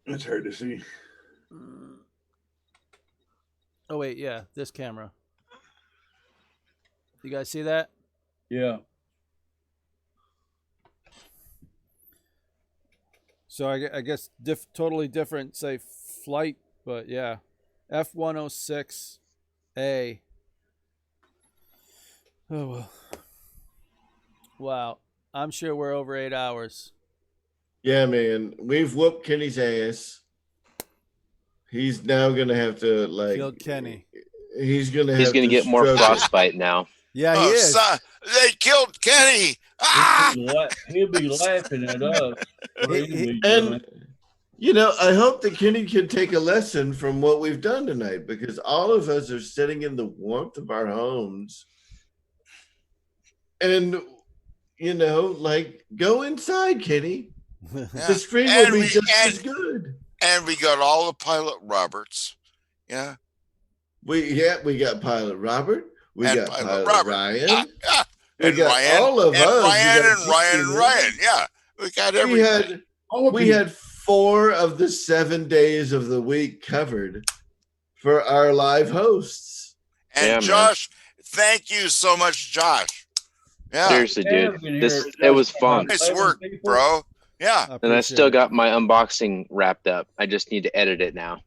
It's hard to see. Oh wait, yeah, this camera. You guys see that? Yeah. So I guess totally different, say, flight, but yeah. F-106A. Oh, well. Wow. I'm sure we're over 8 hours. Yeah, man. We've whooped Kenny's ass. He's now going to have to, like... Killed Kenny. He's going to get more frostbite now. Yeah, he is. Son, they killed Kenny. Ah! He'll be laughing at us. And... You know, I hope that Kenny can take a lesson from what we've done tonight, because all of us are sitting in the warmth of our homes. And, you know, like, go inside, Kenny. Yeah. The stream will be just as good. And we got all the Pilot Roberts. Yeah. We got Pilot Robert. We got Pilot Ryan. We and got Ryan, all of us. Ryan. Yeah. We got everything. We had 4 of the 7 days of the week covered for our live hosts. And Josh, thank you so much, Josh. Yeah. Seriously, dude. It was fun. Nice work, bro. Yeah. And I still got my unboxing wrapped up. I just need to edit it now.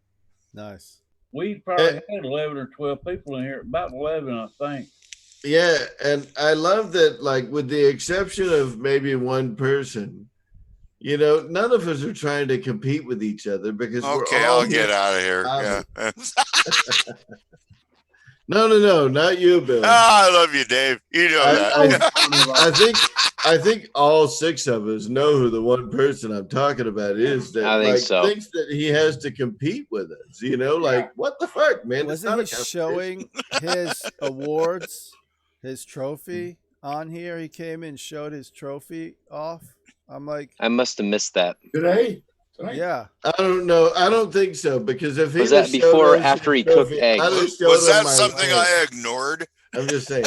Nice. We probably had 11 or 12 people in here. About 11, I think. Yeah, and I love that, like, with the exception of maybe one person, you know, none of us are trying to compete with each other because we're all I'll get out of here. Yeah. No, not you, Bill. I love you, Dave. You know that. I think all 6 of us know who the one person I'm talking about is that I think so. thinks that he has to compete with us. You know, like what the fuck, man? Wasn't he showing his awards, his trophy on here? He came and showed his trophy off. I'm like, I must have missed that. Today? Yeah. I don't know. I don't think so because if he Was that before or after he cooked eggs? Was that something I ignored? I'm just saying.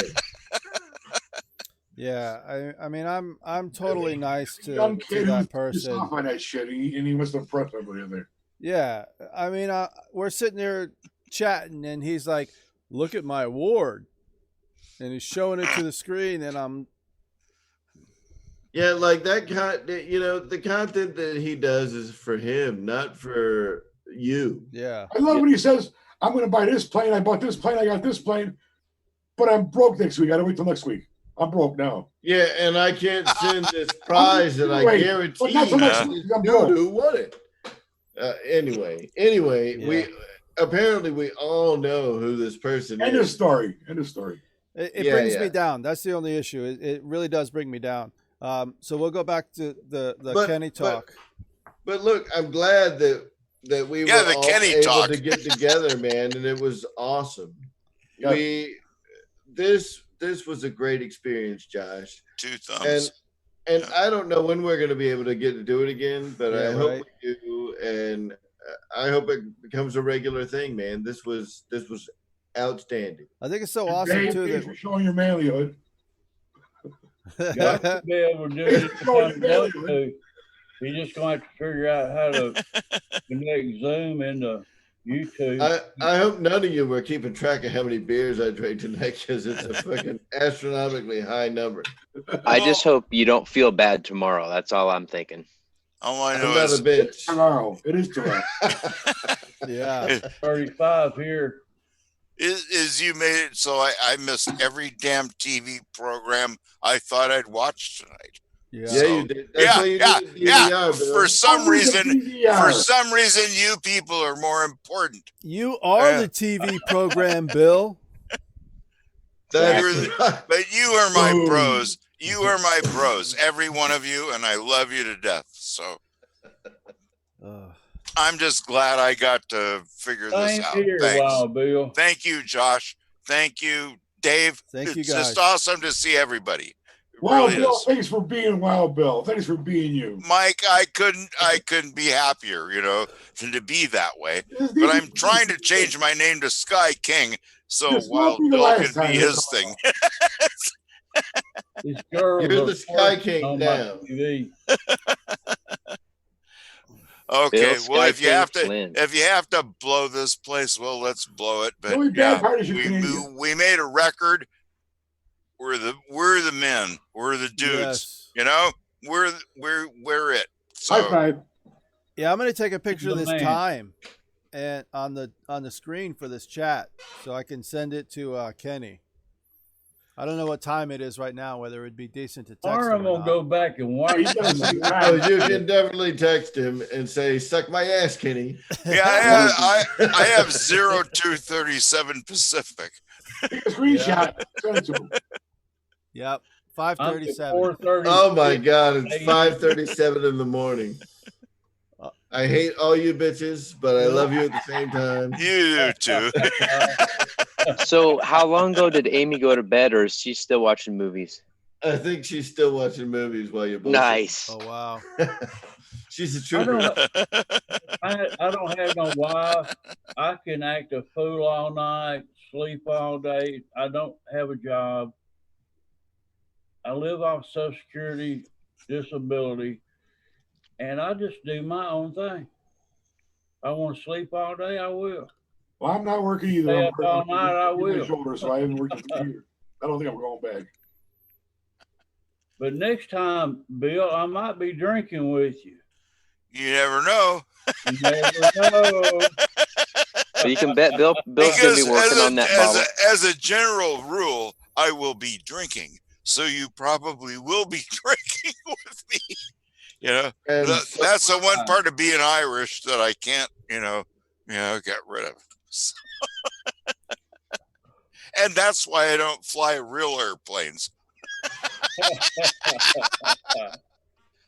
Yeah, I mean, I'm totally nice to Young kid that who's person. off on that shit, and he must have pressed everybody in there. Yeah, I mean, we're sitting there chatting, and he's like, "Look at my award," and he's showing it to the screen, and I'm. Yeah, like that you know, the content that he does is for him, not for you. Yeah. I love when he says, "I'm going to buy this plane. I bought this plane. I got this plane, but I'm broke next week. I got to wait till next week. I'm broke now." Yeah, and I can't send this prize that I guarantee you who won it. Anyway, we apparently we all know who this person End is. of story. End of story. It brings me down. That's the only issue. It really does bring me down. So we'll go back to the Kenny talk. But look, I'm glad that we were the all Kenny able talk. to get together, man, and it was awesome. Yeah. This was a great experience, Josh. 2 thumbs. And I don't know when we're going to be able to get to do it again, but Yeah, I hope right. we do, and I hope it becomes a regular thing, man. This was outstanding. I think it's so awesome Dave, too thanks that for showing your manlyhood. Got to be able to do it. You're just going to have to figure out how to connect Zoom into YouTube. I hope none of you were keeping track of how many beers I drank tonight because it's a fucking astronomically high number. I just hope you don't feel bad tomorrow. That's all I'm thinking. All I I'm know not is a bitch. Tomorrow. It is tomorrow. yeah. 35 here. is you made it so I missed every damn TV program I thought I'd watch tonight. Yeah, you did. That's why you did the DVR, Bill. For some reason, you people are more important. You are the TV program, Bill. But you are my bros. You are my bros, every one of you, and I love you to death. So I'm just glad I got to figure this out. Wow, Bill. Thank you, Josh. Thank you, Dave. Thank you, It's guys. just awesome to see everybody. Wild really Bill, is. thanks for being Wild Bill. Thanks for being you. Mike, I couldn't be happier, you know, than to be that way. But I'm trying to change my name to Sky King so This Wild won't be the Bill last can be time his it's thing. These girls You're are the Sky King on now. my TV. Okay, Bill well, Sky if you King have to blow this place, well, let's blow it. But The only bad part is you're Canadian. we made a record. We're the men. We're the dudes. Yes. You know, we're it. So High five. Yeah, I'm gonna take a picture of the this man. time, and on the screen for this chat, so I can send it to Kenny. I don't know what time it is right now. Whether it'd be decent to text Tomorrow I'm him or gonna not. go back and watch. Oh, you can definitely text him and say, "Suck my ass, Kenny." yeah, I have 0237 Pacific. Take a screenshot. Send it to him. Yep, 5:37. Oh my God, it's 5:37 in the morning. I hate all you bitches, but I love you at the same time. You do too. So, how long ago did Amy go to bed, or is she still watching movies? I think she's still watching movies while you're both. Nice. Oh wow. She's a I trooper. don't have no wife. I can act a fool all night, sleep all day. I don't have a job. I live off Social Security, disability, and I just do my own thing. I want to sleep all day, I will. Well, I'm not working either. Stay I'm up all night, I working my will. shoulder, so I haven't worked in 3 years. I don't think I'm going back. But next time, Bill, I might be drinking with you. You never know. You never know. But you can bet Bill's going to be working on that bottle. As a general rule, I will be drinking. So you probably will be drinking with me. You know, that's the one part of being Irish that I can't, get rid of. So and that's why I don't fly real airplanes.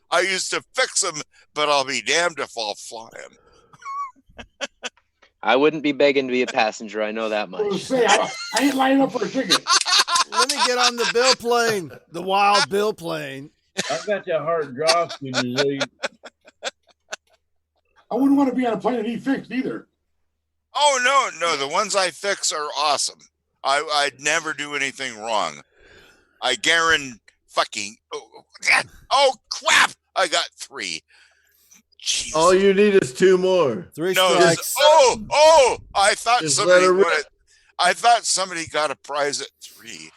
I used to fix them, but I'll be damned if I'll fly them. I wouldn't be begging to be a passenger. I know that much. I ain't lining up for a ticket. Let me get on the Bill plane, the wild Bill plane. I've got that heart dropsy disease. I wouldn't want to be on a plane that he fixed either. Oh, no. The ones I fix are awesome. I'd never do anything wrong. I guarantee fucking. Oh, crap. I got 3. Jeez. All you need is 2 more. 3 strikes. I thought Just somebody wanted. I thought somebody got a prize at 3.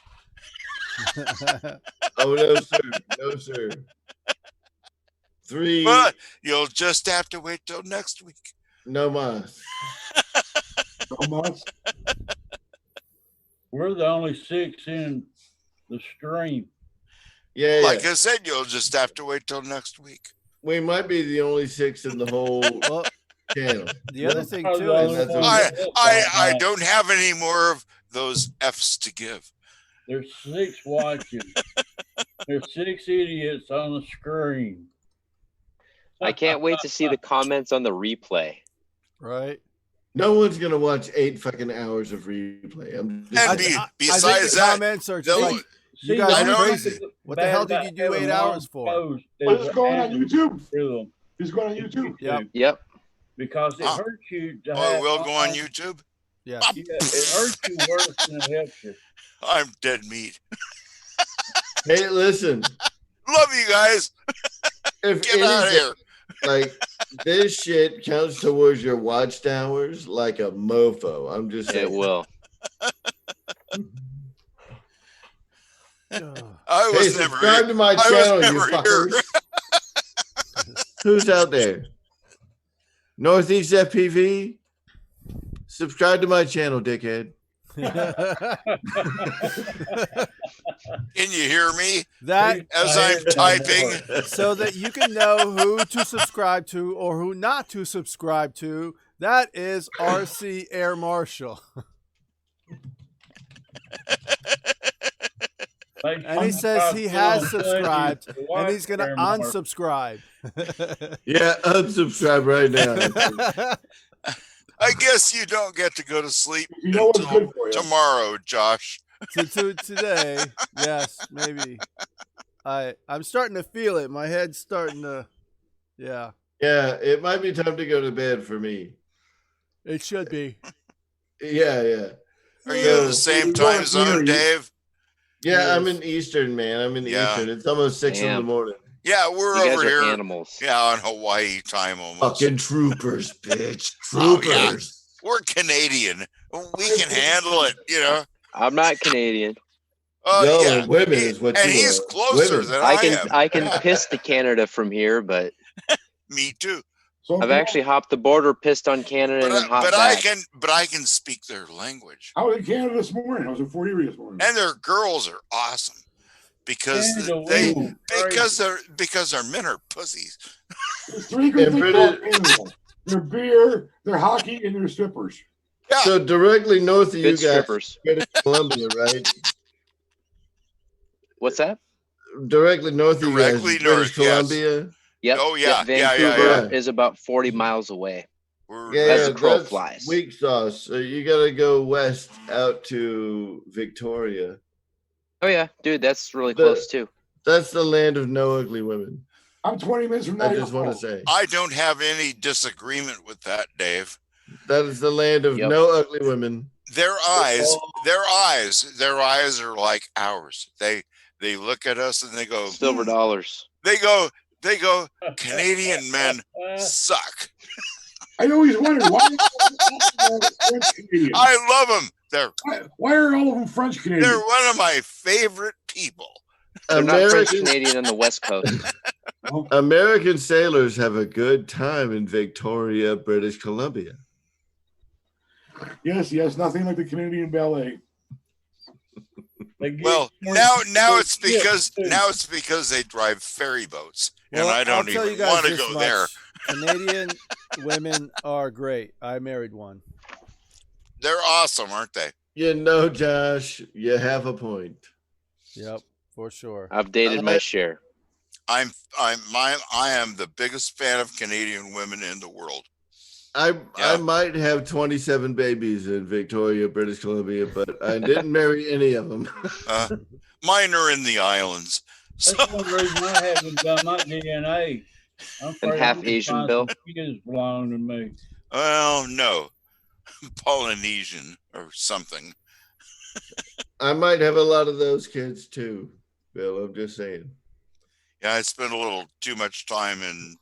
Oh, no, sir. No, sir. 3. But you'll just have to wait till next week. No mas. No mas. We're the only 6 in the stream. Yeah. Like I said, you'll just have to wait till next week. We might be the only 6 in the whole channel. The other thing too is I don't have any more of those F's to give. There's 6 watching. There's 6 idiots on the screen. I can't wait to see the comments on the replay. Right. No one's gonna watch 8 fucking hours of replay. Besides that, comments are just like, you guys are crazy. What the hell did you do 8 hours for? It's going on YouTube. It's going on YouTube. Yep. Because it hurts you. It will go on YouTube? Yeah. It hurts you worse than it helps you. I'm dead meat. Hey, listen. Love you guys. Get out of here. Like, this shit counts towards your watch hours like a mofo. I'm just saying. It will. I was never subscribe here. to my channel, you fuckers. Who's out there? Northeast FPV? Subscribe to my channel, dickhead. Can you hear me? That as I'm typing, so that you can know who to subscribe to or who not to subscribe to. That is RC Air Marshal. And he says he has subscribed and he's going to unsubscribe. Yeah, unsubscribe right now. I guess you don't get to go to sleep until tomorrow, Josh. Today, yes, maybe. I'm starting to feel it. My head's starting to, yeah. Yeah, it might be time to go to bed for me. It should be. Yeah. Are you in the same time zone, Dave? Yeah, I'm in Eastern, man. I'm in Eastern. It's almost 6 in the morning. Yeah, we're You guys over are here. animals. Yeah, on Hawaii time almost. Fucking troopers, bitch. Oh, Troopers. yeah. We're Canadian. We can handle it, you know. I'm not Canadian. No, yeah. women is what And you he's are. closer Women. than I am. I can piss to Canada from here, but Me too. So I've actually hopped the border, pissed on Canada, and then hopped back. I can speak their language. I was in Canada this morning. I was in Fort Erie this morning. And their girls are awesome because because their men are pussies. There's 3 good things about Canada. Their beer, their hockey, and their strippers. Yeah. So directly north of you Good guys, strippers. British Columbia, right? What's that? Directly north of you guys, Directly British north, yes. Columbia. Yep. Oh, yeah. Yep, Yeah, Vancouver yeah. is about 40 miles away. Yeah, As the crow that's flies. weak sauce. So you got to go west out to Victoria. Oh yeah, dude, that's really close too. That's the land of no ugly women. I'm 20 minutes from I now. just want to say I don't have any disagreement with that, Dave. that is the land of Yep. no ugly women. Their eyes are like ours. They look at us and they go Silver dollars. They go Canadian men suck. I always wondered why are French Canadians? I love them. Why are all of them French Canadians? They're one of my favorite people. They're not French Canadian on the West Coast. American sailors have a good time in Victoria, British Columbia. Yes, nothing like the Canadian ballet. Well, now it's because they drive ferry boats, and I don't even want to go there. Canadian women are great. I married one. They're awesome, aren't they? You know, Josh, you have a point. Yep, for sure. I've dated my share. I am the biggest fan of Canadian women in the world. I might have 27 babies in Victoria, British Columbia, but I didn't marry any of them. Mine are in the islands. That's one reason I haven't done my DNA. And half Asian, Bill. Kids belong to me. Well, no, Polynesian or something. I might have a lot of those kids too, Bill. I'm just saying. Yeah, I spent a little too much time in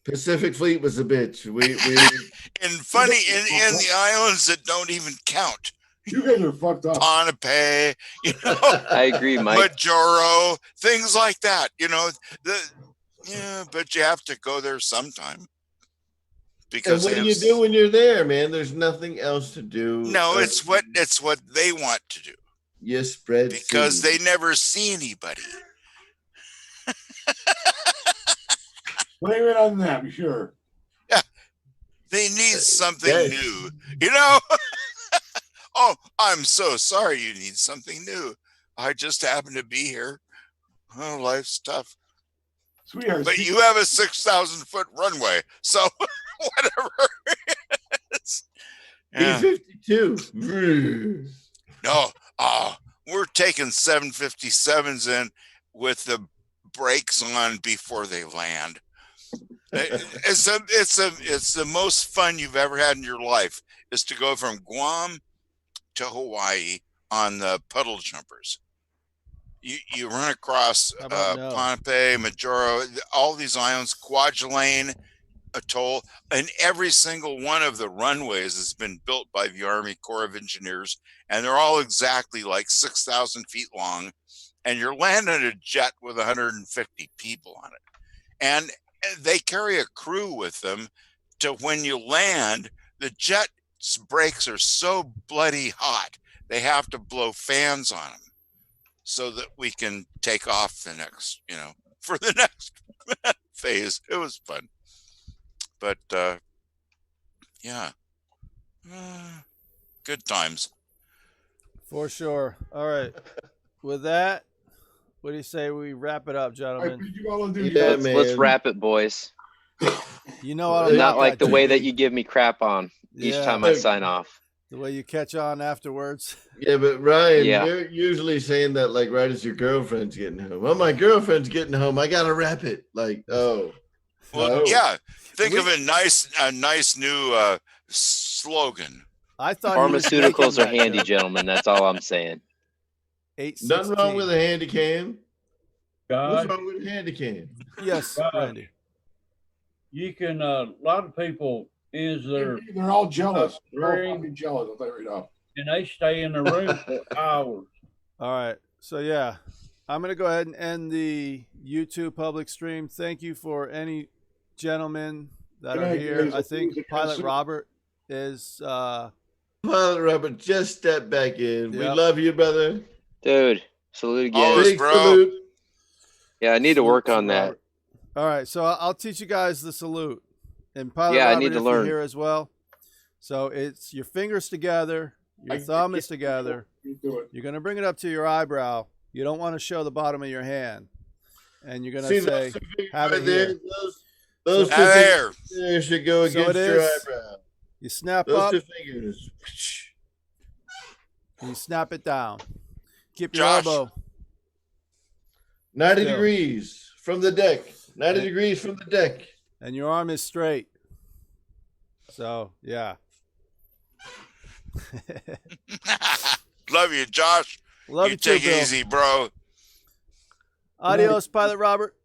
Pacific Fleet was a bitch. We in the islands that don't even count. You guys are fucked up. Ponape, I agree, Mike. Majoro, things like that. But you have to go there sometime. Because what do you do when you're there, man? There's nothing else to do. No, it's what they want to do. You spread because seed. they never see anybody. Blame it on them, sure. Yeah, they need something new. Oh, I'm so sorry. You need something new. I just happen to be here. Oh, life's tough. Sweetheart, but you have a 6,000-foot runway, so whatever. Yeah. B-52. No, we're taking 757s in with the brakes on before they land. It's the most fun you've ever had in your life is to go from Guam to Hawaii on the puddle jumpers. You run across Ponape, Majoro, all these islands, Kwajalein Atoll, and every single one of the runways has been built by the Army Corps of Engineers, and they're all exactly like 6,000 feet long, and you're landing a jet with 150 people on it. And they carry a crew with them to when you land, the jet's brakes are so bloody hot, they have to blow fans on them so that we can take off the next, for the next phase. It was fun. But, good times. For sure. All right. With that, what do you say we wrap it up, gentlemen? Let's wrap it, boys. Not like the way that you give me crap on each time I sign off. The way you catch on afterwards. Yeah, but Ryan, you're usually saying that like right as your girlfriend's getting home. Well, my girlfriend's getting home. I gotta wrap it. Like, Well, yeah. Think of a nice new slogan. I thought pharmaceuticals are handy, gentlemen. That's all I'm saying. Nothing wrong with a handy cam. God. What's wrong with a handy cam? Yes, Randy. You can. A lot of people they're all jealous. They're all fucking jealous. I'll tell you right now. And they stay in the room for hours. All right. So I'm gonna go ahead and end the YouTube public stream. Thank you for any gentlemen that are here. I think Pilot Robert is. Pilot Robert, just step back in. We love you, brother. Dude, salute again. Always, bro. Salute. Yeah, I need to work on that. All right, so I'll teach you guys the salute. And Pilot Robert, I need to learn here as well. So it's your fingers together, your thumb is together. You're going to bring it up to your eyebrow. You don't want to show the bottom of your hand. And you're going to say, have it here. Those two fingers should go against your eyebrow. You snap those up. Those 2 fingers. And you snap it down. Keep your Josh. elbow. 90 degrees from the deck. 90 degrees from the deck. And your arm is straight. So, yeah. Love you, Josh. Love you take too, it Bill. easy, bro. Adios, Pilot Robert.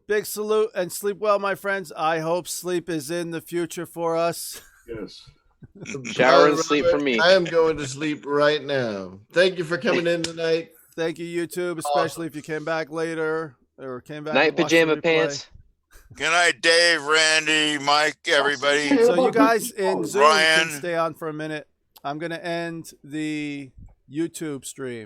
Big salute and sleep well, my friends. I hope sleep is in the future for us. Yes. Shower and sleep for me. I am going to sleep right now. Thank you for coming in tonight. Thank you, YouTube, especially if you came back later or came back. Night and watched the pajama replay. pants. Good night, Dave, Randy, Mike, everybody. So you guys in Zoom Ryan. can stay on for a minute. I'm going to end the YouTube stream.